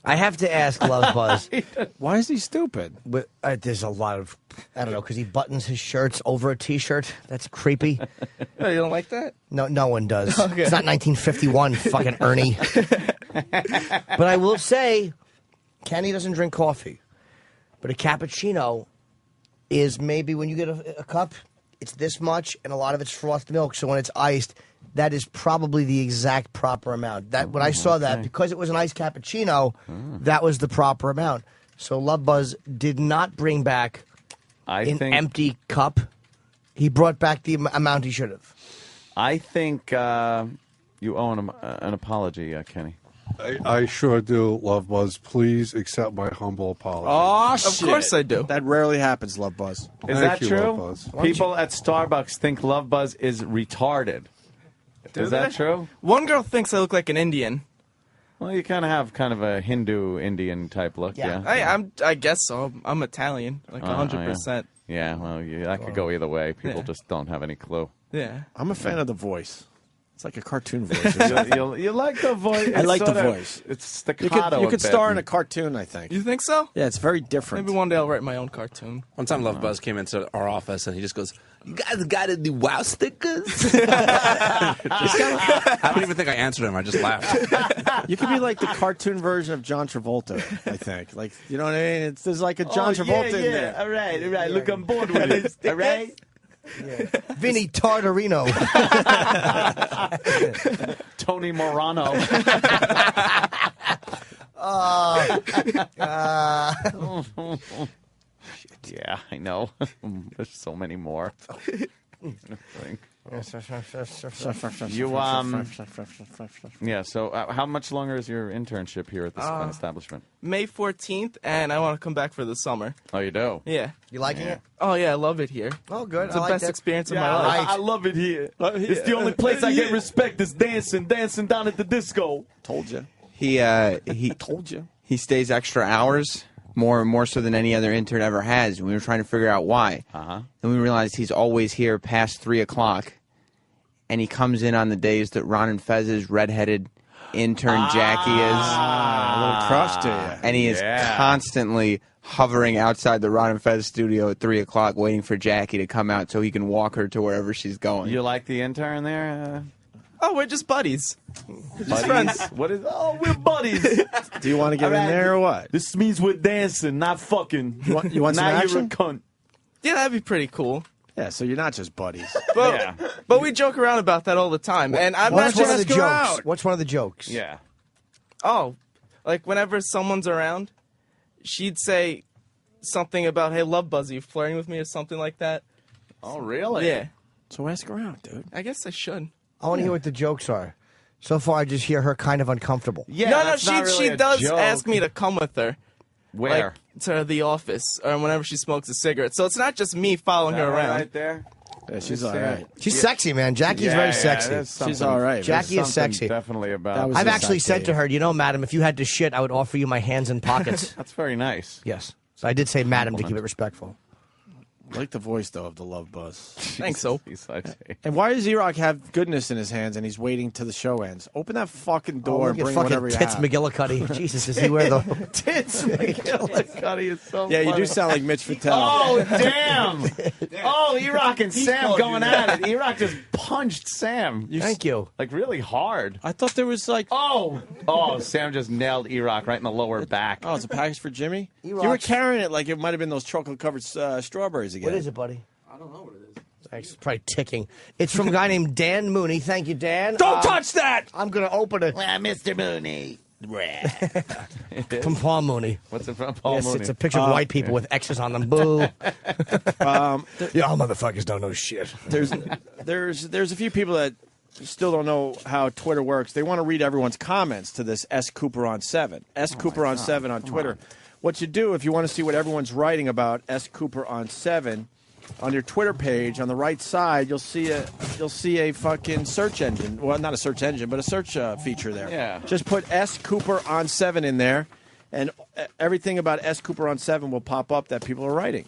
I have to ask Love Buzz. Why is he stupid? But, there's a lot of, I don't know, because he buttons his shirts over a T-shirt. That's creepy. Oh, you don't like that? No one does. Okay. It's not 1951, fucking Ernie. But I will say, Kenny doesn't drink coffee. But a cappuccino is maybe when you get a cup, it's this much, and a lot of it's frothed milk. So when it's iced, that is probably the exact proper amount. That when I saw that, because it was an iced cappuccino, that was the proper amount. So Love Buzz did not bring back an empty cup. He brought back the amount he should have. I think you owe an apology, Kenny. I sure do, Love Buzz. Please accept my humble apology. Oh, shit. Of course I do. That rarely happens, Love Buzz. Is Thank that you, true? Love Buzz. People at Starbucks think Love Buzz is retarded. Is that true? One girl thinks I look like an Indian. Well, you kind of have a Hindu-Indian type look, yeah. I guess so. I'm Italian, like 100%. Yeah, well, that could go either way. People just don't have any clue. Yeah. I'm a fan of the voice. It's like a cartoon voice. You like the voice? I like the voice. It's staccato. You could star in a cartoon, I think. You think so? Yeah, it's very different. Maybe one day I'll write my own cartoon. One time Love Buzz came into our office and he just goes, "You guys got any wow stickers?" I don't even think I answered him. I just laughed. You could be like the cartoon version of John Travolta, I think. Like, you know what I mean? There's like a John Travolta in there. All right. Look, I'm bored with it. All right? Vinny Tartarino. Tony Morano. Yeah, I know. There's so many more. Yeah, so how much longer is your internship here at this establishment? May 14th, and I want to come back for the summer. Oh, you do? Yeah. You liking it? Oh, yeah, I love it here. Oh, good. It's the best experience of my life. I love it here. It's the only place I get respect is dancing down at the disco. Told you. He told you. He stays extra hours, more so than any other intern ever has. And we were trying to figure out why. Then we realized he's always here past 3 o'clock, and he comes in on the days that Ron and Fez's redheaded intern Jackie is. A little crush to you. And he is constantly hovering outside the Ron and Fez studio at 3 o'clock, waiting for Jackie to come out so he can walk her to wherever she's going. You like the intern there? Oh, we're just buddies. We're just Buddies? friends. What is? Oh, we're buddies. Do you want to get in there or what? This means we're dancing, not fucking. You want some now action? You're a cunt. Yeah, that'd be pretty cool. Yeah, so you're not just buddies. But we joke around about that all the time. And I'm not What's one of the just jokes? What's one of the jokes? Yeah. Oh, like whenever someone's around, she'd say something about, "Hey, Love Buzz, are you flirting with me?" or something like that. Oh, really? Yeah. So ask around, dude. I guess I should. I want to hear what the jokes are. So far, I just hear her kind of uncomfortable. Yeah, no, that's not really she a does joke. ask me to come with her. Where? Like, to the office, or whenever she smokes a cigarette. So it's not just me following her around. Right there. Yeah, she's all right. She's sexy, man. Jackie's very sexy. She's all right. Jackie is sexy. Definitely about. I've actually said to her, you know, madam, if you had to shit, I would offer you my hands and pockets. That's very nice. Yes. So I did say madam to keep it respectful. I like the voice, though, of the Love Buzz. Thanks, so. And why does E-Rock have goodness in his hands and he's waiting till the show ends? Open that fucking door and bring whatever you Tits have. McGillicuddy. Jesus, does he wear the Tits McGillicuddy is so Yeah, you funny. do sound like Mitch Vitale. Oh, damn. Oh, E-Rock and Sam going at it. E-Rock just punched Sam. Thank you. Like, really hard. I thought there was like... Oh, Sam just nailed E-Rock right in the lower back. Oh, it's a package for Jimmy? E-Rock's- You were carrying it like it might have been those chocolate-covered strawberries again. What is it, buddy? I don't know what it is. Thanks. It's probably ticking. It's from a guy named Dan Mooney. Thank you, Dan. Don't touch that! I'm going to open it. Mr. Mooney. From Paul Mooney. What's it from Paul Yes, Mooney? it's a picture of white people with X's on them. Boo. Y'all motherfuckers don't know shit. There's a few people that still don't know how Twitter works. They want to read everyone's comments to this S. Cooper on 7. S. Cooper on 7 on Twitter. What you do if you want to see what everyone's writing about S. Cooper on 7, on your Twitter page on the right side, you'll see a fucking search engine. Well, not a search engine, but a search feature there. Yeah. Just put S. Cooper on 7 in there, and everything about S. Cooper on 7 will pop up that people are writing.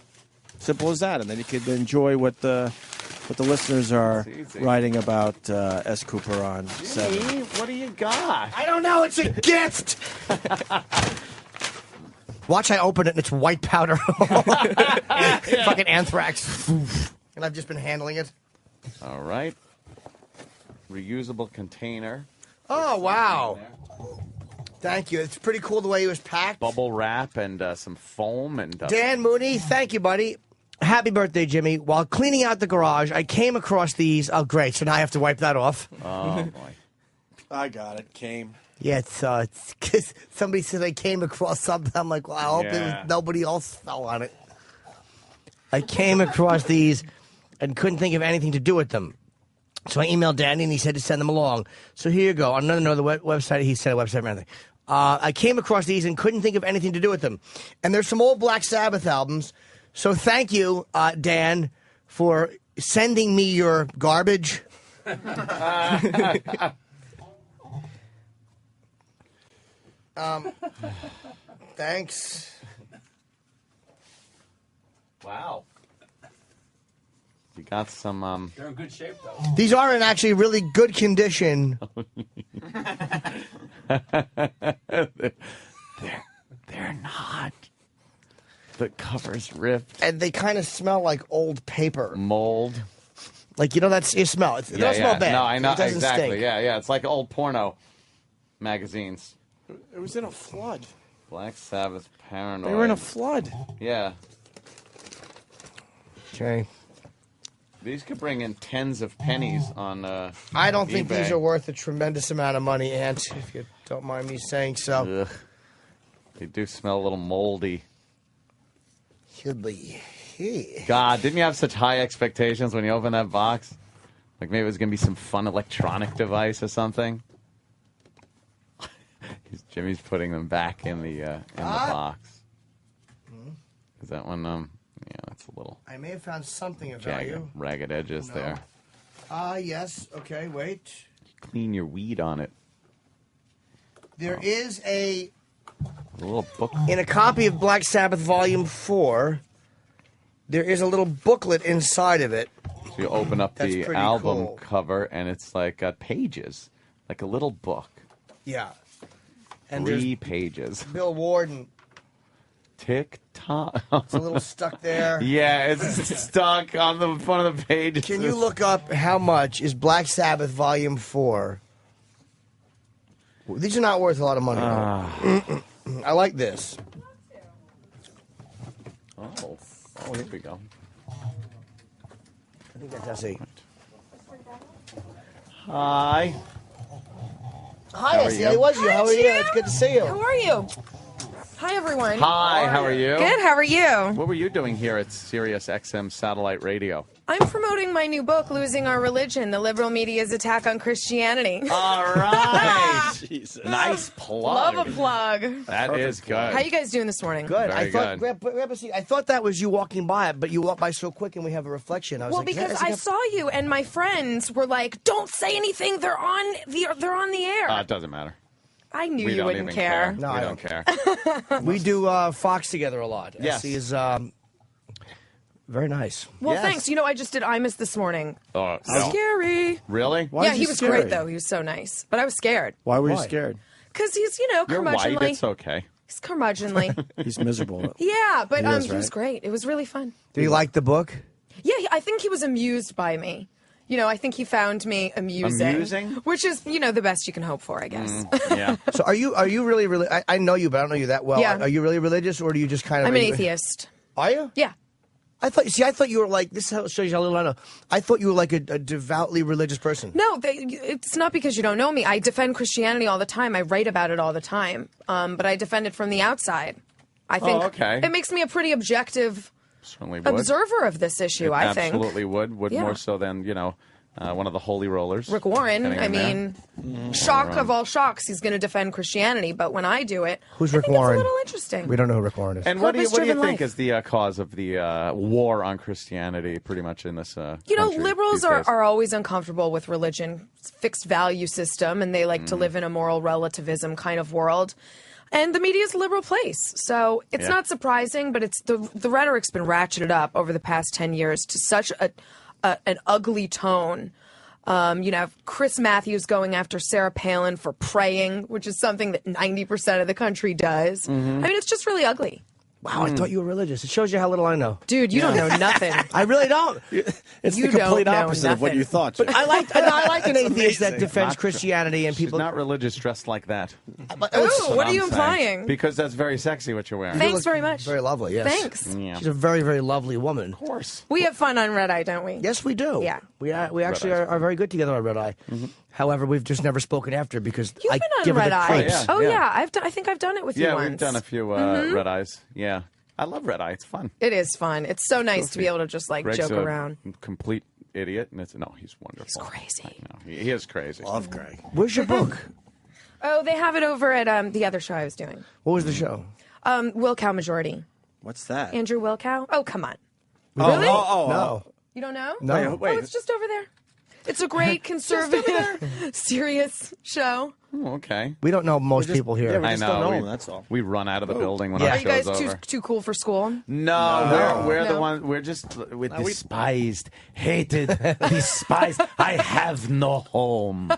Simple as that, and then you can enjoy what the listeners are writing about S. Cooper on 7. Jimmy, what do you got? I don't know. It's a gift. Watch, I open it and it's white powder. Fucking anthrax. And I've just been handling it. All right. Reusable container. Oh, wow. Thank you. It's pretty cool the way it was packed. Bubble wrap and some foam. And Dan Mooney, thank you, buddy. Happy birthday, Jimmy. While cleaning out the garage, I came across these. Oh, great. So now I have to wipe that off. Oh, boy. I got it. Came. Yeah, it's because somebody said I came across something. I'm like, well, I hope it was nobody else fell on it. I came across these and couldn't think of anything to do with them. So I emailed Danny, and he said to send them along. So here you go. On another website, he said a website or anything. I came across these and couldn't think of anything to do with them. And there's some old Black Sabbath albums. So thank you, Dan, for sending me your garbage. Thanks. Wow. You got some. They're in good shape, though. These are in actually really good condition. They're not. The cover's ripped. And they kind of smell like old paper. Mold. Like, you know, that's you smell. It doesn't smell bad. No, I know. It doesn't Exactly. stink. Yeah. It's like old porno magazines. It was in a flood. Black Sabbath, Paranoid. They were in a flood. Yeah. Okay. These could bring in tens of pennies on I don't think eBay. these are worth a tremendous amount of money, Ant, if you don't mind me saying so. Ugh. They do smell a little moldy. Should be. God, didn't you have such high expectations when you opened that box? Like maybe it was going to be some fun electronic device or something? Jimmy's putting them back in the box. Is that one? Yeah, that's a little. I may have found something of jagged, value. ragged edges there. Yes. Okay, wait. Clean your weed on it. There is a little book. In a copy of Black Sabbath Volume 4, there is a little booklet inside of it. So you open up That's the pretty album cool. cover, and it's like got pages, like a little book. Yeah. And 3 pages. Bill Warden. Tick-tock. It's a little stuck there. Yeah, it's stuck on the front of the page. Can you look up how much is Black Sabbath Volume 4? These are not worth a lot of money. I like this. Oh, here we go. I think that's SE. Hi. Hi, How are SE. you? How was you? How are you? Jim. It's good to see you. How are you? Hi, everyone. Hi, how are you? Good, how are you? What were you doing here at Sirius XM Satellite Radio? I'm promoting my new book, Losing Our Religion, the liberal media's attack on Christianity. All right. Nice plug. Love a plug. That is good. How you guys doing this morning? Good. Very I thought, good. grab a seat. I thought that was you walking by, but you walked by so quick, and we have a reflection. I was Well, like, because is I that- saw you, and my friends were like, "Don't say anything. They're on the air." It doesn't matter. I knew We you don't wouldn't even care. No, we I don't care. we do Fox together a lot. Yes. He is very nice. Well, thanks. You know, I just did Imus this morning. Oh, Scary. Really? Yeah, he was great though. He was so nice, but I was scared. Why were you scared? Because he's, You're curmudgeonly. white. It's okay. He's curmudgeonly. He's miserable. Yeah, but He is, he was right? great. It was really fun. Do you like the book? Yeah, I think he was amused by me. I think he found me amusing. Amusing? Which is, the best you can hope for, I guess. Yeah. So are you really? I know you, but I don't know you that well. Yeah. Are you really religious, or do you just kind of? I'm an atheist. Are you? Yeah. I thought you were like, this shows you how little I know. I thought you were like a devoutly religious person. No, it's not because you don't know me. I defend Christianity all the time. I write about it all the time. But I defend it from the outside. I think okay. it makes me a pretty objective Certainly would. observer of this issue, I think. Absolutely would. Yeah. More so than, one of the holy rollers. Rick Warren, getting I in there. mean, shock of all shocks, he's going to defend Christianity. But when I do it, Who's I Rick think Warren? it's a little interesting. We don't know who Rick Warren is. And what do you Purpose-driven think life. is the cause of the war on Christianity pretty much in this country Liberals these days? are always uncomfortable with religion, fixed value system, and they like to live in a moral relativism kind of world. And the media is a liberal place. So it's not surprising, but it's the rhetoric's been ratcheted up over the past 10 years to such an ugly tone. Chris Matthews going after Sarah Palin for praying, which is something that 90% of the country does. I mean, it's just really ugly. Wow, I thought you were religious. It shows you how little I know. Dude, you don't know nothing. I really don't. It's You the complete don't know opposite of what nothing. you thought. But I like an atheist that amazing. defends Not- Christianity and She's people. not religious dressed like that. Ooh, what are I'm you saying. implying? Because that's very sexy what you're wearing. Thanks very much. Very lovely, yes. Thanks. Yeah. She's a very, very lovely woman. Of course. We have fun on Red Eye, don't we? Yes, we do. Yeah. We actually Eye's are very good together on Red Eye. However, we've just never spoken after because You've I been on give her Red the Eye. creeps. Oh, Yeah. yeah. I think I've done it with you Yeah, once. we've done a few red eyes. Yeah. I love red eye. It's fun. It is fun. It's so nice to be Goofy. able to just Greg's joke a around. complete idiot, and he's wonderful. He's crazy. He is crazy. Love Greg. Where's your book? Oh, they have it over at the other show I was doing. What was the show? Wilcow Majority. What's that? Andrew Wilcow. Oh, come on. Oh, Really? no. You don't know? No. Wait. Oh, it's just over there. It's a great conservative, serious show. Oh, okay. We don't know most people here. yeah, we I just know. don't know we, him, that's all. We run out of the building when Yeah. our Are you guys show's over. too cool for school? No, we're the No. ones. We're despised, hated, despised. I have no home.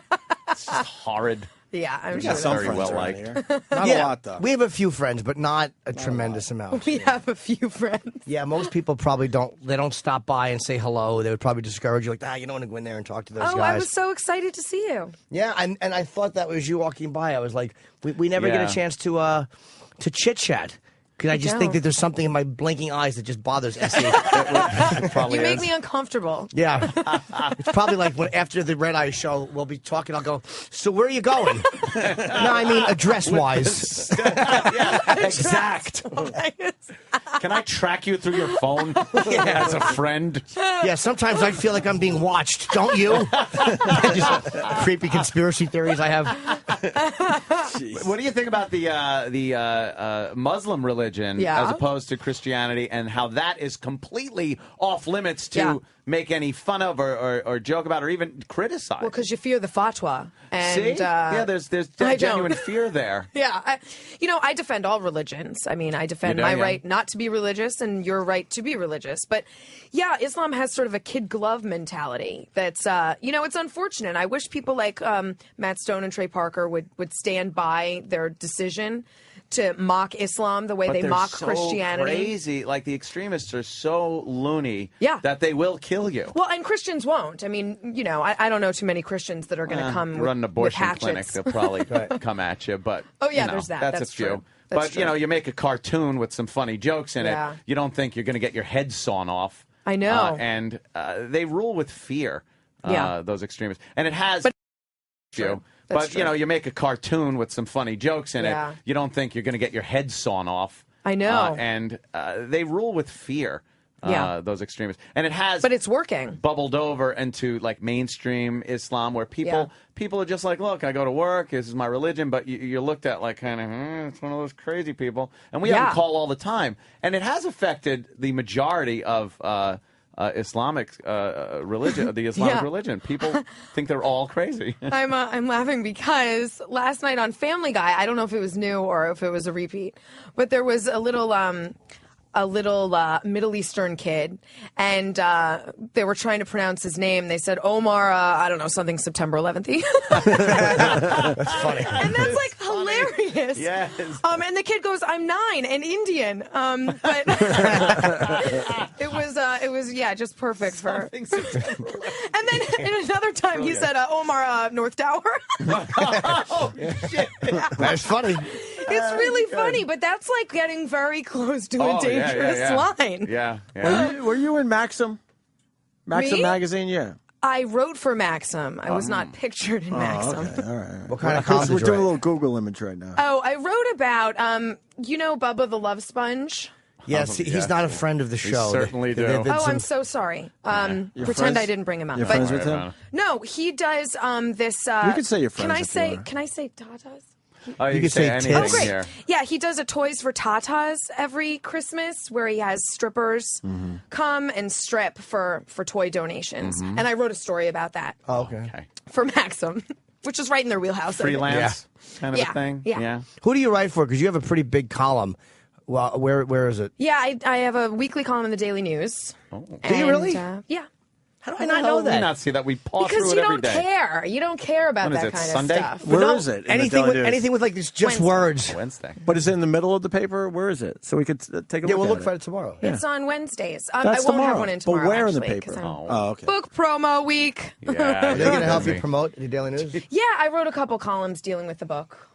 It's just horrid. Yeah, I'm We sure. got some Very friends well around liked. here. Not a lot, though. We have a few friends, but not a tremendous amount. We have a few friends. Yeah, most people probably don't. They don't stop by and say hello. They would probably discourage you, like, you don't want to go in there and talk to those Oh, guys. I was so excited to see you. Yeah, and I thought that was you walking by. I was like, we never get Yeah. a chance to chit chat. Because I just think don't. that there's something in my blinking eyes that just bothers Essie. Probably You make is. me uncomfortable. Yeah. It's probably like when after the Red Eye show, we'll be talking. I'll go, so where are you going? No, I mean address-wise. Exact. Can I track you through your phone as a friend? Yeah, sometimes I feel like I'm being watched. Don't you? Just creepy conspiracy theories I have. What do you think about the Muslim religion Yeah. as opposed to Christianity, and how that is completely off limits to Yeah. make any fun of or joke about or even criticize? Well, because you fear the fatwa. And, See? Yeah, there's I genuine don't. fear there. Yeah, I defend all religions. I mean, I defend You do, my yeah. right not to be religious and your right to be religious. But yeah, Islam has sort of a kid glove mentality. That's it's unfortunate. I wish people like Matt Stone and Trey Parker would stand by their decision to mock Islam the way But they they're mock so Christianity. crazy. Like, the extremists are so loony Yeah. that they will kill you. Well, and Christians won't. I mean, I don't know too many Christians that are going to come run an with abortion hatchets. clinic, they'll probably come at you. But Oh, yeah, you know, there's that. That's That's a few. true. That's But true. you make a cartoon with some funny jokes in Yeah. it. You don't think you're going to get your head sawn off. I know. And they rule with fear. Yeah. Those extremists, and it has. But- few, That's but true. you make a cartoon with some funny jokes in Yeah. it. You don't think you're going to get your head sawn off. I know. And they rule with fear. Yeah. Those extremists, and it has, but it's working. Bubbled over into like mainstream Islam, where people are just like, look, I go to work, this is my religion, but you're looked at like kind of, it's one of those crazy people, and we have them call all the time, and it has affected the majority of Islamic religion, the Islamic religion. People think they're all crazy. I'm laughing because last night on Family Guy, I don't know if it was new or if it was a repeat, but there was a little Middle Eastern kid, and they were trying to pronounce his name. They said Omar, I don't know, something September 11th. That's funny. And that's like hilarious. Yes. And the kid goes, I'm 9 and Indian. But it was just perfect for. And then in another time he said Omar North Tower. Oh, shit. That's funny. It's really funny, but that's like getting very close to a dangerous line. Yeah. Were you in Maxim? Maxim Me? magazine? Yeah. I wrote for Maxim. I was not pictured in Maxim. Okay. All right. What kind of columns We're did you doing a write? little Google image right now. Oh, I wrote about, Bubba the Love Sponge? Yes, he's not a friend of the show. certainly do. Oh, I'm so sorry. Pretend friends? I didn't bring him up. You're But friends with him? no, he does this. You can say you're friends Can I if you say? are. Can I say tatas? Oh, you can say anything tits. Oh, great. here. Yeah, he does a Toys for Tatas every Christmas where he has strippers come and strip for toy donations. And I wrote a story about that Oh, okay. for Maxim, which is right in their wheelhouse. I think. Freelance kind of Yeah. a thing. Yeah. Who do you write for? Because you have a pretty big column. Well, where is it? Yeah, I have a weekly column in the Daily News. Oh. Do you really? Yeah. How do How I the not hell know did we that? not see that? We paw Because through you it every don't day. care. You don't care about When is that it, kind Sunday? of stuff. Where is it? in the Anything Daily with News? anything with like just Wednesday. words. Wednesday. But is it in the middle of the paper? Where is it? So we could take a Yeah, look we'll at look it. for it tomorrow. It's on Wednesdays. I That's won't tomorrow. have one in tomorrow. But where in the actually, 'cause paper? I'm- Oh, okay. Book promo week. Yeah. Are they going to help busy. you promote the Daily News? Yeah, I wrote a couple columns dealing with the book.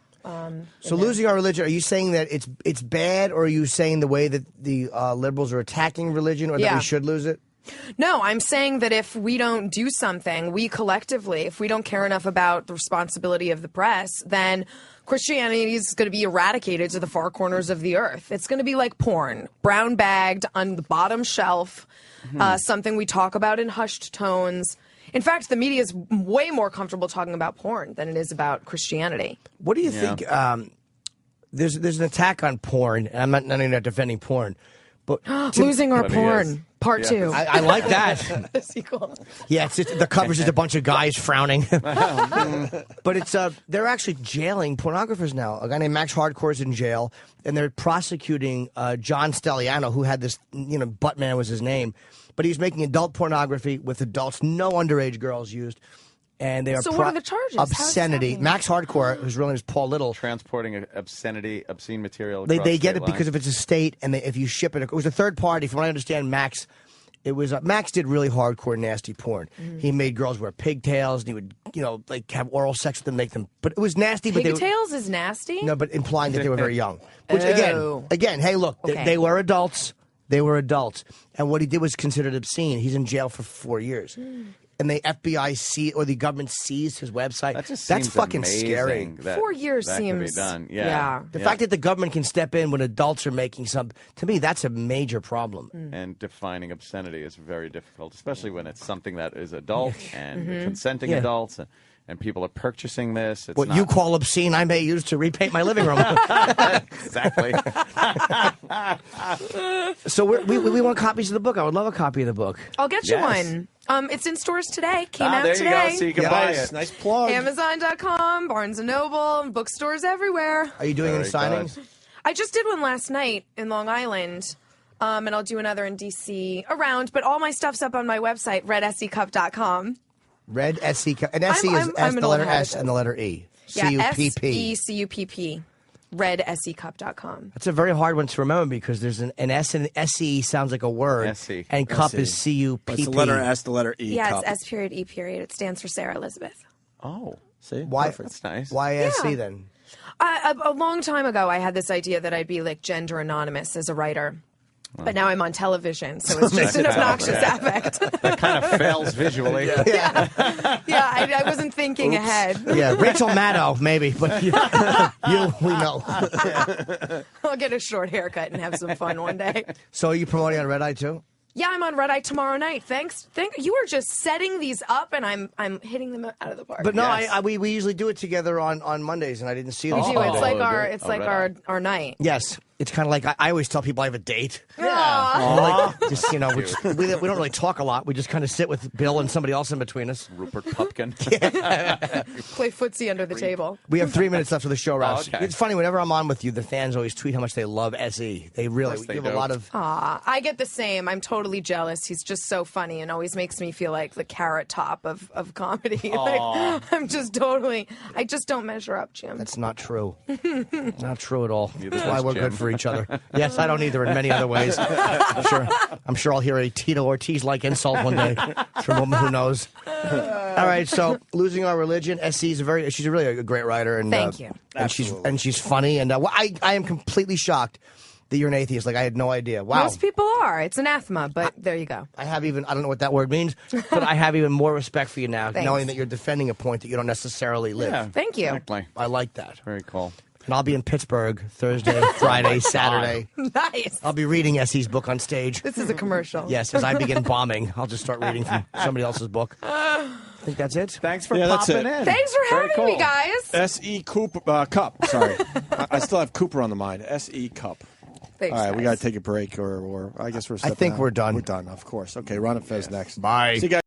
So losing our religion, are you saying that it's bad, or are you saying the way that the liberals are attacking religion, or that Yeah. we should lose it? No, I'm saying that if we don't do something, we collectively, if we don't care enough about the responsibility of the press, then Christianity is going to be eradicated to the far corners of the earth. It's going to be like porn, brown bagged on the bottom shelf, something we talk about in hushed tones. In fact, the media is way more comfortable talking about porn than it is about Christianity. What do you think? There's an attack on porn, and I'm not defending porn, but Losing our But he is. porn, part Yeah. 2. I like that. The sequel. Yeah, the cover's just a bunch of guys frowning. But it's they're actually jailing pornographers now. A guy named Max Hardcore is in jail, and they're prosecuting John Stelliano, who had this, Buttman was his name, but he's making adult pornography with adults, no underage girls used. And they are So what are the charges? How is that obscenity. happening? Max Hardcore, whose real name is Paul Little. Transporting obscene material. They across get state it because lines. if it's a state, and if you ship it was a third party. From what I understand, Max, it was Max did really hardcore, nasty porn. He made girls wear pigtails, and he would, have oral sex with them, make them. But it was nasty. But Pigtails is nasty? no, but implying that they were very young. Which Oh. again, hey, look, Okay. they were adults. They were adults, and what he did was considered obscene. He's in jail for 4 years. And the FBI or the government seized his website. That just That's seems fucking amazing scary. that 4 years that could be seems done. Yeah. The fact that the government can step in when adults are making to me, that's a major problem. And defining obscenity is very difficult, especially when it's something that is adult and Mm-hmm. consenting Yeah. adults, and people are purchasing this. It's What not you call obscene, I may use to repaint my living room. exactly. So we want copies of the book. I would love a copy of the book. I'll get you Yes. one. It's in stores today. Came out there you today. go. So you can buy it. Nice plug. Amazon.com, Barnes & Noble, bookstores everywhere. Are you doing any Very signings? good. I just did one last night in Long Island, and I'll do another in D.C. around, but all my stuff's up on my website, redsecup.com. Red SC, and SC is I'm the an letter old S habit. and the letter E. Yeah, C-U-P-P. SECUPP. redsecup.com. That's a very hard one to remember because there's an S and SE sounds like a word, SE. and cup SE. is C-U-P-P. It's the letter S, the letter E. Yeah, cup. it's S period, E period. It stands for Sarah Elizabeth. Oh, See? Why? that's nice. Why SE Yeah. then? A long time ago, I had this idea that I'd be like gender anonymous as a writer. But now I'm on television, so it's just an obnoxious affect. That kind of fails visually. Yeah, I wasn't thinking ahead. Yeah, Rachel Maddow, maybe, but we know. I'll get a short haircut and have some fun one day. So are you promoting on Red Eye, too? Yeah, I'm on Red Eye tomorrow night. Thanks. You were just setting these up, and I'm hitting them out of the park. But no, we usually do it together on Mondays, and I didn't see We this. do. It's like our night. Yes. It's kind of like I always tell people I have a date. Yeah. Just, we don't really talk a lot. We just kind of sit with Bill and somebody else in between us. Rupert Pupkin. Play footsie under the table. We have 3 minutes left of the show, Rouse. Okay. It's funny, whenever I'm on with you, the fans always tweet how much they love SE. They really give a lot of... Aw, I get the same. I'm totally jealous. He's just so funny and always makes me feel like the carrot top of comedy. Like, I'm just totally... I just don't measure up, Jim. That's not true. Not true at all. Neither That's does why we're Jim. good for each other. Yes, I don't either in many other ways. I'm sure I'll hear a Tito Ortiz-like insult one day from a woman who knows. All right, so Losing Our Religion. SC's she's really a great writer, and Thank you. And she's funny, and I am completely shocked that you're an atheist. Like, I had no idea. Wow. Most people are. It's anathema, but there you go. I don't know what that word means, but I have even more respect for you now, Thanks. knowing that you're defending a point that you don't necessarily live. Yeah, Thank you. Exactly. I like that. Very cool. And I'll be in Pittsburgh Thursday, Friday, Saturday. Nice. I'll be reading SE's book on stage. This is a commercial. Yes, as I begin bombing, I'll just start reading from somebody else's book. I think that's it. Thanks for Yeah, that's popping it. in. Thanks for Very having me, cool. guys. SE Cup. Sorry. I still have Cooper on the mind. SE Cup. Thanks, All right, we guys. got to take a break, or I guess we're I think out. we're done. We're done, of course. Okay, Ron and Fez next. Bye. See you guys.